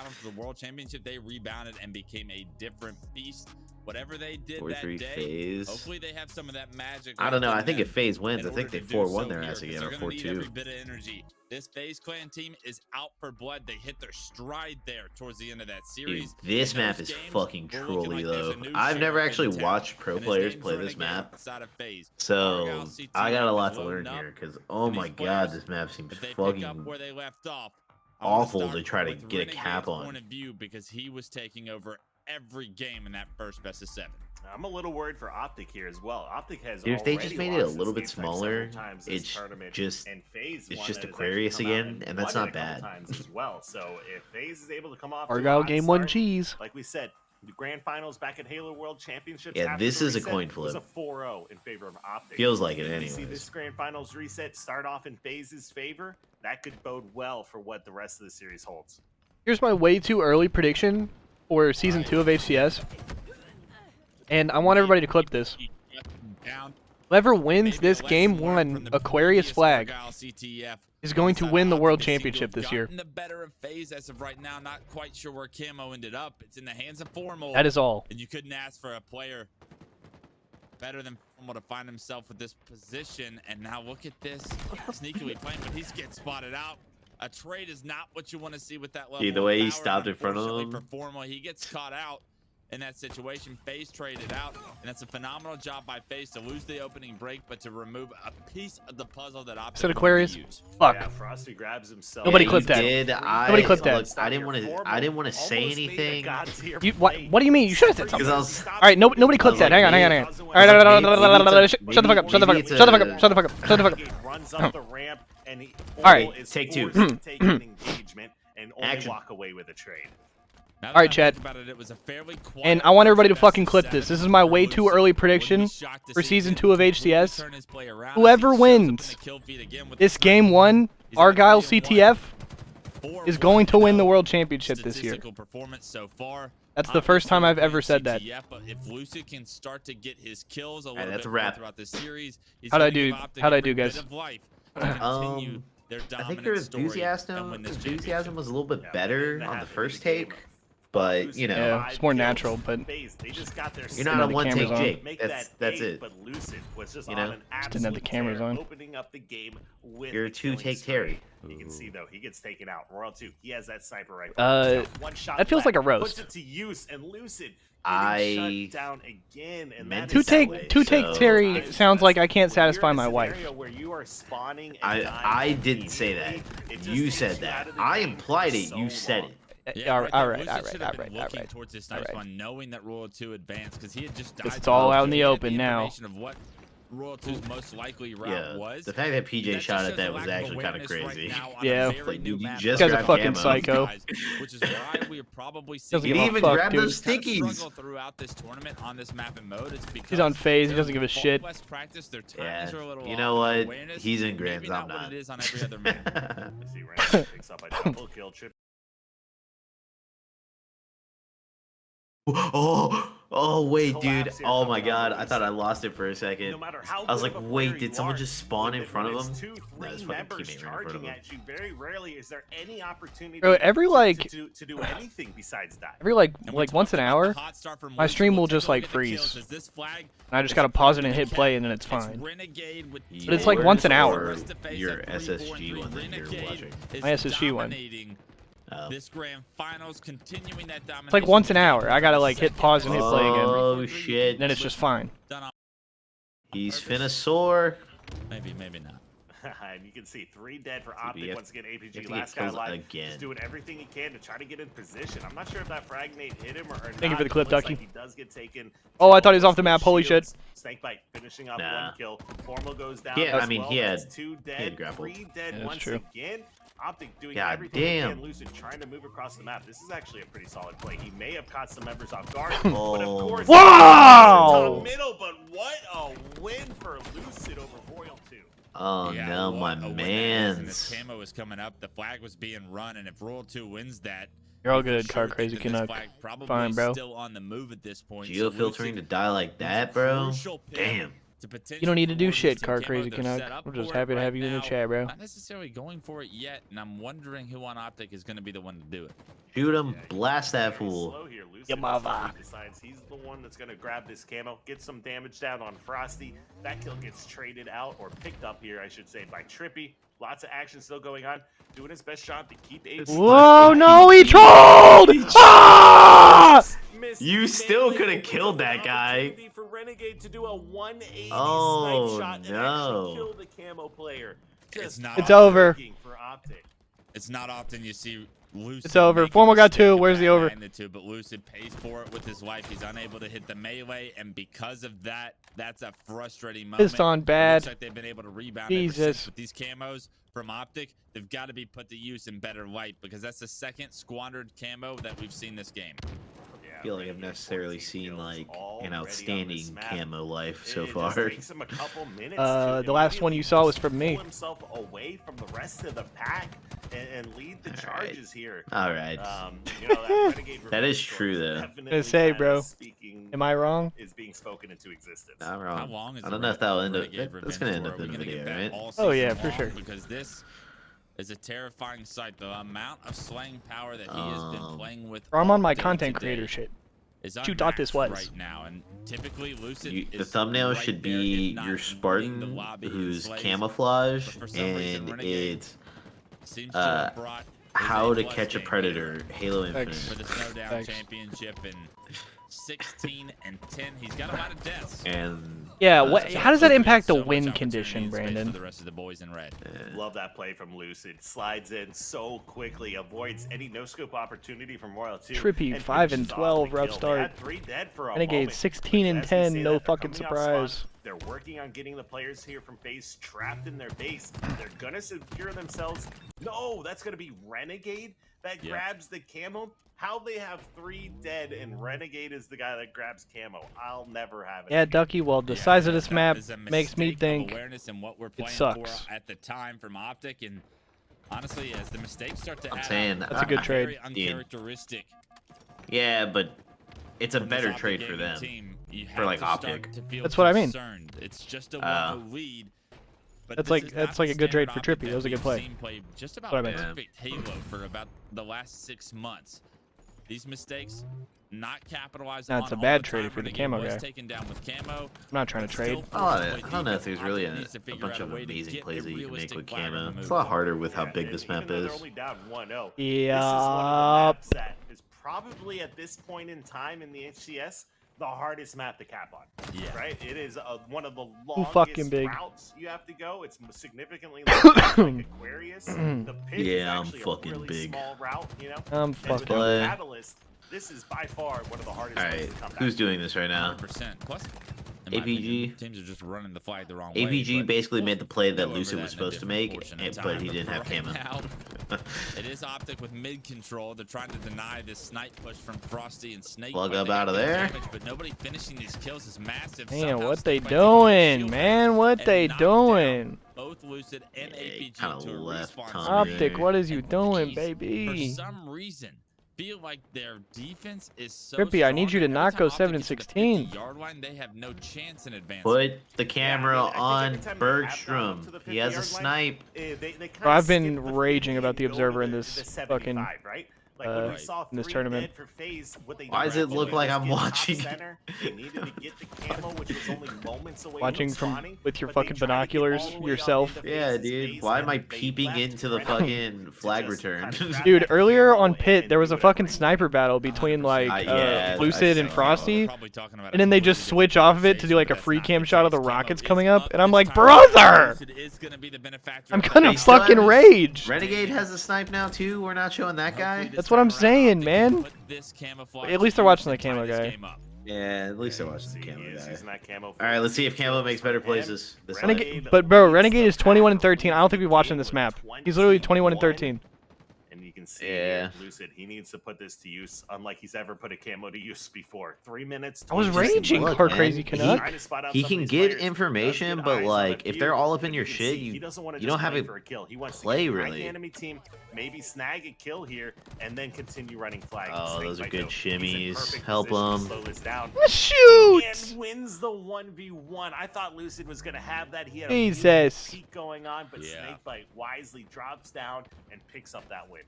finals for the world championship, they rebounded and became a different beast whatever they did 4-3 that day, FaZe. hopefully they have some of that magic. I don't know. I think if if FaZe wins, I think they 4-1 their ass again, or 4-2. Every bit of energy. This FaZe Clan team is out for blood. They hit their stride there towards the end of that series. Dude, this map is fucking trolly though. I've never actually watched pro players play this map, so I got a lot to learn here. Because oh my god, this map seems fucking awful to try to get a cap on. Because he was taking over every game in that first best of 7. I'm a little worried for Optic here as well. Optic has Dude, if they just made it a little bit smaller, it's just Aquarius again, and that's not bad. As well. So if FaZe is able to come off Argyle game 1 G's. Like we said, the grand finals back at Halo World Championships. Yeah, this is a coin flip. It was a 4-0 in favor of Optic. Feels like it You anyways. see this grand finals reset start off in FaZe's favor. That could bode well for what the rest of the series holds. Here's my way too early prediction for Season 2 of HCS. And I want everybody to clip this. Whoever wins this Game 1 Aquarius flag is going to win the World Championship this year. The better of FaZe as of right now. Not quite sure where Camo ended up. It's in the hands of Formal. That is all. And you couldn't ask for a player better than Formal to find himself with this position. And now look at this. Sneakily playing, but he's getting spotted out. A trade is not what you want to see with that level. Dude, the way he stopped in front of him. For Formal, he gets caught out in that situation. FaZe traded out, and that's a phenomenal job by FaZe to lose the opening break, but to remove a piece of the puzzle that Optic Said Aquarius. Fuck. Yeah, Frosty grabs himself. Nobody clipped that. Nobody clipped that. Look, I didn't want to say anything. What do you mean? You should have said something. Because I was. All right, nobody clipped that. Hang on. All right, shut the fuck up. Shut the fuck up. Shut the fuck up. Shut the fuck up. Shut the fuck up. Runs up the ramp, and all right, take 2. Take an engagement and only walk away with a trade. All right, Chad. And I want everybody to fucking clip this. This is my way too early prediction for Season 2 of HCS. Whoever wins this Game 1 Argyle CTF is going to win the World Championship this year. That's the first time I've ever said that. But if Lucid can start to get his kills a little that's bit a wrap. throughout this series, How'd I do? How'd I do, guys? I think their enthusiasm was a little bit better on the first take, but you know, yeah, it's more natural. But you're not a one-take Jake. That's it. But Lucid was just you know, just didn't have the cameras on. Opening up the game with you're a 2-take Terry. You can see though, he gets taken out. Royal 2, he has that sniper rifle. That feels like a roast. Puts it to use, and Lucid shut down again. And two take Terry sounds like I can't satisfy my wife. Where you are spawning I didn't say that. You said that. I implied it. You said it. Yeah, all right. Towards this nice one, knowing that Royal 2 advanced because he had just died. It's all out in the open now. Of what Royal 2's most likely route was. The fact that PJ shot at that was actually kind of crazy. Yeah, like, dude, you just this guy's a fucking camo. psycho. Which is why we are probably seeing he even grabbed those stickies throughout this tournament on this map and mode. It's because he's on FaZe. He doesn't give a shit. Yeah, you know what? He's in Grands. I'm not. Oh wait, dude. Oh my god. I thought I lost it for a second. I was like, wait, did someone just spawn in front of him? No, his fucking teammate ran in front of him. Very rarely is there any opportunity Bro, every to do anything besides that. Every like once an hour, my stream will just like freeze. And I just gotta pause it and hit play and then it's fine. But it's like once an hour. Your SSG one that you're watching. My SSG one. This grand finals continuing that domination. It's like once an hour. I gotta like hit pause and hit play again. Oh shit. Then it's just fine. He's finna soar. Maybe not. And you can see 3 dead for Optic. Once again, APG last guy alive. Just doing everything he can to try to get in position. I'm not sure if that frag nade hit him or not. Thank you for the clip, Ducky. He does get taken. Oh, I thought he was off the map. Holy shit. Snakebite finishing off 1 kill. Formal goes down. Yeah, I mean, he had 2 dead, 3 dead once again. Optic doing everything he can. Lucid trying to move across the map. This is actually a pretty solid play. He may have caught some members off guard, but of course, top middle. But what a win for Lucid over Royal 2. Oh no, my mans. This camo was coming up. The flag was being run, and if Royal 2 wins that, you're all good, Car Crazy Canuck. Fine, bro. Still on the move at this point. Geofiltering to die like that, bro. Damn. to potentially. You don't need to do reward shit, this team Car camo. Crazy They're Canuck. set up We're just for it happy to have you in the now. chat, bro. Not necessarily going for it yet, and I'm wondering who on Optic is going to be the one to do it. Shoot him, blast that fool. Your mother. Decides he's the one that's going to grab this camo, get some damage down on Frosty. That kill gets traded out, or picked up here, I should say, by Trippy. Lots of action still going on. Doing his best shot to keep Abe. Whoa, no, he trolled! Ah! You still could have killed that guy. For Renegade to do a 180 Oh, snipe shot and no. actually kill the camo player. It's over. For Optic. It's not often you see Lucid. It's over. make a Formal got mistake 2. of Where's that the over? magnitude, but Lucid pays for it with his life. He's unable to hit the melee, and because of that, that's a frustrating moment. Pissed on bad. It looks like they've been able to rebound ever since Jesus. with these camos from Optic. They've got to be put to use in better light because that's the second squandered camo that we've seen this game. I feel like I've necessarily seen like an outstanding camo life so far. The last one you saw was from me. Pull himself away from the rest of the pack and lead the charges here. All right. You know, that Renegade That is true though. Gonna say, bro. Am I wrong? Is being spoken into existence. Not wrong. How long is I the don't know if that'll end up. Renegade That's gonna end Revenge up for? in Are the we gonna video, get that right? all Oh, yeah, season for sure. long? Because this is a terrifying sight. The amount of slaying power that he has been playing with. I'm on my day content to day creator shit. is You thought this was. unmatched right now, and typically Lucid The is thumbnail right should there, be if not your leading the Spartan lobby in who's slays. camouflage, But for some reason, and Renegade it's seems to have brought how his to A+ catch a game predator, Halo Infinite. for the Snowdown Thanks. Championship in 16 and 10. He's got a lot of deaths. And Yeah, how does that impact the So much win opportunity condition, and space Brandon? For the rest of the boys in red. Love that play from Lucid. Slides in so quickly, avoids any no-scope opportunity from Royal 2. Trippy, and 5 and finishes off 12, the rough kill. They start. had 3 dead for a Renegade moment, 16 and but as we 10, say no that, they're fucking coming off spawn. surprise. They're working on getting the players here from base trapped in their base. They're gonna secure themselves. No, that's gonna be Renegade that grabs the camo. How they have 3 dead and Renegade is the guy that grabs camo. I'll never have it. Yeah, Ducky, well, the size of this map Is a makes me mistake of think awareness and what we're it playing sucks. for at the time from Optic, and honestly, as the mistakes start to I'm add saying, up, That's a good trade. very uncharacteristic. yeah, but it's a from this better Optic trade for gaming them. team. You For have like to start Optic. to feel That's what I mean. concerned. It's just a 1-0 lead. But That's this like is that's not like the a good trade standard for Optic Trippy. That was a good we've play. seen play just That's what I about meant. perfect Halo for about the last 6 months. These mistakes not capitalized Nah, on it's a all bad the trade time. for the Renegade camo was guy. taken down with camo. I'm not trying to trade. I don't know if there's really a bunch of amazing plays that you can make with camo. It's a lot harder with how big this map Even though is. they're only down 1-0, Yeah. this is one of the maps that is probably at this point in time in the HCS the hardest map to cap on. Yeah. Right? It is one of the longest fucking big. routes you have to go. It's significantly longer like Aquarius. The pit Yeah, is I'm actually fucking a really big. small route, you know? I'm And fucking. without Catalyst, this is by far one of the hardest ones Alright, to come back. who's doing this right now? 100%. Plus, in my opinion, APG. teams are just running the flag the wrong way. APG but basically we'll made the play go that over Lucid that was in a supposed to different make, portion of but time. he didn't have Right camo. now, it is Optic with mid control. They're trying to deny this snipe push from Frosty and Snake. Plug but up they out of get there. damage, but nobody finishing these kills is massive. Man, Somehow what they Snake by taking the doing, shield man? What and they knocked down doing? Both Lucid and he APG kinda to a left respawn Tommy screen. Optic, what is you And doing, these, baby? For some reason, feel like their defense is so Trippy, I need you to strong. not Every go time 7 and Optic gets to 16. the 50-yard line, they have no chance in advancing. Put the camera I think on every time they have gone up Bergstrom. to the He has a 50-yard line, snipe. They kinda Bro, I've skip been the raging 50 about the and go to Observer in the this 75, fucking right? Like when we saw in this 3 tournament. dead for FaZe, what they Why did does it was look they like just I'm get top watching? center. They needed to get the camo, which was only moments away Watching from from spawning, with your but they fucking tried to get binoculars all the way up yourself. into Yeah, FaZe's dude. base, Why and am I they peeping left into the Renegade fucking to flag just return? kind of grab Dude, that earlier camo on and Pit, there was a do fucking whatever. sniper battle between like yeah, Lucid I and saw. Frosty, Probably talking about and a then they just completely switch off of it to do like a different free conversation, cam but shot of the that's not rockets camo coming is up, and I'm this like, time. brother! Lucid is gonna be the benefactor I'm of gonna that. They still fucking have- rage. Renegade has a snipe now too. We're not showing that guy. Hopefully this That's what I'm time around, saying, Optic man. can put this camouflage At least they're to watching use the and camo tie this guy. game up. Yeah, at least they're watching the See, camo he is guy. using that camo All right, let's see if camo makes better From him. places. This Renegade, time. but bro, Renegade is 21 and 13. I don't think we've watched him this map. He's literally 21 and 13. And you can see here, Lucid, he needs to put this to use, unlike he's ever put a camo to use before. 3 minutes. I was raging, Crazy Canuck. He can give information, but like if they're all up in your shit, you don't have a play really. Enemy team, maybe snag a kill here and then continue running flags. Oh, those are good shimmies. Help him. Shoot! And wins the 1v1. I thought Lucid was gonna have that. He had a peak going on, but Snakebite wisely drops down and picks up that win.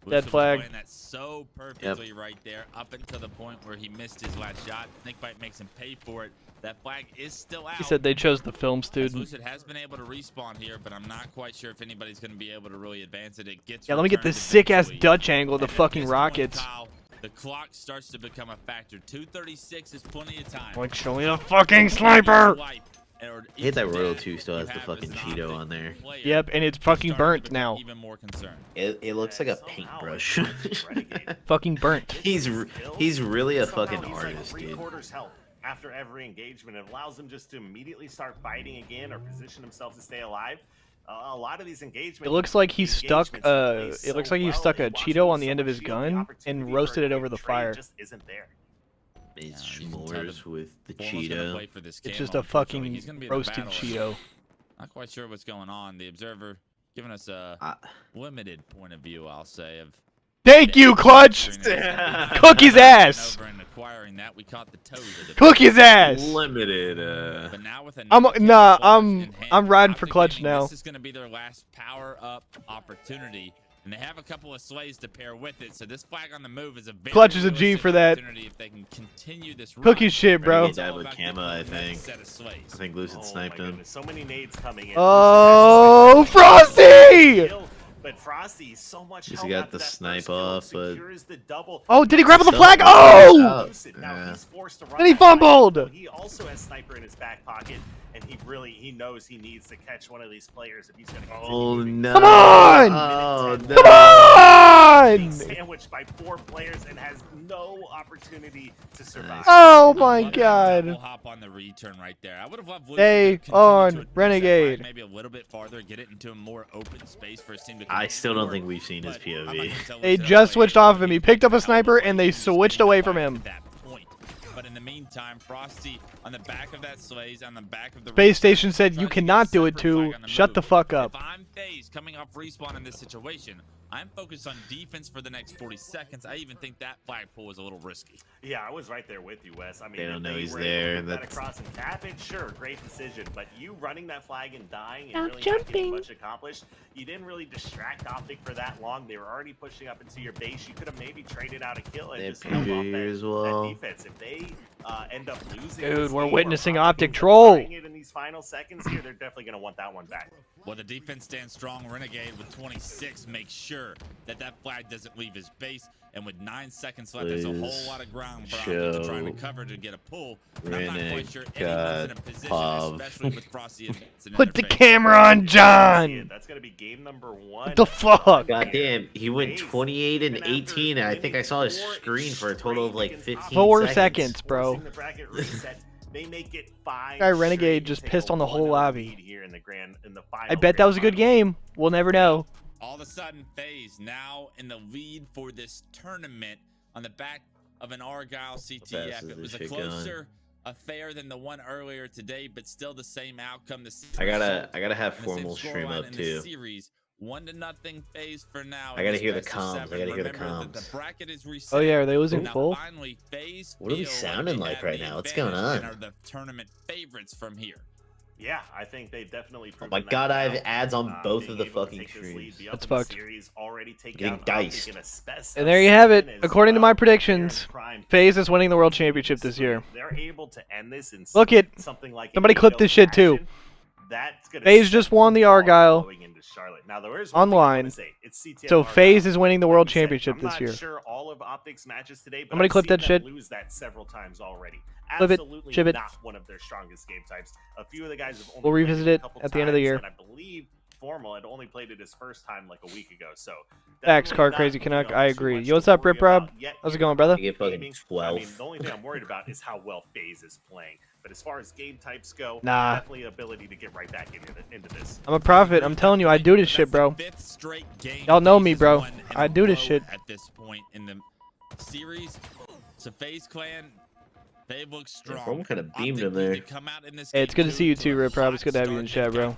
Dead flag. Playing that so perfectly right there, up until the point where he missed his last shot. Snakebite makes him pay for it. That flag is still out. He said they chose the film student. Lucid has been able to respawn here, but I'm not quite sure if anybody's going to be able to really advance it. It gets let me get this sick-ass Dutch angle of the fucking rockets. The clock starts to become a factor. 2:36 is plenty of time. Like, show me the fucking sniper! Hit that Royal 2 still has the fucking Cheeto on there. Yep, and it's fucking burnt now. It looks like a paintbrush. Fucking burnt. He's really a fucking artist, dude. After every engagement, it allows him just to immediately start fighting again or position himself to stay alive. A lot of these engagements. It looks like he stuck. It looks like he stuck a Cheeto on the end of his gun and roasted it over the fire. Just isn't there. It's s'mores with the Cheeto. It's just a fucking roasted Cheeto. Not quite sure what's going on. The Observer giving us a limited point of view, I'll say, of. Thank you, Clutch. Cook his ass. Cook his ass. Limited. I'm riding for Clutch now. This is going to be their last power-up opportunity. And they have a couple of slays to pair with it, so this flag on the move is a very Clutch is a G for that. If they can continue this run. Cookie shit, bro. He died with camo, I think Lucid sniped him. So many nades coming in. Oh, Frosty! But Frosty so much. He got the snipe off, but oh, did he grab the flag? Oh! Then he fumbled. He also has sniper in his back pocket, and he knows he needs to catch one of these players if he's going to. Oh no! Come on! Oh no! Come on! Being sandwiched by 4 players and has no opportunity to survive. Oh my god! Hop on the return right there. I would have loved Stay on Renegade. Maybe a little bit farther, get it into a more open space for his team to. I still don't think we've seen his POV. They just switched off of him. He picked up a sniper and they switched away from him. But in the meantime, Frosty on the back of that slays, on the back of the Space Station said you cannot do it too. Shut the fuck up. If I'm FaZe coming off respawn in this situation, I'm focused on defense for the next 40 seconds. I even think that flagpole is a little risky. Yeah, I was right there with you, Wes. I mean, they don't know he's there. There. That across and tap it, sure, great decision. But you running that flag and dying and really not getting much accomplished, you didn't really distract Optic for that long. They were already pushing up into your base. You could have maybe traded out a kill and just held off that defense. If they end up losing, dude, we're witnessing Optic troll. In these final seconds here, they're definitely going to want that one back. Well, the defense stands strong. Renegade with 26 makes sure that that flag doesn't leave his base. And with 9 seconds left, there's a whole lot of ground for Optic to try to cover to get a pull. And I'm not quite sure anyone's in a position, especially with Frosty. Put the camera on John. That's going to be game number 1. What the fuck? Goddamn, he went 28 and 18. And I think I saw his screen for a total of like 15 4 seconds, bro. They make it 5. Guy Renegade just pissed on the whole lobby. Here in the I bet that was a good game. We'll never know. All of a sudden, FaZe now in the lead for this tournament on the back of an Argyle CTF. It was a closer affair than the one earlier today, but still the same outcome. I gotta have formal stream up too. Series. 1-0 FaZe for now. I gotta hear the comms. I gotta hear the comms. Oh yeah, are they losing full? What are we sounding like right now? What's going on? Are the tournament favorites from here? Yeah, I think they've definitely. Oh my god, I have ads on both of the fucking streams. That's fucked. Getting diced. And there you have it. According to my predictions, FaZe is winning the world championship this year. They're able to end this in look it. Something like somebody clip this shit too. FaZe just won the Argyle online, so FaZe is winning the world championship this year. Sure all of Optic's matches today, but somebody clip that shit. Lose that several times already. Flip it, Absolutely chip it. not one of their strongest game types. A few of the guys have only we'll revisit it at the end of the year. I believe Formal had only played it his first time like a week ago, so Facts, Car Crazy Canuck. I agree. Yo, what's up, Rip Rob? How's it going, brother? You get fucking 12. I mean, the only thing I'm worried about is how well FaZe is playing. But as far as game types go, nah, definitely ability to get right back into this. I'm a prophet. I'm telling you, I do this shit, bro. Y'all know me, bro. I do this shit. At this point in the series, so FaZe Clan, they look strong. Someone could have beamed him there. Hey, it's good to see you too, Rip Rob. It's good to have you in the chat, bro.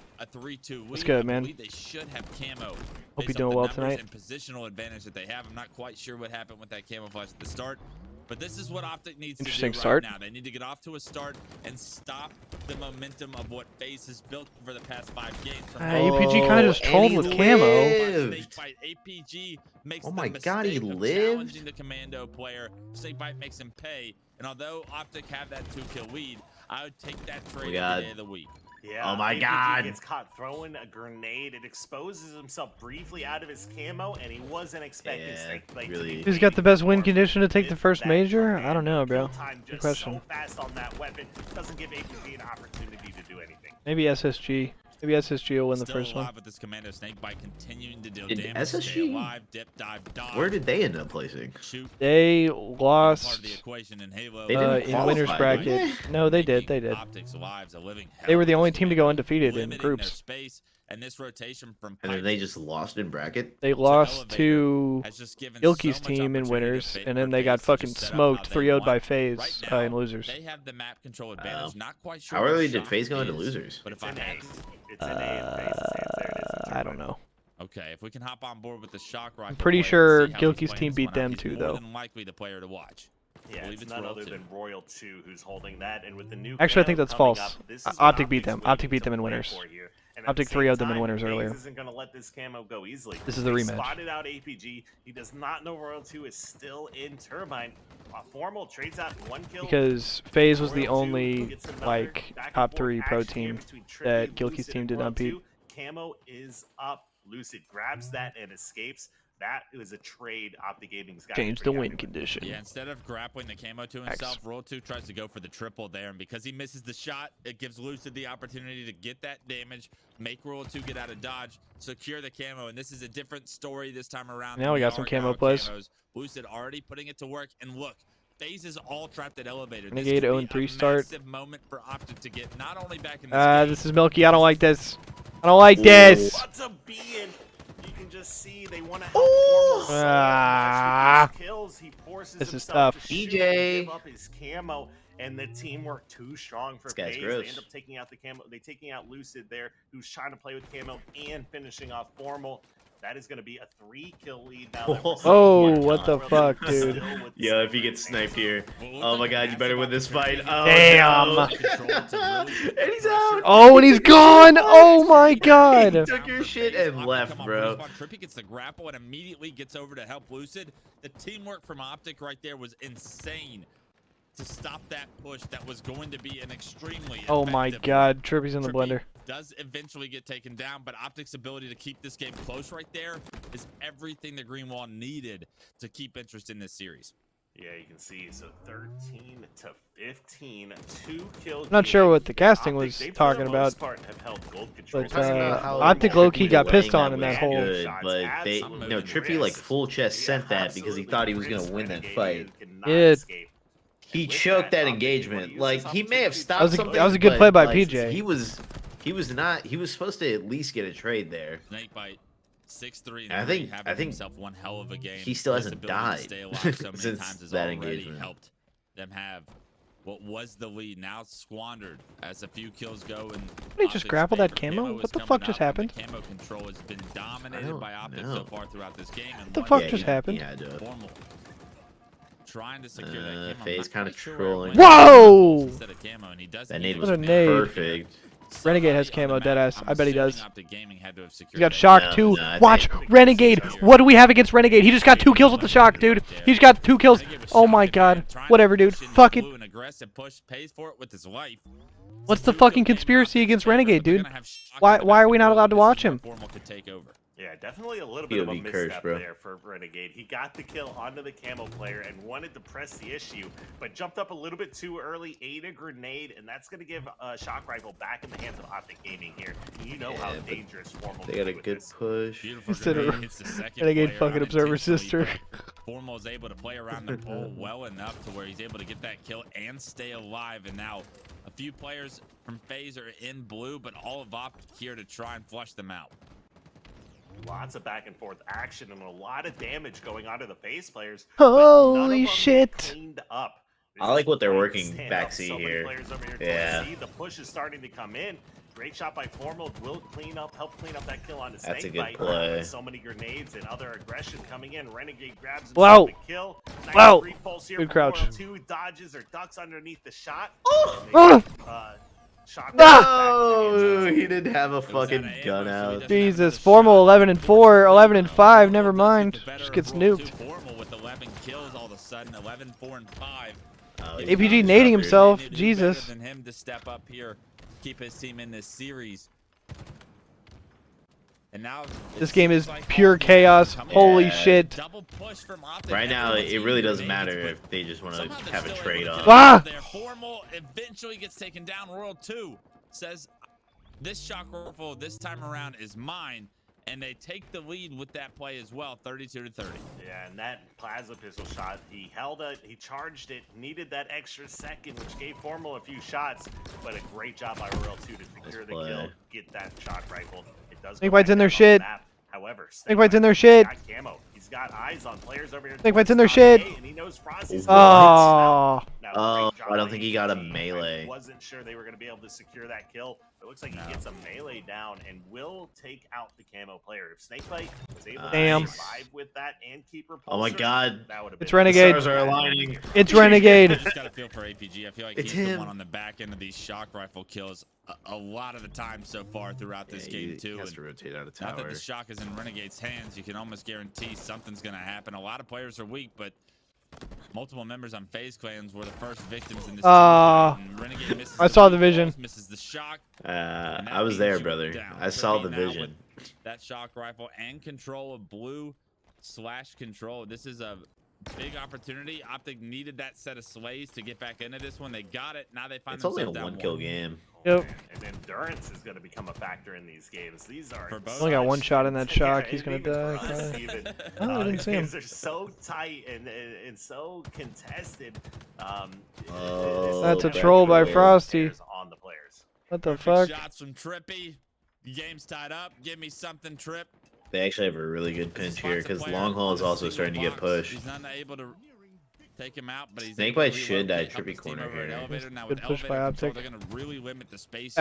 What's good, man? They should have camo. Hope you're doing well tonight. And positional advantage that they have. I'm not quite sure what happened with that camouflage at the start, but this is what Optic needs to do right now. They need to get off to a start and stop the momentum of what FaZe has built for the past 5 games. APG kind of just trolled with camo. APG makes oh my god, he lived. Challenging the commando player. Snakebite makes him pay. And although Optic have that 2-kill lead, I would take that trade every day of the week. Yeah, oh my APG god. Gets caught throwing a grenade. It exposes himself briefly out of his camo, and he wasn't expecting Snakebite to be. Who's got the best win condition to take the first major? I don't know, bro. Good question. So fast on that weapon doesn't give APG an opportunity to do anything. Maybe SSG. Maybe SSG will win the first one. With this commando Snakebite continuing to deal Did damage, SSG? alive, dip, dive, dodge. Where did they end up placing? They lost part of the equation in Halo. in winners bracket. No, they did. They did. Optic's lives a living hell. They were the only team to go undefeated in groups. Space, and this rotation from and then they just lost in bracket. They lost to Ilky's team in winners, and then they got fucking smoked 3-0'd by FaZe in losers. They have the map control advantage. Not quite sure. How early did FaZe go into losers? But if I had, I don't know. Okay, if we can hop on board with the shock rifle. I'm pretty sure Gilky's team beat them too, though. More than likely the player to watch. Yeah, it's none other than Royal 2 who's holding that, and with the new. Actually, I think that's false. Optic beat them. Optic beat them in winners. Optic 3-0'd them in winners earlier. Isn't gonna let this camo go easily. This is the rematch. Spotted out APG. He does not know Royal 2 is still in Turbine. Formal trades out 1 kill. Because FaZe was the only like top 3 pro team that Gilky's team did not beat. Camo is up. Lucid grabs that and escapes. That is a trade Optic Gaming's got. Change the win condition. Yeah, instead of grappling the camo to himself, Royal 2 tries to go for the triple there, and because he misses the shot, it gives Lucid the opportunity to get that damage, make Royal 2 get out of dodge, secure the camo, and this is a different story this time around. Now we got some camo plays. Lucid already putting it to work, and look, FaZe is all trapped at elevator. Renegade 0-3 start. Moment for Optic to get not only back in this is milky. I don't like this. I don't like this. What's a being? You can just see they want to help kills. He forces this is himself tough. to DJ. give up his camo, and the teamwork too strong for FaZe. They end up taking out the camo. They taking out Lucid there, who's trying to play with camo and finishing off Formal. That is going to be a 3-kill lead now. Oh, what the fuck, dude? Yo, if he gets sniped here. Oh my god, you better win this fight. Oh, damn. No. And he's out. Oh, and he's gone. Oh my god. He took your shit and left, bro. Trippy gets the grapple and immediately gets over to help Lucid. The teamwork from Optic right there was insane to stop that push that was going to be an extremely oh my god, Trippy's in the blender. Does eventually get taken down, but Optic's ability to keep this game close right there is everything the Green Wall needed to keep interest in this series. Yeah, you can see, so 13 to 15, 2 kills. I'm not sure what the casting was talking about, but Optic low-key got pissed on in that hole. Good, but they, Trippy like full chest sent that because he thought he was gonna win that fight. Yeah. He choked that engagement. Like he may have stopped something. That was a good play by like, PJ. He was supposed to at least get a trade there. Snakebite 6-3. I think himself one hell of a game. He still hasn't died since that engagement. Helped them have what was the lead now squandered as a few kills go. And he just grappled that camo. What the fuck just happened? Camo control has been dominated by Optic so far throughout this game. What the fuck just happened? Formal. Trying to secure that camo. FaZe kind of trolling. Whoa! Instead of camo, and he does that nade was perfect. Renegade has camo, deadass. I bet he does. He got shock too. Watch Renegade. What do we have against Renegade? He just got 2 kills with the shock, dude. He's got 2 kills. Oh my god. Whatever, dude. Fuck it. What's the fucking conspiracy against Renegade, dude? Why are we not allowed to watch him? Yeah, definitely a little bit of a POV misstep curse, bro. there for Renegade. He got the kill onto the camo player and wanted to press the issue, but jumped up a little bit too early, ate a grenade, and that's going to give Shock Rifle back in the hands of Optic Gaming here. You know how dangerous Formal They got a good push. Beautiful Instead of grenade hits the second Renegade player fucking Observer unintentionally, Sister. but Formal's able to play around the pole well enough to where he's able to get that kill and stay alive. And now a few players from FaZe are in blue, but all of Optic here to try and flush them out. Lots of back and forth action and a lot of damage going on to the FaZe players. Holy shit! Cleaned up. I like what they're working Stand back up. C So many here. players over here Yeah. towards C. The push is starting to come in. Great shot by Formal. Will help clean up that kill on the Snake That's a good Bite. play. So many grenades and other aggression coming in. Renegade grabs Wow. the kill. Nice Wow. free pulse here Good from crouch. Royal. Two dodges or ducks underneath the shot. Shock No, he didn't have a fucking gun out. Jesus, Formal 11 and 4, 11 and 5. Never mind. Just gets nuked. Formal with 11 kills all of a sudden, 11, 4, and 5. APG nading himself. Jesus. Than him to step up here, keep his team in this series. And now This game is pure chaos. Holy shit. Double push from Optic. Right now, it really doesn't matter if they just want to have a trade-off. Ah! Their Formal eventually gets taken down. Royal 2 says, this Shock Rifle this time around is mine. And they take the lead with that play as well, 32 to 30. Yeah, and that plasma pistol shot, he held it, he charged it, needed that extra second, which gave Formal a few shots, but a great job by Royal 2 to secure the kill, get that Shock Rifle. It does Snake Bite's in their shit. However, Snake Bite's in their shit. got camo. He's got eyes on players over here. Snake Bite's in their shit. And he knows Frosty's Oh. Oh, I don't think he got a melee. Wasn't sure they were going to be able to secure that kill. It looks like he gets a melee down and will take out the camo player. If Snakebite was able to survive with that and keep her Oh my god. that would have It's been Renegade. The stars are aligning. It's Renegade. I just got a feel for APG. I feel like It's he's the him. one on the back end of these Shock Rifle kills a lot of the time so far throughout this game too. He has to rotate out of Now that tower. the Shock is in Renegade's hands, you can almost guarantee something's going to happen. A lot of players are weak, but multiple members on FaZe clans were the first victims in this team. Renegade misses I saw the blue vision. balls, misses the Shock. and that I was means there, you brother. down. I saw Trippy the now vision. with that Shock Rifle and control of blue / control. This is a big opportunity. Optic needed that set of slays to get back into this one. They got it. Now they find It's only a themselves down 1-kill game. Yep. And endurance is going to become a factor in these games. These are Only got one shot in that Shock. Yeah, He's gonna even for die. us, Okay. even, Oh, I didn't these see him. games are so tight and so contested. That's a troll by Frosty. On the players. What the Perfect fuck? shots from Trippy. The game's tied up. Give me something, Trip. They actually have a really good pinch here because Long Haul is also starting to get pushed. He's not able to take him out, but he's Snakebite able to should die relocate, help Trippy his team corner over at here. Elevator. Now Good with push by Elevator control, Optic. they're gonna really limit the space.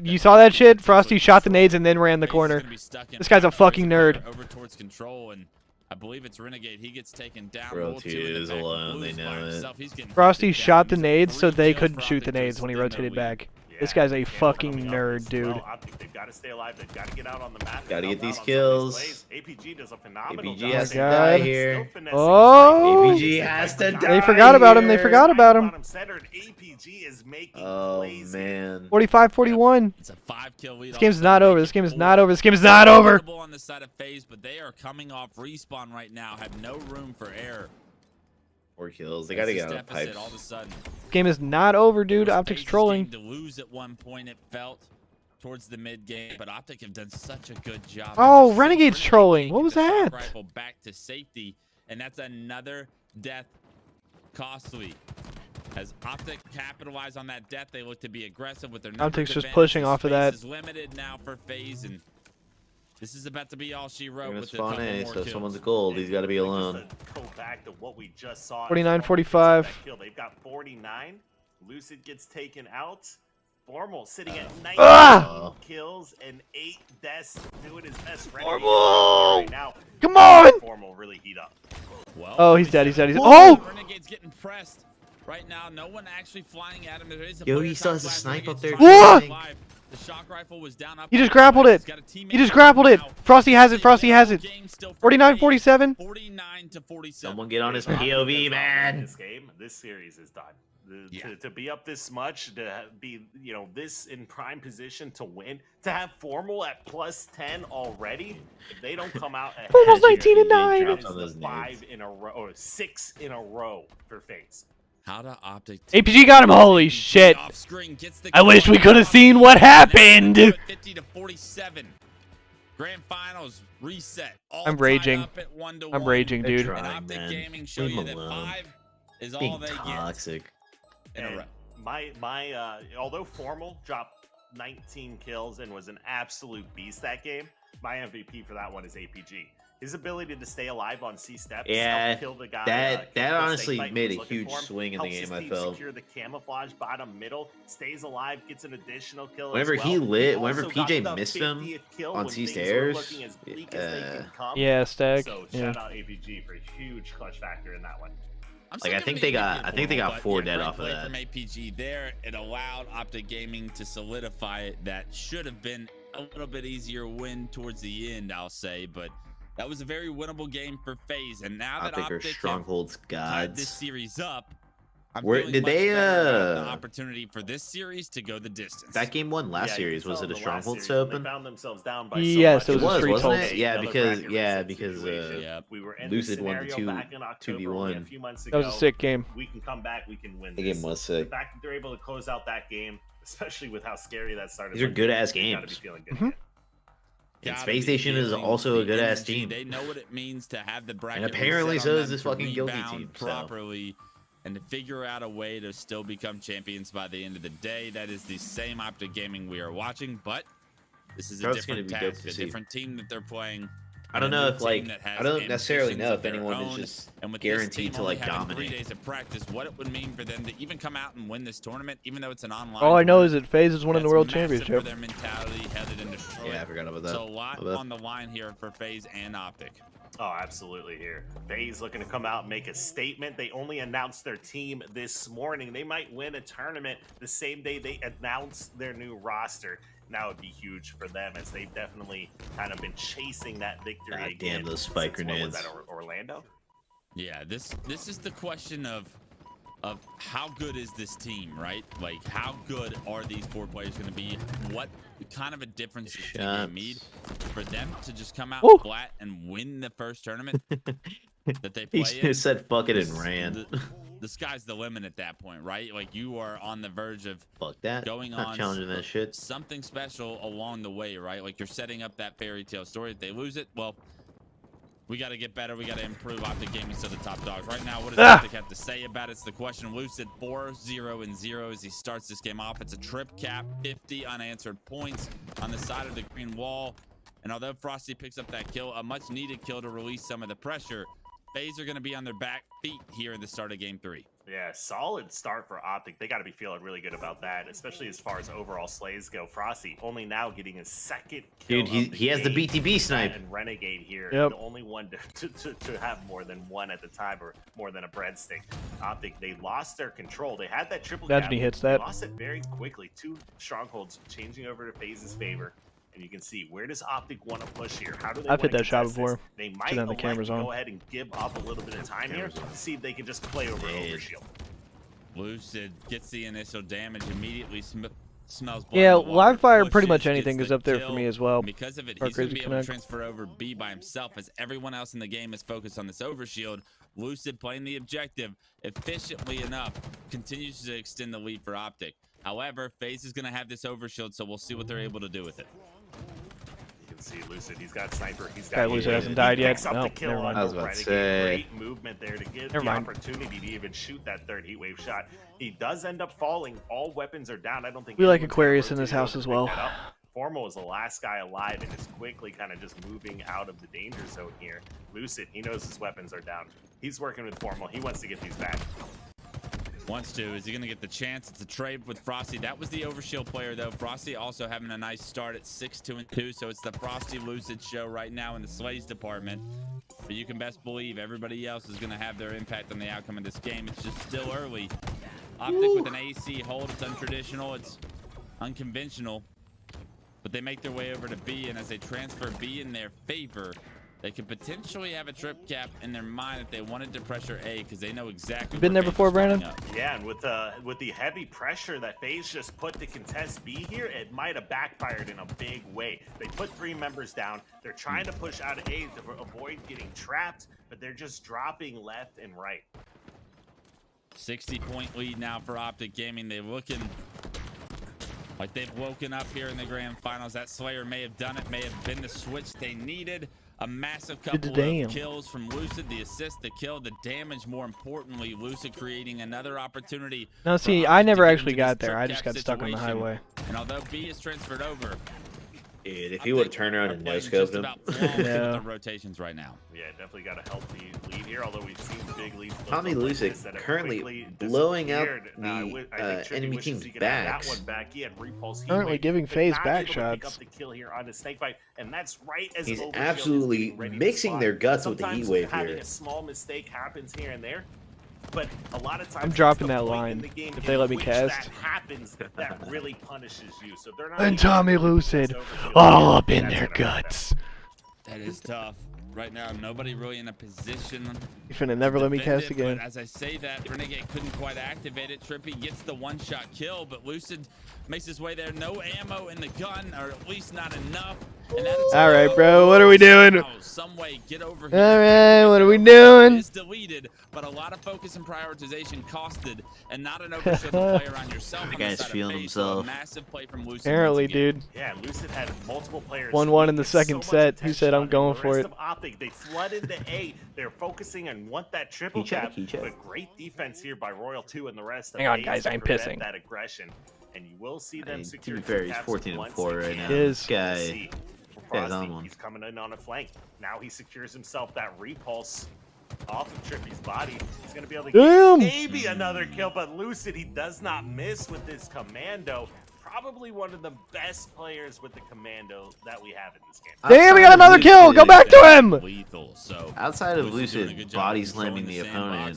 You saw that shit? Frosty shot the nades and then ran the corner. This guy's a fucking nerd. Over towards control, and I believe it's Renegade. He gets taken down. Royal Roll 2 two in the is back. alone, Blue's they by know it. himself. He's getting Frosty hunted shot the down. nades so 3 they kills couldn't for shoot Optic the to nades when he extend their rotated lead. back. This guy's a fucking Coming up nerd, as dude. well. Optic, they've got to stay alive. They've got to get out on the map. Gotta help get these out on some of kills. plays. APG does a phenomenal APG job. has to God. die Still here. finessing Oh! APG has to die. They forgot about him. They here. forgot about him. Centered. APG is making Oh plays. man. 45-41. It's a 5-kill lead. This game's not over. This game is not over. This game is not over. On the side of FaZe, but they are coming off respawn right now. Have no room for error. 4 kills. They gotta get out of Deficit pipe. all of a sudden. Game is not over, dude. It was Optic's FaZe's trolling. game to lose at one point, it felt, towards the mid game, but Optic have done such a good job. Oh, Renegade Renegade's trolling. What get was the Shock that? Rifle back to safety, and that's another death costly. As Optic capitalize on that death, they look to be aggressive with their numbers Optic's just advantage. pushing The off of space that. is limited now for FaZe, and this is about to be all she They're wrote gonna with a spawn couple A, more so kills. someone's gold. He's gotta be alone. Go back to what we just saw. 49-45. They've got 49. Lucid gets taken out. Formal sitting at 19 kills and 8 deaths, doing his best. Formal! Right now. Come on! Formal really heat up. Well, Oh, he's dead. He's dead. He's Whoa! oh! Renegade's getting pressed right now. No one actually flying at him. There is a Yo, player he still top has a flash. snipe up Renegade's there. trying to What? stay alive. The Shock Rifle was down up. He just grappled it. He's got a teammate He just right grappled it. now. Frosty has it. Frosty has it. Game still for 49-47. 49 to 47. Someone get on his Optic POV, does not win man. This game, this series is done. To be up this much, to be, this in prime position to win, to have Formal at +10 already, if they don't come out ahead, Formal's 19 and 9. That is the 5 in a row, or 6 in a row for FaZe. How to Optic. APG got him. Holy shit! I wish we could have seen what happened. 50-47. Grand finals reset. I'm raging. I'm raging, dude. And Optic Gaming show you that 5 is all they toxic. get. In a row. My although Formal dropped 19 kills and was an absolute beast that game, my MVP for that one is APG. His ability to stay alive on C steps, kill the guy. That honestly made a huge swing in the game. I felt. Secure the camouflage bottom middle, stays alive, gets an additional kill. Whenever he whenever PJ missed him on C stairs, yeah, Stag. So shout out APG for a huge clutch factor in that one. I think they got 4 dead off of that. From APG there, it allowed Optic Gaming to solidify it. That should have been a little bit easier win towards the end, I'll say, but that was a very winnable game for FaZe. And now that Optic Stronghold's tied this series up, did they the opportunity for this series to go the distance. That game won last series. Was it a Stronghold to open? They found themselves down by yes, so much. it was, wasn't it? Yeah, because we were in Lucid won the 2v1 a few months ago. That was a sick game. We can come back. We can win. The game was sick. The fact that they're able to close out that game, especially with how scary that started. These are good ass games. Gotta be feeling good. And Space Station is also a good ass team. They know what it means to have the bracket. And apparently so is this fucking guilty team. Properly. And to figure out a way to still become champions by the end of the day. That is the same Optic Gaming we are watching, but this is a different task, a different team that they're playing. I don't know if I don't necessarily know if anyone is just guaranteed to dominate. 3 days of practice, what it would mean for them to even come out and win this tournament, even though it's an online. All I know is that FaZe is winning the World Championship. For their mentality headed into Detroit. Yeah, I forgot about that. So a lot on the line here for FaZe and Optic. Oh, absolutely here. FaZe looking to come out and make a statement. They only announced their team this morning. They might win a tournament the same day they announce their new roster. That would be huge for them, as they've definitely kind of been chasing that victory again. Damn those spike grenades. Was that Orlando? Yeah, this is the question of how good is this team, right? Like, how good are these 4 players going to be? What kind of a difference does they need for them to just come out flat and win the first tournament that they play He just said fuck it and ran. The sky's the limit at that point, right? Like, you are on the verge of going on challenging that shit. Something special along the way, right? Like, you're setting up that fairy tale story. If they lose it, well, we got to get better. We got to improve. Optic Gaming to the top dogs. Right now, what does Optic have to say about it? It's the question. Lucid 4-0-0 as he starts this game off. It's a trip cap, 50 unanswered points on the side of the green wall. And although Frosty picks up that kill, a much needed kill to release some of the pressure, FaZe are going to be on their back feet here in the start of game 3. Yeah, solid start for Optic. They got to be feeling really good about that, especially as far as overall slays go. Frosty only now getting his 2nd kill. Dude, he has the BTB snipe. And Renegade here, the only one to have more than one at the time, or more than a breadstick. Optic, they lost their control. They had that triple cap. Imagine he hits that. They lost it very quickly. 2 strongholds changing over to FaZe's favor. And you can see, where does Optic want to push here? How do they? I've hit that shot before. They might the cameras on. Go ahead and give up a little bit of time here to see if they can just play over Overshield. Lucid gets the initial damage, immediately smells blood. Yeah, live fire, pretty much anything is up there for me as well. Because of it, he's going to be able to transfer over B by himself, as everyone else in the game is focused on this Overshield. Lucid, playing the objective efficiently enough, continues to extend the lead for Optic. However, FaZe is going to have this Overshield, so we'll see what they're able to do with it. You can see Lucid, he's got Sniper, he's got... Lucid hasn't died yet. No, never mind. I was about to say. Great movement there to get the opportunity to even shoot that 3rd heatwave shot. He does end up falling. All weapons are down. I don't think... We like Aquarius in this house as well. Formal is the last guy alive and is quickly kind of just moving out of the danger zone here. Lucid, he knows his weapons are down. He's working with Formal. He wants to get these back. Wants to. Is he going to get the chance? It's a trade with Frosty. That was the Overshield player, though. Frosty also having a nice start at 6-2-2. So it's the Frosty Lucid show right now in the Slays department. But you can best believe everybody else is going to have their impact on the outcome of this game. It's just still early. Optic with an AC hold. It's untraditional. It's unconventional. But they make their way over to B. And as they transfer B in their favor, they could potentially have a trip cap in their mind if they wanted to pressure A because they know exactly. Been there before, Brandon? Yeah, and with the heavy pressure that FaZe just put to contest B here, it might have backfired in a big way. They put 3 members down. They're trying to push out of A to avoid getting trapped, but they're just dropping left and right. 60-point lead now for Optic Gaming. They're looking like they've woken up here in the grand finals. That Slayer may have done it, may have been the switch they needed. A massive couple of kills from Lucid, the assist, the kill, the damage. More importantly, Lucid creating another opportunity. No, see, I never actually got there. I just got stuck on the highway. And although B is transferred over, dude, if he would have turned around and no-scoped him. The rotations right now. Yeah, definitely got a healthy lead here, although we've seen big leads. Tommy Lucid currently blowing up the enemy team's backs. Currently giving FaZe back shots. And that's right as he's absolutely mixing their guts with the heat wave having here. A small mistake happens here and there. But a lot of times I'm dropping that line if they let me cast. That happens, that really punishes you. So they're not and Tommy Lucid all up in their guts. That is tough. Right now, nobody really in a position. You finna never let me cast again. As I say that, Renegade couldn't quite activate it. Trippy gets the one-shot kill, but Lucid makes his way there. No ammo in the gun, or at least not enough. All right, bro. What are we doing? Some way, get over here. All right, what are we doing? It's deleted, but a lot of focus and prioritization costed, and not an overshield to play around yourself. The guy's feeling himself. Massive play from Lucid. Apparently, dude. Yeah, Lucid had multiple players. 1-1 in the second set. He said, "I'm going for it." They flood into A. They're focusing and want that triple cap. But great defense here by Royal 2 and the rest. Hang on, guys. I'm pissing. That aggression, and you will see them secure. To be fair, he's 14-4 right now. This guy. He's coming in on a flank. Now he secures himself that repulse off of Trippy's body. He's going to be able to get maybe another kill, but Lucid, he does not miss with his commando. Probably one of the best players with the commando that we have in this game. Damn, we got another kill. Go back to him. Lethal. So outside of Lucid body slamming the opponent,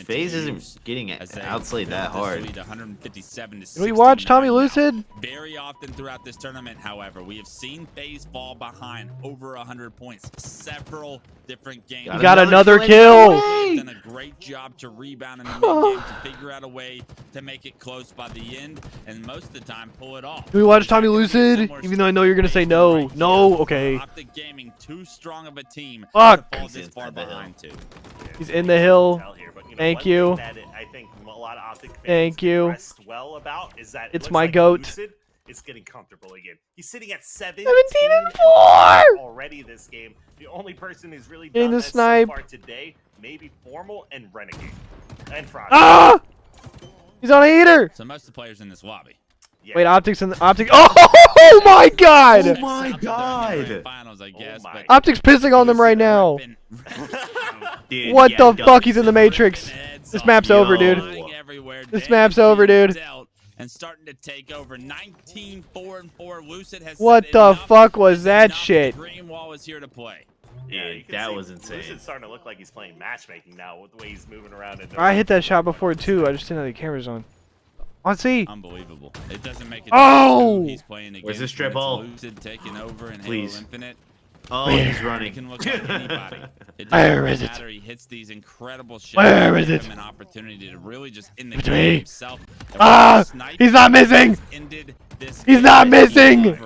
FaZe isn't getting outplayed that hard. Did we watch Tommy Lucid? Very often throughout this tournament, however, we have seen FaZe fall behind over 100 points several different games. We got another kill. Done a great job to rebound in the mid game to figure out a way to make it close by the end, and most of the time pull it off. Can we watch Tommy Lucid? Even though I know you're gonna say no. No, okay. Optic Gaming, too strong of a team. Fuck. To fall this far behind too. He's in the hill. Thank you. I think a lot of Optic fans Thank you. impressed well about is that It's my goat. Lucid is getting comfortable again. He's sitting at 17-4 already this game. The only person who's really done this so far today, maybe Formal and Renegade and Frosty. Ah! He's on a heater. So most of the players in this lobby. Yeah. Wait, Optics in the Optic. Oh my god! Oh my god! Finals, I guess, but Optics pissing on them right now. Dude, What the fuck? He's in the Matrix. This map's over, dude. This map's over, dude. And starting to take over 19-4-4. Lucid has what the fuck was that shit? Green Wall is here to play. Yeah, that was insane. Lucid's starting to look like he's playing matchmaking now with the way he's moving around. I hit that shot before too. I just didn't have the cameras on. Let's see. Unbelievable. It doesn't make it. Oh! He's playing against where's this triple? Lucid taking over and Please. Halo Infinite. Oh, he's running. He can look like anybody. Where is it? He hits these incredible shots. Where is it? An opportunity to really just in the It's game me. himself. Ah! He's not missing. He's not missing.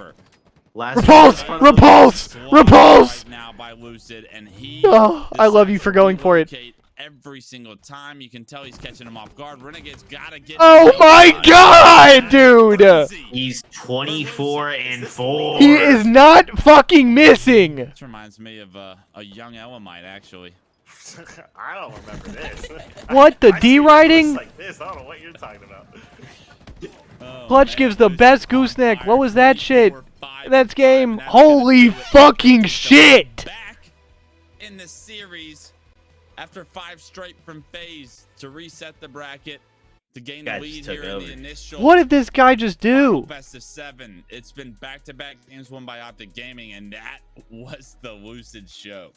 Repulse! Repulse! Repulse! Right now by Lucid, and he I love you for going for it. Every single time, you can tell he's catching him off guard. Renegade's gotta get. Oh my god, dude! He's 24-4. He is not fucking missing. This reminds me of a young Elamite, actually. I don't remember this. What the D riding? Like this. I don't know what you're talking about. Clutch gives the best gooseneck. What was that shit? That's game. Holy fucking shit! Back in the series after 5 straight from FaZe to reset the bracket to gain the lead here in the initial. What did this guy just do? Best of 7. It's been back-to-back games won by Optic Gaming, and that was the Lucid show.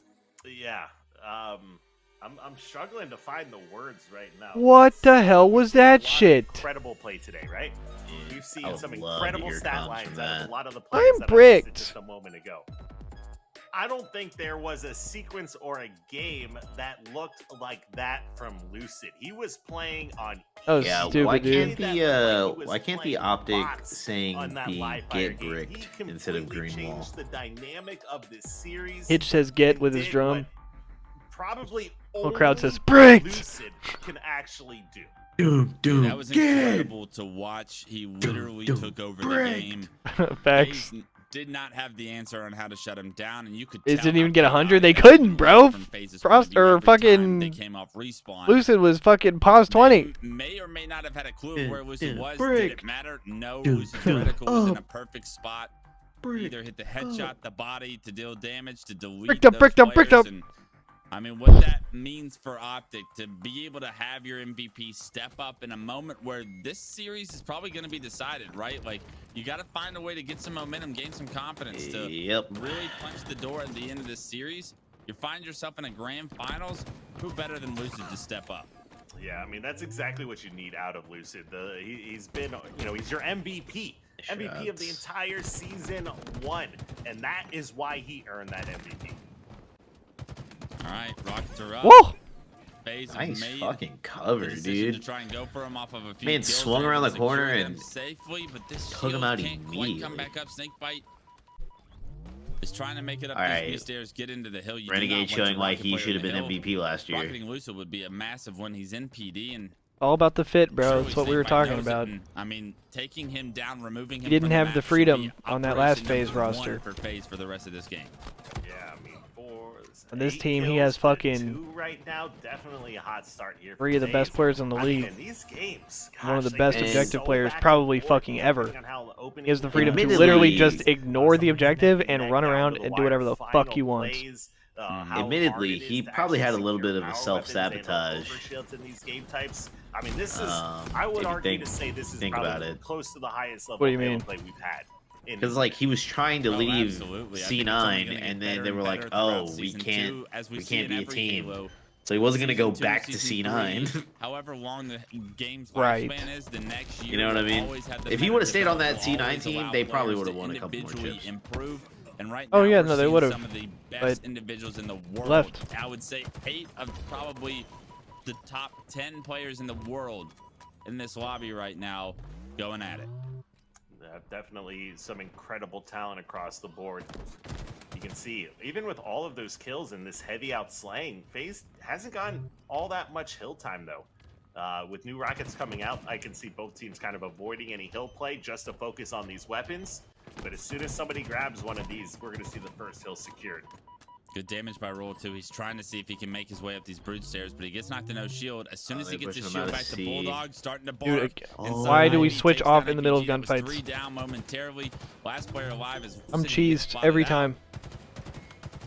Yeah. I'm struggling to find the words right now. What the hell was that shit? Incredible play today, right? We've seen some incredible stat lines out of a lot of the players I'm that bricked. just a moment ago. I don't think there was a sequence or a game that looked like that from Lucid. He was playing on. Yeah, stupid, why dude. can't the optic saying the get bricked instead of green wall? The dynamic of this series. Hitch says get with his drum. Probably Well, crowd says only bricked. Lucid can actually do. Dude, that was incredible to watch. He literally took over the game. Facts. They did not have the answer on how to shut him down, and you could. It tell didn't how even get chaotic 100. They everything couldn't, bro. was from FaZe's point of Frost view or every time fucking they came off respawn. Lucid was fucking pause 20. May or may not have had a clue of where Lucid was. brick. Did it matter? No. Lucid's reticle was in a perfect spot. Either hit the headshot, the body to deal damage, to delete Bricked up, those bricked up, bricked players, up. and, I mean, what that means for Optic to be able to have your MVP step up in a moment where this series is probably going to be decided, right? Like, you got to find a way to get some momentum, gain some confidence to really punch the door at the end of this series. You find yourself in a grand finals, who better than Lucid to step up? Yeah, I mean, that's exactly what you need out of Lucid. He's been, you know, he's your MVP. MVP of the entire season 1. And that is why he earned that MVP. All right, Rockets are up. Whoa! FaZe Nice made fucking the cover, decision dude. to try and go for him off of a few Man kills. swung They around were the able to corner secure and them safely, but this took him shield out can't quite come immediately. back up. Snakebite is trying to make it up All these right. new stairs, get into the hill. You do Renegade not want showing your why rocket he player should have in the been hill. MVP last year. Rocketing Lucid would be a massive when he's in PD, and All about the fit, bro. surely That's what we were Snakebite talking knows it, about. and, I mean, taking him down, removing him He didn't from have map the should freedom be on that last operation FaZe number one roster. for FaZe for the rest of this game. Yeah, I mean, On this 8 team, he kills has to fucking 2 right now. Definitely a hot start here. 3 of the best players in the I mean, league. in these games, One of the gosh, best they get objective so players back and probably forth fucking ever. depending on how the opening He has the is. freedom to Admittedly, literally just ignore the objective and run around and do whatever the fuck he wants. Admittedly, he probably had a little bit of a self-sabotage. In these game types. I mean, this is, I would if you argue to say this is think probably about it. close to the highest level What do you of mean? play we've had. Because like he was trying to leave absolutely. I think it's only C9, gonna get and better then they and were better like, throughout "Oh, we season can't, two, as we we see can't in be a every team." Halo. So he wasn't gonna go Season 2, back to season C9. 3, however long the game's Right. lifespan is, the next year You know what I will mean? always have the If he better would have stayed on that development, will C9 always team, allow they probably players would have to won a couple more individually chips. improve. And right Oh, now, yeah, we're no, they seeing would've, some of the best but individuals in the world. left. I would say 8 of probably the top 10 players in the world in this lobby right now going at it. Definitely some incredible talent across the board. You can see, even with all of those kills and this heavy outslaying, FaZe hasn't gotten all that much hill time though. With new rockets coming out, I can see both teams kind of avoiding any hill play just to focus on these weapons. But as soon as somebody grabs one of these, we're going to see the first hill secured. Good damage by Roll 2. He's trying to see if he can make his way up these brood stairs, but he gets knocked to no shield. As soon as he gets his shield back to Bulldog, starting to bark. Dude, why do we switch off in the middle of gunfights? 3 down momentarily. Last player alive is I'm Lucid, he gets cheesed spotted every out. time.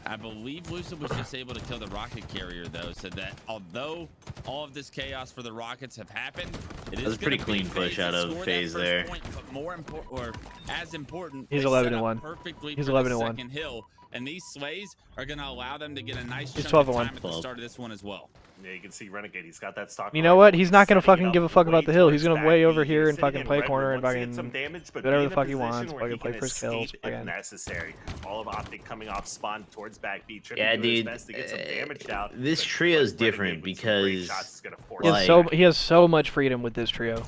I believe Lucid was just able to kill the rocket carrier though, so that although all of this chaos for the Rockets have happened, it That was is a pretty gonna be clean push FaZe out to of score that FaZe first there. point, but more important, or as important, He's they 11 set and up 1. perfectly He's for 11 the and 1. second hill, and these slays are going to allow them to get a nice He's chunk 12 of and 1. time at the start of this one as well. Yeah, you can see Renegade. He's got that stock. You know what? He's not gonna fucking give a fuck about the hill. He's gonna towards way back over B. here He's and sitting fucking in play red corner room. and Wants to get fucking some damage, but whatever be the in a fuck he position wants. where Fucking he play can for his kills. escape if Fucking. necessary. All of Optic coming off spawn towards back B. Trippy Yeah, doing his dude. best to get some damage out. This but trio's Renegade different with some great because shots is gonna force like, He has so much freedom with this trio.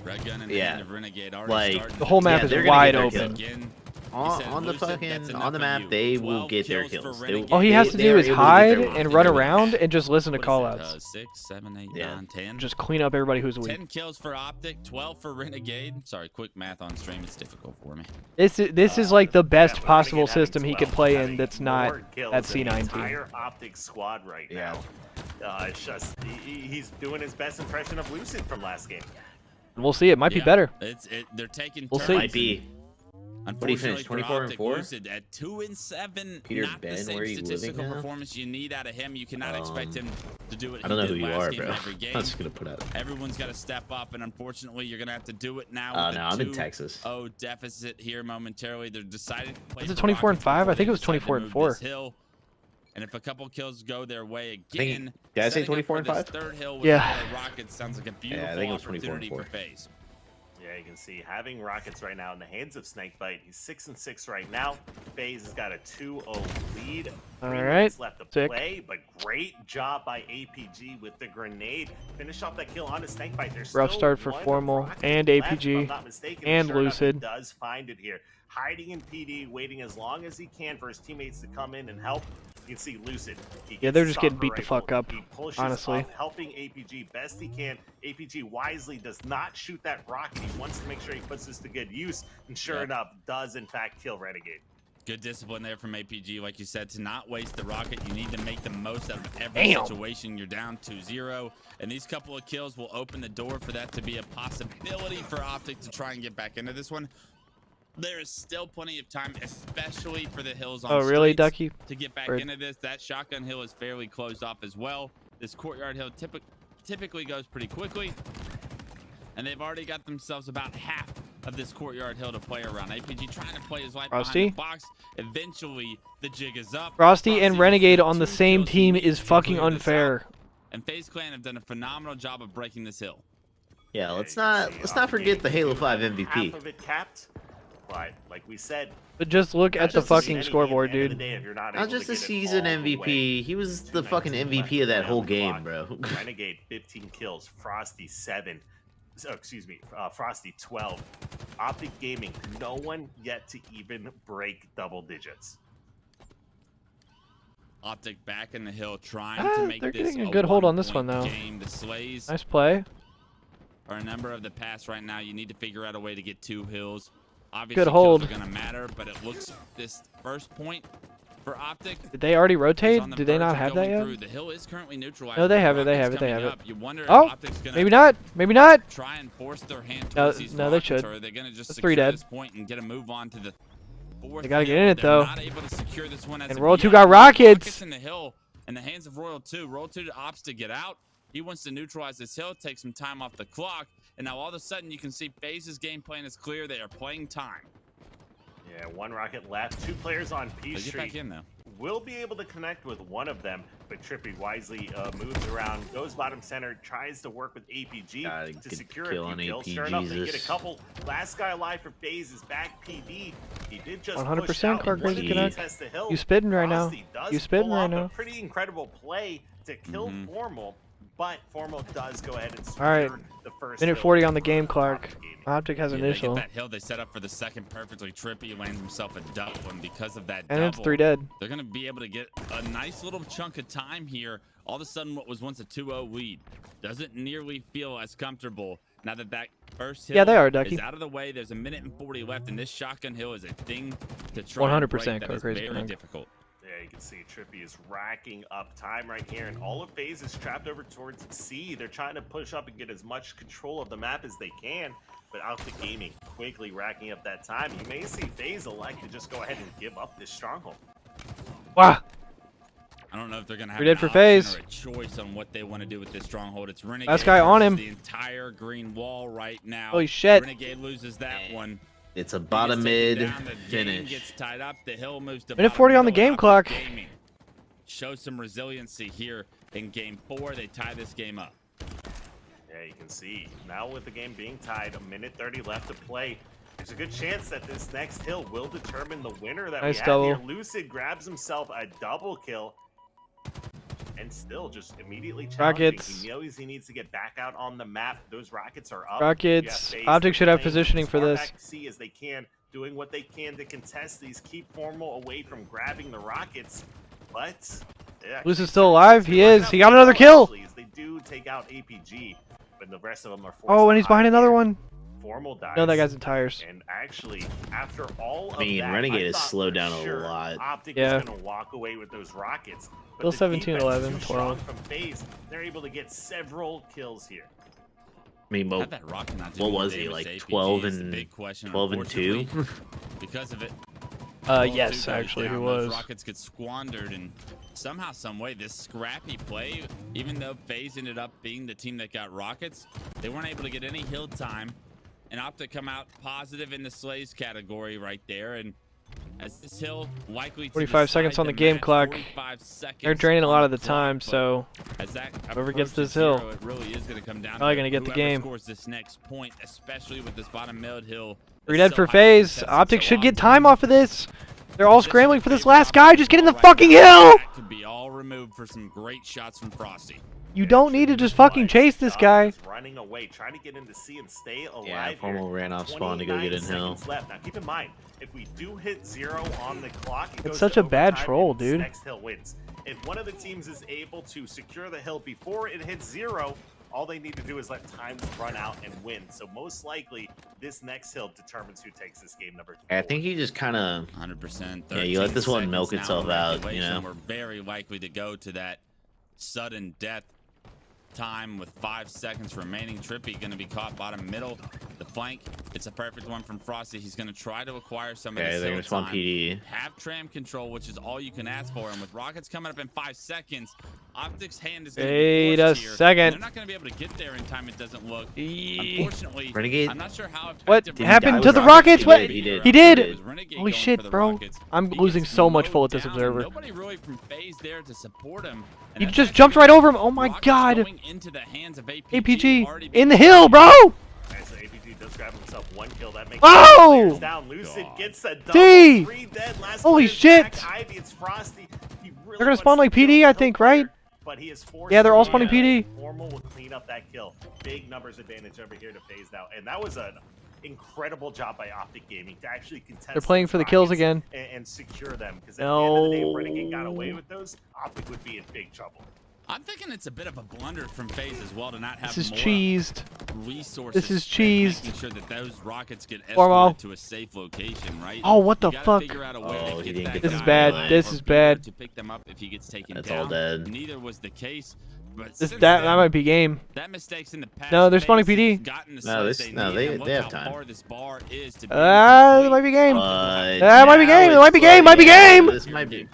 Red gun in Yeah. hand of Renegade already like starting The whole map yeah, is they're gonna wide get their open. kills. Again, On the Lucid, that's fucking enough on the of map, you. they will 12 get their kills for kills. Renegade. All he has to They do are is able to get hide their and kills. run around and just listen to What call is that, outs. 6, 7, 8, Yeah. 9, 10. Just clean up everybody who's 10 weak. kills for Optic, 12 for Renegade. Sorry, quick math on stream. It's difficult for me. This is like the best but possible Renegade having system he 12, could play in having that's not more kills at than the C9 team. entire Optic squad right now. It's just he's doing his best impression of Lucid from last game. And we'll see. It might be better. They're taking We'll turns. see. Might be. What do you finish? Unfortunately 24 for and Optic, 4? Lucid at 2 and 7. Peter Not Ben, the same where are you living statistical now? performance you need out of him. You cannot expect him to do what I don't know he who did you last are, game bro. in every game. I'm just gonna put out. Everyone's got to step up, and unfortunately, you're gonna have to do it now. Oh with no, a I'm in 2-0 Texas. deficit here momentarily. They're deciding to play. Was it the 24 and Rockets 5? I before think it they was decide to 24 and move 4. this hill. And if a couple kills go their way again, did I say setting up 24 for and this 5? third hill with Yeah. the Rockets sounds like a beautiful Yeah, I think it was 24 and opportunity 4. for FaZe. Yeah, you can see having rockets right now in the hands of Snakebite. He's 6-6 right now. FaZe has got a 2-0 lead. All 3 right, minutes left to sick. play, but great job by APG with the grenade. Finish off that kill on a Snakebite. There's Rough still start for one Formal rocket and left, if I'm APG not mistaken, and sure enough, he Lucid. does find it here. Hiding in PD, waiting as long as he can for his teammates to come in and help. You can see Lucid. Yeah, they're just getting beat the fuck up, He pushes honestly. up, helping APG best he can. APG wisely does not shoot that rocket. He wants to make sure he puts this to good use, and sure enough, does in fact kill Renegade. Good discipline there from APG, like you said, to not waste the rocket. You need to make the most out of every situation. You're down 2-0, and these couple of kills will open the door for that to be a possibility for Optic to try and get back into this one. There is still plenty of time, especially for the hills on really, streets, Ducky? to get back Or- into this. That shotgun hill is fairly closed off as well. This courtyard hill typically goes pretty quickly, and they've already got themselves about half of this courtyard hill to play around. APG trying to play his life Frosty? behind the box. Eventually, the jig is up. Frosty and Renegade on the 2 same kills team each is to fucking clear this unfair. out. And FaZe Clan have done a phenomenal job of breaking this hill. Yeah, let's not forget the Halo 5 MVP. Half of it capped, but like we said, But just look at the fucking scoreboard, dude. Not just the season MVP. He was the fucking MVP of that whole game, bro. Renegade 15 kills, Frosty 7. So, excuse me, Frosty 12. Optic Gaming, no one yet to even break double digits. Optic back in the hill trying to make They're this getting a good hold on this one, one-point though. game. The Slays Nice play. are a number of the pass right now. You need to figure out a way to get 2 hills. Obviously, Good hold. kills are going to matter, but it looks this first point for Optic. Did they already is rotate? on the Did they verge not of have that going yet? through. The hill is currently neutralized. No, they with have it. They rockets have it. They have coming it. up. You wonder if Oh, Optic's gonna maybe not. Maybe not. try and force their hand No, towards these no, they rockets, should. or are they going to just That's secure 3 dead. this point and get a move on to the 4th They gotta get hill? in it, They're though. not able to secure this one as And of Royal 2 yet. got rockets. In the hill in the hands of Royal 2. Royal 2 to Ops to get out. He wants to neutralize this hill, take some time off the clock, and now all of a sudden you can see FaZe's game plan is clear. They are playing time. Yeah, 1 rocket left. 2 players on P They get Street. back in though. Will be able to connect with one of them, but Trippy wisely moves around, goes bottom center, tries to work with APG to good secure kill a on few kills. AP, Sure enough, they get a Jesus. couple. Last guy alive for FaZe is back PD. He did just 100% push out, Clark wanted Crazy to Connect. test the hill. You spitting right now. Frosty does You spitting pull right off now. A pretty incredible play to kill Formal, but Formal does go ahead and secure All right. the first Minute hill 40 on the game, for Clark. Optic Gaming. Optic has Yeah, initial. They get that hill. They set up for the second perfectly. Trippy lands himself a double, and because of that And double, it's 3 dead. they're going to be able to get a nice little chunk of time here. All of a sudden, what was once a 2-0 lead doesn't nearly feel as comfortable now that that first hill Yeah, they are, Ducky. is out of the way. There's a minute and 40 left, and this shotgun hill is a thing to try 100% and break that Clark is Crazy very Connect. difficult. Yeah, you can see Trippy is racking up time right here, and all of FaZe is trapped over towards C. They're trying to push up and get as much control of the map as they can, but Optic Gaming quickly racking up that time. You may see FaZe elect to just go ahead and give up this stronghold. Wow. I don't know if they're going to have We did an for option FaZe. or a choice on what they want to do with this stronghold. It's Renegade Last guy on versus him. the entire green wall right now. Holy shit. Renegade loses that one. It's a He bottom gets taken mid down, the game finish. gets tied up. The hill moves to Minute bottom 40 on the middle, and game clock. Optic Gaming shows some resiliency here in game 4. They tie this game up. Yeah, you can see now with the game being tied, a minute 30 left to play. There's a good chance that this next hill will determine the winner that Nice we have double. here. Lucid grabs himself a double kill and still just immediately challenging. Rockets. He knows he needs to get back out on the map. Those rockets are up. Rockets. Yeah, FaZe, Optic should have playing positioning as for far this. back to C as they can, doing what they can to contest these, keep Formal away from grabbing the rockets. But Lucid's still alive? He is. He got another kill. As they do take out APG, but the rest of them are forced Oh, and to he's behind hide another here. one. Formal dies. No, that guy's in tires. And actually, after all of I mean, that, Renegade I has thought slowed for down a sure lot. Optic Yeah. is going to walk away with those rockets. But Still the 17, defense 11, too strong 12. from FaZe. They're able to get several kills here. I mean, How'd that rocket not do what more was he, damage to like APG 12 is the and big question, 12 and 2? unfortunately. Because of it. Royal 2 Yes, goes actually, he down, those was. rockets get squandered, and somehow, some way, this scrappy play, even though FaZe ended up being the team that got rockets, they weren't able to get any hill time, and Optic come out positive in the Slays category right there, and As this hill likely 45 seconds on the game clock. They're draining a lot of the time, so whoever gets this hill, it really is going to come down probably going to get the game. Scores this next point, especially with this bottom mid hill. 3 dead for FaZe. Optic should get time off of this. They're all scrambling for this last guy. Just get in the fucking hill! That could be all removed for some great shots from Frosty. You don't need to just fucking chase this guy. Running away, trying to get into C and stay alive. Yeah, Formal ran off spawn to go get in hill. Left. Now keep in mind, if we do hit 0 on the clock, it It's goes such to a bad overtime troll, and this dude. Next hill wins. If one of the teams is able to secure the hill before it hits 0, all they need to do is let time run out and win. So most likely, this next hill determines who takes this game number 2. I think you just kind of 100%. Yeah, you let this one milk itself out. You know, we're very likely to go to that sudden death time with 5 seconds remaining. Trippy going to be caught bottom middle. The flank, it's a perfect one from Frosty. He's going to try to acquire some of this they're hill gonna spawn time. PD. Have tram control, which is all you can ask for. And with rockets coming up in 5 seconds, Optic's hand is going to be Wait a forced here. second. They're not going to be able to get there in time. It doesn't look. Unfortunately, Renegade. I'm not sure how What effective happened to the Rockets? Rockets? What? He did. He He did. did. Holy shit, bro. I'm losing so much full with this observer. Nobody really from FaZe there to support him. And He that's just actually jumped right over him. Oh my Rockets god. going into the hands of APG already in the hill, bro. Okay, so APG does grab himself 1 kill. That makes Oh! down. Lucid gets a double. D! 3 dead. Last Holy player's shit. back. Ivy, it's Frosty. He really They're gonna wants spawn to like kill PD, the I hill think, player, right? But he is forced Yeah, they're to all do spawning that. PD. Formal will clean up that kill. Big numbers advantage over here to FaZe now. And that was an incredible job by Optic Gaming to actually contest. They're playing those for the kills rockets again. and secure them. Because at the end of the day, if Renegade got away No. with those, Optic would be in big trouble. I'm thinking it's a bit of a blunder from FaZe as well to not have This is more cheesed. resources. This is and cheesed. Making sure that those rockets get Formal. escorted to a safe location, right? Oh, what the You gotta fuck? figure out a way Oh, to he get didn't that get This guy is bad. alive This or is be bad. able to pick them up if he gets taken That's down. all dead. Neither was the case. But This since that then, might be game. that mistakes in the past. No, they're spawning FaZe PD. have gotten the No, size this- they no, need, they- and look they have how time. far this bar is to be That might be game. But That might be now game. It it's might be game. Might be yeah, game. This might be.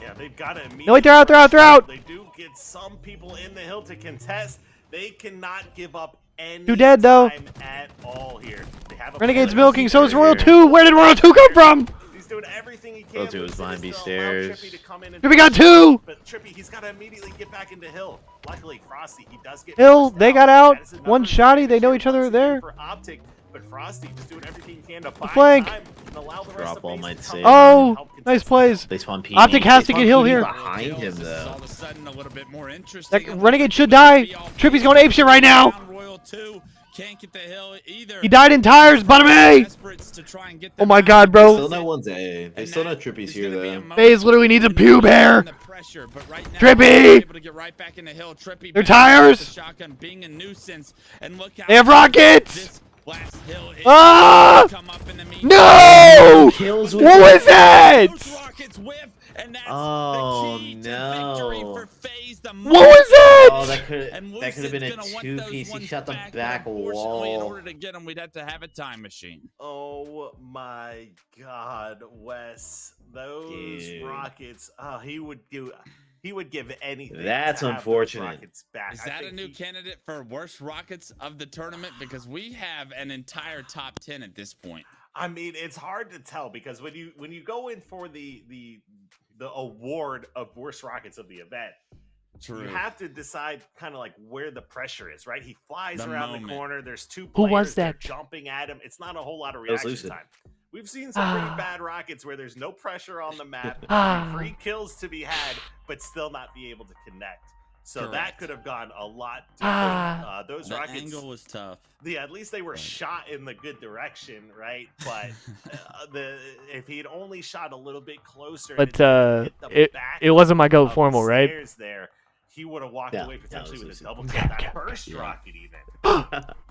Yeah, they've got to immediately. No, wait, they're out. They're out. They're out. They do get some people in the hill to contest. They cannot give up any Two dead, though. time at all here. They have a Renegade's player milking. So is here. Royal 2. Where did Royal 2 come from? He's doing everything he can. Royal 2 was Lucid behind B is to allow stairs. Trippy to come in and Trippy got 2. But Trippy, he's got to immediately get back into hill. Luckily, Frosty, he does get Hill, forced they out. got out. That is One another shotty. They know advantage each other once again there. for Optic, but Frosty just doing everything he can to buy flank. time and allow the rest Drop of wall FaZe might to save. come in and Oh, help contest nice the plays. They spawn PD. Optic has They to spawn get hill PD here. behind him This is though. all of a sudden a little bit more interesting. That Renegade should die. Trippy's going apeshit right now. Royal 2 can't get the hill either. He died in tires. Bottom A. Oh my god, They bro. still know one's A. They still know Trippy's here though. FaZe literally needs a pube hair. Trippy. They're tires. They have rockets. Ah! No! Kills What was that? Oh no! What was that? Oh, that could have been a 2-piece. He shot the back In wall. order to get him, we'd have to have a time machine. Oh my God, Wes! Those Dude. rockets. Oh, he would give anything. That's to have those unfortunate. rockets back. Is I that a think new he- candidate for worst rockets of the tournament? Because we have an entire top 10 at this point. I mean, it's hard to tell because when you go in for the award of worst rockets of the event, True. you have to decide kind of like where the pressure is, right? He flies The around moment. the corner. There's 2 Who players was they're that? jumping at him. It's not a whole lot of That was reaction Lucid. time. We've seen some pretty bad rockets where there's no pressure on the map, Ah. free kills to be had, but still not be able to connect. So that Correct. could have gone a lot different. Ah. Those The rockets, angle was tough. yeah, at least they were shot in the good direction, right? But if he'd only shot a little bit closer, and But it didn't hit the it back wasn't my go of the formal, right? stairs there, he would have walked Yeah, away that potentially was with a Lucid. double kill. That first Yeah. rocket, even.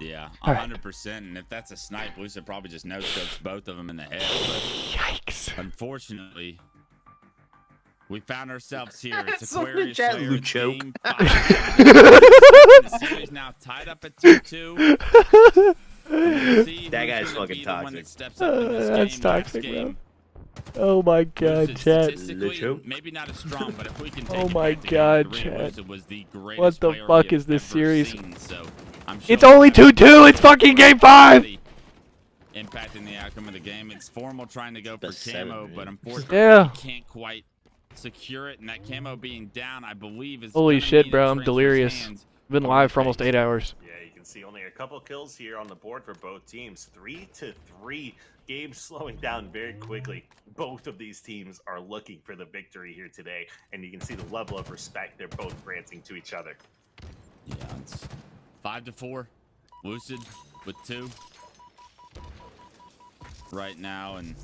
Yeah, All right. 100%. And if that's a snipe, Lucid probably just no-scopes both of them in the head. Yikes. But unfortunately, we found ourselves here. It's Someone Aquarius chat Slayer. It's Luchoke. game 5. The series now tied up at 2-2. We'll see That who's guy's gonna fucking be the one toxic. that steps up in this That's game next toxic, bro. game. Oh my god, Lucid chat. statistically, Lucho? maybe not as strong, but if we can take Oh it my back to god, game 3, chat. Lucid was the greatest What the player fuck we is have this ever series? seen, so I'm It's sure only 2-2. It's fucking game 5. impacting the outcome of the game. It's Formal trying to go for camo, but unfortunately he can't quite secure it, and that camo being down, I believe, is holy shit, bro. I'm delirious. I've been live for almost 8 hours. Yeah, you can see only a couple kills here on the board for both teams. 3-3. Games slowing down very quickly. Both of these teams are looking for the victory here today, and you can see the level of respect they're both granting to each other. Yeah, it's 5-4. Lucid with 2 right now, and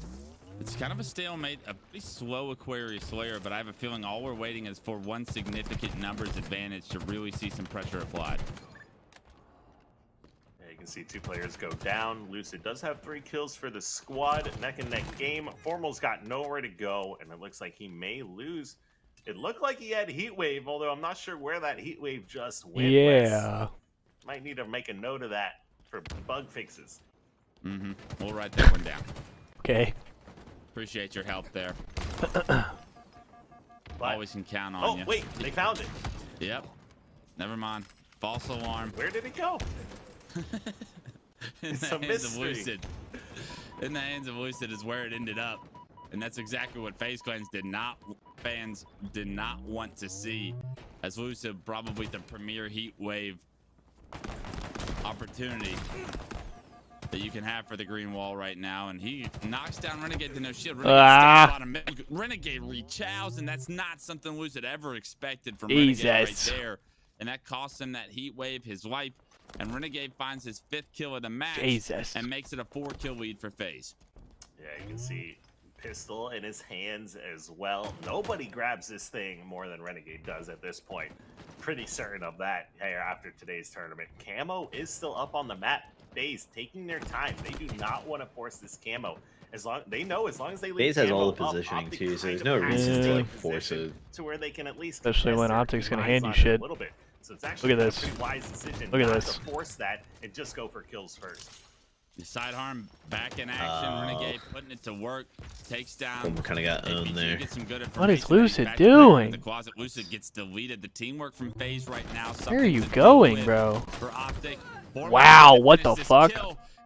it's kind of a stalemate, a pretty slow Aquarius Slayer, but I have a feeling all we're waiting is for one significant numbers advantage to really see some pressure applied. Yeah, you can see 2 players go down. Lucid does have 3 kills for the squad. Neck and neck game. Formal's got nowhere to go, and it looks like he may lose. It looked like he had Heat Wave, although I'm not sure where that Heat Wave just went. Yeah. Might need to make a note of that for bug fixes. We'll write that one down. Okay. Appreciate your help there. Always can count on you. Oh, wait, they found it. Yep. Never mind. False alarm. Where did it go? In the hands of Lucid. In the hands of Lucid is where it ended up. And that's exactly what FaZe fans did not want to see. As Lucid, probably the premier Heat Wave opportunity that you can have for the green wall right now, and he knocks down Renegade to no shield. Renegade rechows, and that's not something Lucid ever expected from Renegade right there. And that costs him that Heat Wave, his life, and Renegade finds his 5th kill of the match and makes it a 4-kill lead for FaZe. Yeah, you can see pistol in his hands as well. Nobody grabs this thing more than Renegade does at this point. Pretty certain of that here after today's tournament. Camo is still up on the map. FaZe taking their time. They do not want to force this camo. As long as they leave FaZe has all the up, positioning too, so there's no reason to like force it. To where they can at least especially when Optic's gonna hand you shit. Look at this. Wise decision Look at not this. to force that and just go for kills first. The sidearm back in action. Renegade putting it to work. Takes down. Kind of got owned there. What is Lucid doing? The closet. Lucid gets deleted. The teamwork from FaZe right now. Where are you going, bro? For Optic. Wow, what the fuck?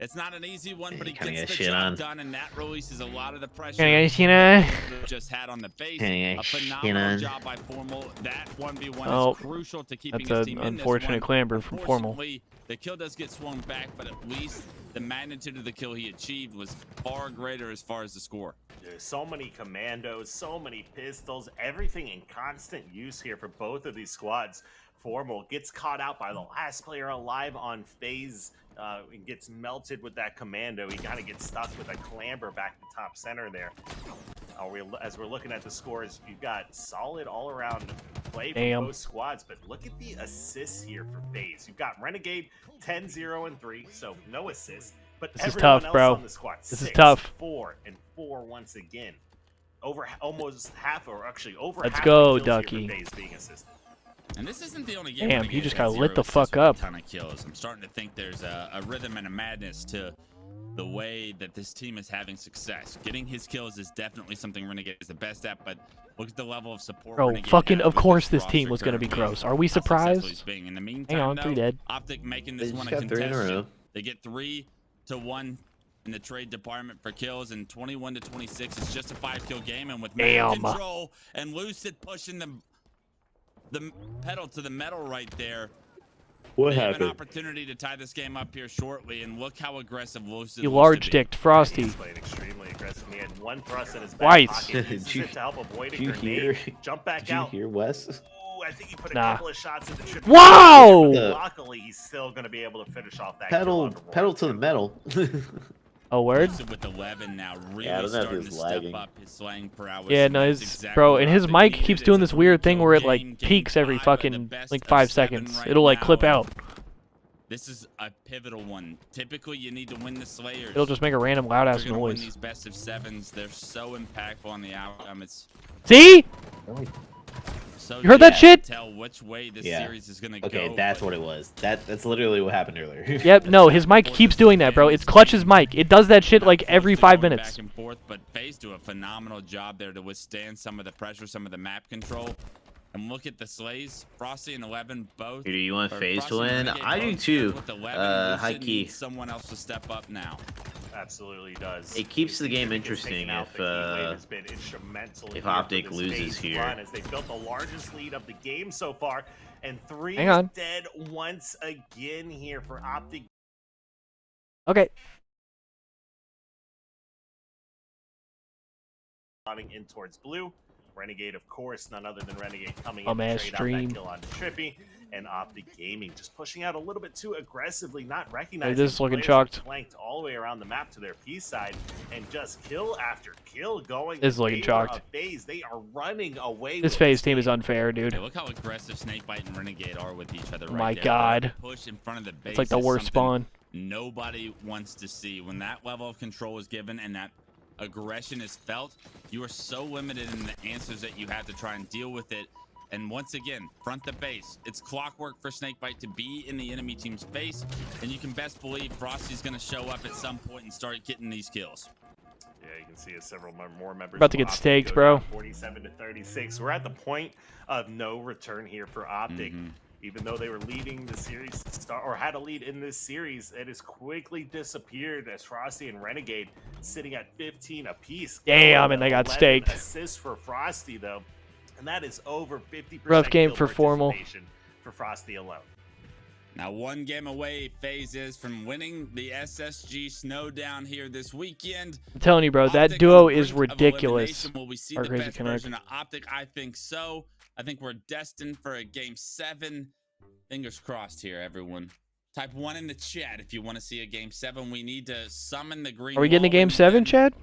It's not an easy one, but he gets the job done, and that releases a lot of the pressure just had on the base. A phenomenal job by Formal. That 1v1 is crucial to keeping his team in this one. Unfortunate clamber from Formal. Unfortunately, the kill does get swung back, but at least the magnitude of the kill he achieved was far greater as far as the score. There's so many commandos, so many pistols, everything in constant use here for both of these squads. Formal gets caught out by the last player alive on FaZe. He gets melted with that commando. He kind of gets stuck with a clamber back to top center there. As we're looking at the scores, you've got solid all-around play from both squads, but look at the assists here for FaZe. You've got Renegade 10-0-3, so no assists, but this everyone is tough, else bro. on the squad, this 6, is tough. 4, and 4 once again. Over almost half, or actually over Let's half go, the kills here Ducky. for FaZe being assisted. And this isn't the only game. Damn, he just got lit the fuck up. Ton of kills. I'm starting to think there's a rhythm and a madness to the way that this team is having success. Getting his kills is definitely something Renegade is the best at, but look at the level of support. Bro, Renegade fucking has of with course this this team was roster gonna be currently, gross. Are we how successful surprised? he's being. In the meantime, Hang on, 3 dead. Optic making this one a 3 in a row. contestation. They get 3-1 in the trade department for kills, and 21-26 is just a 5-kill game, and with map control and Lucid pushing the pedal to the metal right there. What they happened? have an opportunity to tie this game up here shortly, and look how aggressive Lucid. You large-dicked Frosty. He's played extremely aggressive. He had one thrust in his back pocket. Did you, to help avoid a did you grenade. hear? Jump back did out. you hear Wes? Ooh, I think he put a Nah. couple of shots in the trip. Wow! Luckily, he's still going to be able to finish off that Pedal to the metal. Oh, word? Lucid with 11 now, really Yeah, I don't know if starting he's to lagging. step up his slaying prowess. Yeah, and no, that's his exactly bro, what and his Optic mic needed. keeps It's doing a this weird thing where it like game peaks every 5 of the fucking best like of 5 7 seconds. right It'll like now, clip and out. This is a pivotal one. Typically, you need to win the Slayers. It'll just make a random loud ass If you're gonna win noise. these best of 7s. They're so impactful on the outcome. It's See? so You heard that shit? Tell which way this series is gonna go. Okay, that's what it was. That's literally what happened earlier. Yep, no, his mic keeps doing that, bro. It's Clutch's mic. It does that shit like every 5 minutes. Back and forth, but FaZe do a phenomenal job there to withstand some of the pressure, some of the map control. And look at the Slays, Frosty and 11 both. Do you want or FaZe Frosty to and win? Renegade I do both too. with 11. High Lucid key. needs someone else to step up now. Absolutely does. It keeps the game interesting if Optic loses here. As they built the largest lead of the game so far, and 3 Hang on. dead once again here for Optic. Okay. Running in towards blue. Renegade, of course, none other than Renegade coming Oh, in man, to trade out that kill on Trippy, and Optic Gaming just pushing out a little bit too aggressively, not recognizing this is looking players chalked. flanked all the way around the map to their P side, and just kill after kill going. This is looking in chalked. favor of FaZe. They are running away. This FaZe team is unfair, dude. Hey, look how aggressive Snakebite and Renegade are with each other. Oh right my there. God. Push in front of the base. It's like the is worst something spawn. Nobody wants to see when that level of control is given and that aggression is felt. You are so limited in the answers that you have to try and deal with it. And once again, front the base. It's clockwork for Snakebite to be in the enemy team's face, and you can best believe Frosty's going to show up at some point and start getting these kills. Yeah, you can see several more members. About to get staked, bro. 47 to 36. We're at the point of no return here for Optic. Even though they were leading the series or had a lead in this series, it has quickly disappeared as Frosty and Renegade sitting at 15 apiece. Damn, and they got staked. Assists for Frosty though, and that is over 50%. Rough game for Formal. For Frosty alone. Now, one game away, FaZe is from winning the SSG Snowdown here this weekend. I'm telling you, bro, that duo is ridiculous. Will we see the best version of Optic? I think so. I think we're destined for a game 7. Fingers crossed here, everyone. Type 1 in the chat if you want to see a game 7. We need to summon the green. Are we getting a game 7, Chad?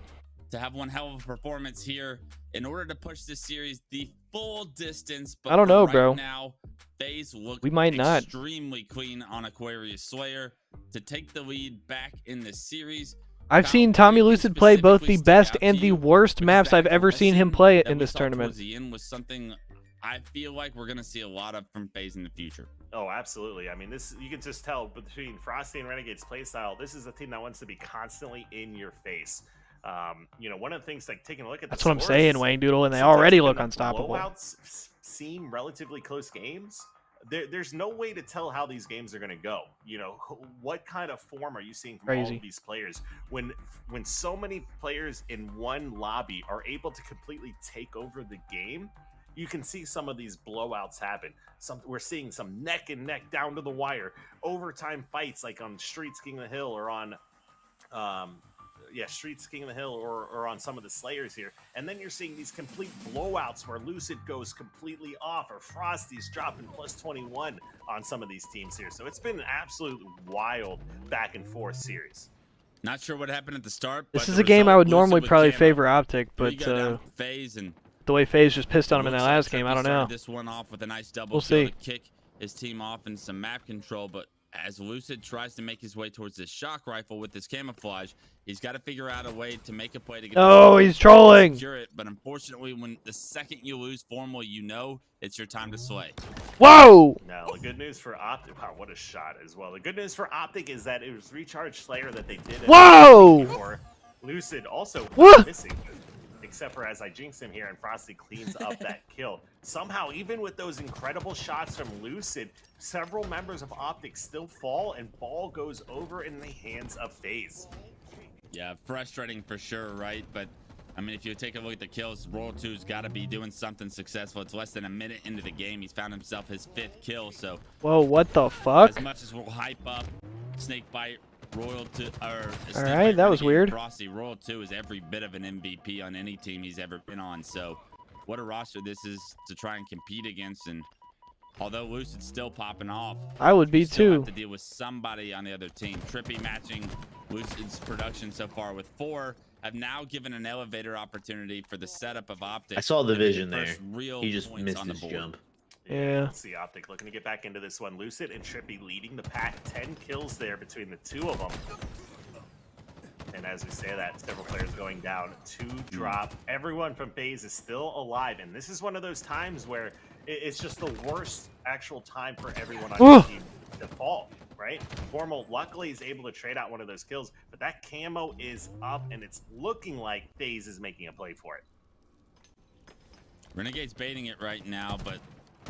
To have one hell of a performance here in order to push this series the full distance. But I don't know, right bro. Now, FaZe look we might not. Extremely clean on Aquarius Slayer to take the lead back in this series. I've seen Tommy Lucid play both the best and the worst maps I've ever seen him play in this tournament. The end was something I feel like we're gonna see a lot of from FaZe in the future. Oh, absolutely. I mean, this you can just tell between Frosty and Renegade's playstyle. This is a team that wants to be constantly in your face. You know, one of the things like taking a look at that's what I'm saying, Wang Doodle, and they already look unstoppable. Blowouts seem relatively close games. There's no way to tell how these games are going to go. You know, what kind of form are you seeing from all of these players when so many players in one lobby are able to completely take over the game? You can see some of these blowouts happen. We're seeing some neck and neck down to the wire overtime fights like on Streets King of the Hill or on Streets King of the Hill or on some of the Slayers here. And then you're seeing these complete blowouts where Lucid goes completely off or Frosty's dropping plus 21 on some of these teams here. So it's been an absolute wild back and forth series. Not sure what happened at the start. This is a game I would normally probably favor Optic, but FaZe and the way FaZe just pissed on him in that last game, I don't know. This one off with a nice double we'll see. To kick his team off in some map control, but as Lucid tries to make his way towards this shock rifle with this camouflage, he's got to figure out a way to make a play to get. Oh, he's trolling. Secure it, but unfortunately, when the second you lose Formal, you know it's your time to slay. Whoa! Now, the good news for Optic, wow, what a shot as well. The good news for Optic is that it was Recharge Slayer that they did. Whoa! For Lucid also missing. Except for as I jinx him here and Frosty cleans up that kill. Somehow, even with those incredible shots from Lucid, several members of Optic still fall and ball goes over in the hands of FaZe. Yeah, frustrating for sure, right? But I mean, if you take a look at the kills, Royal 2's got to be doing something successful. It's less than a minute into the game. He's found himself his 5th kill, so. Whoa, what the fuck? As much as we'll hype up Snakebite, Royal 2, all right, that was weird. Frosty, Royal 2 is every bit of an MVP on any team he's ever been on. So, what a roster this is to try and compete against. And although Lucid's still popping off, I would be still too. have to deal with somebody on the other team. Trippy matching Lucid's production so far with 4. Have now given an elevator opportunity for the setup of Optic. I saw the vision there. He just points missed on the his board. jump. Yeah. Let's see Optic looking to get back into this one. Lucid and Trippy leading the pack. 10 kills there between the two of them. And as we say that, several players going down. 2 drop. Everyone from FaZe is still alive. And this is one of those times where it's just the worst actual time for everyone on your team to fall, right? Formal, luckily, is able to trade out one of those kills. But that camo is up, and it's looking like FaZe is making a play for it. Renegade's baiting it right now, but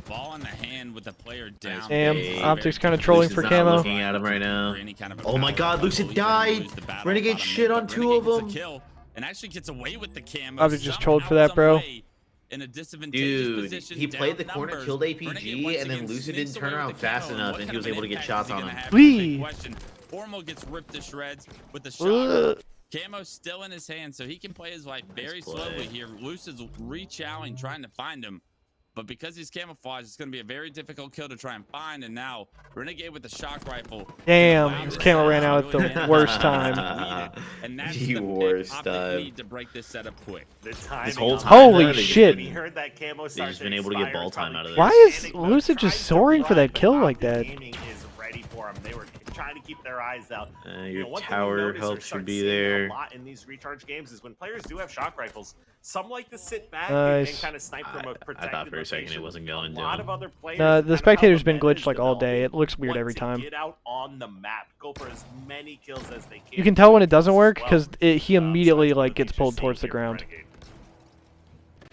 ball in the hand with the player down. Damn, Optic's kind of trolling for camo. Looking at him right now. Oh my God, Lucid died. Renegade shit on 2 of them. And actually gets away with the camo. Optic just trolled for that, bro. In a disadvantageous Dude, position, he played the corner, numbers. killed APG, and then Lucid didn't turn around fast enough, and he was able to get shots on him. Formal gets ripped to shreds with the shot. Camo's still in his hand, so he can play his life very slowly here. Lucid's re-chowing, trying to find him. But because he's camouflaged, it's going to be a very difficult kill to try and find. And now, Renegade with the shock rifle. Damn, his camo ran out at the worst time. And that's the worst time. Need to break this setup quick. This whole time. Holy shit. They've just been able to get ball time out of this. Why is Lucid just soaring for that kill like that? They were trying to keep their eyes out. Your tower help should be there. A lot in these recharge games is when players do have shock rifles, some like to sit back nice. and kind of snipe from a protected I thought for a second it wasn't going to. A lot of other players the spectator's been glitched like all day. It looks weird every time. Get out on the map, go for as many kills as they can. You can tell when it doesn't work because he immediately like gets pulled towards the ground.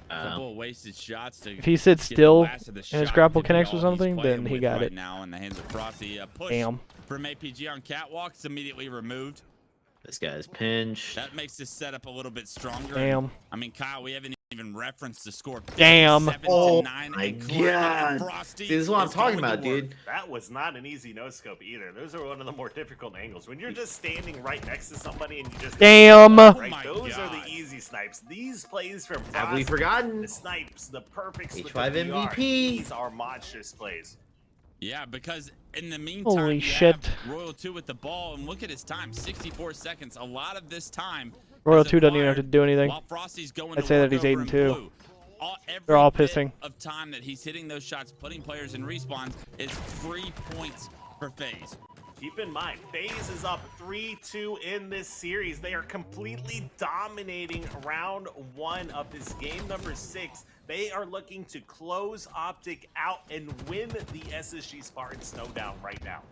Couple of wasted shots to if he sits still and his shot grapple to connects be with all he's something, playing then he with got right it. now in the hands of Frosty. A push Damn. from APG on Catwalk is immediately removed. This guy's pinched. That makes this setup a little bit stronger. Damn. I mean, Kyle, we haven't even referenced the score. Damn. Oh my God. See, this is what I'm talking about, dude. That was not an easy no-scope either. Those are one of the more difficult angles. When you're just standing right next to somebody and you just... Damn. Right, those are the easy snipes. These plays from Frosty, have we forgotten? The snipes, the perfects with H5 the MVP. PR, these are monstrous plays. Yeah, because in the meantime, holy you shit. have Royal 2 with the ball, and look at his time, 64 seconds. A lot of this time. Royal 2 doesn't even have to do anything. While Frosty's going I'd say that he's 8-2. They're all pissing. Of time that he's hitting those shots, putting players in respawns, is 3 points for FaZe. Keep in mind, FaZe is up 3-2 in this series. They are completely dominating round 1 of this game number 6. They are looking to close Optic out and win the SSG Spartan Snowdown right now.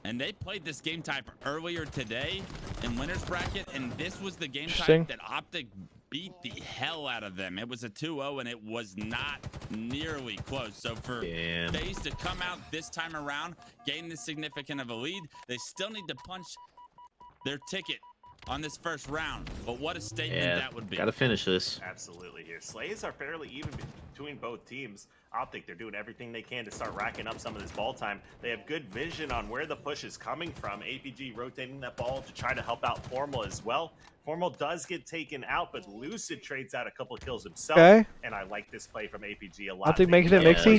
And they played this game type earlier today in winners bracket, and this was the game type that Optic beat the hell out of them. It was a 2-0, and it was not nearly close. So for FaZe to come out this time around, gain this significant of a lead, they still need to punch their ticket on this first round. But what a statement that would be. Gotta finish this. Absolutely here. Slays are fairly even between both teams. Optic, they're doing everything they can to start racking up some of this ball time. They have good vision on where the push is coming from. APG rotating that ball to try to help out Formal as well. Formal does get taken out, but Lucid trades out a couple of kills himself. Okay. And I like this play from APG a lot. Optic making it mixy.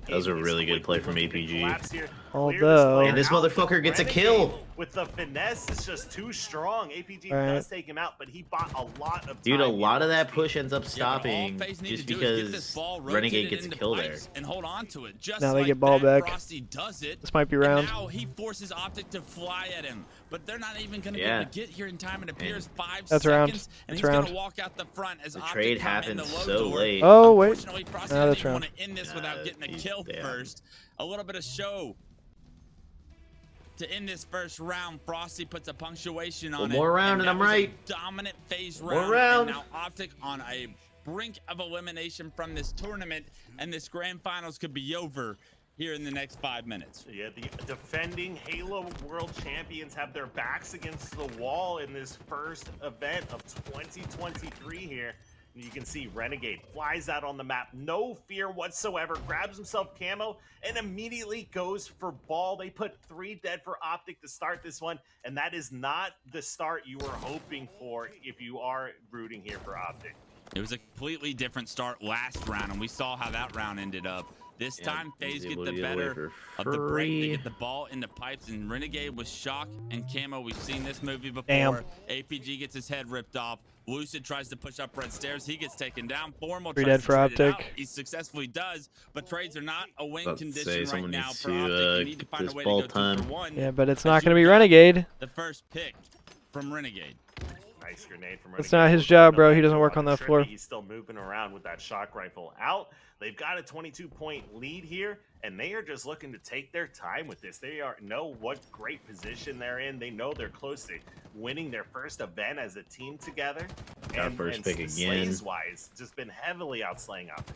That was a really good play from APG. Although, and this motherfucker gets a kill. With the finesse, it's just too strong. APG does take him out, but he bought a lot of time. Dude, a lot of that push ends up stopping just because Renegade gets a kill there. And hold on to it. Just now they like get ball back. Frosty does it. This might be round. Now he forces Optic to fly at him, but they're not even going to be able to get here in time. It appears 5 That's seconds, round. and That's he's round. going to walk out the front as The Optic trade come in happened the low so door. late. Oh wait, Unfortunately, Frosty no, that's didn't round. want to end this without getting a kill first. A little bit of show to end this first round. Frosty puts a punctuation on it. One more round and I'm right. Dominant FaZe More round. round. And now Optic on a brink of elimination from this tournament, and this grand finals could be over here in the next 5 minutes. Yeah, the defending Halo World Champions have their backs against the wall in this first event of 2023 here. And you can see Renegade flies out on the map, no fear whatsoever, grabs himself camo, and immediately goes for ball. They put 3 dead for Optic to start this one, and that is not the start you were hoping for if you are rooting here for Optic. It was a completely different start last round, and we saw how that round ended up. This time, FaZe get the better of the break. They get the ball in the pipes, and Renegade with shock and camo. We've seen this movie before. Damn. APG gets his head ripped off. Lucid tries to push up red stairs. He gets taken down. Formal Three tries dead to for trade it Optic. out. He successfully does, but trades are not a win About to condition say, right someone now needs for to, Optic. You need to get find this a way ball to go time. 2-for-1. Yeah, but it's not going to be Renegade. The first pick from Renegade. Nice grenade from Renegade. It's not his job, bro. He doesn't work on that floor. He's still moving around with that shock rifle out. They've got a 22-point lead here, and they are just looking to take their time with this. They know what great position they're in. They know they're close to winning their first event as a team together. Got first pick again. Slays-wise, just been heavily outslaying Optic.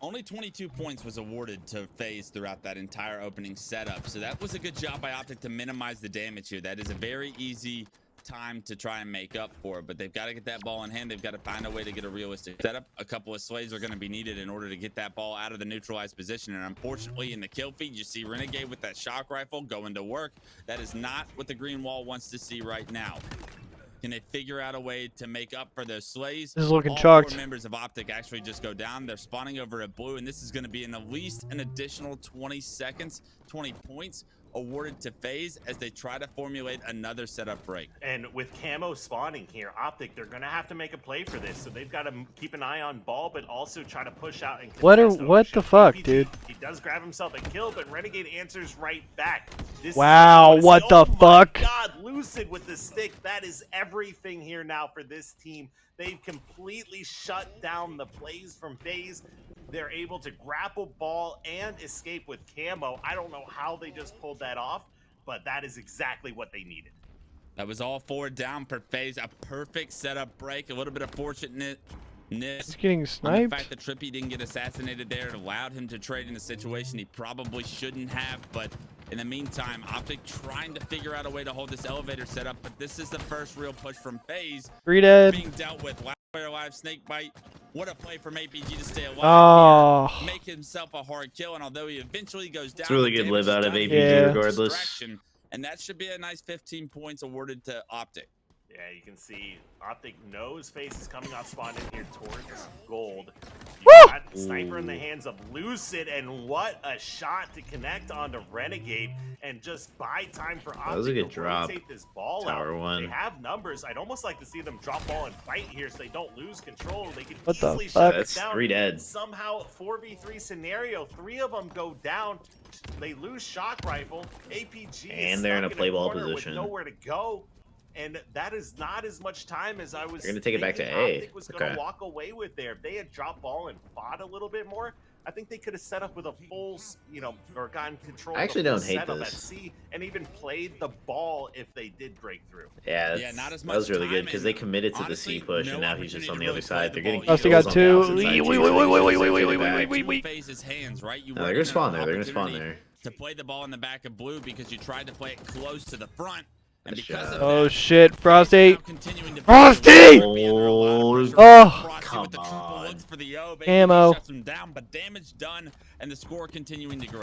Only 22 points was awarded to FaZe throughout that entire opening setup. So that was a good job by Optic to minimize the damage here. That is a very easy time to try and make up for it, but they've got to get that ball in hand. They've got to find a way to get a realistic setup. A couple of slays are going to be needed in order to get that ball out of the neutralized position. And unfortunately, in the kill feed, you see Renegade with that shock rifle going to work. That is not what the green wall wants to see right now. Can they figure out a way to make up for those slays? This is looking All chalked. 4 members of Optic actually just go down. They're spawning over at blue, and this is going to be in at least an additional 20 seconds, 20 points awarded to FaZe as they try to formulate another setup break. And with camo spawning here, Optic, they're going to have to make a play for this. So they've got to keep an eye on ball, but also try to push out and What contest the fuck, APG, dude? He does grab himself a kill, but Renegade answers right back. This Wow, is what the fuck? God, Lucid with the stick. That is everything here now for this team. They've completely shut down the plays from FaZe. They're able to grapple ball and escape with camo. I don't know how they just pulled that off, but that is exactly what they needed. That was all 4 down for FaZe. A perfect setup break. A little bit of fortunateness. He's getting On sniped. the fact that Trippy didn't get assassinated there, it allowed him to trade in a situation he probably shouldn't have. But in the meantime, Optic trying to figure out a way to hold this elevator setup. But this is the first real push from FaZe. 3 dead. Being dealt with. Last player alive, Snakebite. What a play from APG to stay alive. Oh. Make himself a hard kill. And although he eventually goes down, It's a really the good damage live out is of done. APG regardless. Distraction, and that should be a nice 15 points awarded to Optic. Yeah, you can see Optic knows FaZe is coming off spawn in here towards gold. You got Sniper in the hands of Lucid, and what a shot to connect onto Renegade and just buy time for Optic That was a good to drop. rotate this ball Tower out. one. They have numbers. I'd almost like to see them drop ball and fight here so they don't lose control. They can What the easily fuck? shut That's it down. 3 dead. Somehow, 4v3 scenario, 3 of them go down. They lose shock rifle. APG And is they're in stuck a play ball corner with position. nowhere to go. And that is not as much time as I was. They're gonna take it back to thinking A. Optic was gonna Okay. walk away with there. If they had dropped ball and fought a little bit more, I think they could have set up with a full, or gotten control. I actually of the don't hate setup this. at C, and even played the ball if they did break through. Yeah, Yeah, not as that much was really good time, because and they committed to honestly, the C push, no and now he's just on the opportunity other to really side. They're play the getting ball. Rusty kills got on 2. the opposite side, too, so they Wait. FaZe's hands, right? You No, weren't they're gonna in spawn an there. They're gonna spawn opportunity there. to play the ball in the back of blue because you tried to play it close to the front. And Nice because shot. of Oh that, shit, Frosty. continuing to Frosty! oh, come on. looks for the O, Ammo. shuts him down, but damage done, and the score continuing to grow.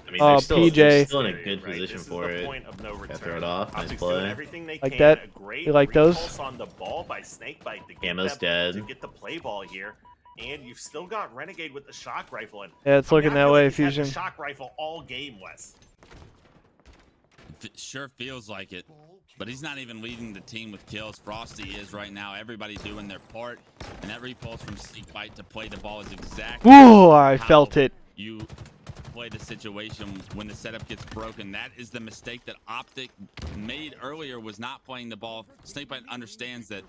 I mean, Oh, they're still, PJ. they're still in a good Right, position this is for the it. point of no return. Throw it off. Nice Optic's doing play. everything they Like can. that? A great You like those? repulse on the ball by Snakebite to get Ammo's that, to dead. get the play ball here. And you've still got Renegade with the shock rifle. And Yeah, it's looking I that feel way, like he's had the Fusion. shock rifle all game, Wes. Sure feels like it, but he's not even leading the team with kills. Frosty is right now. Everybody doing their part, and that repulse from Snakebite to play the ball is exactly Ooh, I how felt it. you play the situation when the setup gets broken. That is the mistake that Optic made earlier, was not playing the ball. Snakebite understands that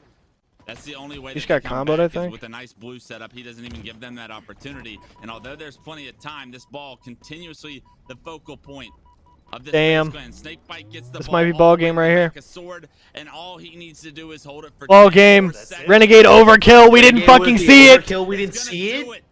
that's the only way. He just they got can come comboed, back I is think. with a nice blue setup. He doesn't even give them that opportunity. And although there's plenty of time, this ball continuously the focal point of this Damn. clan. Snakebite gets the This ball might be all ball the way game to right the here. back of sword, and all he needs to do is hold it for Ball 24 game. seconds. Renegade overkill. We didn't Renegade fucking with the see it. overkill, we didn't He's see gonna it. do it.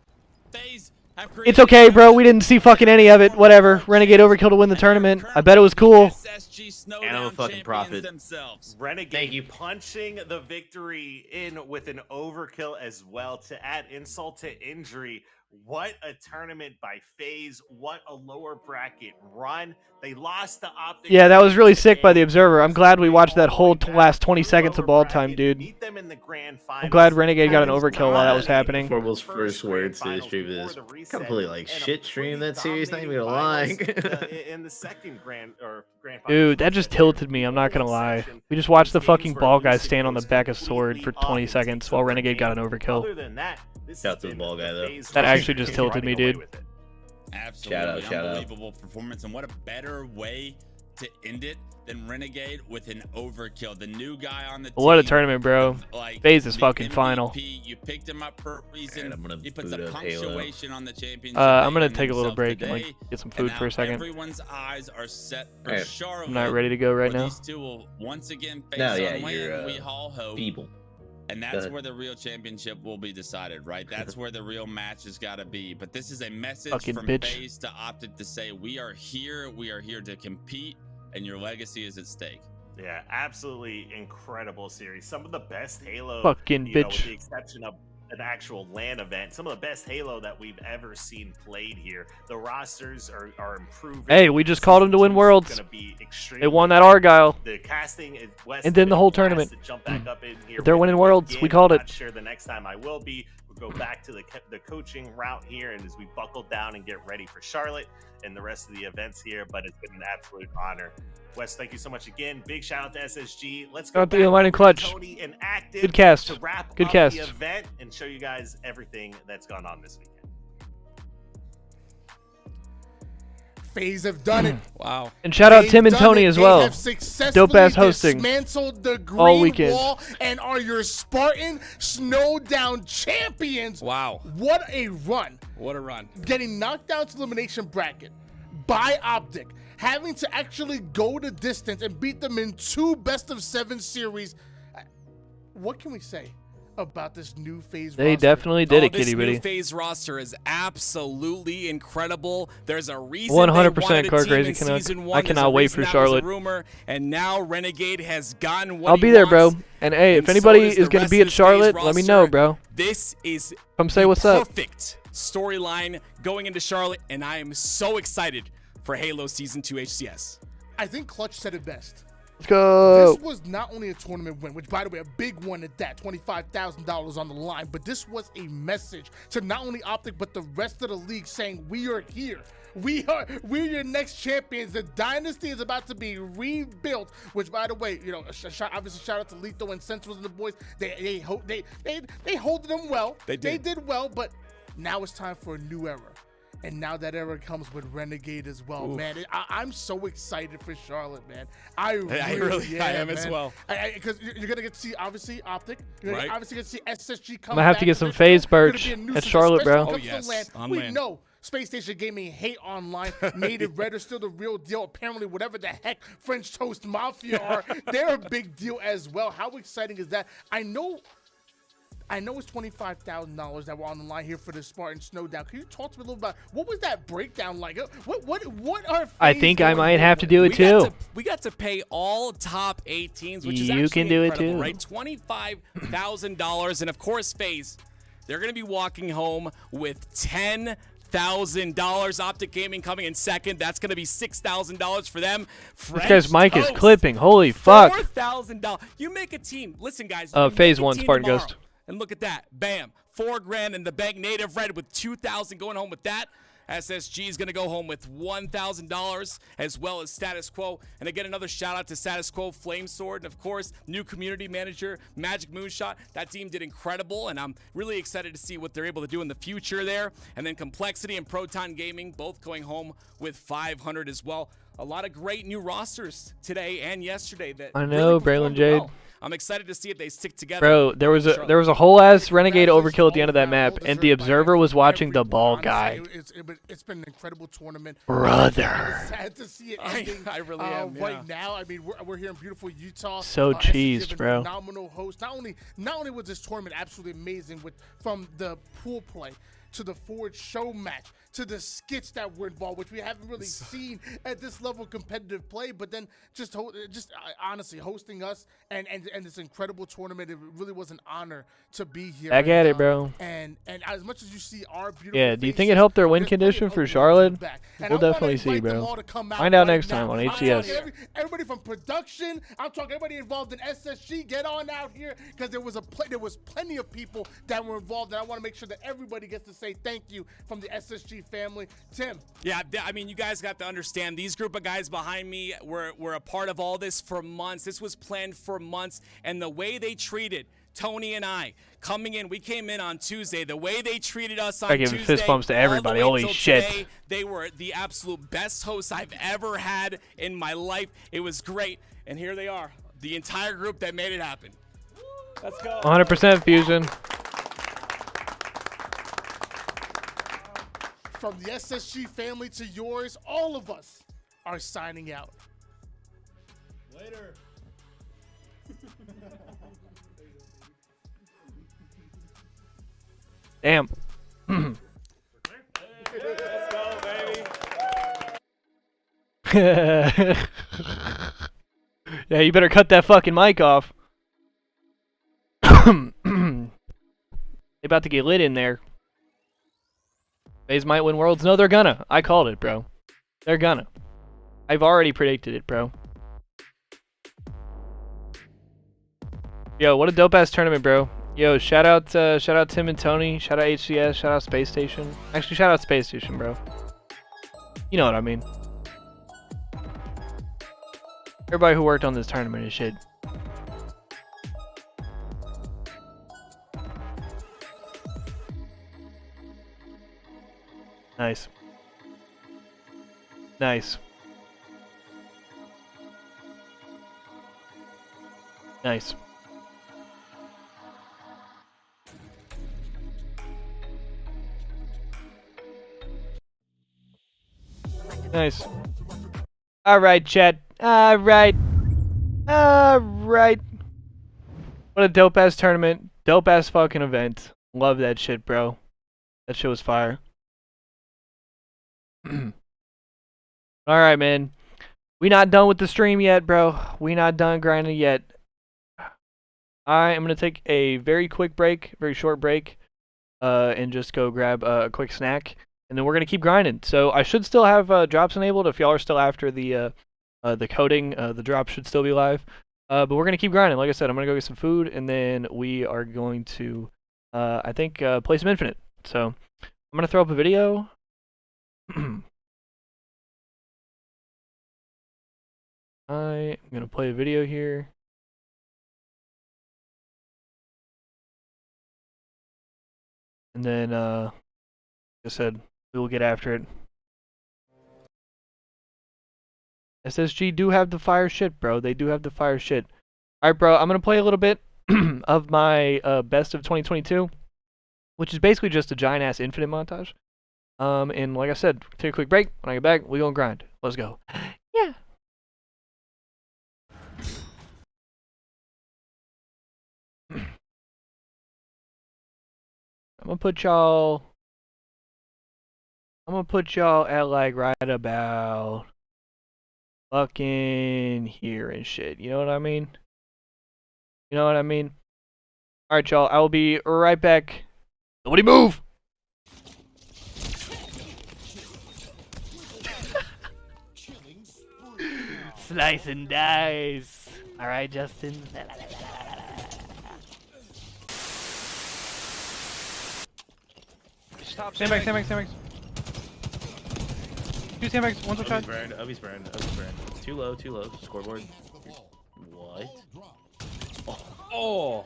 FaZe have It's created okay, bro. numbers. We didn't see fucking any of it. Whatever. Renegade overkill to win the tournament. I bet it was cool. SSG And I'm a Snowdown fucking champions prophet. themselves. Renegade Thank you. punching the victory in with an overkill as well to add insult to injury. What a tournament by FaZe. What a lower bracket run. They lost the Optic. Yeah, that was really sick by the Observer. I'm glad we watched that whole last 20 seconds of ball time, dude. Meet them in the grand I'm glad finals. Renegade got an That is overkill while that was dominating happening. Foremost first words to the finals stream is before the reset, completely like and a shit stream pretty that series, not even gonna lie. dominating finals, in the second grand finals. Dude, that just tilted me. I'm not gonna lie. We just watched the fucking ball guy stand on the back of sword for 20 seconds while Renegade got an overkill. Other than that, this Shout has out to the been ball guy, though. FaZe That run. actually just tilted me, Running away dude. with it. Absolutely Shout out. unbelievable performance, and what a better way to end it than Renegade with an overkill. The new guy on the team. What a tournament, bro. Like, FaZe is the fucking MVP, final. You picked him up for a reason. Alright, I'm gonna He puts boot a up Halo. punctuation on the championship. I'm gonna they take a little earned break and themselves like today, get some and food for now a second. Everyone's eyes are set for Alright. Charlotte. I'm not ready to go right where now. These two will once again face No, on yeah, land. you're We all hope. feeble. And that's where the real championship will be decided, right? That's where the real match has got to be. But this is a message from FaZe to Optic to say, we are here to compete, and your legacy is at stake. Yeah, absolutely incredible series. Some of the best Halo, Fucking bitch. with the exception of an actual LAN event, some of the best Halo that we've ever seen played here. The rosters are improving. Hey, we just called them to win Worlds. They won that Argyle. The casting is West, and then the whole tournament. They're winning Worlds. We called it. Not sure the next time I will be. We'll go back to the coaching route here, and as we buckle down and get ready for Charlotte and the rest of the events here. But it's been an absolute honor. Wes, thank you so much again. Big shout out to SSG. Let's go back to Clutch. Tony and Active Good cast. to wrap Good up cast. the event and show you guys everything that's gone on this weekend. FaZe have done it. Wow. And shout out Tim and Tony as well. Dope ass hosting. Dismantled the green all weekend. wall and are your Spartan Snowdown champions. Wow. What a run. What a run. Getting knocked out to elimination bracket by Optic. Having to actually go the distance and beat them in 2 best-of-7 series. What can we say about this new FaZe roster? They definitely did it, This kitty new bitty. FaZe roster is absolutely incredible. There's a reason 100% Car team Crazy in Canuck. season I one. cannot wait for Charlotte. Rumor, and now Renegade has gotten what I'll he be there, bro. wants, And hey, if and anybody so does is the going to rest be of at this Charlotte, FaZe let me roster. know, bro. This is Come say the what's up. perfect storyline going into Charlotte, and I am so excited for Halo Season 2 HCS. I think Clutch said it best. Let's go. This was not only a tournament win, which, by the way, a big one at that, $25,000 on the line, but this was a message to not only Optic, but the rest of the league saying, we are here. We're your next champions. The dynasty is about to be rebuilt, which, by the way, you know, obviously shout out to Lito and Sentinels and the boys. They holded them well. They did well, but now it's time for a new era. And now that era comes with Renegade as well, man. I'm so excited for Charlotte, man. I really am man. as well. Because you're going to get to see, obviously, Optic. You're Right. obviously going to see SSG come I'm going to have to get some FaZe merch at Charlotte, bro. Oh, yes. On We LAN. know Space Station Gaming hate online. Native Red are still the real deal. Apparently, whatever the heck French Toast Mafia are, they're a big deal as well. How exciting is that? I know it's $25,000 that were on the line here for the Spartan Snowdown. Can you talk to me a little about what was that breakdown like? What are I think I might have to do it too. We got to pay all top 8 teams, which is You actually can do it incredible, too. right? $25,000, and of course, FaZe, they're going to be walking home with $10,000. Optic Gaming coming in second. That's going to be $6,000 for them. This guy's mic is clipping. Holy fuck. $4,000. You make a team. Listen, guys. FaZe 1, Spartan Ghost. And look at that. Bam. $4,000 in the bank. Native Red with $2,000 going home with that. SSG is going to go home with $1,000, as well as Status Quo. And again, another shout out to Status Quo, Flame Sword, and of course, new community manager, Magic Moonshot. That team did incredible, and I'm really excited to see what they're able to do in the future there. And then Complexity and Proton Gaming, both going home with $500 as well. A lot of great new rosters today and yesterday. That I know, really Braylon performed Jade. well. I'm excited to see if they stick together. Bro, there was a whole ass Renegade overkill at the end of that map, and the observer was watching the ball guy. It's been an incredible tournament. Brother. It's sad to see it ending. I really am. Right now. I mean, we're here in beautiful Utah. So cheesed, bro. Phenomenal host. Not only was this tournament absolutely amazing from the pool play to the Forward show match, to the skits that were involved, which we haven't really seen at this level of competitive play, but then just honestly hosting us and this incredible tournament, it really was an honor to be here. Back at it, bro. And as much as you see our beautiful Yeah, do you think faces, it helped their win there's condition plenty for of Charlotte? ugly back. And We'll I wanna definitely see, invite them bro. all to come out Find out right next time now. on I'm talking HCS. everybody from production. I'm talking everybody involved in SSG. Get on out here, because there was plenty of people that were involved, and I want to make sure that everybody gets to say thank you from the SSG family. Tim. Yeah, I mean, you guys got to understand, these group of guys behind me were a part of all this for months. This was planned for months, and the way they treated Tony and I coming in, we came in on Tuesday. The way they treated us on Tuesday, Tuesday, fist bumps to everybody. all the way Holy till shit. today, they were the absolute best hosts I've ever had in my life. It was great, and here they are, the entire group that made it happen. Let's go. 100% Fusion. From the SSG family to yours, all of us are signing out. Later. Damn. Let's go, baby. Yeah, you better cut that fucking mic off. They about to get lit in there. FaZe might win Worlds. No, they're gonna. I called it, bro. They're gonna. I've already predicted it, bro. Yo, what a dope-ass tournament, bro. Yo, shout out Tim and Tony. Shout out HCS. Shout out Space Station. Actually, shout out Space Station, bro. You know what I mean. Everybody who worked on this tournament and shit. Nice. Nice. Nice. Nice. Alright, chat. Alright. Alright. What a dope ass tournament. Dope ass fucking event. Love that shit, bro. That shit was fire. Alright, man. We not done with the stream yet, bro. We not done grinding yet. I am going to take a very quick break, very short break, and just go grab a quick snack. And then we're going to keep grinding. So I should still have drops enabled. If y'all are still after the coding, the drop should still be live. But we're going to keep grinding. Like I said, I'm going to go get some food, and then we are going to, I think, play some Infinite. So I'm going to throw up a video. I'm going to play a video here. And then, like I said, we will get after it. SSG do have the fire shit, bro. They do have the fire shit. Alright, bro, I'm going to play a little bit of my best of 2022, which is basically just a giant-ass Infinite montage. And like I said, take a quick break. When I get back, we gonna grind. Let's go. Yeah. I'm gonna put y'all at like right about fucking here and shit. You know what I mean? You know what I mean? Alright, y'all. I will be right back. Nobody move! Slice and dice. Alright, Justin. Sandbags. Two sandbags, one's a shot. Obi's burned. Too low. Scoreboard. What? Oh.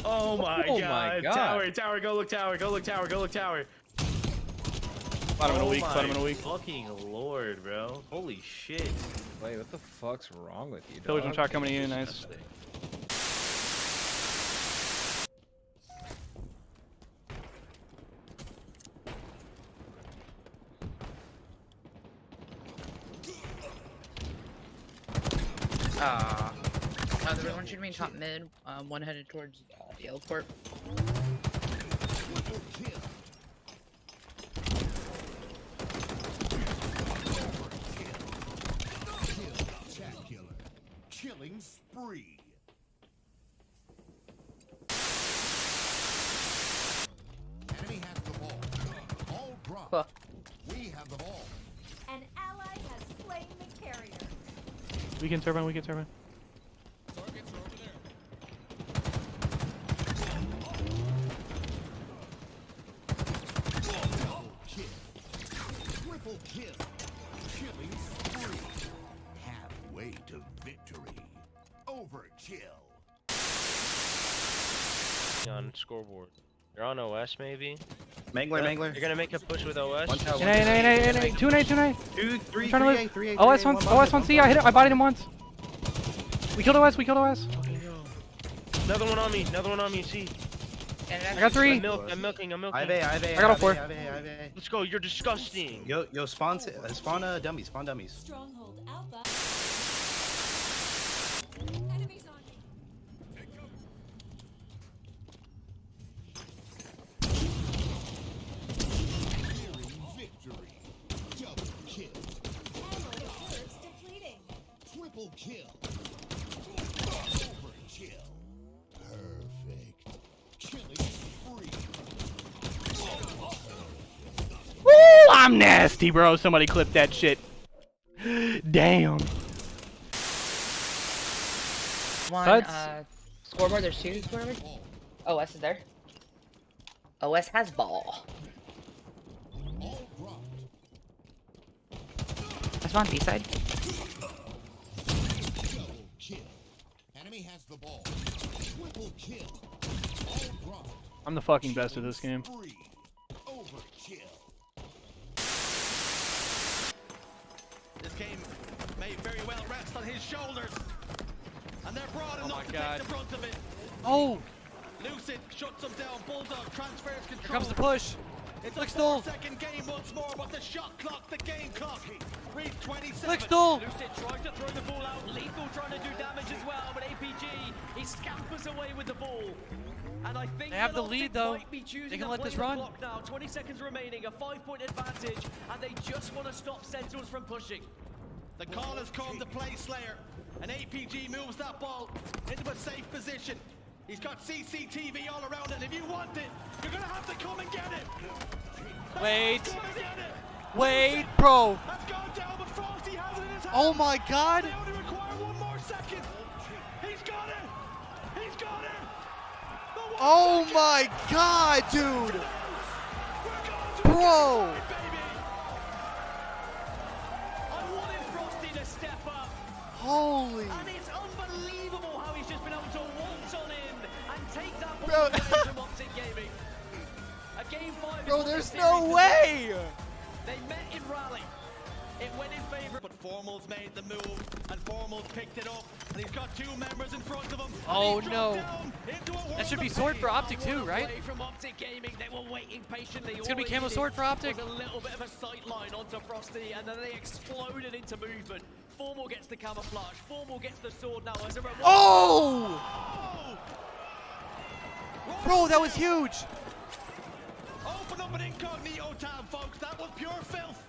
Oh my god. Tower, go look tower. Bottom in a week. Fucking lord, bro. Holy shit. Wait, what the fuck's wrong with you, Pillars and shot coming in, nice. There's one shooting me top mid, one headed towards yellow court. Killing spree. Enemy has the ball. All drop. We have the ball. An ally has slain the carrier. Weekend turbine. Targets are over there. Double kill. Triple kill. Killing spree. Halfway to victory. Overkill. On scoreboard. You're on OS maybe? Mangler. You're gonna make a push with OS? Two nade. 2, 3, 3, OS one C, I hit it, I bodied him once. We killed OS. Another one on me, see. I got 3. I'm milking. I got all 4. Let's go, you're disgusting. Yo, spawn dummies, Stronghold Alpha. Enemies on me. I'm nasty, bro. Somebody clip that shit. Damn. One, scoreboard, there's two scoreboard. OS is there. OS has ball. That's on B side. Enemy has the ball. Triple kill. I'm the fucking best at this game. This game may very well rest on his shoulders. And they're broad enough to take the brunt of it. Oh! Lucid shuts them down. Bulldog transfers control. Here comes the push. It's a 4-second game once more, but the shot clock, the game clock, reads 27. Flixstall! Lucid tries to throw the ball out. Lethal trying to do damage as well, but APG, he scampers away with the ball. And I think they have the lead though. They can let this run. Now 20 seconds remaining, a 5-point advantage, and they just want to stop Sentinels from pushing. The call has come to play Slayer, and APG moves that ball into a safe position. He's got CCTV all around it, and if you want it, you're gonna have to come and get it. Wait. Wait, bro. That's gone down, but Frosty has it in his hand. Oh my god. They only require one more second. He's got it. He's got it. Oh my god, dude. Bro. I wanted Frosty to step up. Holy. And it's unbelievable how he's just been able to waltz on in and take that ball away from Optic Gaming. A game 5. Bro, there's no way. They met in rally. It went in favor, but Formal's made the move, and Formal's picked it up, and he's got two members in front of him. Oh no. That should be sword for Optic too, right? From Optic Gaming, they were waiting patiently. It's gonna be camo sword for Optic. Was a little bit of a sight line onto Frosty, and then they exploded into movement. Formal gets the camouflage. Formal gets the sword now as a reward. Oh! Bro, that was huge. Open up an incognito tab, folks. That was pure filth.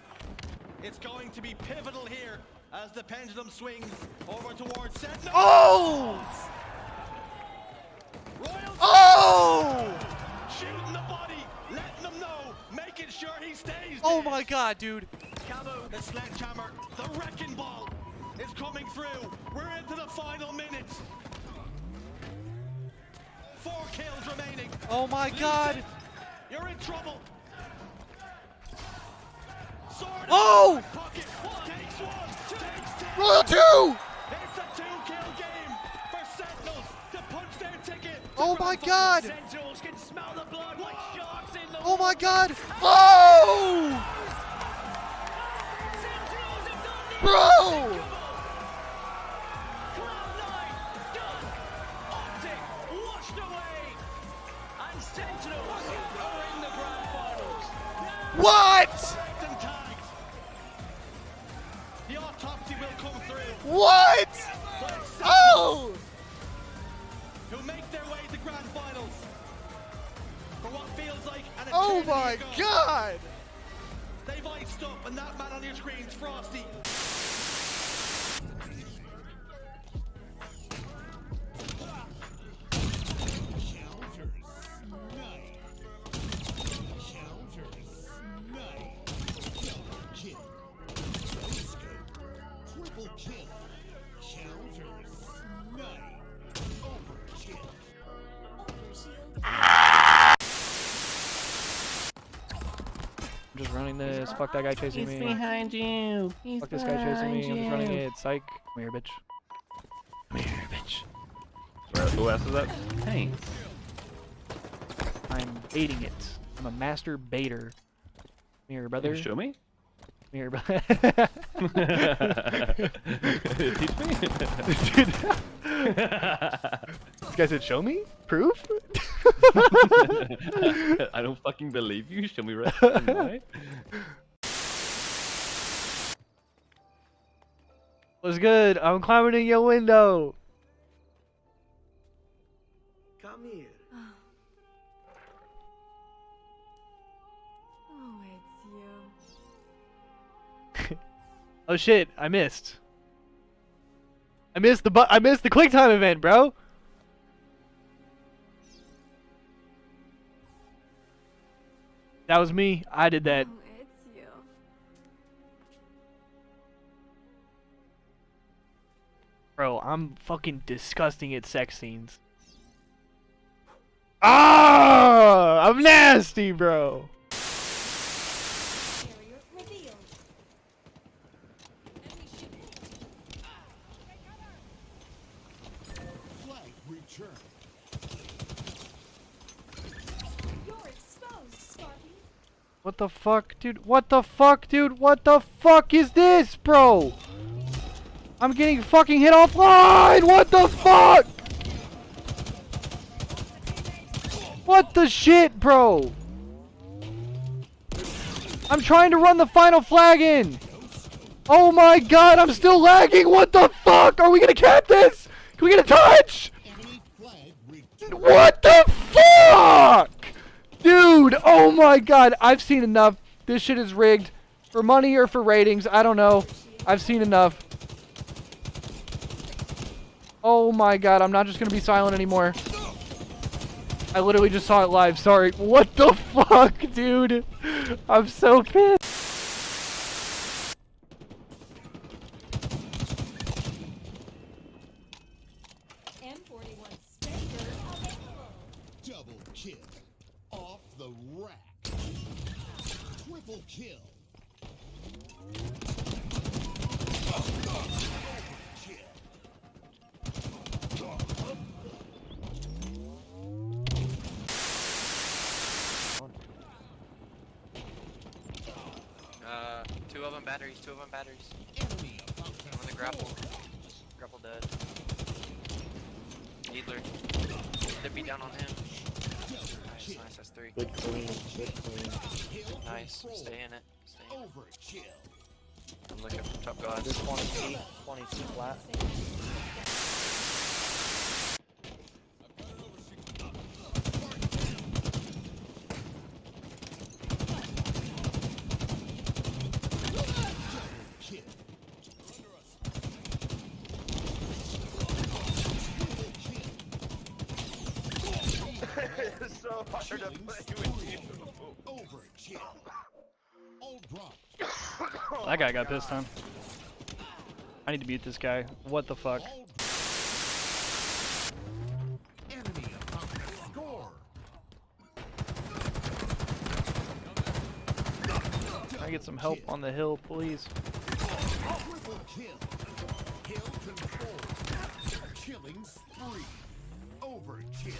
It's going to be pivotal here as the pendulum swings over towards Sentinel. Oh! Royal Oh! Shooting the body, letting them know, making sure he stays. Oh my god, dude. Camo, the sledgehammer, the wrecking ball is coming through. We're into the final minutes. 4 kills remaining. Oh my god. You're in trouble. Sword Oh! pocket. Takes one. Takes 10. Royal 2! It's a 2-kill game for Sentinels to punch their ticket. Oh my god. Sentinels can smell the blood like sharks in the Oh my god. Oh! Bro! Washed away, and Sentinels are in the grand finals. What? The autopsy will come through. What? Oh! Who make their way to grand finals for what feels like an Oh eternity my ago. god! They've iced up, and that man on your screen's Frosty. I'm just running this. Fuck that guy chasing me. He's behind you. He's Fuck this guy chasing me. I'm just running you. it. Psych. Come here, bitch. Come here, bitch. Who else is that? Thanks. I'm baiting it. I'm a master baiter. Come here, brother. Show me. Come here, brother. Teach me. This guy said, show me? Proof? I don't fucking believe you. Show me right. What's good? I'm climbing in your window. Come here. Oh, it's you. Oh shit, I missed. I missed the quick time event, bro. That was me. I did that. Oh, it's you. Bro, I'm fucking disgusting at sex scenes. Ah! I'm nasty, bro. Flag return. You're exposed, Sparky. What the fuck, dude? What the fuck, dude? What the fuck is this, bro? I'm getting fucking hit offline! What the fuck? What the shit, bro? I'm trying to run the final flag in. Oh my god, I'm still lagging. What the fuck? Are we gonna cap this? Can we get a touch? What the fuck? Dude, oh my god. I've seen enough. This shit is rigged. For money or for ratings, I don't know. I've seen enough. Oh my god, I'm not just gonna be silent anymore. I literally just saw it live, sorry. What the fuck, dude? I'm so pissed. M41 Spectre available. Double kill. Off the rack. Triple kill. Two of them batteries, I'm on the grapple. Grapple dead. Needler. They'd be down on him. Nice, nice, that's 3. Good clean, good clean. Nice, stay in it. Stay in it. I'm looking for top guys. Good 22 flat. It's so hard to play with you. That guy got pissed on. I need to beat this guy. What the fuck? Can I get some help on the hill, please? Triple kill. Hill control. Killing spree. Overkill.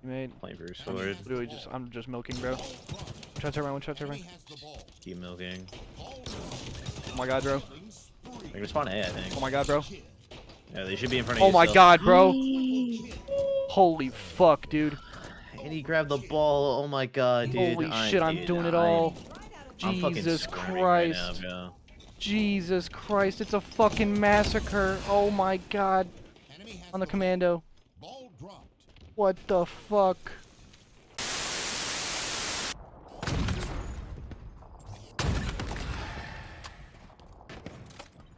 Made. Playing very sword. Literally I'm just milking, bro. Try to turn around, Keep milking. Oh my god, bro. They can spawn A, I think. Oh my god, bro. Yeah, they should be in front of you. Oh my still. god, bro. Holy fuck, dude. And he grabbed the ball. Oh my god, dude. Holy shit, I'm doing it all. I'm Jesus fucking Christ. right now, bro. Jesus Christ, it's a fucking massacre. Oh my god. On the commando. What the fuck?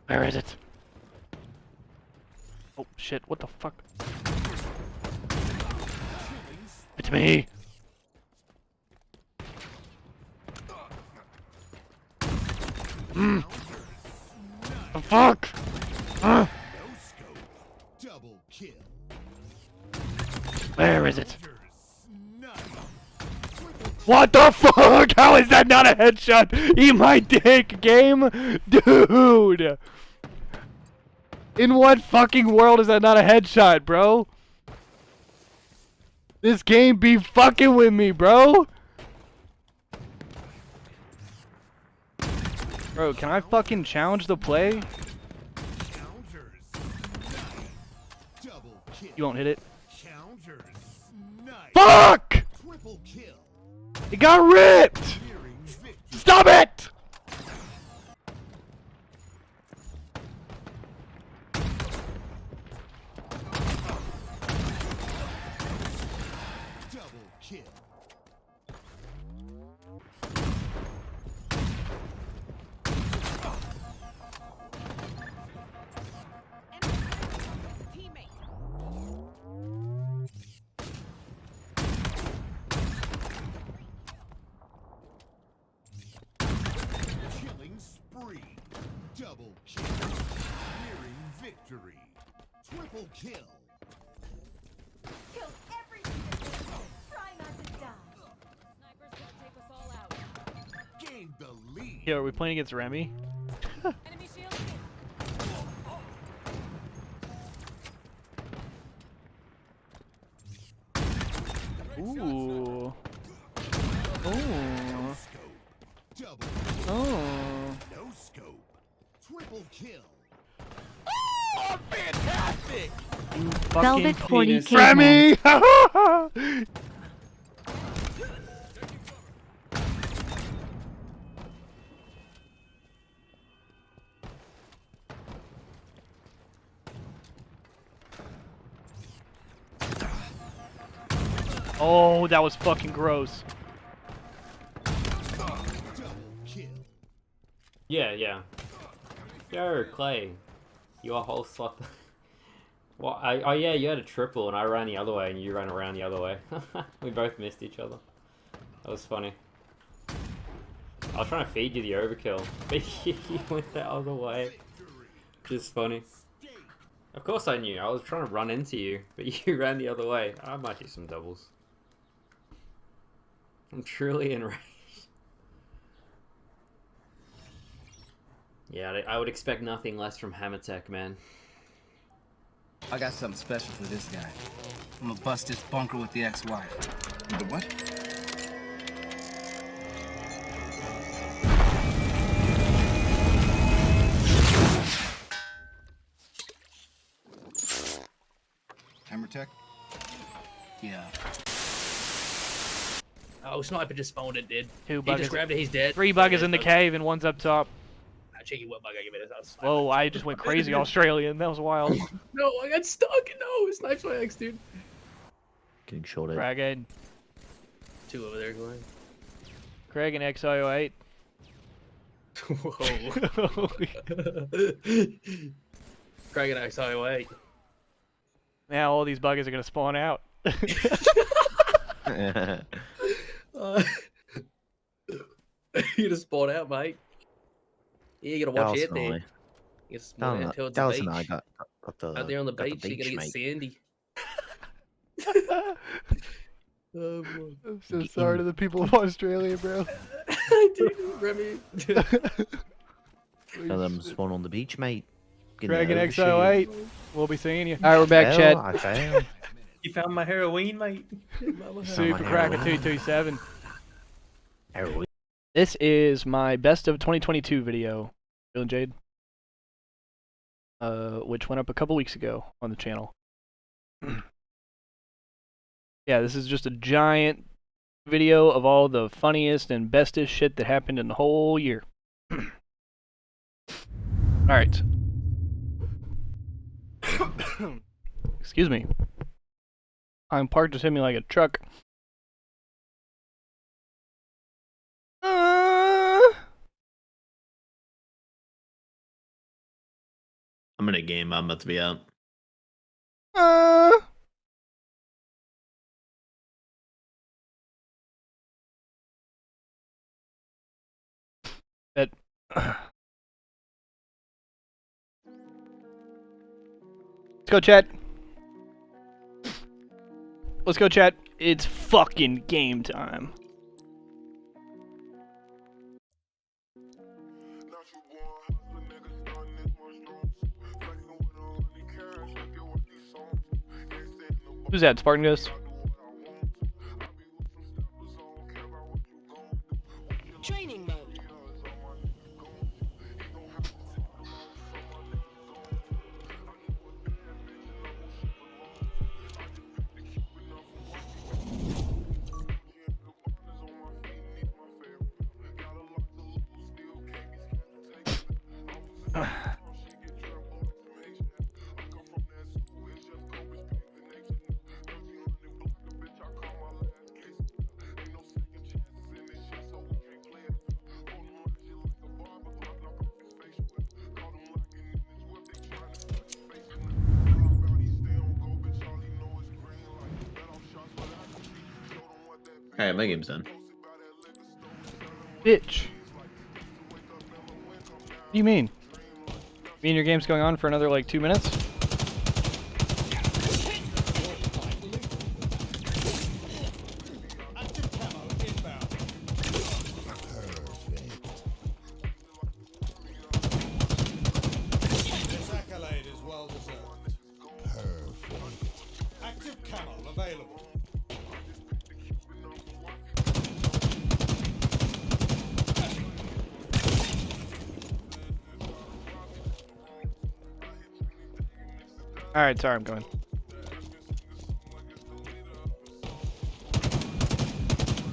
Where is it? Oh shit, what the fuck? It's me! The fuck? Double kill. Where is it? What the fuck? How is that not a headshot? Eat my dick, game? Dude! In what fucking world is that not a headshot, bro? This game be fucking with me, bro! Bro, can I fucking challenge the play? You won't hit it. Fuck! It got ripped! Stop it! Double kill. Double kill. Nearing victory. Triple kill. Kill everything that they try not to die. Sniper's gonna take us all out. Gain the lead. Yo, are we playing against Remy? Enemy shield hit. Ooh. Ooh. Double. Oh. No scope. Triple kill. Oh, fantastic! Velvet 40 Remy! Oh, that was fucking gross. Yeah. Yo, Clay. You are whole slot. Well, oh yeah, you had a triple and I ran the other way and you ran around the other way. We both missed each other. That was funny. I was trying to feed you the overkill, but you went the other way. Just funny. Of course I knew. I was trying to run into you, but you ran the other way. I might do some doubles. I'm truly enraged. Yeah, I would expect nothing less from Hammer Tech, man. I got something special for this guy. I'm gonna bust this bunker with the ex-wife. The what? Hammer Tech? Yeah. Oh, Sniper just spawned it, dude. Two He buggers. just grabbed it, he's dead. 3 buggers in the cave and 1's up top. Cheeky what bug I give it. Whoa, I just went crazy Australian. That was wild. No, I got stuck. No, Snipes my ex, dude. Getting shorted. Craig. 2 over there, Glenn. Craig and XIO8. Whoa. Craig and XIO8. Now all these buggers are gonna spawn out. You just spawn out, mate. Yeah, you gotta watch it there. You spawn out towards the beach. I got the, out there on the got beach, you're gonna get sandy. Oh, boy. I'm so sorry to the people of Australia, bro. Dude, Remy. Tell them to spawn on the beach, mate. Craig and XO8, we'll be seeing you. Alright, we're back, Chad. I failed. You found my heroin, mate. Super Cracker 227. Heroin. This is my best of 2022 video, Bill and Jade, which went up a couple weeks ago on the channel. Yeah, this is just a giant video of all the funniest and bestest shit that happened in the whole year. Alright. Excuse me. I'm parked to me like a truck. I'm in a game. I'm about to be out. Let's go, chat. Let's go, chat. It's fucking game time. Who's that, Spartan Ghost? Training mode. Alright, my game's done. Bitch. What do you mean? Me and your game's going on for another like 2 minutes. This accolade is well deserved. Perfect. Active camo available. Alright, sorry, I'm going.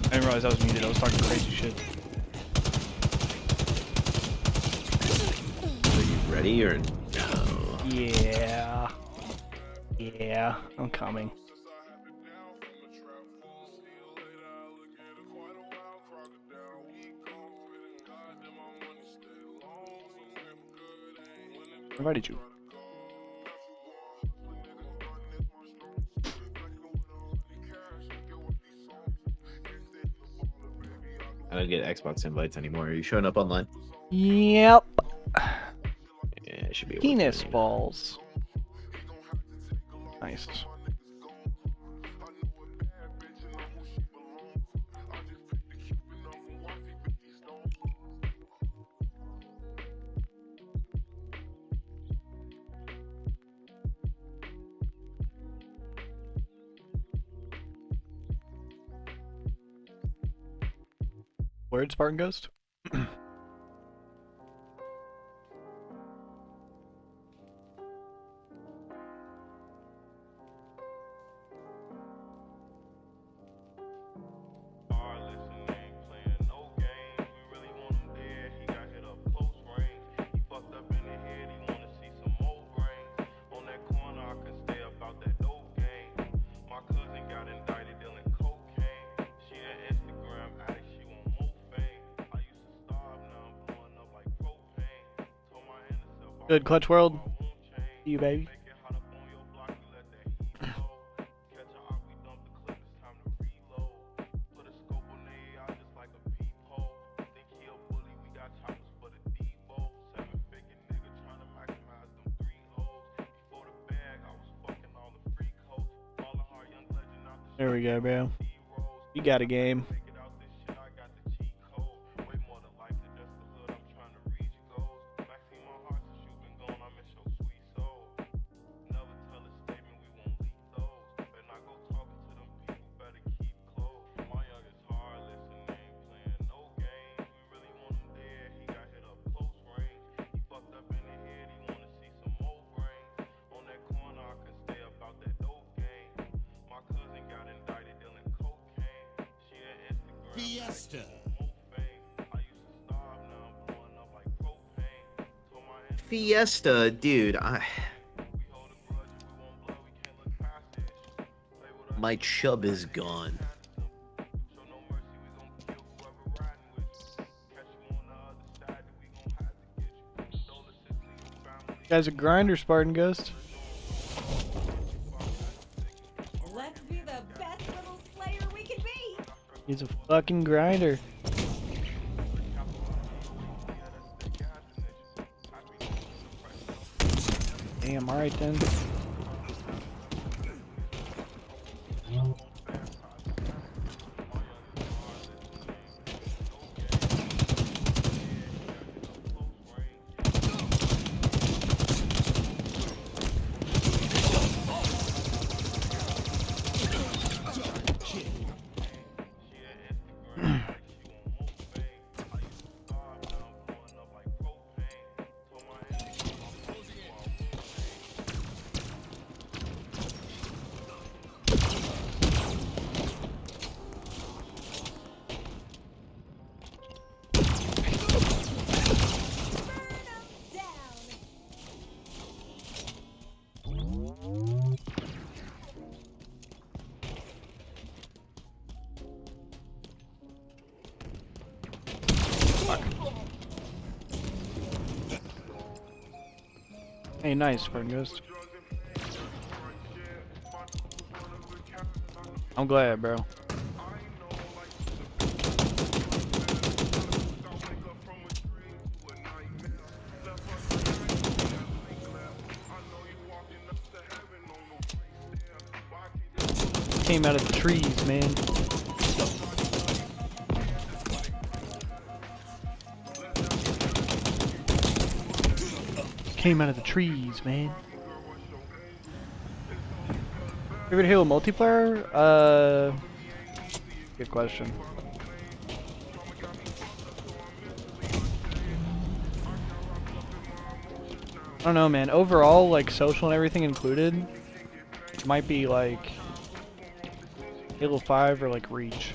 I didn't realize I was muted. I was talking crazy shit. Are you ready or no? Yeah. Yeah, I'm coming. I invited you. I don't get Xbox invites anymore. Are you showing up online? Yep. Yeah, it should be. Penis balls. Nice. Word, Spartan Ghost? Good Clutch World. See you, baby. There we go, bro. You got a game. Fiesta. Fiesta, dude. My chub is gone. You guys a grinder, Spartan Ghost? Let's be the best little slayer we can be. He's a fucking grinder. Damn, alright then. Hey, nice, Spartan Ghost. I'm glad, bro. came out of the trees, man. Came out of the trees, man. Favorite Halo multiplayer? Good question. I don't know, man. Overall, like social and everything included, it might be like Halo 5 or like Reach.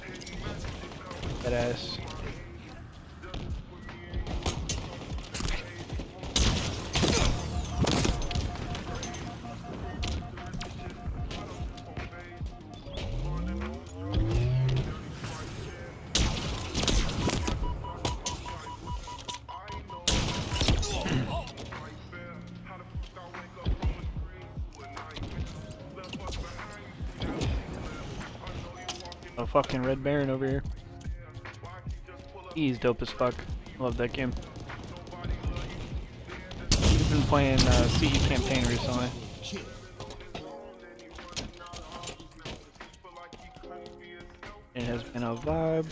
That ass. A fucking Red Baron over here. He's dope as fuck. Love that game. We've been playing CE campaign recently. It has been a vibe.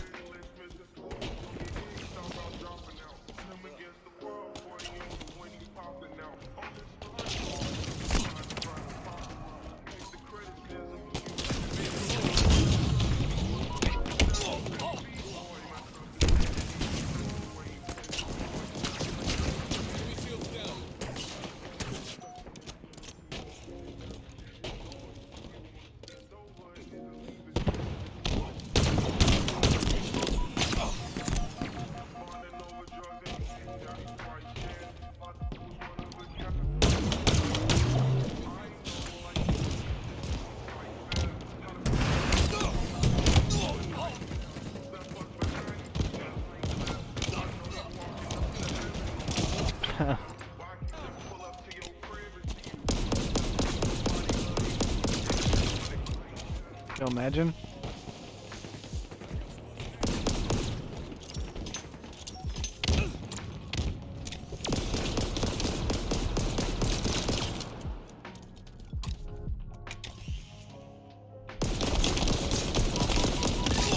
Yo, imagine.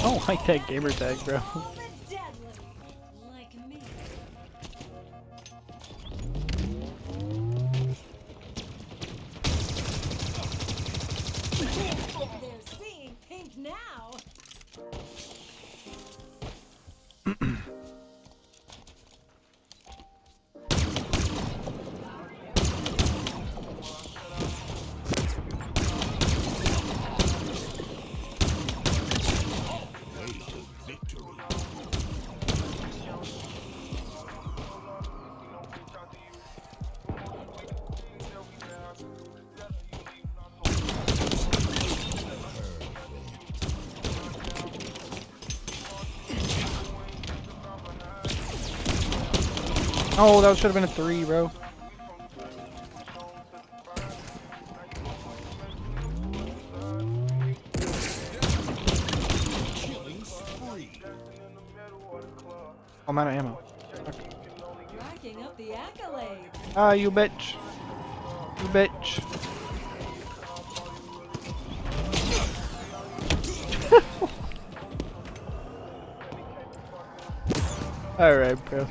Oh, high tech gamer tag, bro. Oh, that should have been a 3, bro. I'm out of ammo. Racking up the accolades. Ah, you bitch. You bitch. Alright, bro.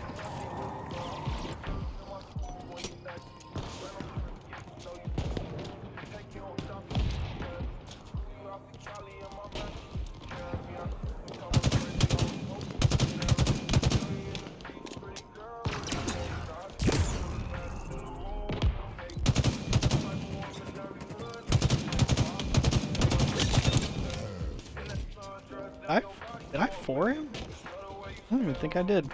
Did I 4 him? I don't even think I did.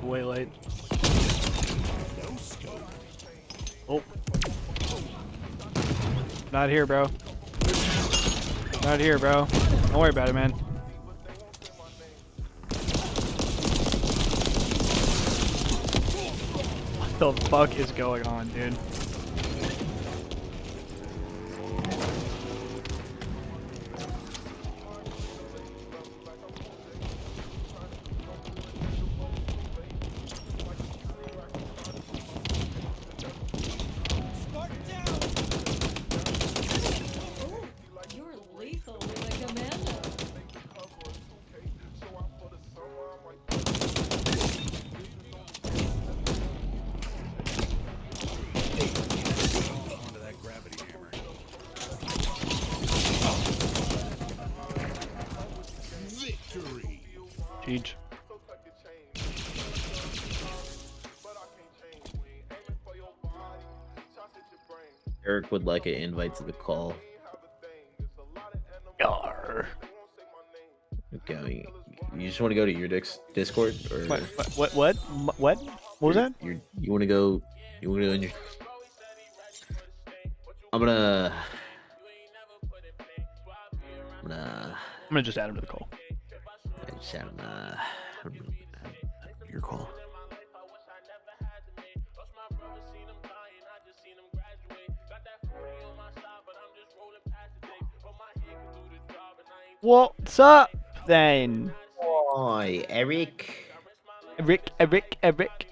way late. Oh. Not here, bro. Not here, bro. Don't worry about it, man. What the fuck is going on, dude? Siege. Eric would like an invite to the call. Yarr. Okay, you just want to go to your Discord, or What was that? You want to go? You want to go in your? I'm gonna just add him to the call. Just add him. Your call. What's up, then? Hi, Eric. Eric.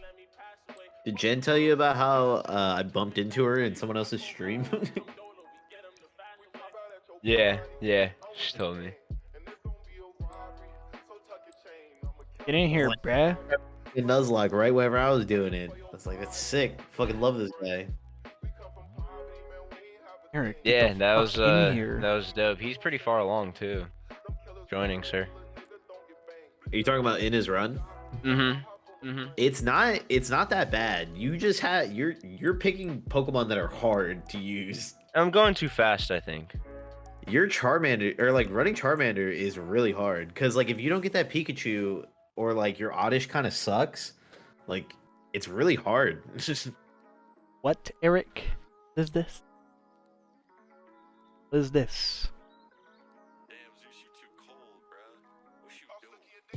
Did Jen tell you about how I bumped into her in someone else's stream? Yeah, she told me. Get in here, bruh. In Nuzlocke, right wherever I was doing it. I was like, that's sick. Fucking love this guy. Eric. Yeah, that was dope. He's pretty far along too. Joining, sir. Are you talking about in his run? It's not that bad. You just you're picking Pokemon that are hard to use. I'm going too fast, I think. Your Charmander, or like running Charmander, is really hard because like if you don't get that Pikachu, or like your Oddish kind of sucks, like it's really hard. It's just What, Eric? What is this? What is this?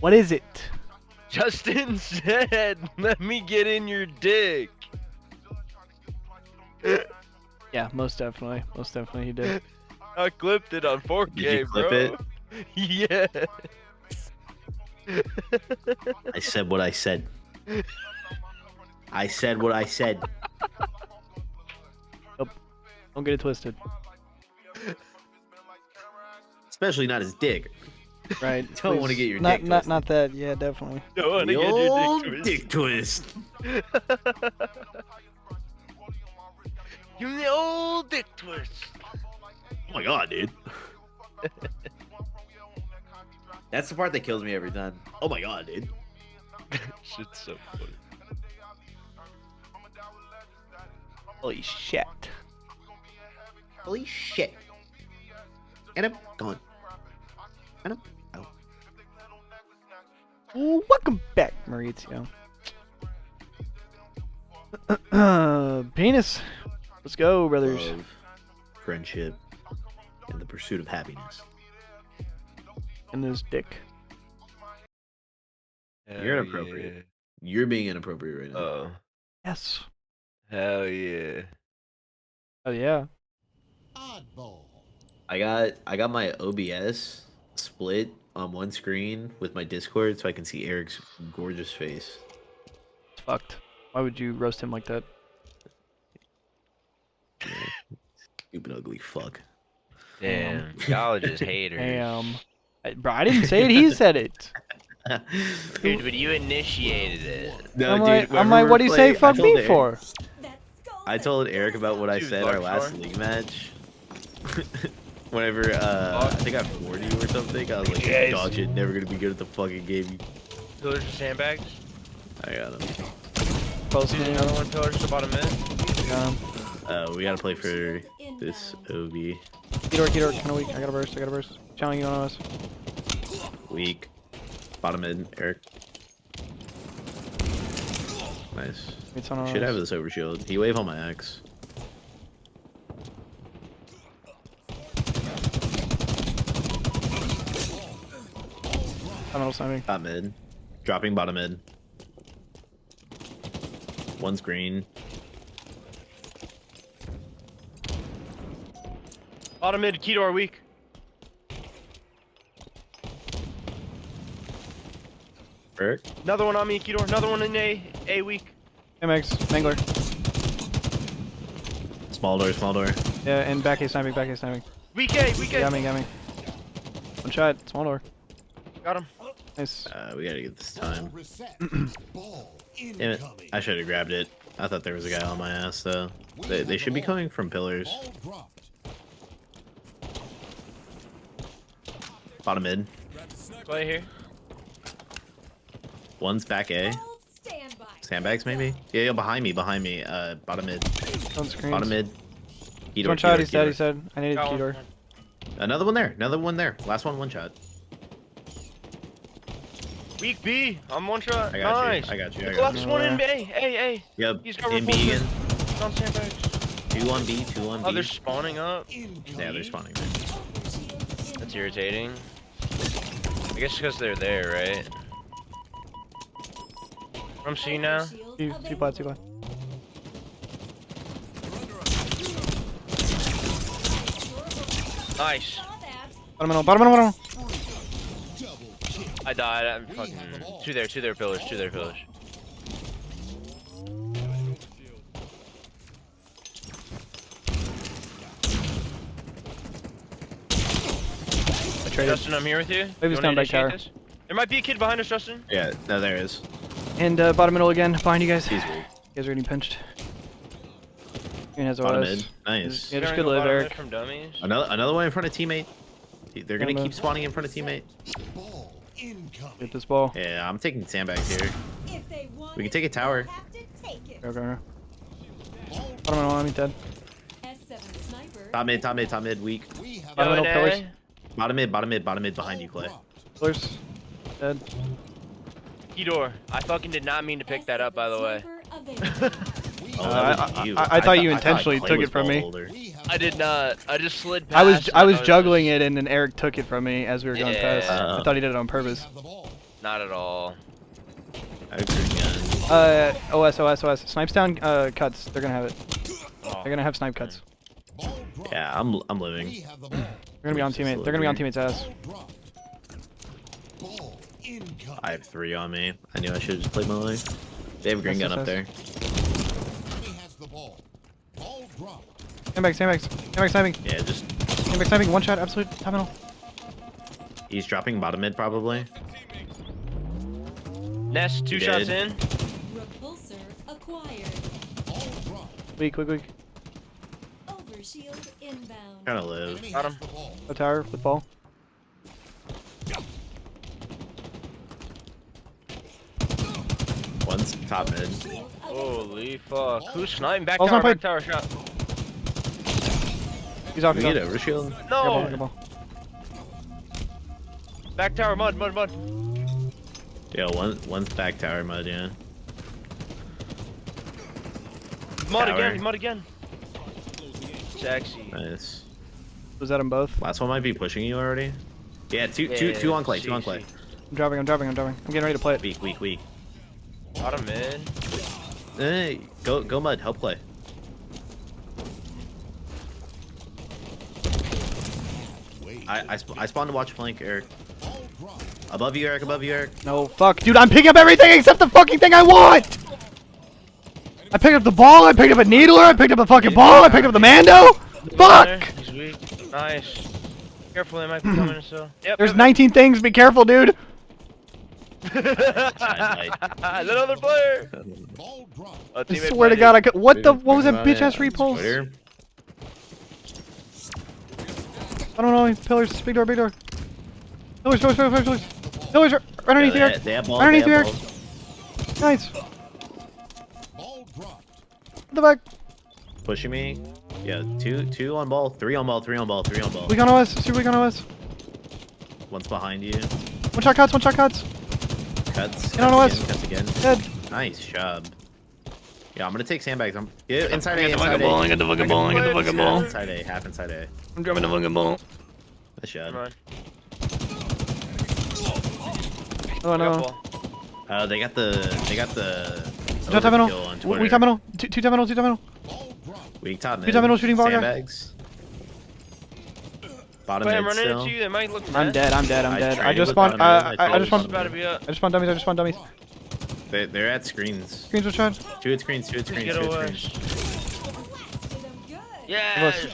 What is it? Justin said, "Let me get in your dick." Yeah, most definitely he did. I clipped it on 4K, Did you clip bro. Yes. I said what I said. I said what I said. Nope. Don't get it twisted. Especially not his dick. Right. Don't want to get your dick twisted. Not that. Yeah, definitely. Don't want to get your dick twist. Give me the old dick twist. Oh my god, dude. That's the part that kills me every time. Oh my god, dude. Shit's so funny. Holy shit. Holy shit. And I'm gone. And I'm out. Welcome back, Maurizio. Penis. Let's go, brothers. Love, friendship, and the pursuit of happiness. And this dick. You're inappropriate. Yeah. You're being inappropriate right now. Oh. Yes. Hell yeah. Oh yeah. I got my OBS split on one screen with my Discord so I can see Eric's gorgeous face. It's fucked. Why would you roast him like that? Stupid ugly fuck. Damn. Y'all are just haters. Damn. Bro, I didn't say it, he said it. Dude, but you initiated it. No, I'm like, what do you say fuck me for? I told Eric about what I said our last league match. Whenever I think I 40 or something, I was like, dog shit, never gonna be good at the fucking game. Pillars and sandbags? I got him. Close to another one, pillars to bottom mid. We gotta play for this OB. Keydor, kinda weak. I got a burst. Challenge you on us. Weak. Bottom mid, Eric. Nice. It's on Should us. have this overshield. He wave on my X. Tunnel sniping. Top mid. Dropping bottom mid. One's green. Bottom mid, key door weak. Bert. Another one on me, key door. Another one in A weak. MX, Mangler. Small door, small door. Yeah, and back A sniping, back A sniping. Weak A, weak A. Got me. One shot, small door. Got him. Nice. We gotta get this time. Damn it. I should have grabbed it. I thought there was a guy on my ass, though. They should be coming from pillars. Bottom mid. Play here. One's back A. Sandbags, maybe? Yeah, behind me. Bottom mid. Bottom mid. One shot, he's dead, he said. I needed key door. Another one there. Last one shot. Weak B. I'm one shot. I got nice. you. I got you. Last one in A. Yep. He's got in B again. On sandbags. 2 on B, 2 on B. Oh, they're spawning up. Yeah, they're spawning there. That's irritating. I guess because they're there, right? From C now. Two plat. Nice. Bottom middle. I died. I'm fucking. Two there pillars. Justin, I'm here with you. Maybe he's down back tower. This? There might be a kid behind us, Justin. Yeah, no, there is. And bottom middle again, behind you guys. He's weak. You guys are getting pinched. Green has Bottom OS. mid. Nice. Yeah, just good live, Eric. From dummies. Another one in front of teammate. They're gonna keep spawning in front of teammate. Get this ball. Yeah, I'm taking sandbags here. We can take a tower. Go. Bottom middle, I'm dead. Top mid, weak. Bottom middle, pillars. Bottom mid behind you, Clay. Pillars. Dead. Key door. I fucking did not mean to pick that up, by the way. I thought you intentionally took it from me. I did not. I just slid past. I was juggling it, and then Eric took it from me as we were going past. I thought he did it on purpose. Not at all. OS. Snipes down, cuts. They're gonna have it. They're gonna have snipe cuts. Yeah, I'm living. They're gonna be on teammate. They're gonna be on teammate's ass. I have 3 on me. I knew I should have just played my life. They have a green gun up there. Sandbags sniping. Yeah, just. Sandbags sniping. One shot, absolute top middle. He's dropping bottom mid probably. Nest, 2 shots in. Repulsor acquired. Weak. Overshield inbound. Trying to live. Got him. No tower, flip ball. One's top mid. Holy fuck. Who's sniping? Back Ball's tower, on pipe. back tower shot. He's off. We get overshield. No! Good ball. Back tower, mud. Yeah, one's back tower mud, yeah. Mud again. Sexy. Nice. Was that them both? Last one might be pushing you already. Yeah, two on Clay, 2 on Clay. I'm dropping. I'm getting ready to play it. Weak. Bottom mid. Hey, go mud, help Clay. I spawned to watch flank, Eric. Above you, Eric. No, fuck. Dude, I'm picking up everything except the fucking thing I want! I picked up the ball, I picked up a needler, I picked up a fucking ball, I picked up the Mando! Fuck! He's weak. Nice. Careful, they might be coming still. Yep, There's 19 things, be careful, dude! Another player! I swear to God, I could. What was that bitch ass repulse? I don't know, pillars, big door. Pillars, right underneath here. Underneath here. Nice. What the fuck? Pushing me. Yeah, two on ball, 3 on ball. Weak on OS, super weak on OS. One's behind you. One shot cuts. Cuts Get on OS. Cuts again. Dead. Nice job. Yeah, I'm gonna take sandbags. Yeah, inside A. I got the fucking ball. I got the fucking ball. I got the fucking ball. Inside A. Half inside A. I'm dropping the fucking ball. Nice shot. Oh no. They got the. Top middle. Weak top middle. Two top middle. Two top middle. Weak top mid. Two top middle shooting ball. Sandbags. Bottom mid still. You. They might look I'm dead. I'm dead. I just spawned. I just spawned dummies. They're at screens. Screens was shot. Two at screens. Two at screens. Two at screens. Yes.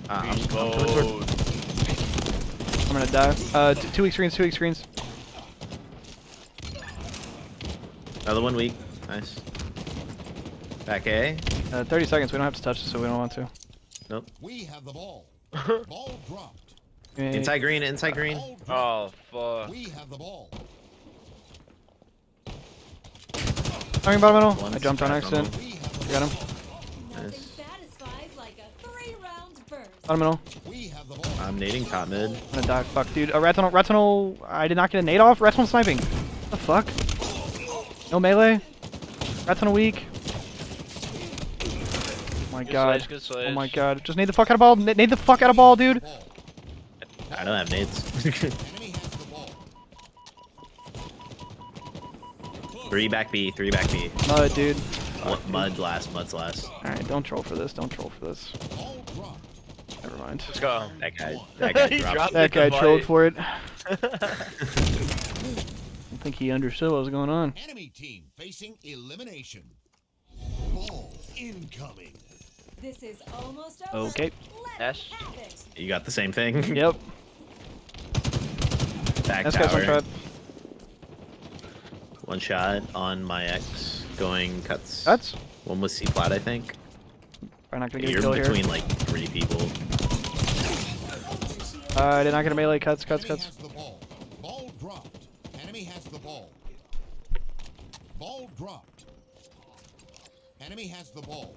I'm coming toward. I'm gonna die. 2 weak screens. 2 weak screens. Another one weak. Nice. Back A. 30 seconds. We don't have to touch this, so we don't want to. Nope. We have the ball. Ball dropped. Inside green. Inside green. Oh fuck. We have the ball. Coming bottom middle. I jumped on accident. Got him. Nice. Bottom middle. I'm nading top mid. I'm gonna die. Fuck, dude. Rat tunnel. I did not get a nade off. Rat tunnel sniping. What the fuck? No melee. Rat tunnel weak. Oh my god. Oh my god. Just nade the fuck out of ball. Nade the fuck out of ball, dude. I don't have nades. 3 back B. 3 back B. Mud, dude. Mud's last. Mud's last. Alright, don't troll for this. Don't troll for this. Never mind. Let's go. That guy dropped. That guy trolled for it. I don't think he understood what was going on. Enemy team facing elimination. Ball incoming. This is almost over. Okay. Yes. You got the same thing. Yep. Back That's tower. One shot on my X. Going cuts. Cuts? One was C plat, I think. Probably not gonna get a You're kill between here. like 3 people. I did not get a melee. Cuts. Ball dropped. Enemy has the ball. Ball dropped. Enemy has the ball.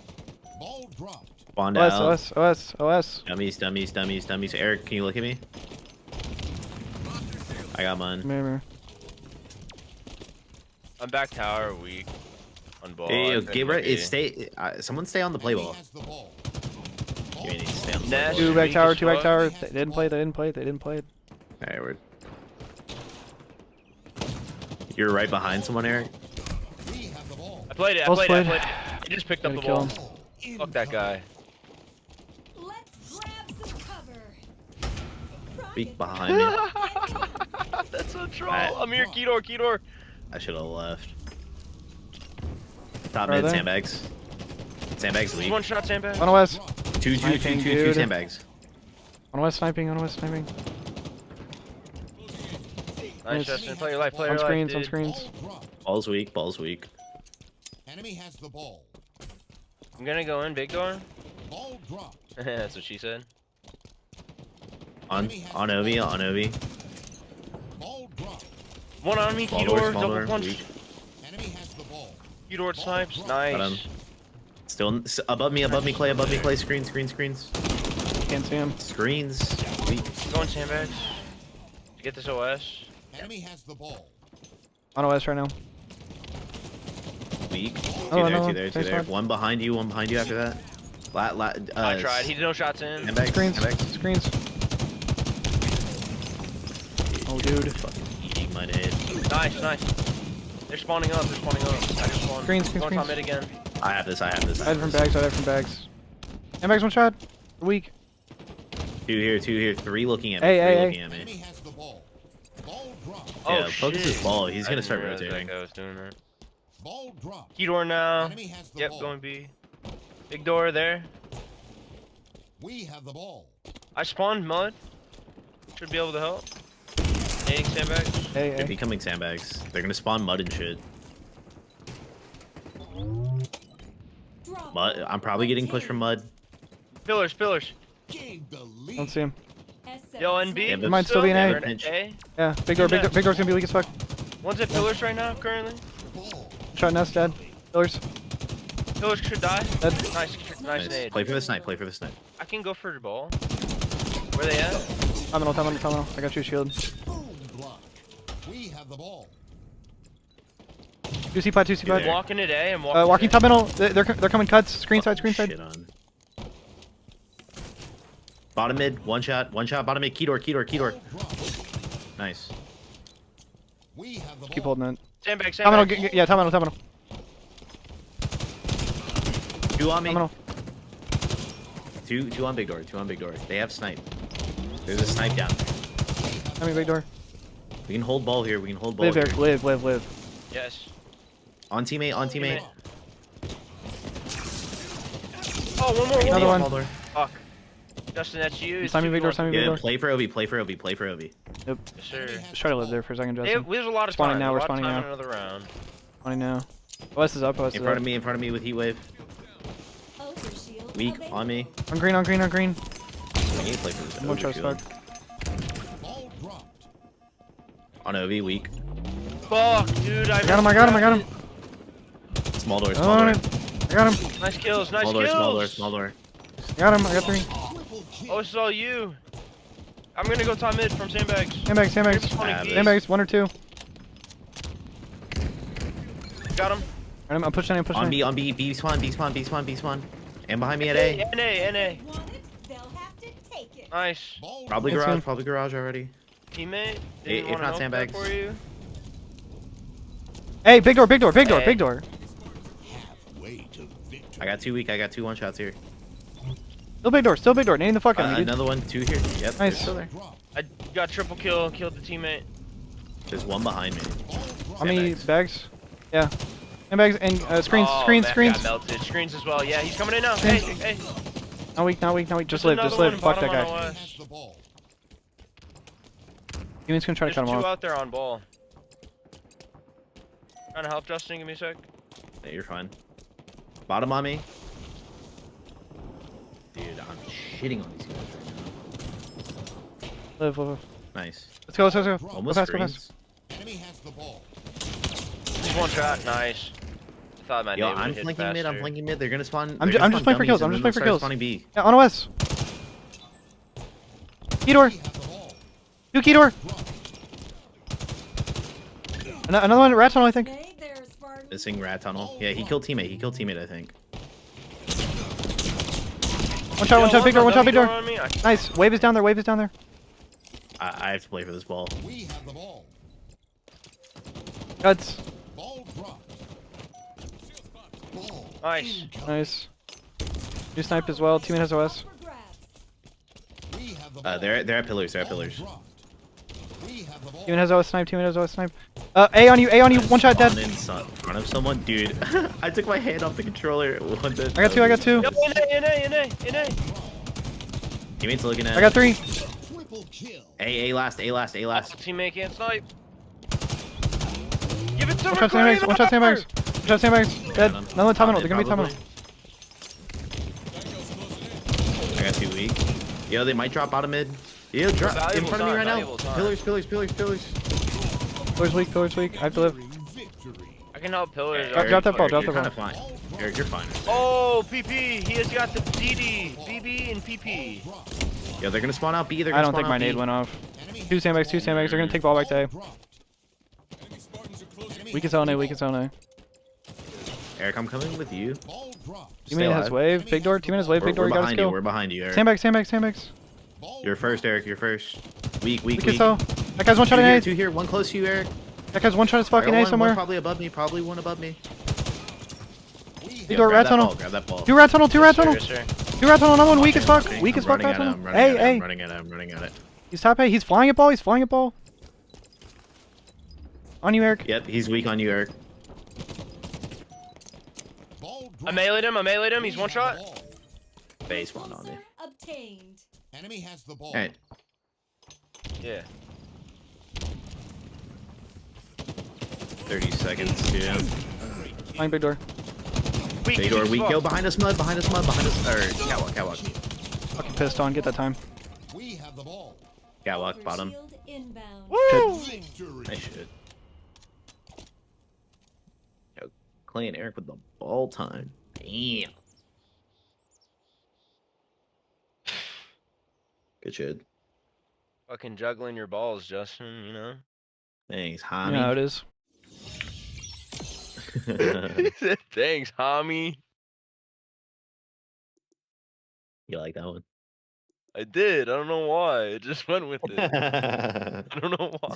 Ball dropped. Spawned out. OS. Dummies. Eric, can you look at me? I got mine. Maybe. I'm back tower weak. On ball. Hey, get ready. Someone stay on the play ball. You need to stay on the play ball. 2 back tower. 2 back tower. They didn't play. They didn't play. Alright, we're. You're right behind someone, Eric. I played it. I just picked up the ball. Fuck that guy. Weak behind me. That's so troll. I'm here, Kedor. I should have left. Top mid, sandbags. Sandbags weak. One shot, sandbags. On OS. Two sandbags. On OS sniping. Nice, Justin. Play your life. On screens. Ball's weak. Enemy has the ball. I'm gonna go in big door. Ball dropped. That's what she said. On Ovi. Ball dropped. One on me, Kedor, double punch. Enemy has the ball. Kedor snipes, nice. Still above me, Clay. Screens. Can't see him. Screens. Weak. Going sandbags. Get this OS. Enemy has the ball. On OS right now. Weak. Oh, two there. One behind you after that. I tried. He did no shots in. Screens. Oh, dude. Fucking eating my nade. Nice. They're spawning up. I just spawned. Screens. Going top mid again. I have this. I have different bags. Sandbags 1 shot. Weak. 2 here. 3 looking at me. Enemy has the ball. Ball dropped. Yeah, focus his ball. He's gonna start rotating. I was doing that. Ball dropped. Kedor now. Enemy has the Yep, ball. going B. Big door there. We have the ball. I spawned mud. Should be able to help. Nading sandbags. They're becoming sandbags. They're gonna spawn mud and shit. Mud. I'm probably getting pushed from mud. Pillars. Don't see him. Yo, NB. Yeah, It might still be an A. Yeah, big door's gonna be weak as fuck. One's at pillars right now, currently. Shot nest dead. Pillars. Pillars should die. Dead. Nice nade. Play for the snipe. I can go for the ball. Where they at? Terminal. I got you shield. Boom block. We have the ball. 2C plat, 2C plat. Walking it A. I'm walking. Walking top middle. They're coming cuts. Screen side, screen side. Shit on. Bottom mid, one shot, bottom mid, key door. Nice. Keep holding it. Sandbag, Top sandbag. middle, yeah, top middle. Two on me. Top middle. Two on big door, They have snipe. There's a snipe down there. Coming big door. We can hold ball here, Live, Eric, live. Yes. On teammate. Oh, one more. Another one. Door. Fuck. Justin, that's you. Sign me big door, big door. Play for OV. Yep. Yes, sir. Just try to live there for a second, Justin. There's a lot of Spawning time. now, we're a lot of spawning time now. in another round. Spawning now. OS is up, OS is In front of me with heat wave. Weak, on me. On green. I need to play for this. One shot stuck. On OV, weak. Fuck, dude. I got him. Small door. I got him. Nice kills. Small door. Got him, I got 3. Oh, this is all you. I'm gonna go top mid from sandbags. Sandbags, 1 or 2. Got him. I'm pushing. On B spawn. And behind me at A. NA. Nice. Probably garage already. Teammate. If not sandbags. For you. Hey, big door. I got 2 weak, I got 2 one shots here. Still big door. Nading the fuck out of me, dude. Another one, 2 here. Yep. Nice. Still there. I got triple kill, killed the teammate. There's one behind me. How many bags? Yeah. Sandbags and screens. Got melted. Screens as well. Yeah, he's coming in now. Hey. Not weak. Just live. Fuck that guy. Teammate's gonna try to cut him There's 2 off. out there on ball. Trying to help Justin. Give me a sec. Yeah, you're fine. Bottom on me. Dude, I'm shitting on these guys right now. Live. Nice. Let's go. Almost Go screens. He's one shot. Nice. I thought my Yo, name I'm would hit flanking mid. They're gonna spawn. I'm just playing for kills. Spawning B. Yeah, on OS. Key door. 2 key door. Another one, rat tunnel, I think. Missing rat tunnel. Yeah, he killed teammate, I think. One shot, big door. Nice. Wave is down there. I have to play for this ball. Cuts. Nice. You sniped as well. Teammate has OS. They're at pillars. Teammate has OS snipe. A on you. One shot dead. In front of someone, dude. I took my hand off the controller. I got 2. Yo, NA. Teammate's looking at. I got 3. A last. Teammate can't snipe. Give it to One shot sandbags. Dead. Another one top middle. They're gonna be top middle. I got 2 weak. Yo, they might drop bottom mid. Yo, drop in front of me right now. Pillars. Pillars weak. I have to live. I can help pillars. Drop that ball. You're kind of fine. You're fine. Oh, PP. He has got the DD, BB, and PP. Yo, they're gonna spawn out B. I don't think my nade went off. 2 sandbags. They're gonna take ball back to A. Weakest on A. Eric, I'm coming with you. Teammate has wave. Big door. Teammate has wave. Big door. You got a skill. We're behind you, Eric. Sandbags. You're first, Eric. You're first. Weak. That guy's one shot in A. 2 here. 1 close to you, Eric. That guy's one shot is fucking A somewhere. One probably above me. One above me. Big door. Rat tunnel. Grab that ball. 2 rat tunnel. 2 rat tunnel. Yes, sir. 2 rat tunnel. Another one. Weak as fuck. Rat tunnel. I'm running at it. He's top A. He's flying at ball. On you, Eric. Yep, he's weak on you, Eric. I meleeed him. He's one shot. Base one on me. Obtained. Enemy has the ball. All right. Yeah. 30 seconds, yeah. Flying big door. Big door, weak. Yo, behind us, mud. Or catwalk. Fucking pissed on. Get that time. We have the ball. Catwalk, bottom. Woo! Nice shit. Yo, Clay and Eric with the ball time. Damn. Good shit. Fucking juggling your balls, Justin, you know? Thanks, homie. You know how it is. Thanks, homie. You like that one? I did. I don't know why. I just went with it. I don't know why.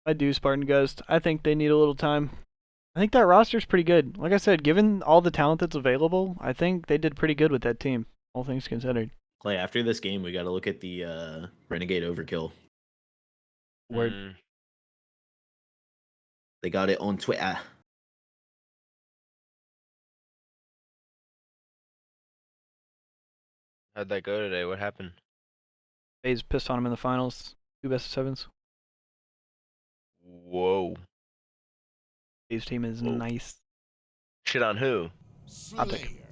I do, Spartan Ghost. I think they need a little time. I think that roster's pretty good. Like I said, given all the talent that's available, I think they did pretty good with that team, all things considered. Clay, after this game, we got to look at the Renegade Overkill. Word. They got it on Twitter. How'd that go today? What happened? FaZe pissed on him in the finals. 2 best-of-7s. Whoa. FaZe team is nice. Shit on who? Optic.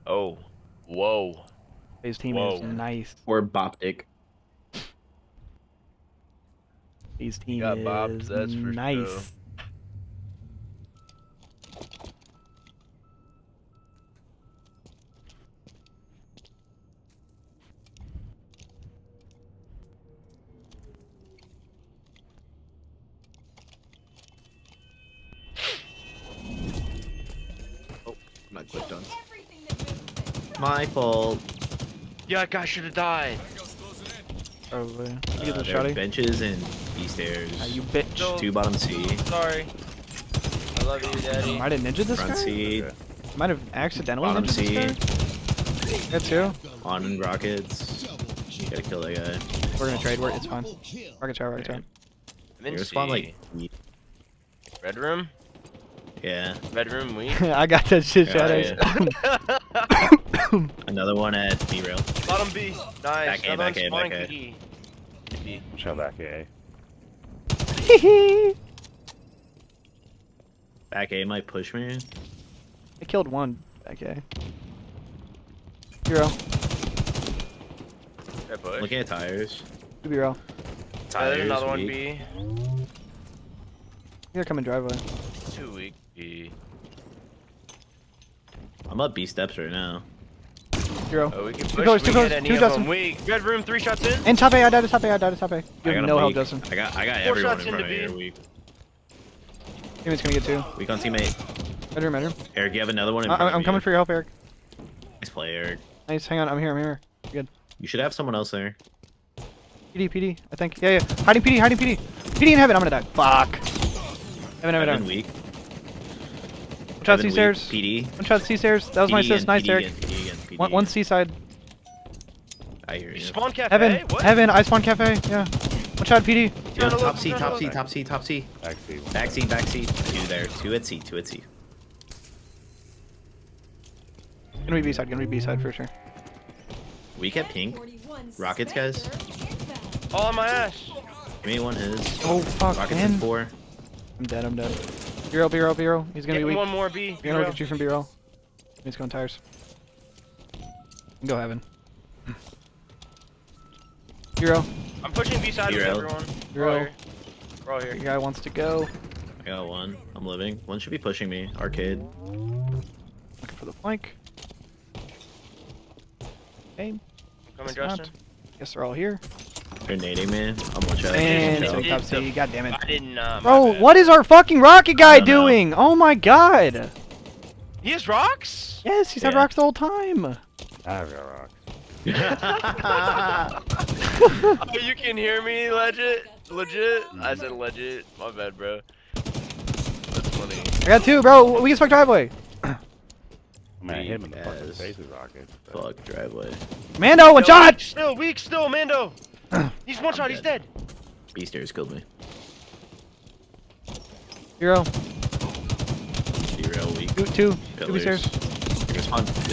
Oh. Whoa. FaZe team is nice. Or Boptic. FaZe team got is Bobs, that's for nice. sure. I'm not clicked on. My fault. Yeah, guy should have died. Probably. There are benches and B stairs. You bitch. 2 bottom C. Sorry. I love you, Daddy. Might have ninja this Front guy? C. Might have accidentally Bottom ninja C. this guy? Got 2. On rockets. Gotta kill that guy. We're gonna trade. It's fine. Rocket tower, rocket tower. I'm in They spawn C. like. Red room? Yeah. Red room weak? I got that shit, Yeah, Shadows. Another one at B rail. Bottom B. Nice. Back A, back A, back A. B. Show back A. Back A might push me. I killed one. Okay. Hero. Looking at tires. 2B-row. Tires. There's another one weak. B. Here coming driveway. 2 weak B. I'm up B steps right now. Hero. Oh, we can 2 push. pillars, We 2 can pillars, get any 2 of Dustin. them weak. Red room, 3 shots in. And top A, I died to top A, I died to top A. You I have got no him help, weak. Dustin. I got 4 everyone shots in front into of B. here weak. Teammate's gonna get 2. Weak on teammate. Red room. Eric, you have another one in front of I'm you. coming for your help, Eric. Nice play, Eric. Nice, hang on, I'm here. You're good. You should have someone else there. PD, I think. Yeah. Hiding PD. PD in heaven, I'm gonna die. Fuck. Heaven. Weak. One shot C stairs. PD. One shot C stairs. That was my assist. Nice, Eric. One C side. I hear you. Spawn cafe. What? Heaven. I spawn cafe. Yeah. One shot PD. Yo, top C. Back C. 2 there. 2 at C. Gonna be B side for sure. We kept pink. Rockets, guys. All on my ass. Give me one his. Oh, fuck, Rockets man. in 4. I'm dead. B-roll. He's gonna be weak. One more B. He's gonna look at you from B-roll. He's going tires. Go heaven. B-roll. I'm pushing B side with everyone. B-roll. We're all here. The guy wants to go. I got one. I'm living. One should be pushing me. Arcade. Looking for the flank. Okay. Coming, Guess not. Justin. Guess they're all here. They're nading me. I'm one shot. And top C. God damn it. I didn't. Bro, what is our fucking rocket guy doing? Oh my god. He has rocks? Yes, he's had rocks the whole time. I've got rocks. Oh, you can hear me, legit? I said legit. My bad, bro. That's funny. I got 2, bro. We can fuck driveway. I mean, I hit him in the fucking face with rockets. Fuck driveway. Mando, one shot! Weak still, Mando. He's one shot, he's dead. B stairs killed me. Hero. B rail weak. 2 Pillars. B stairs. They're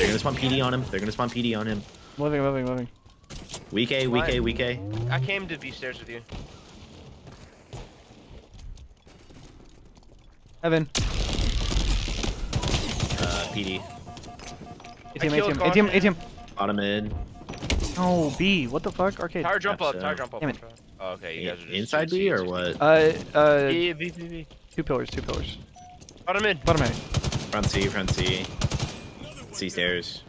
gonna spawn PD on him. Moving. Weak A. I came to B stairs with you. Heaven. PD. ATM. Bottom mid. Oh, B. What the fuck? Arcade. Tower jump up. Damn it. Oh, okay, you guys are just Inside B or what? Yeah, B. 2 pillars. Bottom mid. Bottom A. Front C. C stairs.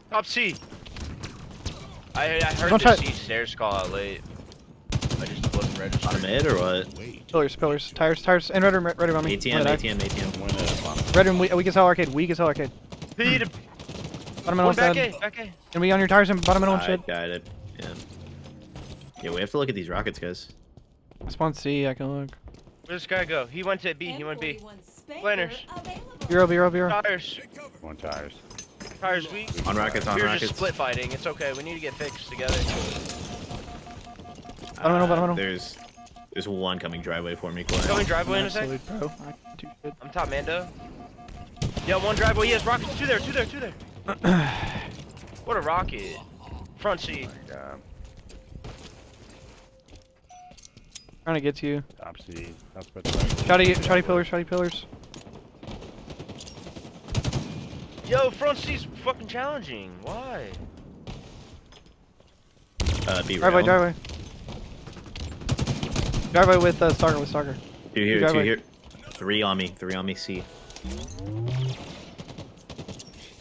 Top C. I heard Don't the try- C stairs call out late. I just wasn't registered. On mid or what? Pillars, tires, and red room on me. ATM. Red room, weak as hell arcade, Feed. Bottom middle Back side. A, back A. Can we on your tires and bottom middle and shit? Got it. Yeah. Yeah, we have to look at these rockets, guys. Spawn C, I can look. Where'd this guy go? He went to B, he went B. Planners. Biro. Tires. One tires. Tires weak. On rockets, We were just split fighting. It's okay. We need to get fixed together. Bottom middle. There's one coming driveway for me, Clay. Coming driveway in a sec. Bro. I'm top Mando. Yeah, one driveway. Yes, rockets. Two there. What a rocket. Front seat. Trying to get to you. Top C. Shotty pillars. Yo, front seat's fucking challenging. Why? Driveway. Driveway with Stalker. Two here. Three on me, C.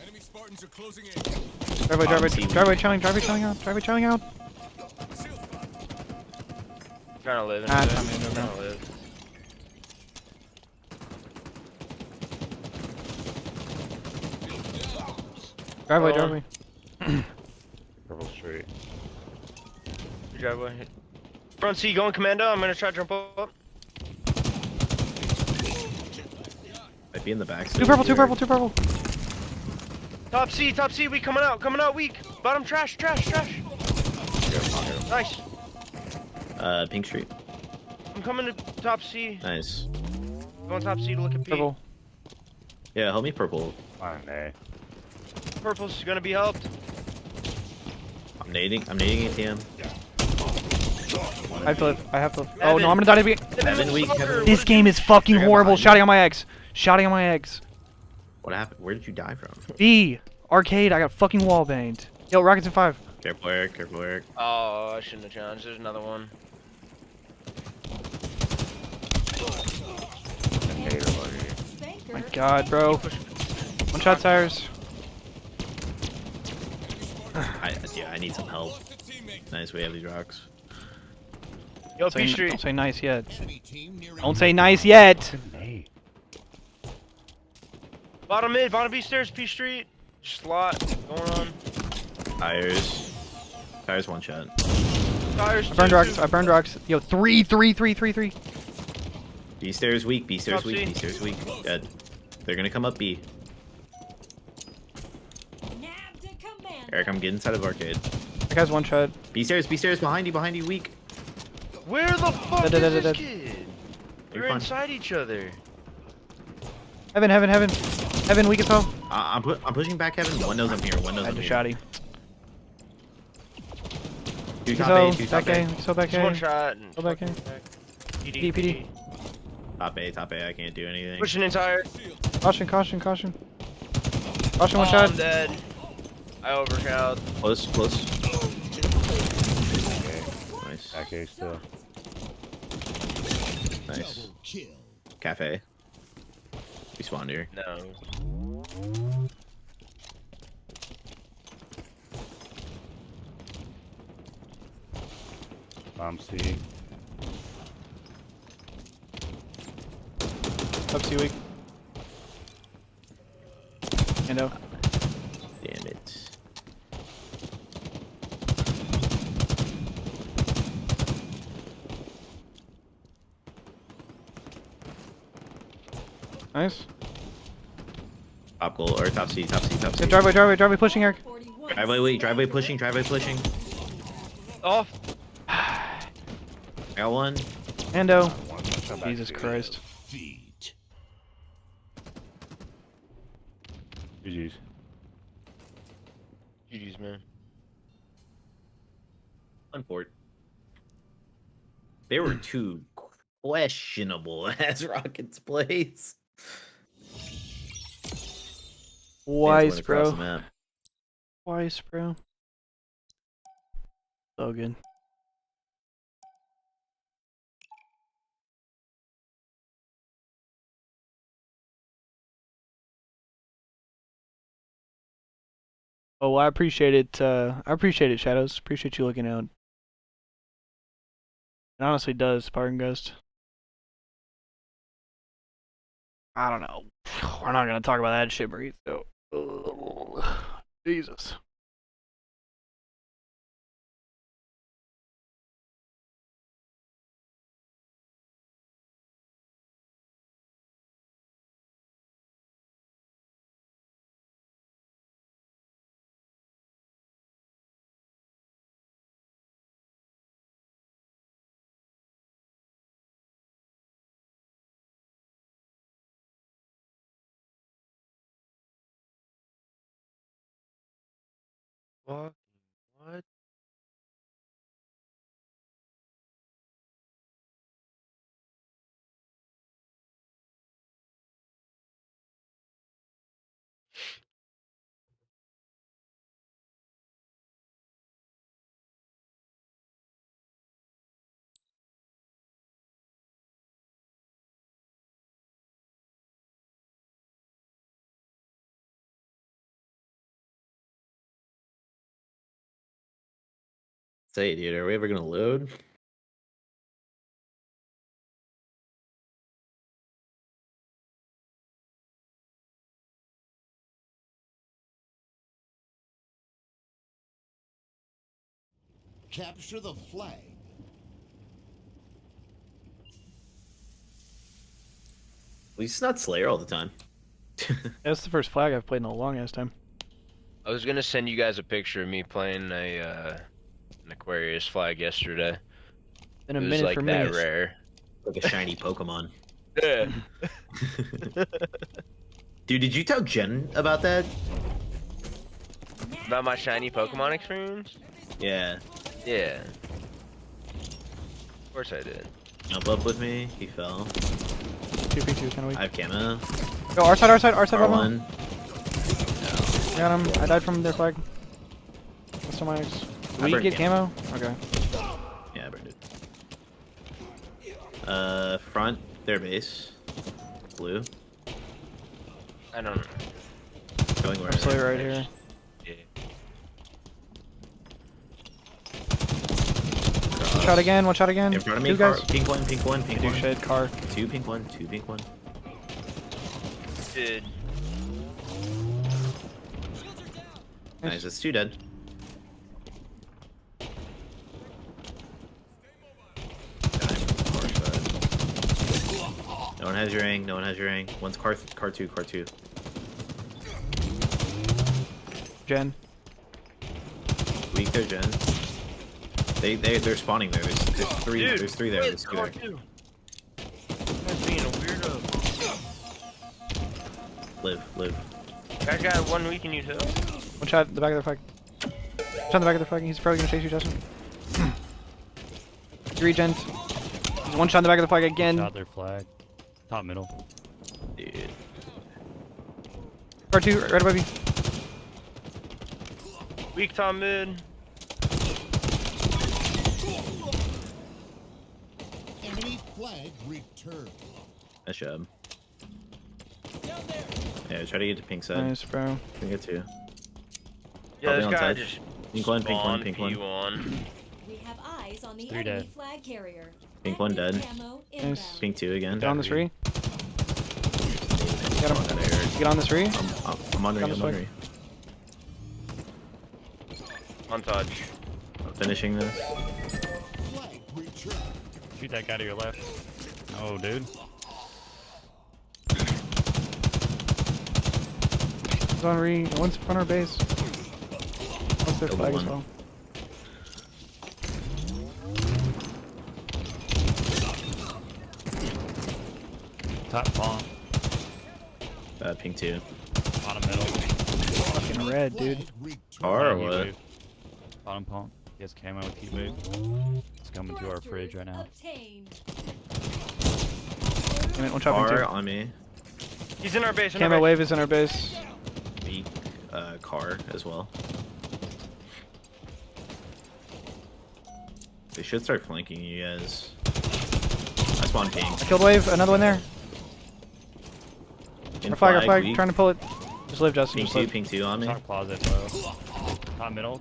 Enemy Spartans are closing in. Driveway chilling out. Trying to live in Trying it. to live. Driveway. Purple street. Driveway. Front seat going commando. I'm gonna try to jump up. Might be in the back. Two purple. Top C, we coming out weak. Bottom trash. Nice. Pink street. I'm coming to top C. Nice. Going top C to look at P. Purple. Yeah, help me purple. On A. Purple's gonna be helped. I'm nading ATM. I have to live. Oh no, I'm gonna die to be. Heaven weak. This game is fucking horrible. Shotting on my eggs. What happened? Where did you die from? B. Arcade, I got fucking wall banged. Yo, rockets in 5. Careful, Eric. Oh, I shouldn't have challenged. There's another one. My god, bro. One shot tires. I need some help. Nice, we have these rocks. Yo, P Street. Don't say nice yet. Bottom mid, bottom B stairs, P Street. Slot going on. Tires one shot. Tires. I burned rocks. Yo, 3. B stairs weak. Dead. They're gonna come up B. Eric, I'm getting inside of arcade. That guy's one shot. B stairs behind you, weak. Where the fuck is this kid? We're inside each other. Heaven, weak as hell. I'm pushing back Heaven. One knows I'm here. I had to shotty. Two top A. Back A. One shot. Go back A. PD. Top A. I can't do anything. Pushing entire. Caution. Caution, one shot. I'm dead. I overshot. Close. Nice. Back A still. Nice. Cafe. We spawned here. No. Bomb C. Up C weak. Endo. Damn it. Nice. Top goal or top C. Good driveway pushing, Eric. Driveway pushing. Off. I got one. Endo. Jesus Christ. GG's, man. Unfort. There were two questionable ass Rockets plays. Twice, bro. So good. Oh, well, I appreciate it. I appreciate it, Shadows. Appreciate you looking out. It honestly does, Spartan Ghost. I don't know. We're not gonna talk about that shit, Breathe. So, Jesus. What? Say, dude, are we ever gonna load? Capture the flag. Well, he's not Slayer all the time. That's the first flag I've played in a long ass time. I was gonna send you guys a picture of me playing an Aquarius flag yesterday. In a it was minute like for that me. rare. Like a shiny Pokemon. Yeah. Dude, did you tell Jen about that? About my shiny Pokemon experience? Yeah. Yeah. Of course I did. Jump up with me. He fell. 2v2 kind of weak. I have camo. Go our side, R1. Got him. I died from their flag. That's my ex. Did we get camo? Okay. Yeah, I burned it. Front, their base. Blue. I don't know. Going where? I'm Slayer right here. Yeah. One shot again. In front of me, Two guys. pink one, pink one, pink Two one. shade, car. Two pink one, two pink one. Dude. Nice, that's two dead. No one has your ring, no one has your ring. One's car two. Jen. Weak there, Jen. They're spawning there. There's three. Dude, There's three there. There's two there. That's being a weirdo. Live. I got one weak in you too. One shot in the back of their flag. One shot in the back of their flag. He's probably gonna chase you, Justin. 3 gens. There's one shot in the back of the flag again. Shot their flag. Top middle. Dude. Car 2, right above you. Weak top mid. Enemy flag returned. Nice job. Yeah, try to get to pink side. Nice, bro. Can get two. Yeah, this on guy side. just Pink one. on. We have eyes on the 3 enemy dead. flag carrier. Pink one dead. Nice. Pink two again. Get on the tree. Get him. Get on the tree. I'm on Down ring, this I'm on way. ring. On touch. I'm finishing this. Flag returned. Shoot that guy to your left. Oh, dude. One's on re. One's in front of our base. One's their Double flag as one. well. Top bomb. Pink two. Bottom middle. Fucking red, dude. Car or Heat what? wave. Bottom pump. He has camo with heat wave. It's coming to our fridge right now. One shot Car two. on me. He's in our base. Camo wave is in our base. Weak. Car as well. They should start flanking you guys. I spawned pink. I killed wave. Another one there. In Our flag, weak. trying to pull it. Just live, Justin. Ping Just two, live. ping two on me. Top closet, bro. Top middle.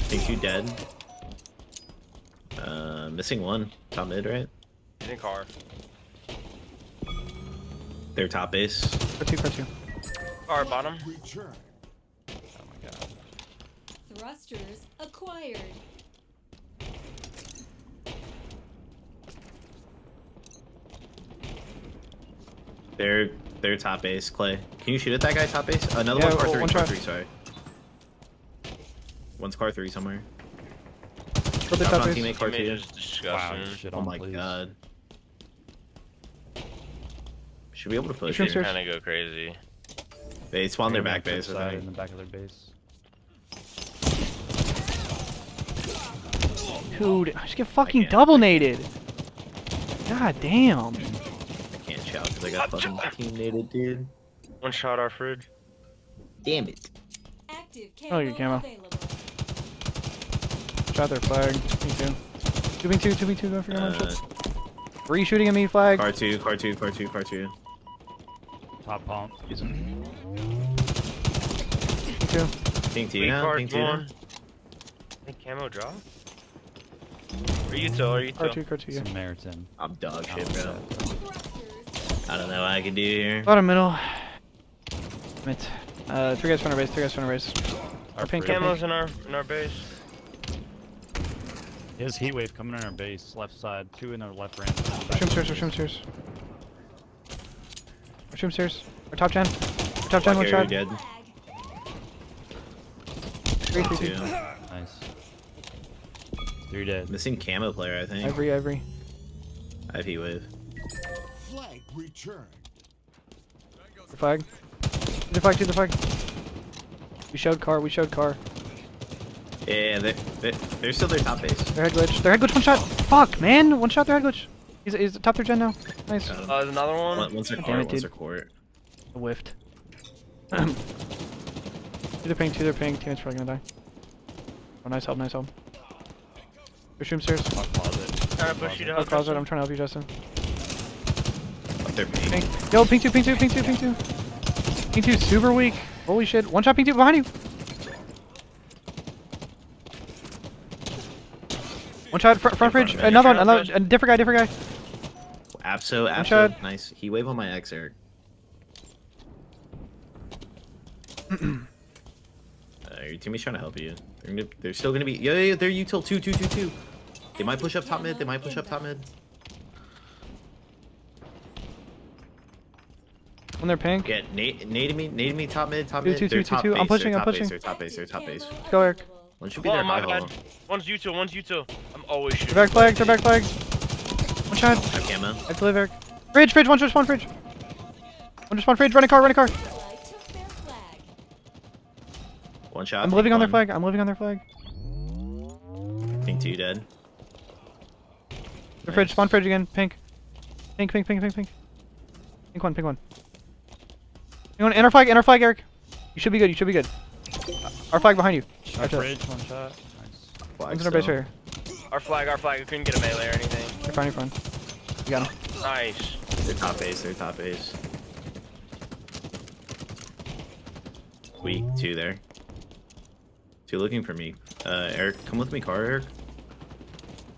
Ping two dead. Missing one. Top mid, right? In car. They're top base. Car two. Car bottom. Return. Oh my god. Thrusters acquired. They're top base. Clay, can you shoot at that guy top base? Another Yeah, one car three. one Car shot. three. Sorry. One's car three somewhere. Go the Dropped top on base. teammate car Teammate two. is disgusting. Shit Oh on, my please. god. Should be able to push Sure, here. sure. Kind of go crazy. They spawned their They're back gonna base. flip I side think. in the back of their base. Dude, I just get fucking double naded. God damn. I can't shout because I got fucking team nated, dude. One shot our fridge. Damn it. Active Oh, your camo. available. Shot their flag. Me too. 2v2, 2v2, don't forget my shit. Were you shooting at me, flag? Car two, car two, car two, car two. Top pump. Using. Me too. Ping two Wait, now, car ping two now. one. Think camo drop? Are you two? Are you two? Car two, yeah. Samaritan. I'm dog shit, bro. I don't know what I can do here. Bottom middle. Mid. 3 guys front of base, 3 guys front of base. Our pink, fridge. Camo's in our base. He has heat wave coming in our base, left side. 2 in the left ramp. Push him stairs, push him stairs. Push him stairs. Or top gen. Top gen, one Area shot. dead. 3, 3, 3. Two. Nice. 3 dead. Missing camo player, I think. Every. I have heat wave. Flag return. The flag. To the flag, to the flag. We showed car, we showed car. Yeah, they're still their top base. Their head glitch. Their head glitch, one shot. Fuck, man. One shot, their head glitch. He's top 3 gen now. Nice. There's another one. One's a Damn court, it, one's a dude. court. Whiffed. To the ping, teammate's probably gonna die. Oh, nice help, nice help. Push him stairs. Top closet. Trying to push you Oh, down. closet, I'm trying to help you, Justin. Up there, ping. Ping. Yo, ping 2, ping 2, ping 2, ping 2. Ping 2, super weak. Holy shit. One shot, ping 2, behind you. One shot, front fridge. Another one, a different guy. Abso, shot. nice. He wave on my X, Eric. Your teammate's trying to help you. They're still gonna be. Yeah, they're util 2. They might push up top mid. When they're pink. Yeah, nade me top mid. Two, They're two, top two. base. I'm pushing, They're I'm top base, pushing. They're top base. They're top base. Let's go, Eric. One should be Oh there. my high bad. hole. One's you two. I'm always shooting. They're back flag, they're back flag. One shot. I have camo. I have to live, Eric. Fridge, one just spawn fridge. One just spawn fridge, run a car. One shot. I'm living on their flag, Ping 2 dead. The fridge, spawn fridge again, pink. Pink. Pink one. Pink one, enter flag, Eric. You should be good. Our flag behind you. Our fridge, one shot. Nice. One's in our base right here. Our flag. We couldn't get a melee or anything. You're fine. You got him. Nice. They're top base. Weak, 2 there. 2 looking for me. Eric, come with me, car, Eric.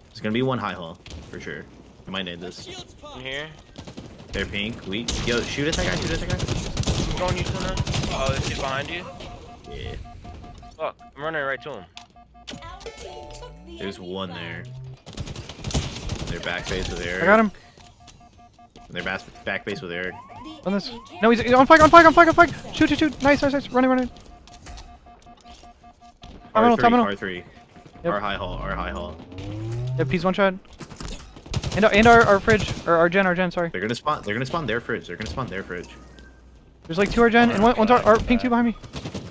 There's gonna be one high hole, for sure. I might need this. In here. They're pink, weak. Yo, shoot at that guy. I'm going you to now. Oh, this kid behind you? Yeah. Fuck, I'm running right to him. There's one there. They're back base with Eric. I got him. They're back base with Eric. On this. No, he's on flag. Shoot. Nice. Running. R3. Yep. Our high hall. Yep, he's one shot. And our fridge, or our gen, sorry. They're gonna spawn their fridge. There's like 2 our gen, and one's our pink 2 behind me.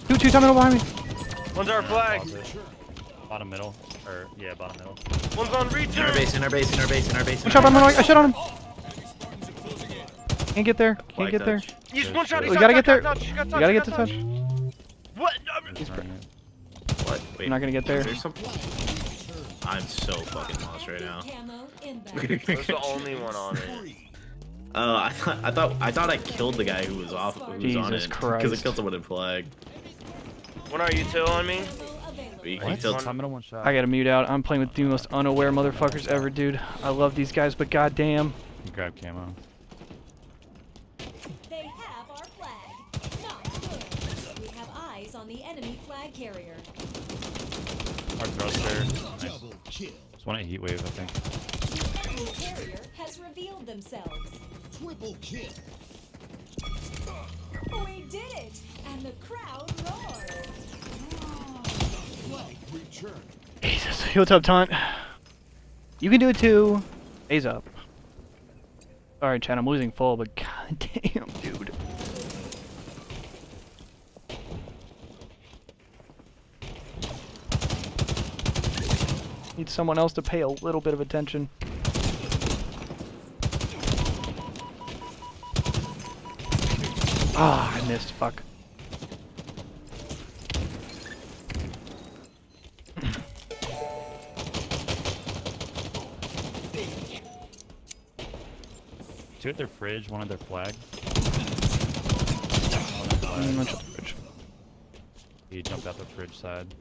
2 top middle behind me. One's our flag. Bottom middle. Bottom middle. One's on return. In our base. One shot, I shot on him. Can't get there. He's one shot. We gotta get there. You gotta get to touch. What? What? Wait, I'm not gonna get there. is there some... I'm so fucking lost right now. That's the only one on it. I thought I killed the guy who was off. Who was on Jesus it Christ. because I killed someone in flag. When are you two on me? He What? killed I'm in one shot. I gotta mute out. I'm playing with the most unaware motherfuckers ever, dude. I love these guys, but goddamn. Grab camo. They have our flag. Not good. We have eyes on the enemy flag carrier. Our thruster. Nice. Just want a heat wave, I think. The enemy carrier has revealed themselves. Triple kill. We did it, and the crowd roars. Flag return. Jesus. Hey, what's up, Taunt? You can do it too. A's up. Sorry, Chad, I'm losing full, but goddamn, dude. Need someone else to pay a little bit of attention. Ah, I missed. Fuck. Two at their fridge, one at their flag. Much of the fridge. He jumped out the fridge side.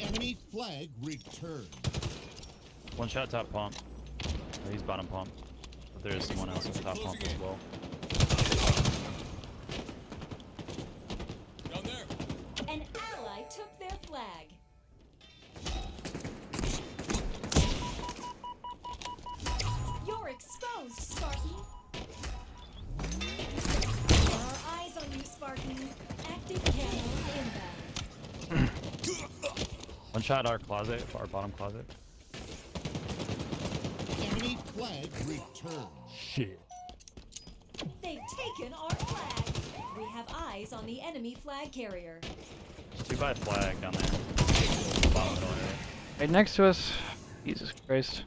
Enemy flag returned. One shot top pump. Oh, he's bottom pump. But there is someone else at top pump as well. An ally took their flag. You're exposed, Spartan. There are eyes on you, Spartan. Active camo inbound. One shot our closet, our bottom closet. Enemy flag returned. Shit. They've taken our flag. We have eyes on the enemy flag carrier. Two by flag down there. Bottom corner. Right next to us. Jesus Christ.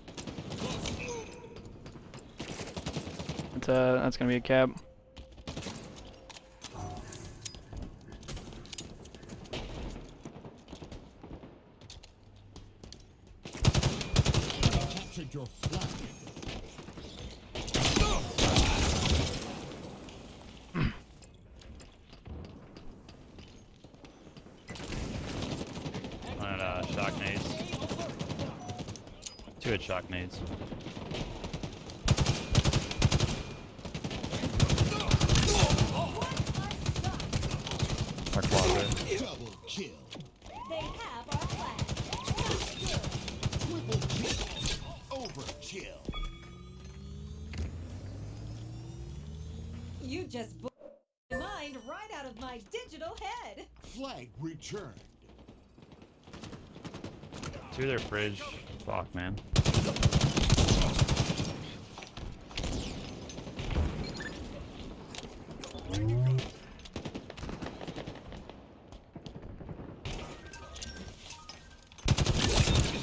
That's gonna be a cap. Captured your flag. One at shock nades. Two at shock nades. Our closet. Double kill. They have our flag. Triple kill. Overkill. You just blew my mind right out of my digital head. Flag returned. Two of their fridge. Fuck, man.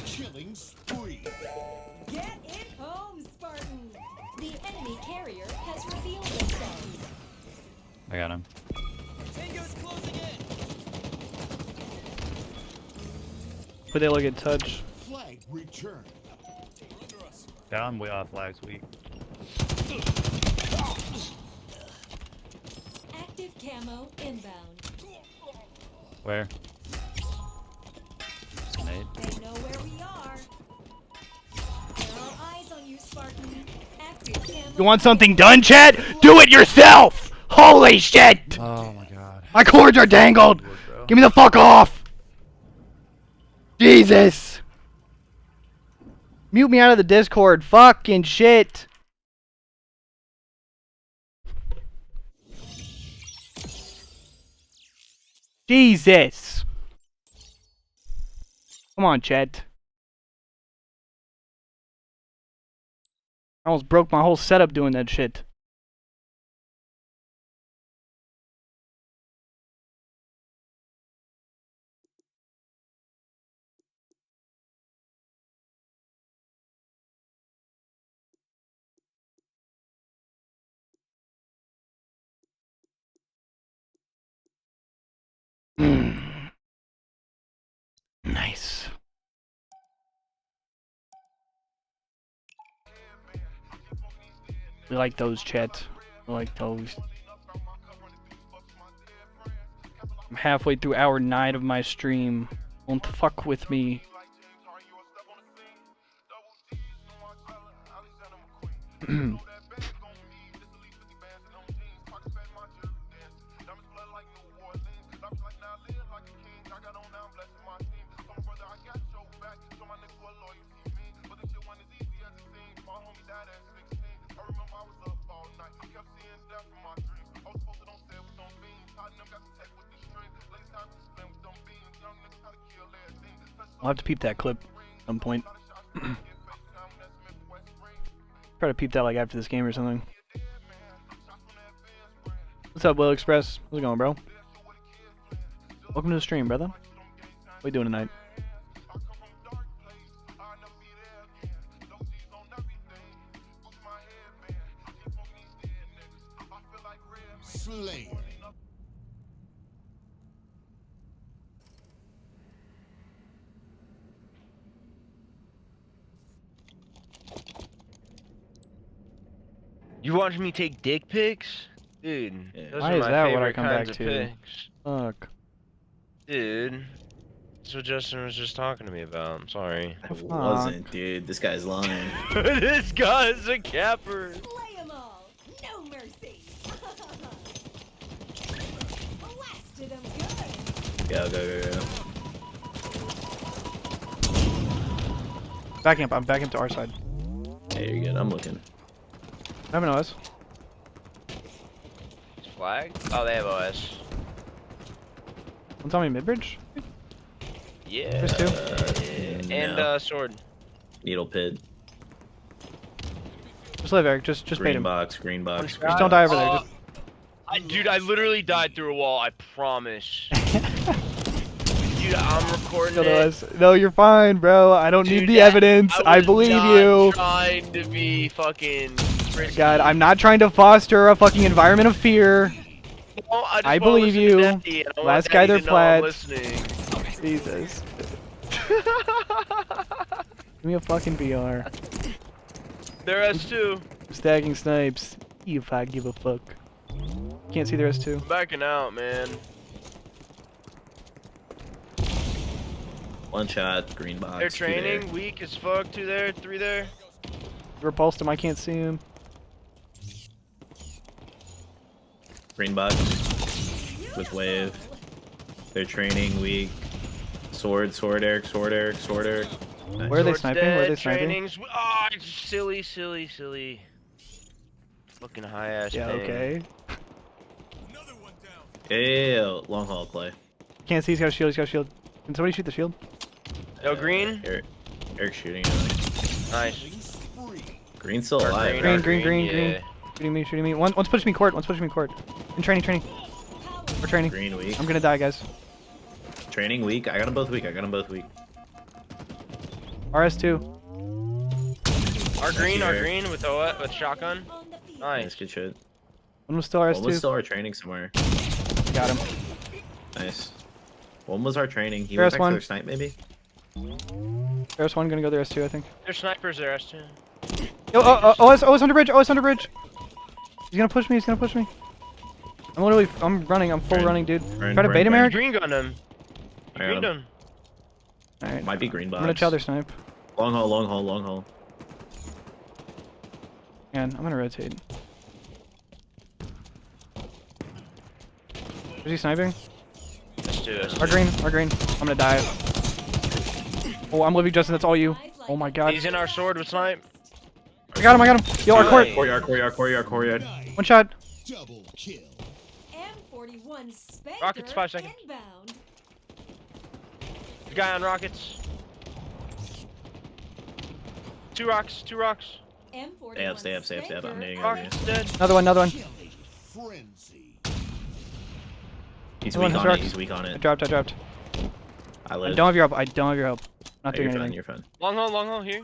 Killing spree. Get it home, Spartan. The enemy carrier has revealed themselves. I got him. Tango's closing in. But they look at touch. Flag returned. Down, way off flags weak. Active camo inbound. Where? Nade. They know where we are. There are eyes on you, Spartan. Active camo. You want something done, Chad? Do it yourself! Holy shit! Oh my god. My cords are dangled! Give me the fuck off! Jesus! Mute me out of the Discord. Fucking shit! Jesus! Come on, Chet. I almost broke my whole setup doing that shit. We like those, chat. We like those. I'm halfway through hour 9 of my stream. Don't fuck with me. I'll have to peep that clip at some point. Try to peep that like after this game or something. What's up, Will Express? How's it going, bro? Welcome to the stream, brother. What you doing tonight? Slayer. You watching me take dick pics? Dude, those Why are is my that favorite what I come kinds back of to? pics. Fuck. Dude, that's what Justin was just talking to me about. I'm sorry. I wasn't, dude. This guy's lying. This guy's a capper. Slay 'em all. No mercy. Blasted 'em good. Go. Backing up. I'm backing up to our side. Hey, you're good. I'm looking. I have an OS. Flag? Oh, they have OS. One's on me mid-bridge? Yeah. There's two. And no. sword. Needle pit. Just live, Eric. Just bait Green him. box. Green box. Just don't die over there. Just... Dude, I literally died through a wall. I promise. Dude, I'm recording it. No, you're fine, bro. I don't need the evidence. I believe you. I'm trying to be fucking risky. God, I'm not trying to foster a fucking environment of fear. No, I believe you. Last guy they're plat. Jesus. Give me a fucking VR. They're S2. Stacking snipes. If I give a fuck. Can't see the S2. I'm backing out, man. One shot. Green box. They're training. Weak as fuck. 2 there. 3 there. Repulsed him. I can't see him. Green box. With wave. They're training. Weak. Sword. Eric. Nice. Where are they sniping? Where are they sniping? Trainings. Oh, silly. Fucking high ass. Yeah, ping. okay. Yeah, long haul play. Can't see. He's got a shield. Can somebody shoot the shield? Yo, green. Eric's shooting at me. Nice. Green's still alive. Green. Shooting me. One's pushing me court. In training. We're training. Green weak. I'm gonna die, guys. Training weak. I got them both weak. RS2. Our green with shotgun. Nice. Good shit. One was still RS2. One was still our training somewhere. Got him. Nice. One was our training. He There's went back one. to their snipe, maybe? There's one gonna go there S2, I think. There's snipers there, S2. Yo, OS under bridge. He's gonna push me. I'm running. I'm full running, dude. Try to bait him, Eric. Green gun him. Green gun. Alright. Might be green box. I'm gonna chow their snipe. Long haul. And I'm gonna rotate. Is he sniping? Our green. I'm gonna die. Oh, I'm living, Justin. That's all you. Oh my god. He's in our sword with snipe. I got him. Yo, our court. Courtyard. One shot. Double kill. M41 Spanker Rockets, 5 seconds. inbound. The guy on rockets. 2 rocks. M41 Stay up. I'm needing Rockets dead. Another one. Frenzy. He's One weak on I it. dropped. I live. I don't have your help. Not doing anything. You're fine. Long hole here.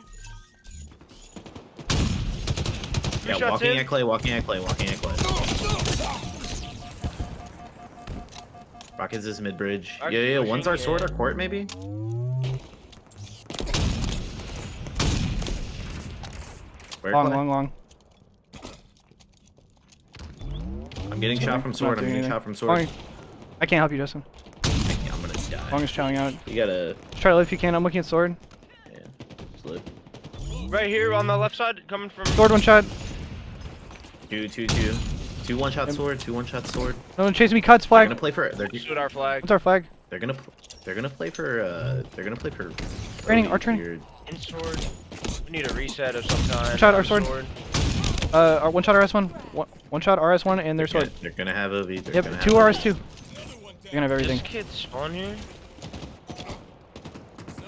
Yeah, walking at clay. Rockets is mid bridge. Yeah. One's our sword or court, maybe? Long. I'm getting shot from sword. I'm getting shot from sword. I can't help you, Justin. I'm gonna die. Long as chowing out. You gotta. Just try to live if you can. I'm looking at sword. Yeah, just live. Right here on the left side, coming from. Sword one shot. 2 one-shot sword. 2 one-shot sword. No one chasing me. Cuts flag. They're gonna play for. Shoot our flag. What's our flag? They're gonna play for. They're gonna play for. Training. Our training. In sword. We need a reset of some kind. One shot our sword. Our one shot RS1. One shot RS1 and their sword. They're gonna have OV. Yep. 2 RS2. You're gonna have everything. This kid spawn here.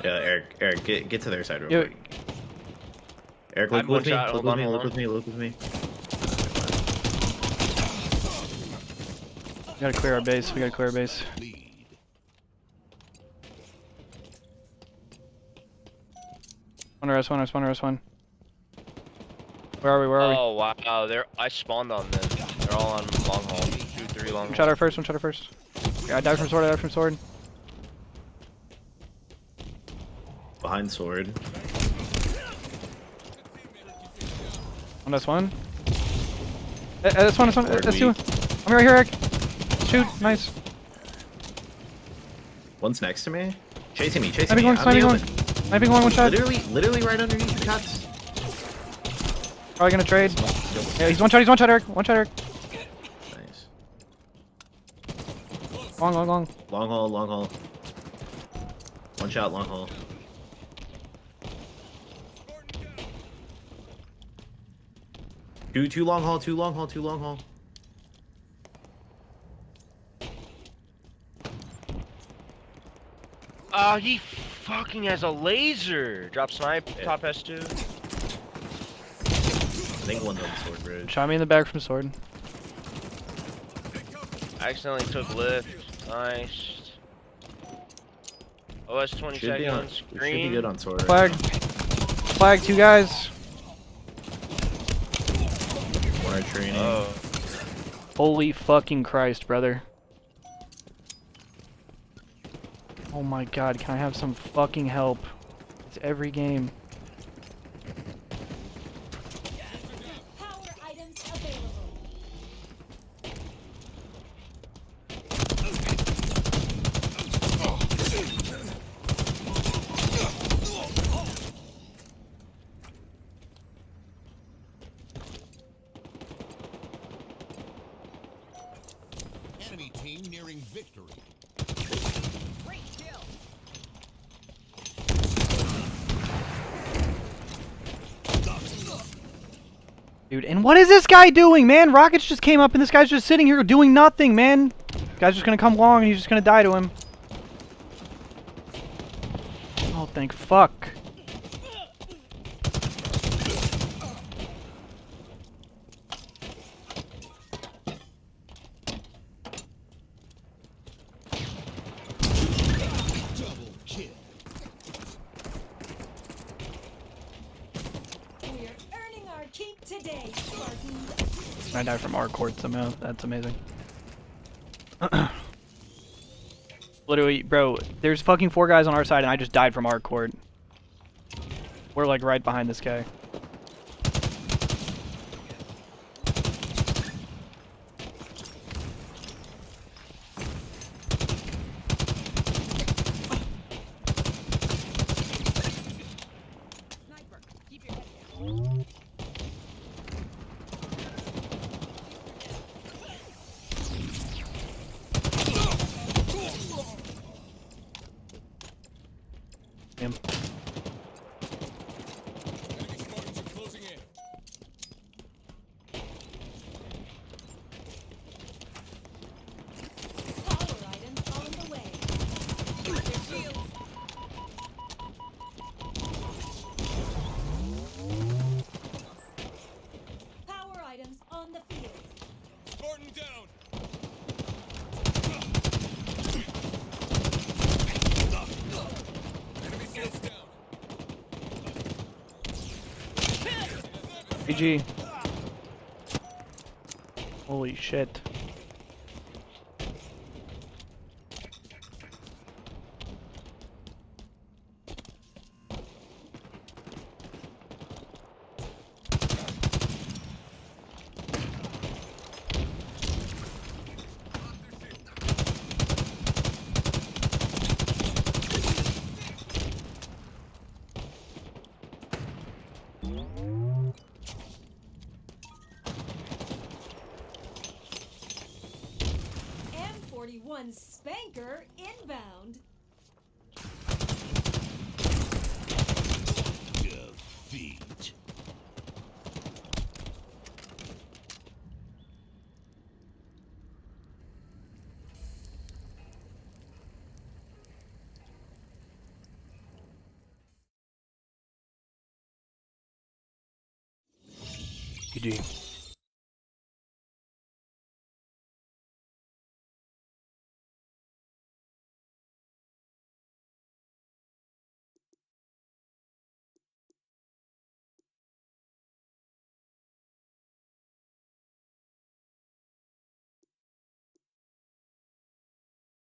Yeah, Eric, get to their side real quick. Eric, look with me. Look with me. We gotta clear our base. We gotta clear our base. One RS1. Where are we? Oh wow, I spawned on them. They're all on long haul. 2, 3 long haul. One shot our first. Okay, I died from sword. Behind sword. That's one. That's one. That's 2. I'm right here, Eric. Shoot. Nice. One's next to me. Chasing me. Sniping one. One shot. Literally right underneath your cuts. Probably gonna trade. Yeah, he's one shot, Eric. Nice. Long. Long haul. One shot, long haul. Two long haul. He fucking has a laser. Drop snipe. Top S2. I think one's on the sword bridge. Shot me in the back from sword. I accidentally took lift. Nice. OS 20 seconds. Green. Should be good on sword. Flag. 2 guys. One training. Oh. Holy fucking Christ, brother. Oh my god, can I have some fucking help? It's every game. Power items available. Enemy team nearing victory. Dude, and what is this guy doing, man? Rockets just came up and this guy's just sitting here doing nothing, man. This guy's just gonna come along and he's just gonna die to him. Oh, thank fuck. I died from our court somehow. That's amazing. Literally, bro, there's fucking 4 guys on our side and I just died from our court. We're like right behind this guy. Him. Power items on the field. Spartan down. Enemy shields down. GG. Holy shit. M41 Spanker inbound. Defeat. GG.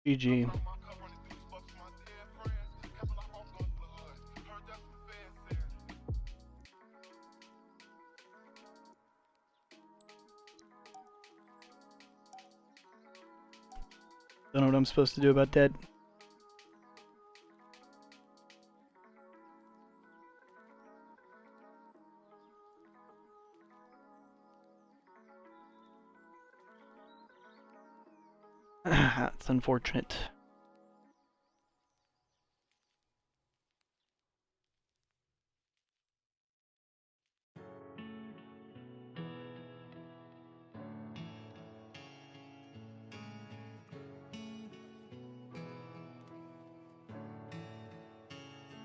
GG. Don't know what I'm supposed to do about that. That's unfortunate.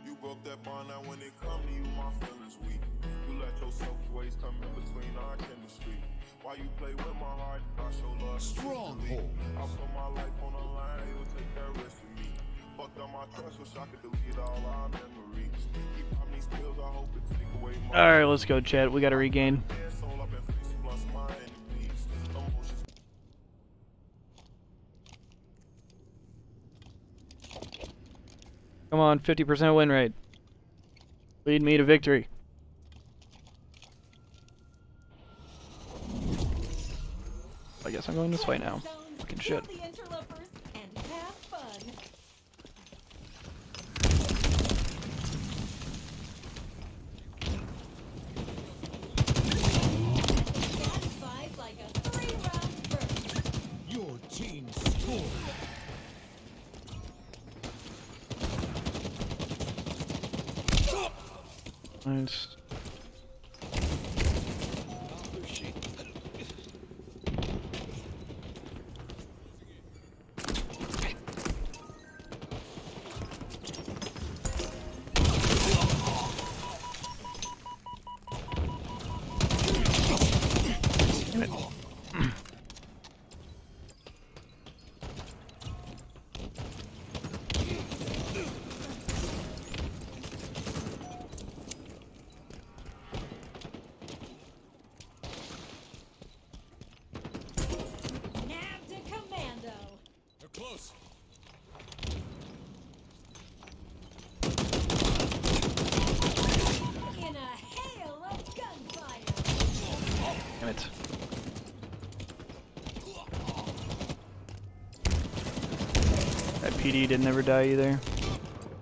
You broke that bond, now when it come to you, my feelings weak. You let your self-ways come in between our chemistry. Why you play with my heart? I show love. Stronghold. I put my life on the line, you'll take that risk with me. Fucked up my trust, wish I could delete all our memories. Keep on these pills, I hope it take away my. Alright, let's go, chat. We gotta regain. Come on, 50% win rate. Lead me to victory. I guess I'm going this way now. Fucking shit. Your team scored. Nice. Damn it. Close. In a hail of gunfire. Damn it. That PD didn't ever die either.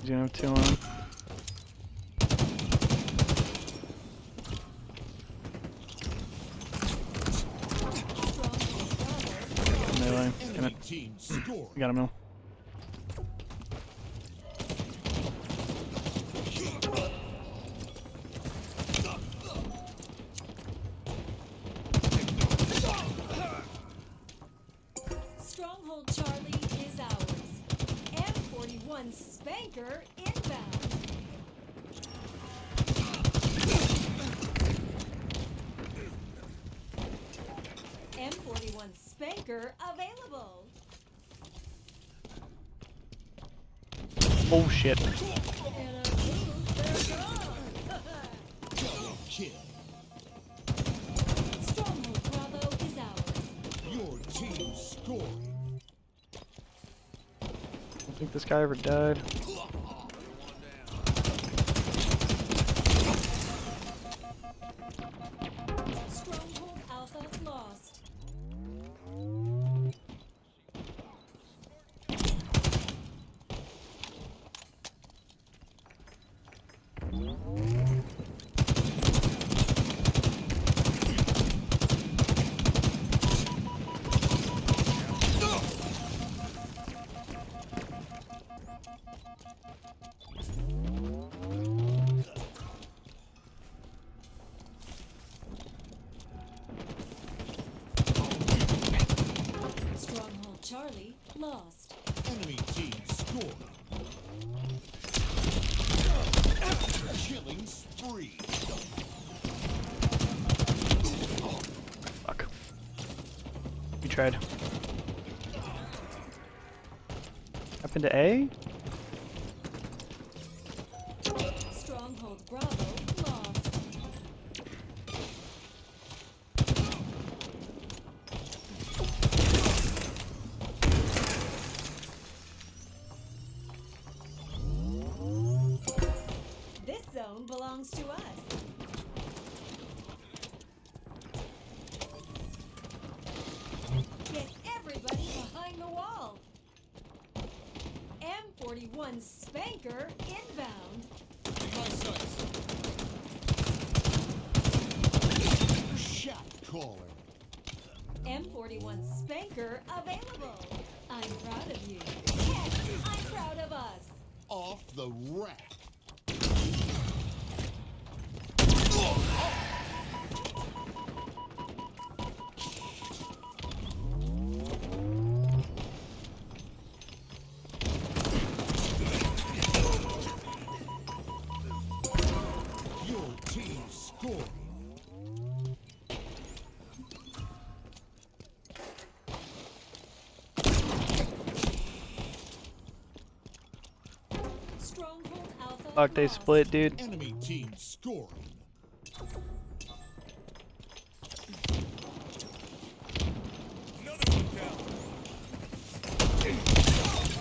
He's gonna have two on. Melee. Damn it. I got him now. Stronghold Charlie is ours. M41 Spanker inbound. M41 Spanker available. Oh shit. Kill. Stronghold Bravo is ours. Your team scored. I don't think this guy ever died. Stronghold Alpha lost. Charlie lost. Enemy team score. Killing spree. Fuck. We tried. Up into A? Stronghold Bravo lost. This zone belongs to us. Get everybody behind the wall. M41 Spanker inbound. Shot caller. M41 Spanker available. I'm proud of you. Yes, I'm proud of us. Off the rack. Your team scored. Stronghold Alpha. Fuck, they split, dude. Enemy team scoring.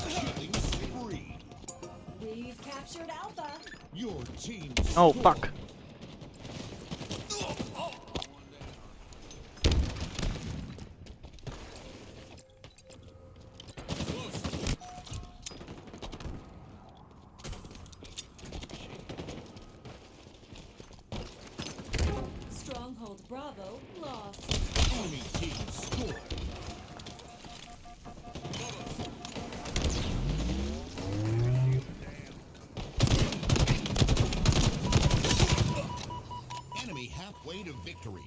Killing spree. We've captured Alpha. Your team Oh, scored. fuck. Stronghold Bravo lost. Enemy team scored. Enemy halfway to victory.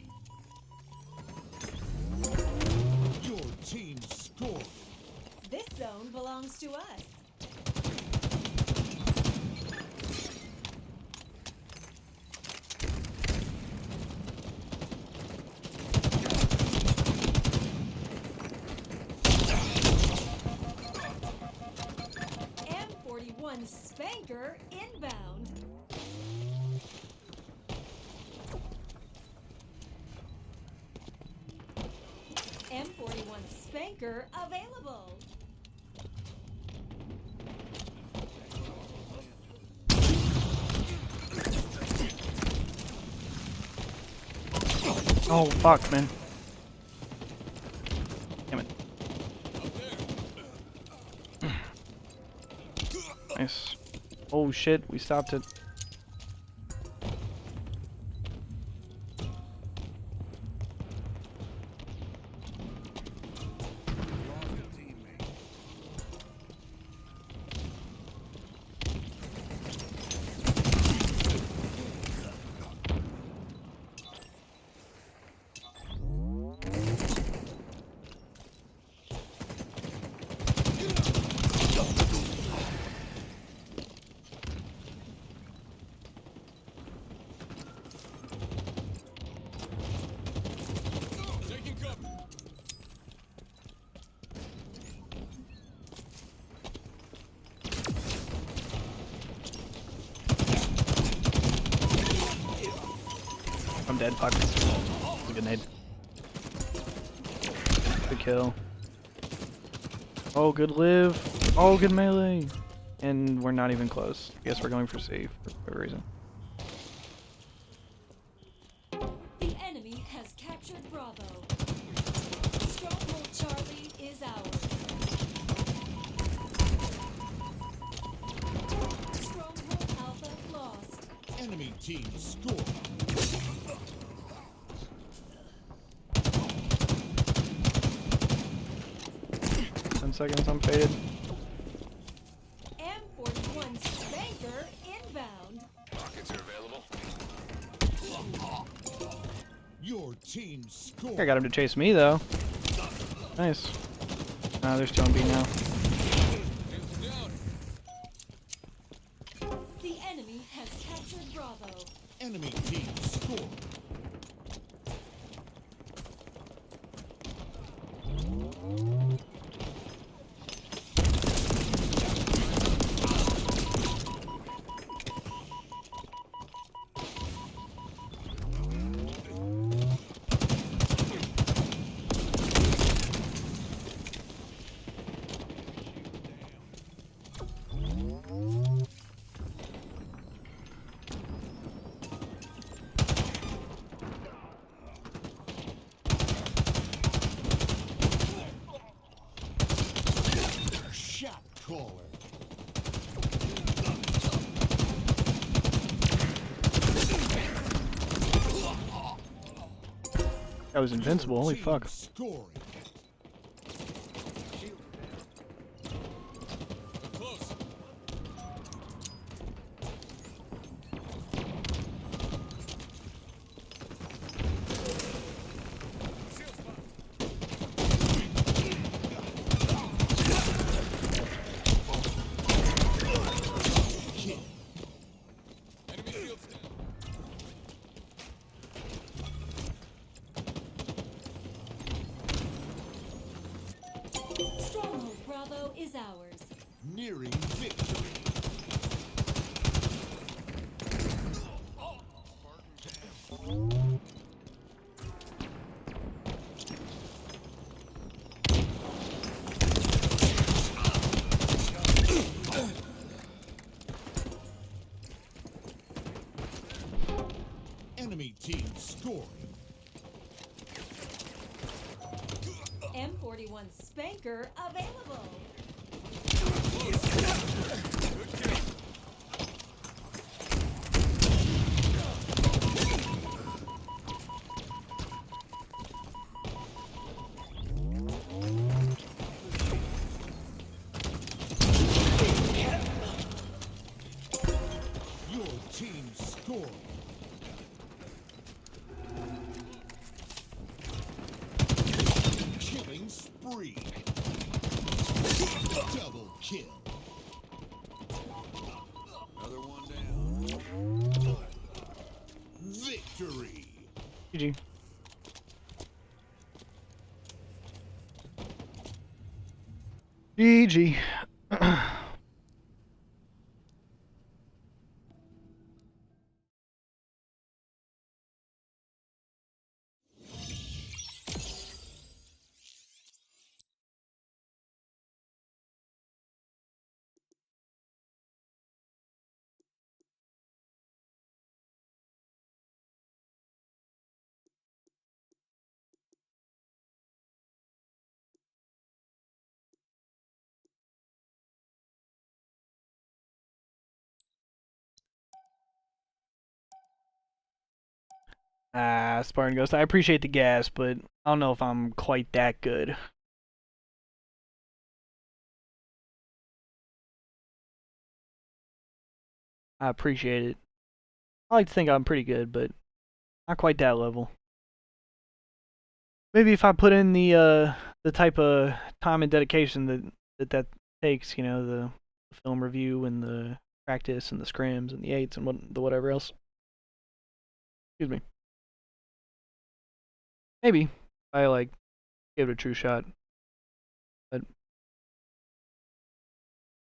Your team scored. This zone belongs to us. M41 Spanker inbound. M41 Spanker available. Oh, fuck, man. Damn it. Nice. Oh shit, we stopped it. I'm dead, fuck. A grenade. Good kill. Oh, good live. Oh, good melee. And we're not even close. I guess we're going for C for whatever reason. The enemy has captured Bravo. Stronghold Charlie is ours. Stronghold Alpha lost. Enemy team scored. 10 seconds, I'm faded. M41 Spanker inbound. Rockets are available. Your team scored. I got him to chase me though. Nice. They're still on B now. The enemy has captured Bravo. Enemy team score. Shot caller. That was invincible. Holy fuck. Scoring. Stronghold Bravo is ours. Nearing victory. Enemy team scoring. M41 Spanker available. Your team scoring. Killing spree. Double kill. Another one down. Victory. GG. GG. Spartan Ghost. I appreciate the gas, but I don't know if I'm quite that good. I appreciate it. I like to think I'm pretty good, but not quite that level. Maybe if I put in the type of time and dedication that takes, you know, the film review and the practice and the scrims and the 8s and whatever else. Excuse me. Maybe I like give it a true shot. But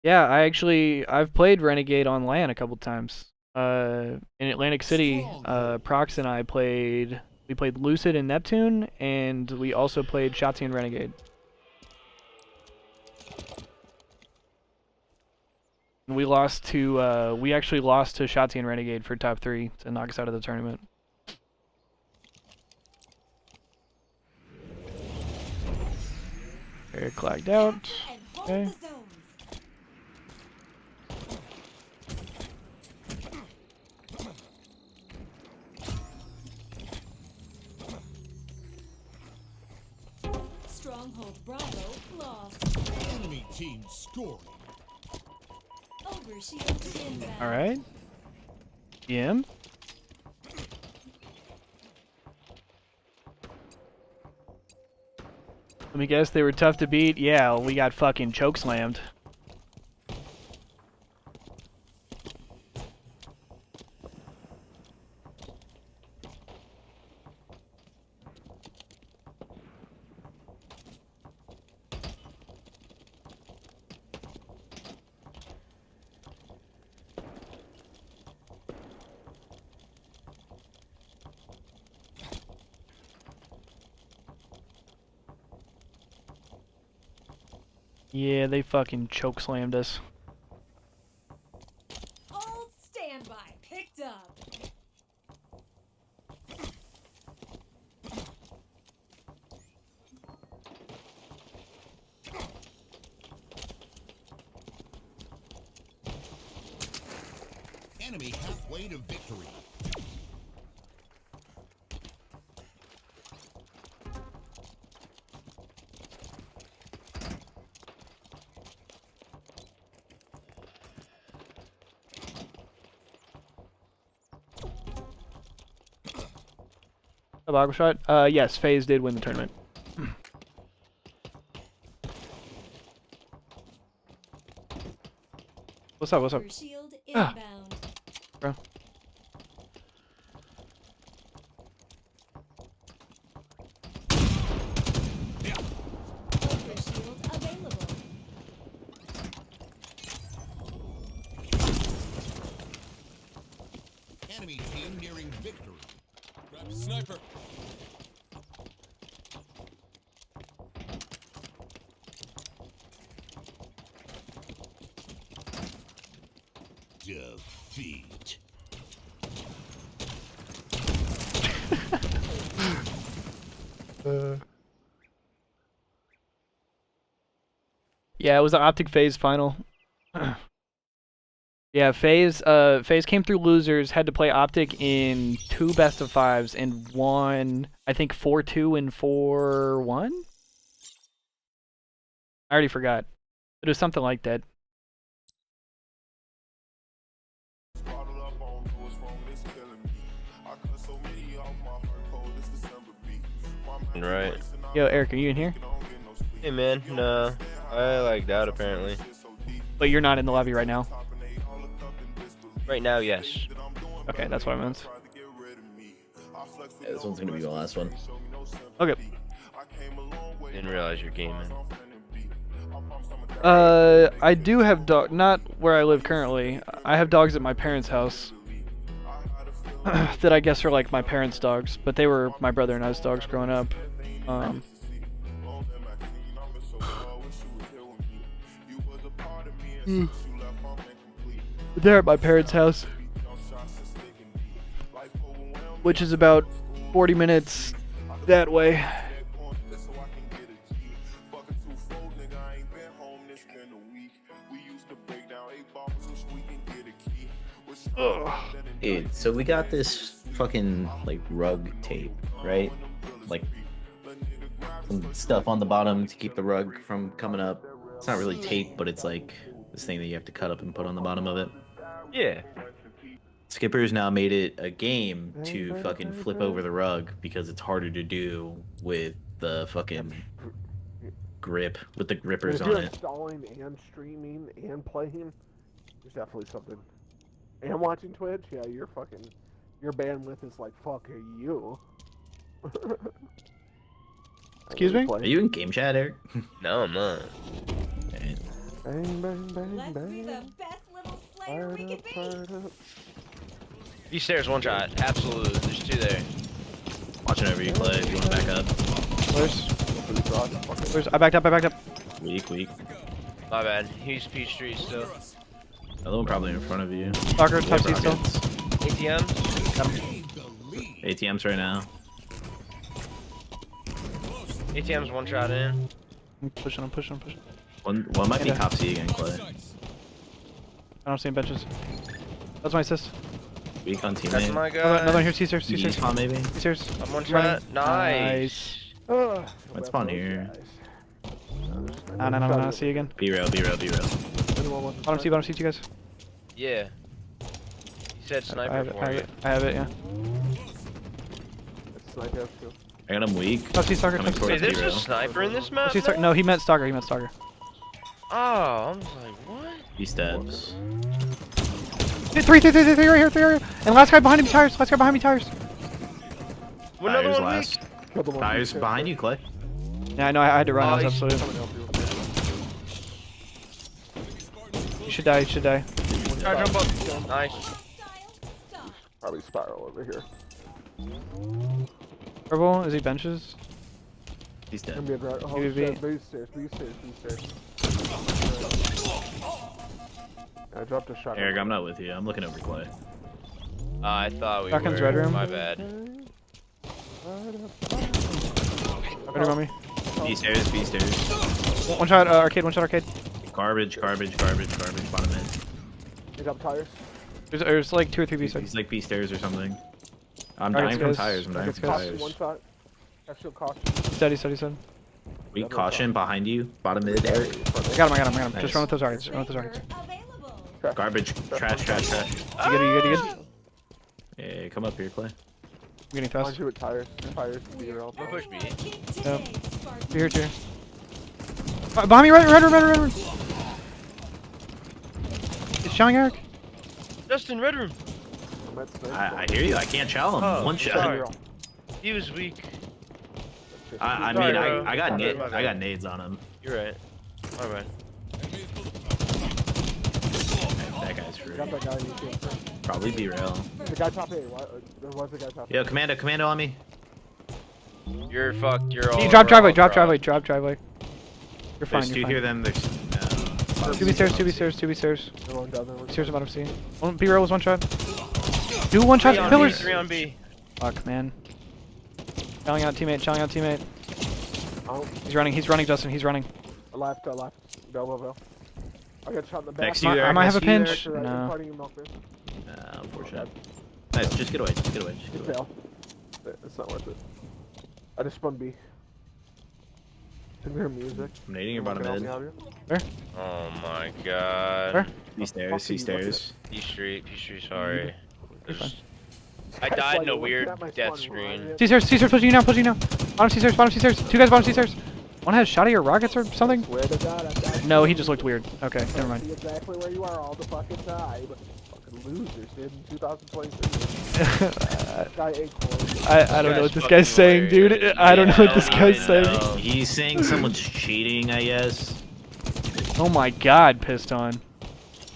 yeah, I've played Renegade on LAN a couple times. In Atlantic City, Prox and I played Lucid and Neptune, and we also played Shotzi and Renegade. And we actually lost to Shotzi and Renegade for top 3 to knock us out of the tournament. Very clagged out. Okay. Stronghold Bravo lost. Enemy team scoring. Overshield inbound. All right. EM. Let me guess, they were tough to beat? Yeah, we got fucking chokeslammed. Yeah, they fucking chokeslammed us. Old standby picked up. Enemy halfway to victory. A boggle shot? Yes, FaZe did win the tournament. What's up, what's up? Shield inbound. Bro. Shield available. Enemy team nearing victory. Grab a sniper. Defeat. Yeah, it was the Optic FaZe final. Yeah, FaZe came through losers, had to play Optic in 2 best-of-5s and won, I think 4-2 and 4-1? I already forgot. But it was something like that. Right. Yo, Eric, are you in here? Hey man, no. I like that apparently. But you're not in the lobby right now? Right now, yes. Okay, that's what I meant. Yeah, this one's gonna be the last one. Okay. Didn't realize you're gaming. I do have dog, not where I live currently. I have dogs at my parents' house. That I guess are like my parents' dogs, but they were my brother and I's dogs growing up. They're at my parents' house, which is about 40 minutes that way. Dude, so we got this fucking like rug tape, right? Like some stuff on the bottom to keep the rug from coming up. It's not really tape, but it's like this thing that you have to cut up and put on the bottom of it. Yeah. Skipper's now made it a game to fucking flip over the rug because it's harder to do with the fucking grip, with the grippers if on you're it. installing and streaming and playing, there's definitely something. And watching Twitch, yeah, your bandwidth is like, fuck you. Excuse me? Are you in game chat, Eric? No, I'm not. Okay. Bang, bang, bang, Let's bang. be the best little slayer we can be. These stairs, one shot. Absolutely. There's 2 there. Watching over you, Clay, if you want to back up. Where's I backed up. Weak. My bad. He's Peachtree still. Another one probably in front of you. Stalker, top C still. ATM? ATMs right now. ATM's one shot in. I'm pushing. One might be top C again, Clay. I don't see any benches. That's my assist. Weak on That's teammate. my guy. Another one here, C-stairs. Spawn maybe? C-stairs. I'm one shot. Nice. Let's spawn here. No, see you again. B rail. Bottom C, you guys. Yeah. You said sniper for me. I have it, yeah. Sniper too. I got him weak. Touch C stalker. Wait, there's a sniper in this map? No, he meant stalker. He meant stalker. Oh, I was like, what? He steps. Three right here. And last guy behind me, tires. Last guy behind me, tires. Another one last. Tires behind you, Clay. Yeah, I know. I had to run. I was absolutely. You should die. You should die. Jump up. Nice. Probably spiral over here. Purple, is he benches? He's dead. Base stairs. I dropped a shot. Eric, I'm not with you. I'm looking over Clay. I thought we Shotgun's were. red room. My bad. Red room on me. B stairs. One shot arcade. Garbage. Bottom end. He's up tires. There's like 2 or 3 B sides. He's like B stairs or something. I'm Alright, dying from guys. tires. One shot. Actual caution. Steady. Weak caution behind you. Bottom mid, Eric. I got him. Nice. Just run with those rockets. Garbage. Trash. You good? Yeah, come up here, Clay. I'm getting fast. Onto it, tires. Don't push me. Yep. Here. Behind me, red room. It's showing Eric. Justin, red room. I hear you. I can't chow him. Oh, One shot. sorry. He was weak. I Sorry, mean, bro. I got My bad. I got nades on him. You're right. My bad. That guy's free. Got that guy in the team. Probably be real. The guy top A. There was a guy top A. Yo, commando on me. You're fucked. You're all. Drop driveway. bro. You're fine. There's two here. Then there's. 2 B stairs. They're going down there. Stairs bottom C. B row was one shot. Do one shot on pillars. B, 3 on B. Fuck, man. Challenging out teammate. Oh. He's running, Justin. He's running. Left. Bell. I got shot in the back. Next to you, I might have a Eric. pinch. No. Unfortunate. Nice. Just get away. Fail. It's not worth it. I just spun B. Can you hear music? I'm nading your bottom mid. Where? Oh my god. Where? C stairs. P Street, sorry. I died in a weird death screen. C stairs, pushing you now. Bottom C stairs. 2 guys bottom C stairs. One has shot at your rockets or something? Swear to God, no, he just looked weird. Okay, never mind. See exactly where you are all the fucking time. Fucking losers, dude. In 2023. I don't know what this guy's saying, dude. I don't know what this guy's saying. He's saying someone's cheating, I guess. Oh my god, pissed on. I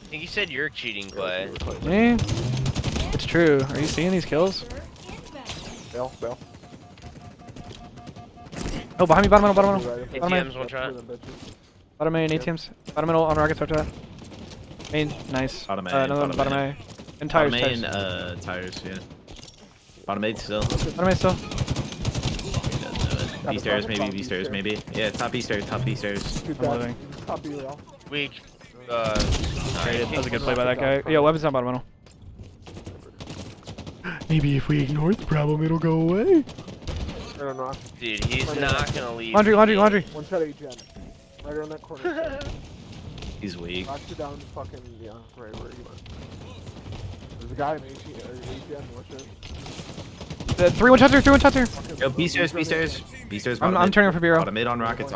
think he said you're cheating, Clay. Eh, it's true. Are you seeing these kills? Bell. Oh, behind me, bottom middle. ATM's one shot. Bottom main, ATMs. Bottom middle on rockets after that. Main, nice. Bottom A. Another one, bottom A. And tires, Bottom A and, tires, yeah. Bottom A still. Bottom A still. B stairs, maybe. Yeah, top B stairs. I'm living. Weak. That was a good play by that guy. Yo, weapons on bottom middle. Maybe if we ignore the problem, it'll go away. I don't know. Dude, he's not gonna leave. Laundry. One shot AGN. Right around that corner. He's weak. Knocked you down fucking, yeah, right where you went. There's a guy in AGN, watch it. 3 one shots here. Yo, B stairs. I'm turning for B-row. Bottom mid on rockets.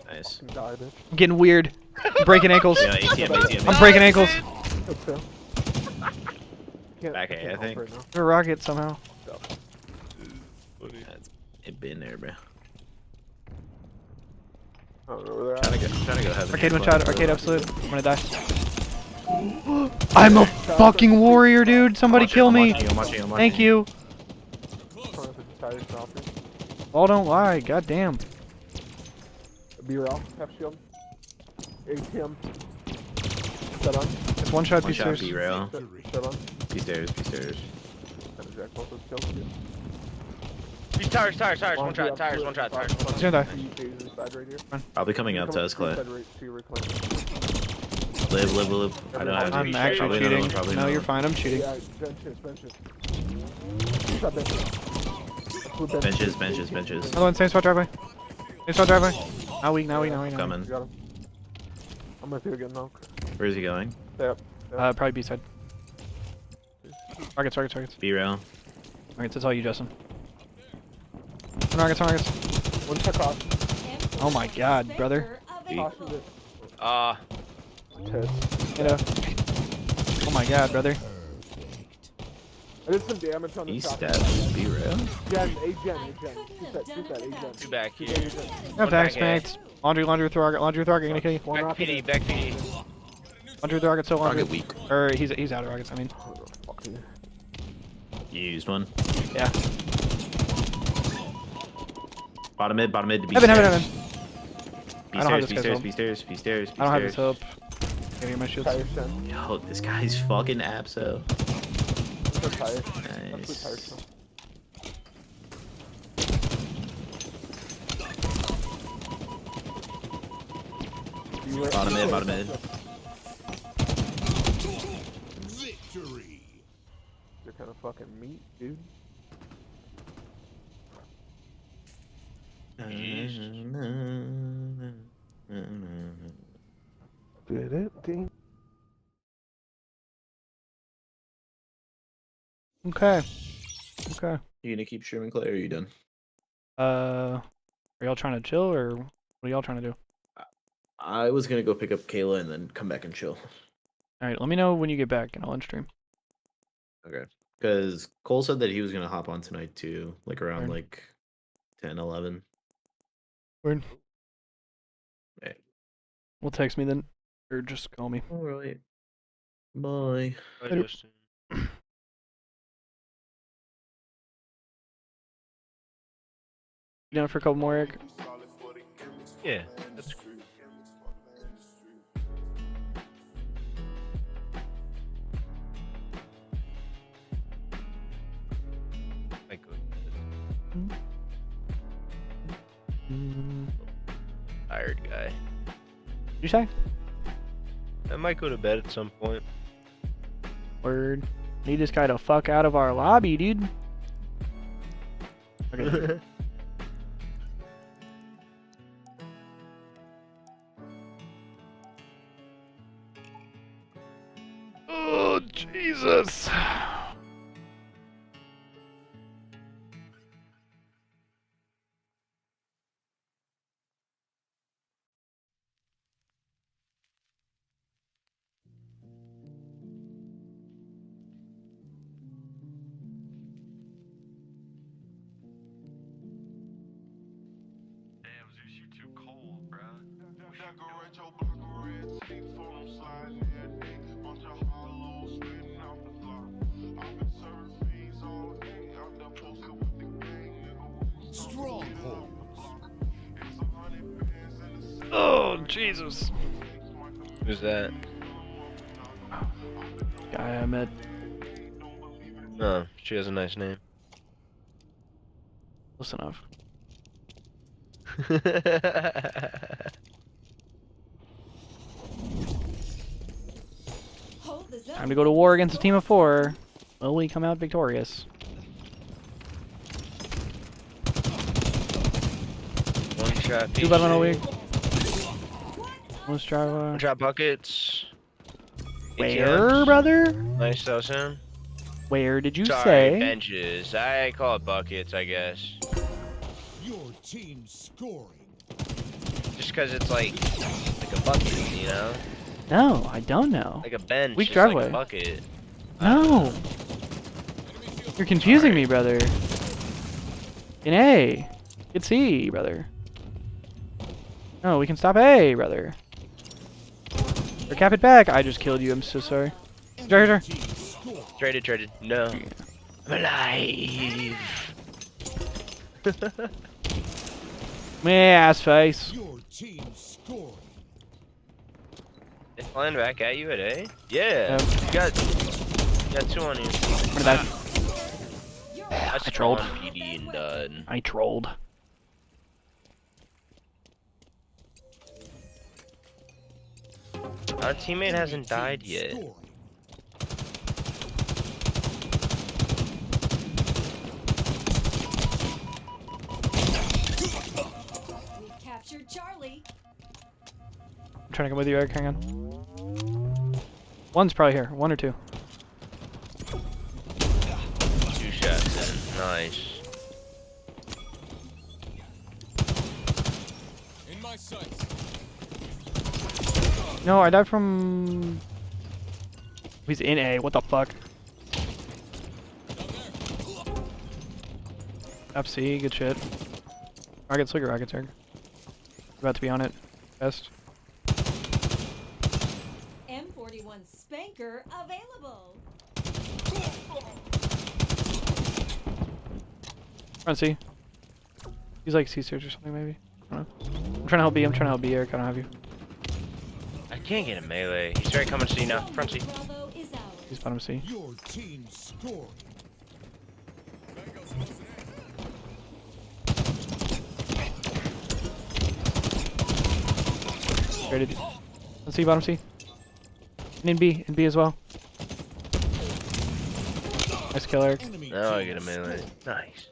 Nice. I'm getting weird. I'm breaking ankles. Yeah, ATM. I'm breaking ankles. Back A, I think. A rocket somehow. It been there, bro. Trying to go heaven. Arcade one shot. Arcade absolute. I'm gonna die. I'm a fucking warrior, dude. Somebody kill me. I'm watching. Thank you. All don't lie. God damn. B-roll, half shield. ATM. Set on. It's one shot. One shot B-stairs. B-rail. Set on. B stairs. Jack both those kills, dude. He's tires. One shot. He's gonna die. Probably coming up to us, Clay. Live. I don't have to. I'm actually cheating. No, you're fine. I'm cheating. Yeah, benches. Benches. Another one. Same spot driveway. Now we. Coming. Got him. I'm with you again, now. Where is he going? Yep. Probably B side. Targets. B round. Targets, that's all you, Justin. Targets. One check off. Oh my god, brother. I Oh my god, brother. did some damage on the He top. stabbed B round. Gen. Shoot that, A-Gen. Two back here. No thanks, mates. Laundry with target, gonna kill you. Back PD, back PD. Laundry with target, so laundry. Target weak. Or he's out of rockets, I mean. You used one. Yeah. Bottom mid to B Heaven. stairs. I don't have this guy's B stairs. I don't have his hope. Gotta get my shields. Yo, this guy's fucking abso. Nice. Bottom mid. Victory. They're kind of fucking meat, dude. Okay. You gonna keep streaming, Clay, or are you done? Are y'all trying to chill, or what are y'all trying to do? I was gonna go pick up Kayla and then come back and chill. Alright, let me know when you get back and I'll end stream. Okay. Because Cole said that he was gonna hop on tonight too, like around like 10, 11. Word. Okay. Well, text me then, or just call me. Alright. Bye. Bye, Justin. You down for a couple more, Eric? Yeah, that's cool. Tired guy. You say? I might go to bed at some point. Word. Need this guy to fuck out of our lobby, dude. Okay. Oh, Jesus. Oh, Jesus. Who's that? Guy I met. Oh, she has a nice name. Close enough. Time to go to war against a team of 4. Will we come out victorious? One shot. 2 bottom on week. Let's try. One shot buckets. Where, ATMs. brother? Nice, that was him. Where did you Sorry, say? benches. I call it buckets, I guess. Your team scoring. Just because it's like a bucket, you know? No, I don't know. Like a bench. Weak is driveway. Like a bucket. No. You're confusing me, brother. In A. Get C, brother. No, we can stop A, brother. Or cap it back. I just killed you. I'm so sorry. Jar. Traded. No. I'm alive. My ass face. Your team scoring. It's flying back at you at A? Yeah. You got 2 on you. What about I trolled. PD and done. I trolled. Our teammate hasn't died yet. We've captured Charlie. I'm trying to come with you, Eric. Hang on. One's probably here. 1 or 2. Nice. In my sights. No, I died from... He's in A, what the fuck? FC, good shit. Rocket Slugger, Rocket Turg. About to be on it. Best. M41 Spanker available. Front C. He's like C-Search or something, maybe. I don't know. I'm trying to help B, Eric, I don't have you. I can't get a melee. He's right coming C now. Front C. He's bottom C. Your team scored. Graded. Let's see, bottom C. And in B as well. Nice kill, Eric. Now I get a melee. Nice.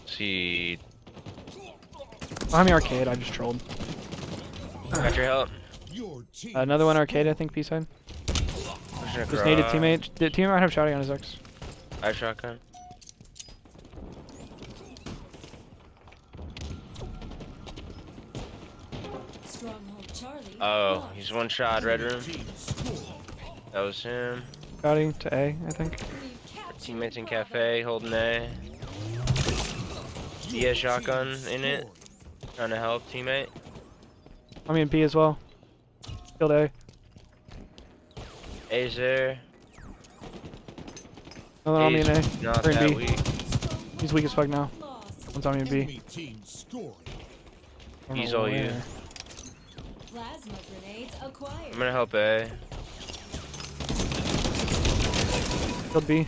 See. Behind me arcade, I just trolled. Got your help. Another one arcade, I think, B side. Just needed teammate. The teammate might have shotty on his X. I have shotgun. Oh, he's one shot, red room. That was him. Shotty to A, I think. Teammates in cafe, holding A. He has shotgun in it. Trying to help teammate. I mean B as well. Killed A. A's there. Another on me in A. Not Or in that B. weak. He's weak as fuck now. One's on me in B. He's all you. Plasma grenades acquired. I'm gonna help A. Killed B.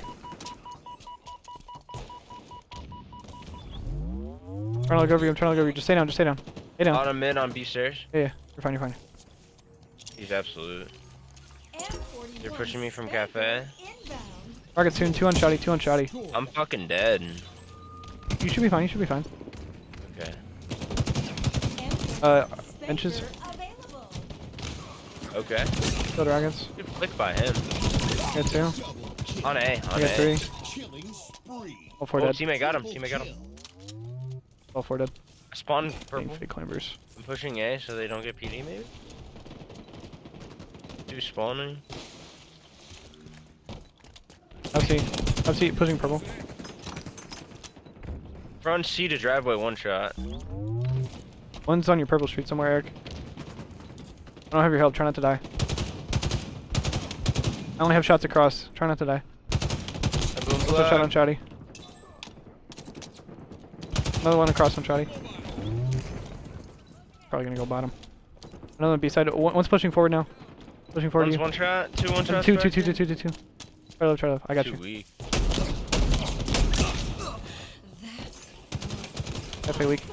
I'm trying to look over you, Just stay down, Stay down. Bottom mid on B stairs. Yeah, you're fine. He's absolute. They're pushing me from cafe. Rocket soon, 2 on shotty. I'm fucking dead. You should be fine, Okay. Benches. Okay. Kill dragons. Good flick by him. Got 2. On A. I got 3. All 4 dead. Teammate got him. All 4 dead. Spawn purple. Fake climbers. I'm pushing A so they don't get PD maybe? 2 spawning. FC, pushing purple. Front C to driveway, 1 shot. One's on your purple street somewhere, Eric. I don't have your help, try not to die. I only have shots across, try not to die. Another shot on shotty. Another one across on shotty. Probably gonna go bottom. Another one B side. One's pushing forward now. Pushing forward. One's 1 shot, 2 1 shots. 2. Try left. I got you. Too weak. Definitely weak.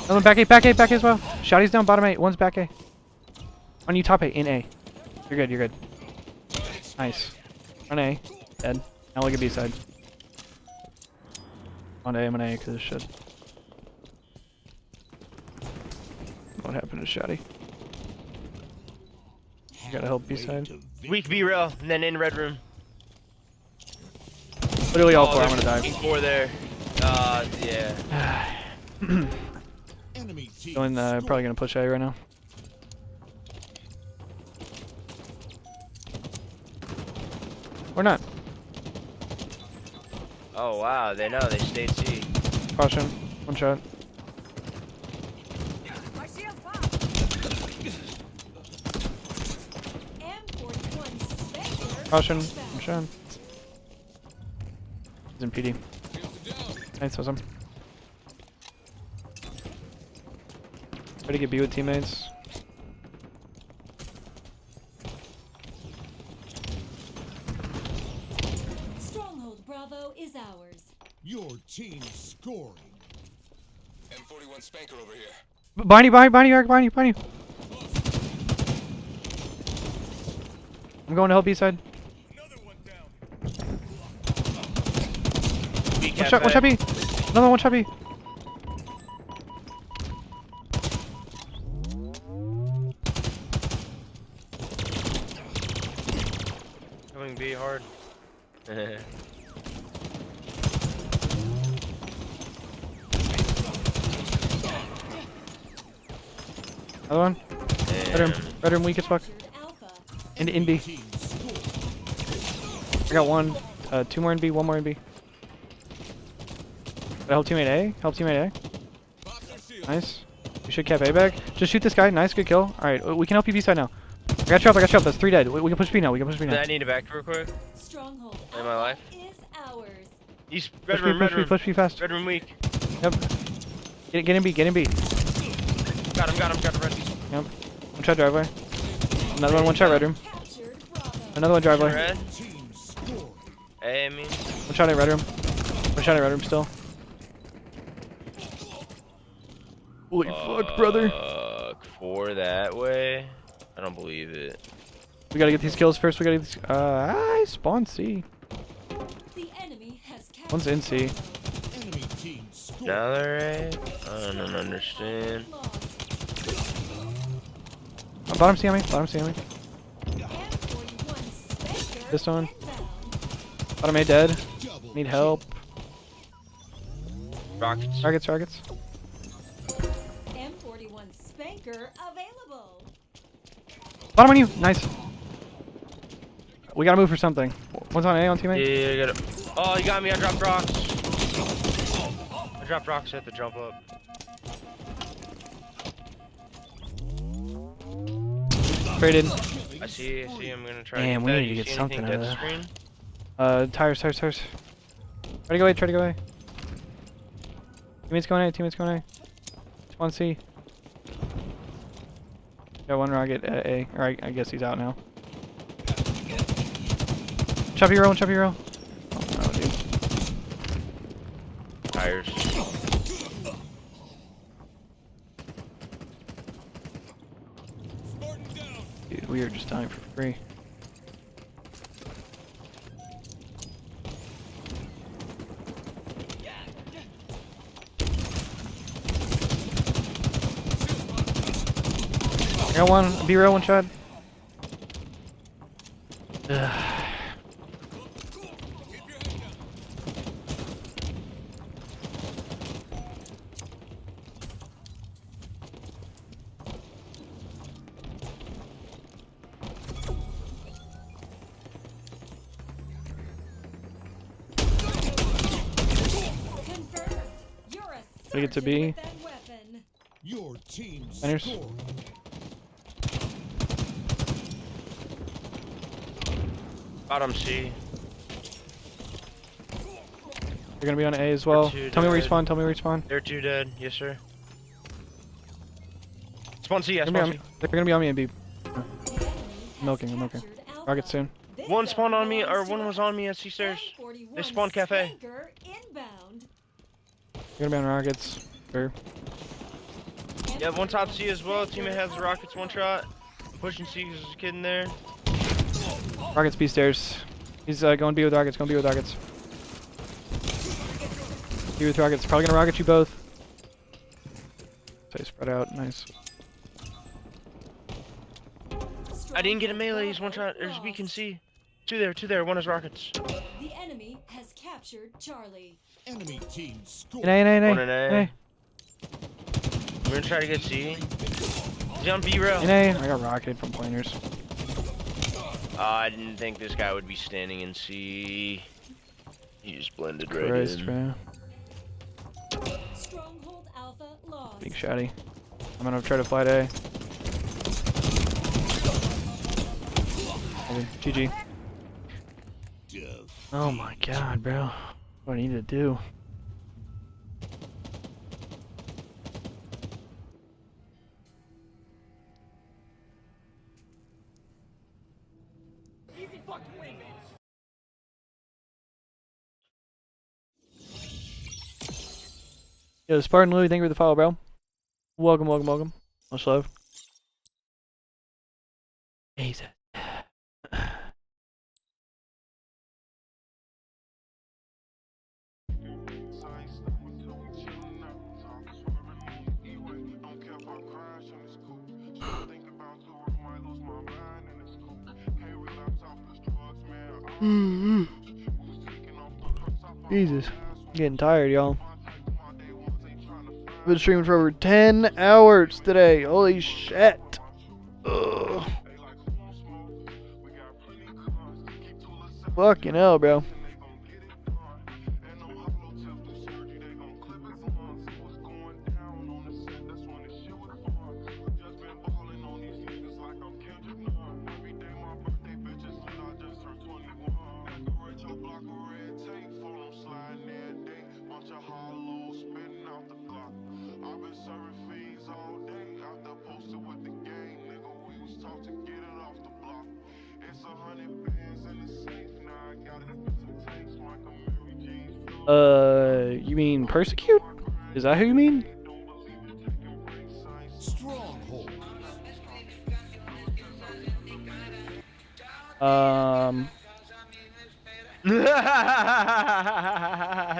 Another one back A as well. Shotty's down bottom A. One's back A. On you top A, in A. You're good. Nice. On A. Dead. Now look at B side. On A, I'm on A because of shit. What happened to Shotty? You gotta help B side. Weak B rail, and then in red room. Literally all 4, I'm gonna die. 4 there. Yeah. Going, probably gonna push A right now. Or not. Oh wow, they know, they stayed C. Caution. 1 shot. Caution. 1 shot. He's in PD. Nice, awesome. Try to get B with teammates. Stronghold Bravo is ours. Your team scoring. M41 Spanker over here. Behind you, Eric, behind you. I'm going to help B side. One shot B. Another 1 shot B. going B hard. Another one. Red room weak as fuck. In B. I got one. 2 more in B, 1 more in B. Help teammate A. Help teammate A. Nice. You should cap A back. Just shoot this guy. Nice, good kill. Alright, we can help you B side now. I got you up, I got you up. That's 3 dead. We can push B now. We can push B now. I need a back real quick. Stronghold In my life. is ours. He's red room, Push B fast. Red room weak. Yep. Get in B, get in B. Got him, red. Yep. One shot driveway. Another one shot red room. Another one driveway. Red. A, I mean. One shot at red room. One shot at red room still. Holy fuck, brother. 4 that way. I don't believe it. We gotta get these kills first. We gotta get these. Spawn C. The enemy has One's in C. Now they're A? I don't understand. Bottom C on me. Bottom C on me. This one. Bottom A dead. Need help. Rockets. Rockets. M41 Spanker available. Bottom on you. Nice. We gotta move for something. One's on A on teammate. Yeah, I got it. Oh, you got me. I dropped rocks. I dropped rocks at the jump up. Traded. I see. I'm gonna try. Damn, we need to get something out of that. Tires. Try to go away. Teammates going A. Spawn C. Got one rocket at A. Or I guess he's out now. Chop hero. Oh, no, dude. Tires. Dude, we are just dying for free. I got one. B-row, one shot. Did I get to B? Your team Miners. Bottom C. They're gonna be on A as well. Tell me where you spawn. They're 2 dead. Yes, sir. Spawn C, yeah, They're spawn gonna be on me and B. I'm milking. Rocket soon. One spawned on me, or one was on me at C stairs. They spawned cafe. They're gonna be on rockets. Sure. Yeah, one top C as well. Teammate has the rockets, one shot. Pushing C because there's a kid in there. Rockets B stairs. He's going B with rockets. B with rockets. Probably gonna rocket you both. Stay spread out. Nice. I didn't get a melee. He's one shot. There's B can C. Two there. One is rockets. The enemy has captured Charlie. Enemy team score. One in A. We're gonna try to get C. He's on B row. In A. I got rocketed from pointers. I didn't think this guy would be standing in C. He just blended right in. Man. Stronghold Alpha lost. Big shotty. I'm gonna try to fly to A. Okay, GG. Oh my god, bro. What do I need to do? Yo, Spartan Louie, thank you for the follow, bro. Welcome. Much love. Easy. Jesus. I'm getting tired, y'all. I've been streaming for over 10 hours today. Holy shit. Ugh. Fucking hell, bro. You mean persecute? Is that who you mean? Stronghold.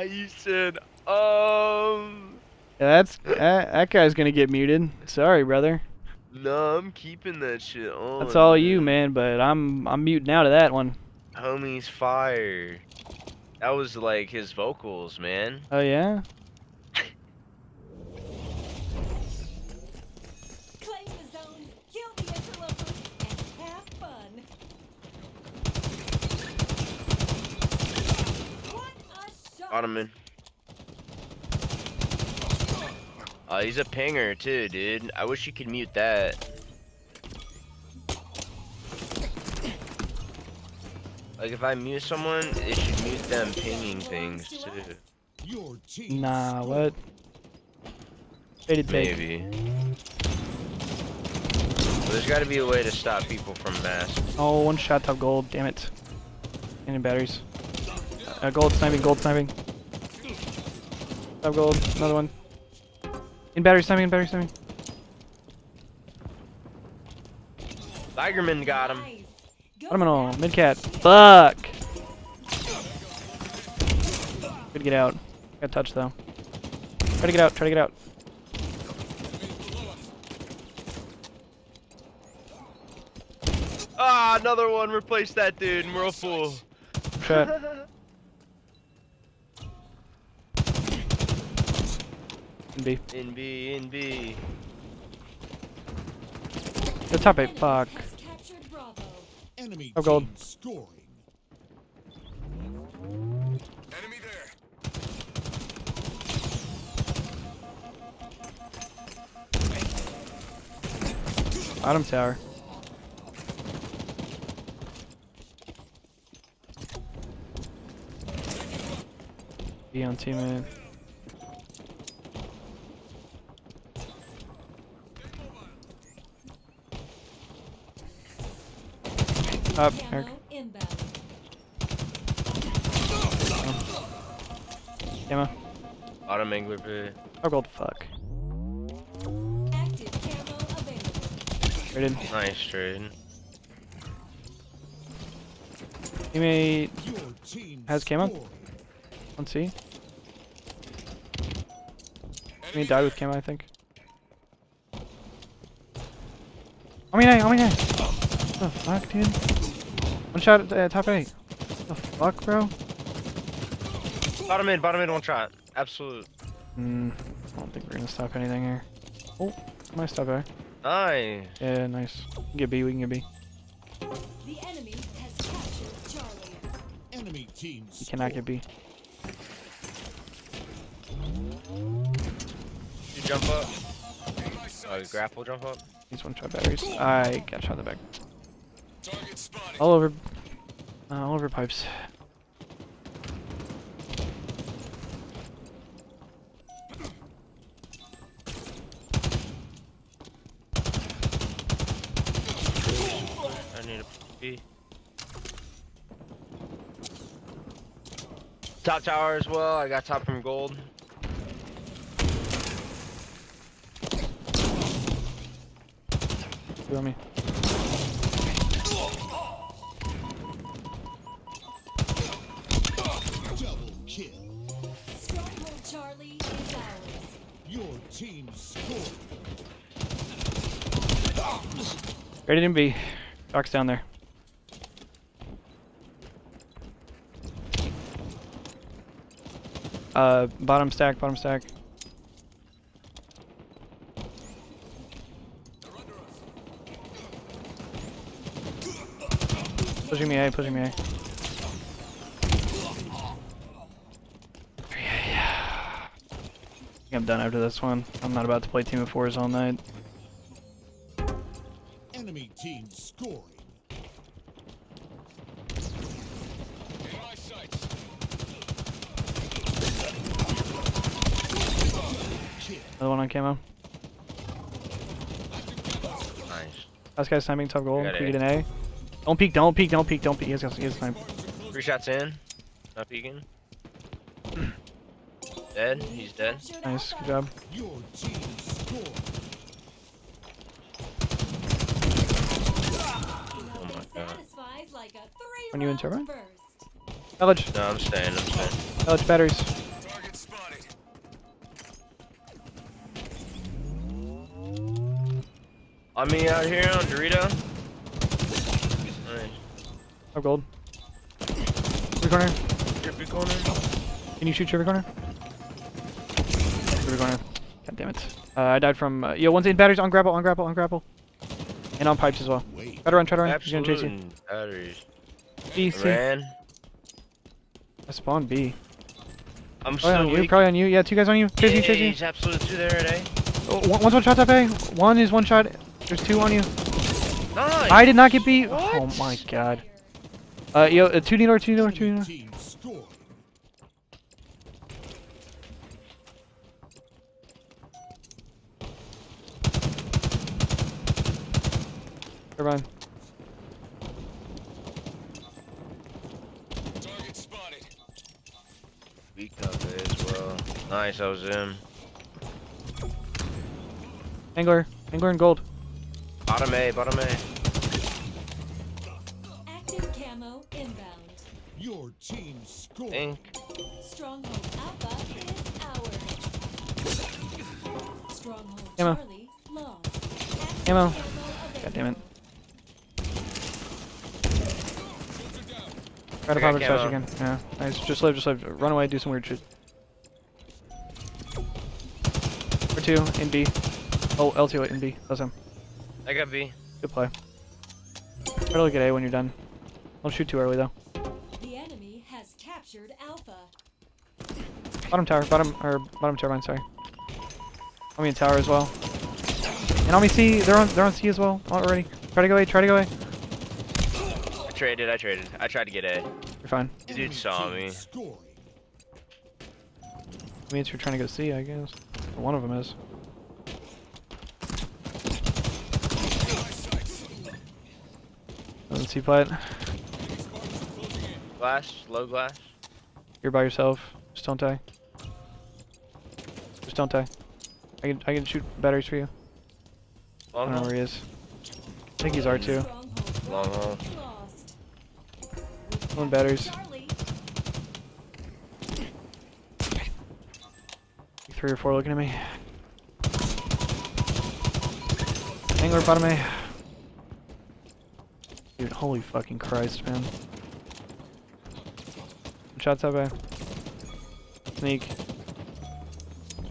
You said, Yeah, that guy's gonna get muted. Sorry, brother. No, I'm keeping that shit on. That's all you, man. But I'm muting out of that one. Homie's fire. That was like his vocals, man. Oh yeah. Claim the zone, kill the interlopers, and have fun. What a shot! Ottoman. Oh, he's a pinger too, dude. I wish you could mute that. Like if I mute someone, it should mute them pinging things too. Nah, what? Take. Maybe. Well, there's got to be a way to stop people from mask. Oh, one shot top gold. Damn it. And batteries. Gold sniping. Top gold. Another one. In battery sniping. Tigerman got him. Phenomenal. Mid-cat. Fuck. Good get out. Got touch though. Try to get out. Ah, another one. Replace that dude. Whirlpool. Shot. In B. The top 8. Fuck. Enemy Oh, gold. scoring. Enemy there. Bottom tower. Be on teammate. Up, Eric. Gamma. Autumn angler bit. Oh, gold, fuck. Traded. Nice trade. Teammate has camo. On C. Teammate died with camo, I think. On me nine. What the fuck, dude? One shot at top 8. What the fuck, bro? Bottom mid, one shot. Absolute. I don't think we're gonna stop anything here. Oh, nice stop there. Nice. Yeah, nice. We can get B, we can get B. The enemy has captured Charlie. Enemy team. You cannot get B. You jump up. Oh, grapple jump up. These one shot batteries. I got shot in the back. All over pipes. I need a B. Top tower as well. I got top from gold. You on me? Double kill. Stronghold Charlie is ours. Your team scored. Ready to B. Doc's down there. Bottom stack, bottom stack. Pushing me A, pushing me A. I think I'm done after this one. I'm not about to play Team of Fours all night. Enemy team scoring. Another one on camo. Nice. Last guy's sniping top goal. Can we get an A? Don't peek, don't peek, don't peek, don't peek. He has snipe. 3 shots in. Not peeking. Dead. He's dead. Nice, good job. Your team scored. Oh my god. When you in turbine? Village. No, I'm staying. Village batteries. On me out here on Dorito. Nice. Oh, gold. Trivy corner. Trivy corner. Can you shoot Trivy corner? Trivy corner. God damn it. I died from. Yo, one's in batteries on grapple, on grapple, on grapple. And on pipes as well. Try to run, try to run. He's gonna chase you. Batteries. B, C. Ran. I spawned B. I'm so weak. Probably on you. Yeah, 2 guys on you. Chase you, chase you. He's absolutely 2 there at A. Oh, one's one shot up A. One is one shot. There's 2 on you. Nice. I did not get beat. What? Oh my god. Yo, 2 needler, 2 needler, 2 needler. Turbine. Weak up there as well. Nice, I was in. Angler and gold. Bottom A, bottom A. Active camo inbound. Your team scored. Stronghold Alpha is ours. Stronghold Ammo. Charlie lost. Ammo. God damn it. Try to pop it touch again. Yeah. Nice. Just live, just live. Run away, do some weird shit. Or 2 in B. Oh, L2 in B. That's him. I got B. Good play. Try to look at A when you're done. Don't shoot too early though. The enemy has captured Alpha. Bottom tower, bottom turbine, sorry. On me in tower as well. And on me C, they're on C as well already. Try to go A, try to go A. I traded. I tried to get A. You're fine. The dude saw me. It means you're trying to go C, I guess. Or one of them is. C plat. Glass, low glass. You're by yourself. Just don't die. Just don't die. I can shoot batteries for you. I don't know where he is. I think he's R2. Long hole. One batteries. 3 or 4 looking at me. Angler bottom A. Dude, holy fucking Christ, man. Shots up A. Sneak.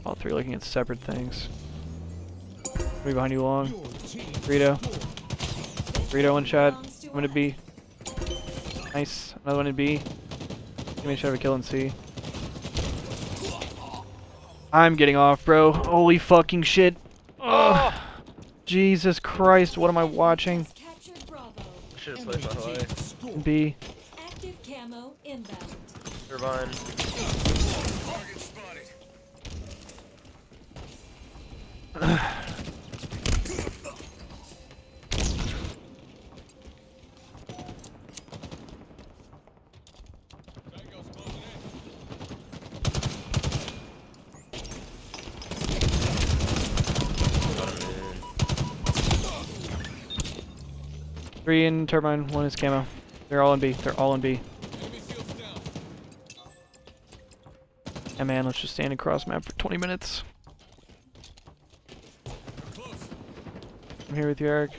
All 3 looking at separate things. 3 behind you long. Burrito. Burrito, 1 shot. I'm gonna B. Nice. Another one in B. Give me a shot of a kill in C. I'm getting off, bro. Holy fucking shit. Ugh. Jesus Christ, what am I watching? Should have played my way. B. Active camo inbound. Turbine. Three in turbine, 1 is camo. They're all in B. They're all in B. Yeah, man, let's just stand across map for 20 minutes. I'm here with you, Eric.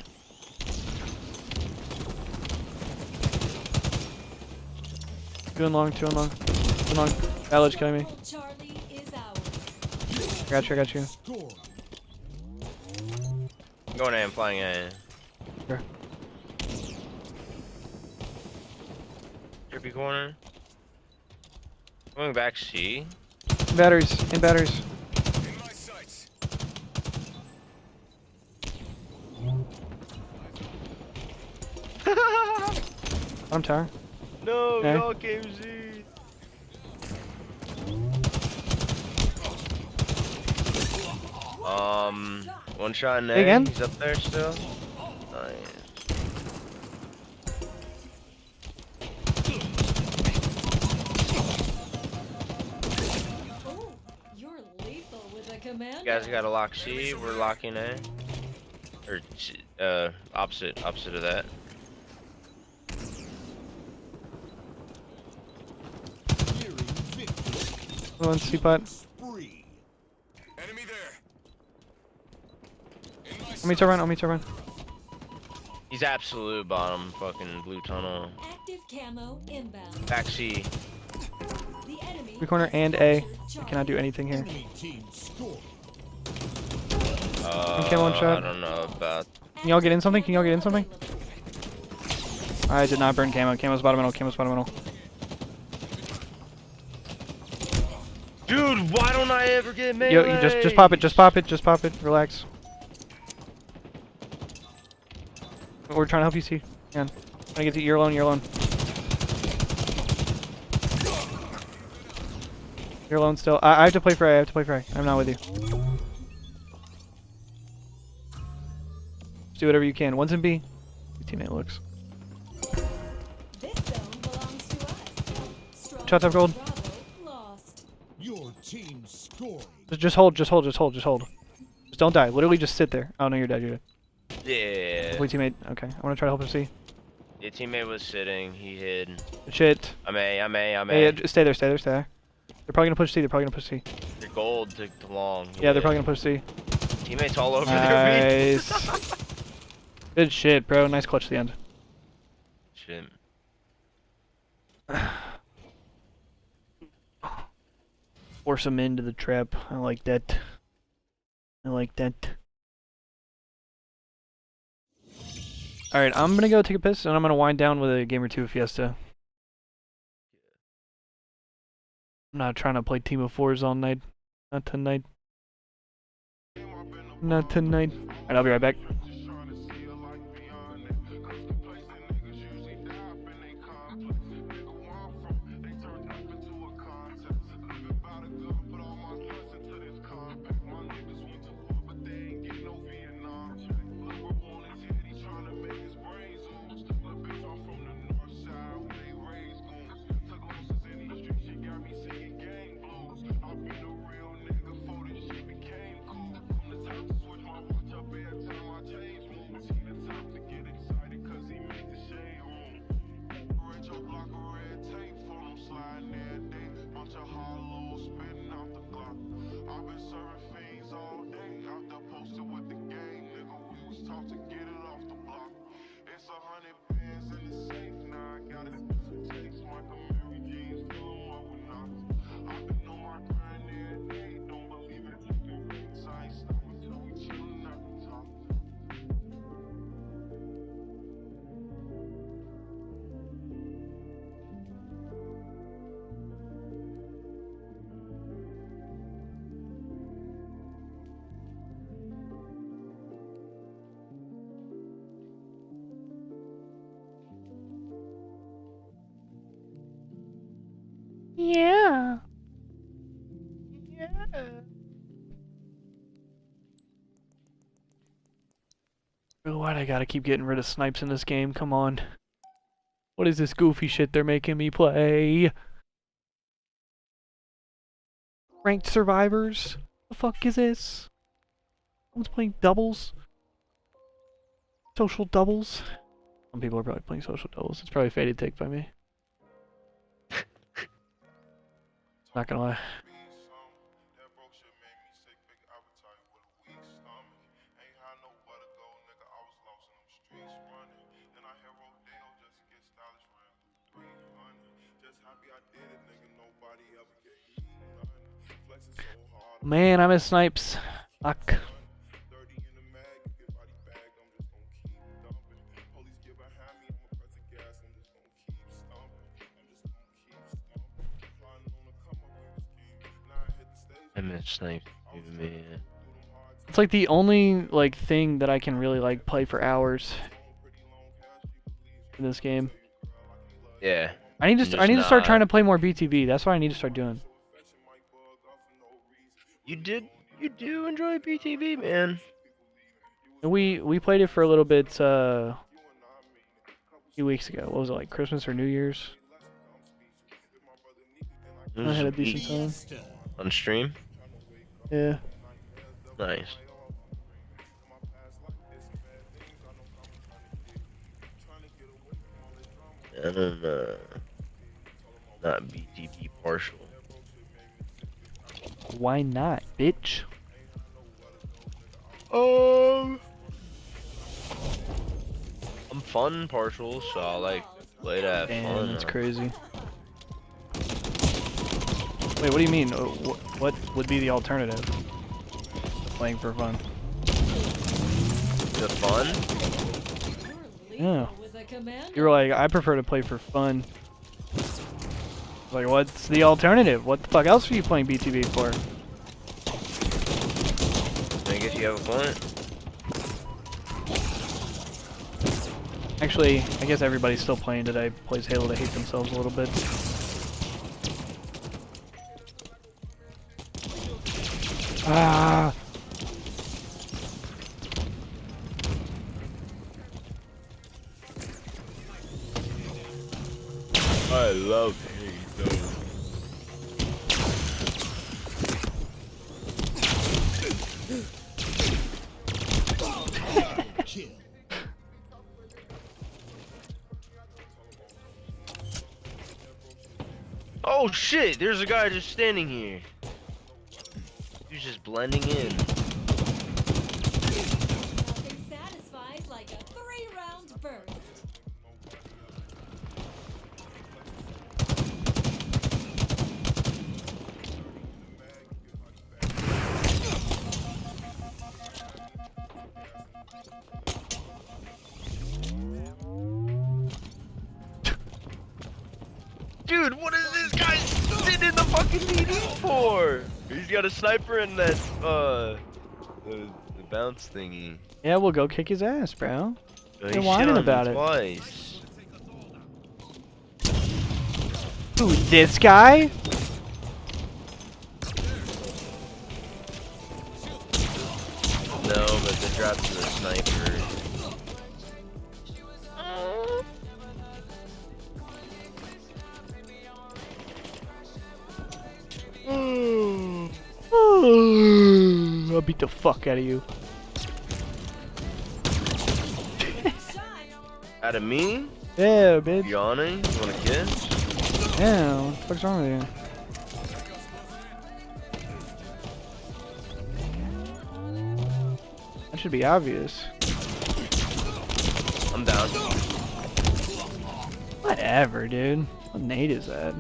Two in long, 2 in long. Come on. Valid's killing me. Charlie is ours. I got you, I got you. I'm going A, I'm flying A. Sure. Trippy corner. Going back C. Batteries, in batteries. Bottom tower. No, Okay. y'all came Z. One shot in A. Again? He's up there still. Nice. Oh, you're lethal with a command. You guys gotta lock C. We're locking A. Or opposite of that. One C-pot. I'll meet to run, I'll meet to run. He's absolute bottom fucking blue tunnel. Active camo inbound. Back C. The enemy Three corner and A. I cannot do anything here. Camo one shot. I don't know about. Can y'all get in something? Can y'all get in something? I did not burn camo. Camo's bottom middle. Camo's bottom middle. Dude, why don't I ever get melee? Yo, you just pop it. Just pop it. Just pop it. Relax. We're trying to help you see. Man, trying to get to you're alone. You're alone. You're alone still. I have to play for A. I have to play for A. I'm not with you. Just do whatever you can. One's in B. Your teammate looks. This zone belongs to us. Shots up gold. Lost. Your team scored. Just hold. Just hold. Just hold. Just hold. Just don't die. Literally just sit there. Oh no, you're dead. You're dead. Yeah. Wait, teammate. Okay, I want to try to help him see. Your teammate was sitting. He hid. Shit. I'm A. Hey, stay there. Stay there. Stay there. They're probably gonna push C. They're probably gonna push C. Your gold took too long. Yeah, they're probably gonna push C. Teammates all over Nice. their Good shit, bro. Nice clutch to the end. Shit. Force him into the trap. I like that. I like that. Alright, I'm gonna go take a piss and I'm gonna wind down with a game or two of Fiesta. I'm not trying to play Team of Fours all night. Not tonight. Not tonight. Alright, I'll be right back. Yeah. Yeah. Bro, why'd I gotta keep getting rid of snipes in this game? Come on. What is this goofy shit they're making me play? Ranked survivors? The fuck is this? Someone's playing doubles? Social doubles? Some people are probably playing social doubles. It's probably faded take by me. Not gonna lie. Man, I miss snipes. Fuck. I miss snipe, man. It's like the only like thing that I can really like play for hours in this game. Yeah. I need to start trying to play more BTV. That's what I need to start doing. You do enjoy BTV, man. And we played it for a little bit a few weeks ago. What was it, like Christmas or New Year's? I had a decent time. On stream? Yeah. Nice. And then, not BTV partial. Why not, bitch? I'm fun partial, so I like play that fun. That's crazy. Wait, what do you mean? What would be the alternative? Playing for fun. The fun? Yeah. You were like, I prefer to play for fun. Like, what's the alternative? What the fuck else are you playing BTV for? I guess you have a point. Actually, I guess everybody's still playing today. Plays Halo to hate themselves a little bit. Ah! I love Halo. Oh shit, there's a guy just standing here. He's just blending in. Nothing satisfies like a 3-round burst. Dude, what is this guy sitting in the fucking meeting for? He's got a sniper and that, the bounce thingy. Yeah, we'll go kick his ass, bro. He's You're whining about it. Twice. Who, this guy? No, but the drops to the sniper. I'll beat the fuck out of you. Out of me? Yeah, bitch. Yawning? You want a kiss? Yeah, what the fuck's wrong with you? That should be obvious. I'm down. Whatever, dude. What nade is that?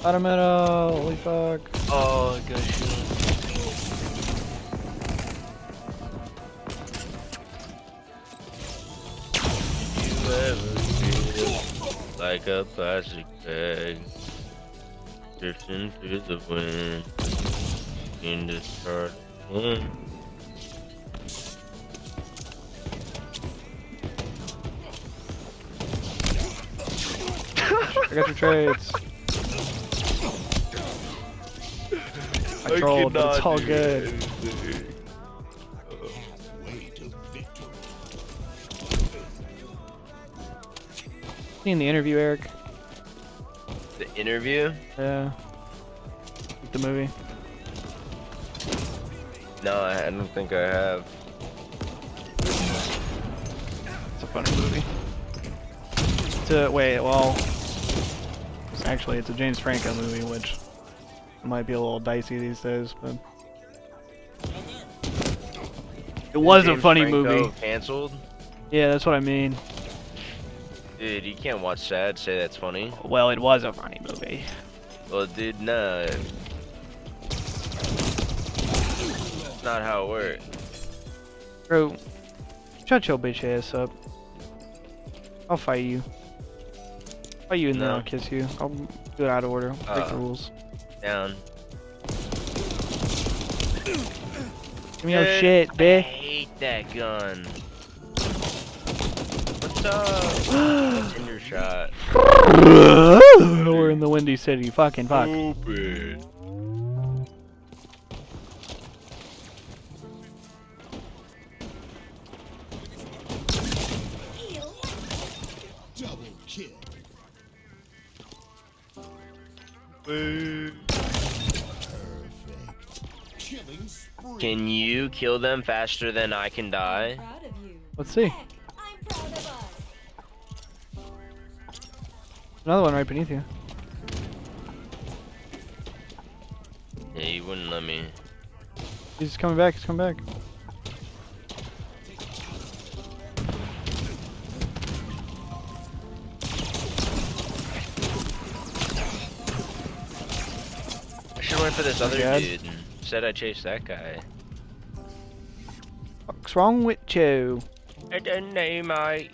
Bottom middle, holy fuck. Oh, gosh. You ever feel like a plastic bag drifting through the wind in the start one? I got your trades. I trolled, but it's all good. Seen the interview, Eric? The interview? Yeah. The movie. No, I don't think I have. It's a funny movie. Wait, well, actually, it's a James Franco movie, which might be a little dicey these days, but it was a funny movie. Canceled? Yeah, that's what I mean. Dude, you can't watch sad, say that's funny. Well, it was a funny movie. Well, dude, no. That's not how it works. Bro, shut your bitch ass up. I'll fight you. Fight you and then I'll kiss you. I'll do it out of order. Break the rules. Down. Give me your shit, bitch. I hate that gun. What's up? Tinder shot. We're in the Windy City. Fucking fuck. Stupid. Double kill. Can you kill them faster than I can die? Let's see. Another one right beneath you. Yeah, you wouldn't let me. He's coming back. He's coming back. I should went for this other dude and said I chased that guy. What's wrong with you? I don't know, mate.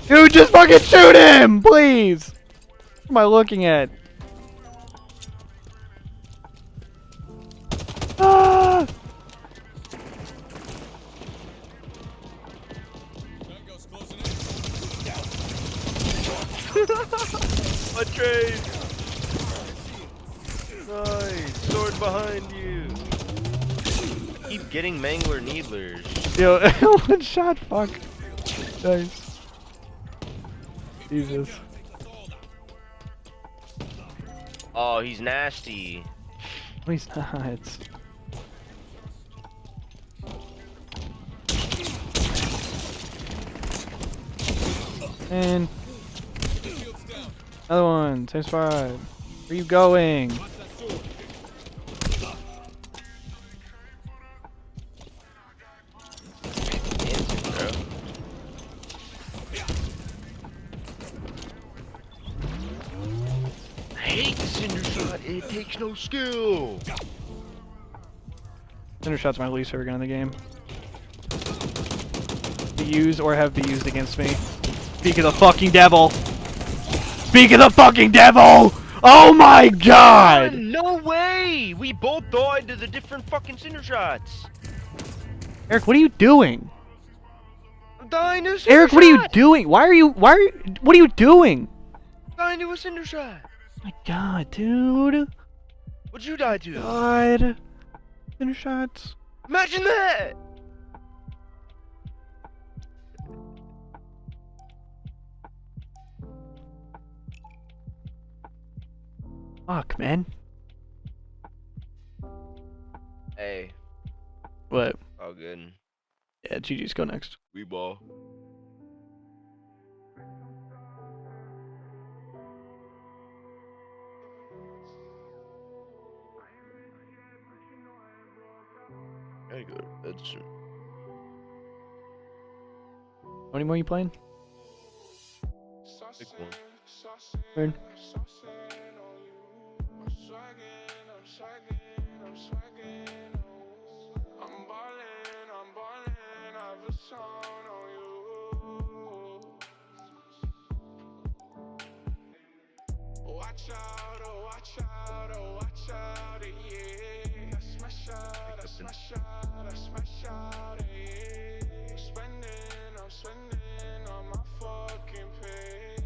Dude, just fucking shoot him, please! What am I looking at? Ah! A trade! Nice! Sword behind you! Keep getting Mangler Needlers. Yo, one shot, fuck. Nice. Jesus. Oh, he's nasty. No, he's not. And another one, same spot. Where are you going? I hate the Cinder Shot. It takes no skill. Cinder Shot's my least favorite gun in the game. Be used or have be used against me. Speak of the fucking devil! Speak of the fucking devil! Oh my god! No way! We both died to the different fucking Cinder Shots. Eric, what are you doing? I'm dying to a Cinder Eric, what are you Shot. doing? What are you doing? I'm dying to a Cinder Shot. My god, dude. What'd you die to? God. Cinder Shots. Imagine that! Fuck, man. Hey. What? All good. Yeah, GG's go next. We ball. I gotta go to bed soon. How many more you playing? Pick one. Weird. Watch out, oh watch out, oh watch out, yeah. I smash out, I smash out, I smash out, yeah. I'm spending on my fucking pay.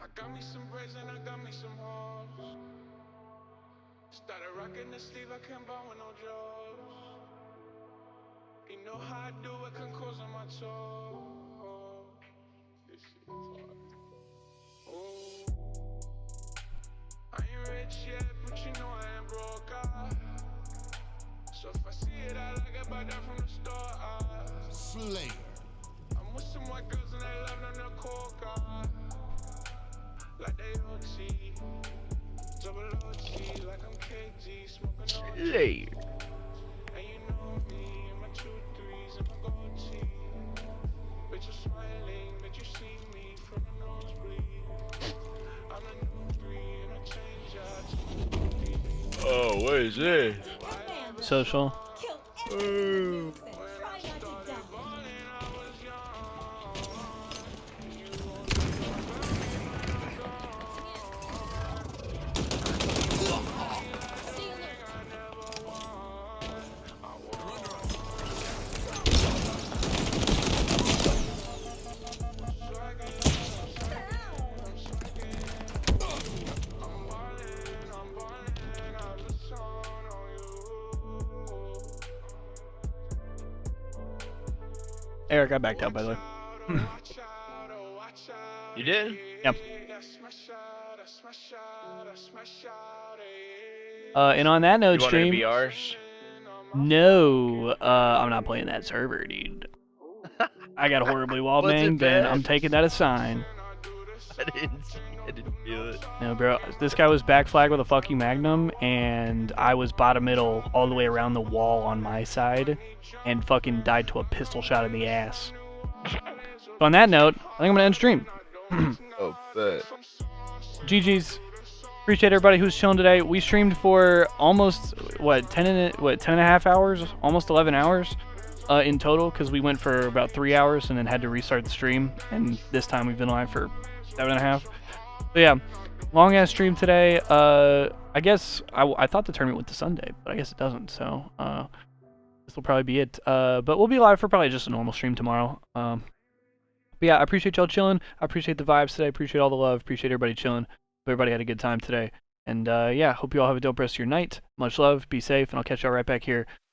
I got me some braids and I got me some hoes. Started rocking the sleeve, I can't buy with no jobs. You know how I do it, can cause on my toe. This shit is hard. Ooh. I ain't rich yet, but you know I ain't broke. Slayer. I'm with some white girls and they love on the coca. Like they OT. Double OT like I'm KG. Smoking on Slayer. And you know me and my 2 3s and my gold tee. Bitch, you're smiling, but you see me from the nosebleed. I'm a new breed and I change out. Oh, what is this? Social. Ooh. Eric, I backed out, by the way. You did? Yep. And on that note, You want stream. it to be ours? No, I'm not playing that server, dude. I got horribly wall banged, and I'm taking that as a sign. I didn't feel it. No, bro. This guy was back flag with a fucking Magnum, and I was bottom middle all the way around the wall on my side, and fucking died to a pistol shot in the ass. So on that note, I think I'm gonna end stream. Oh, bet. GG's. Appreciate everybody who's chilling today. We streamed for almost 10 and a half hours, almost 11 hours in total, because we went for about 3 hours and then had to restart the stream. And this time we've been live for 7.5. So yeah, long ass stream today. I guess I thought the tournament went to Sunday, but I guess it doesn't. So this will probably be it. But we'll be live for probably just a normal stream tomorrow. But yeah, I appreciate y'all chilling. I appreciate the vibes today. I appreciate all the love. Appreciate everybody chilling. Hope everybody had a good time today. And yeah, hope you all have a dope rest of your night. Much love. Be safe, and I'll catch y'all right back here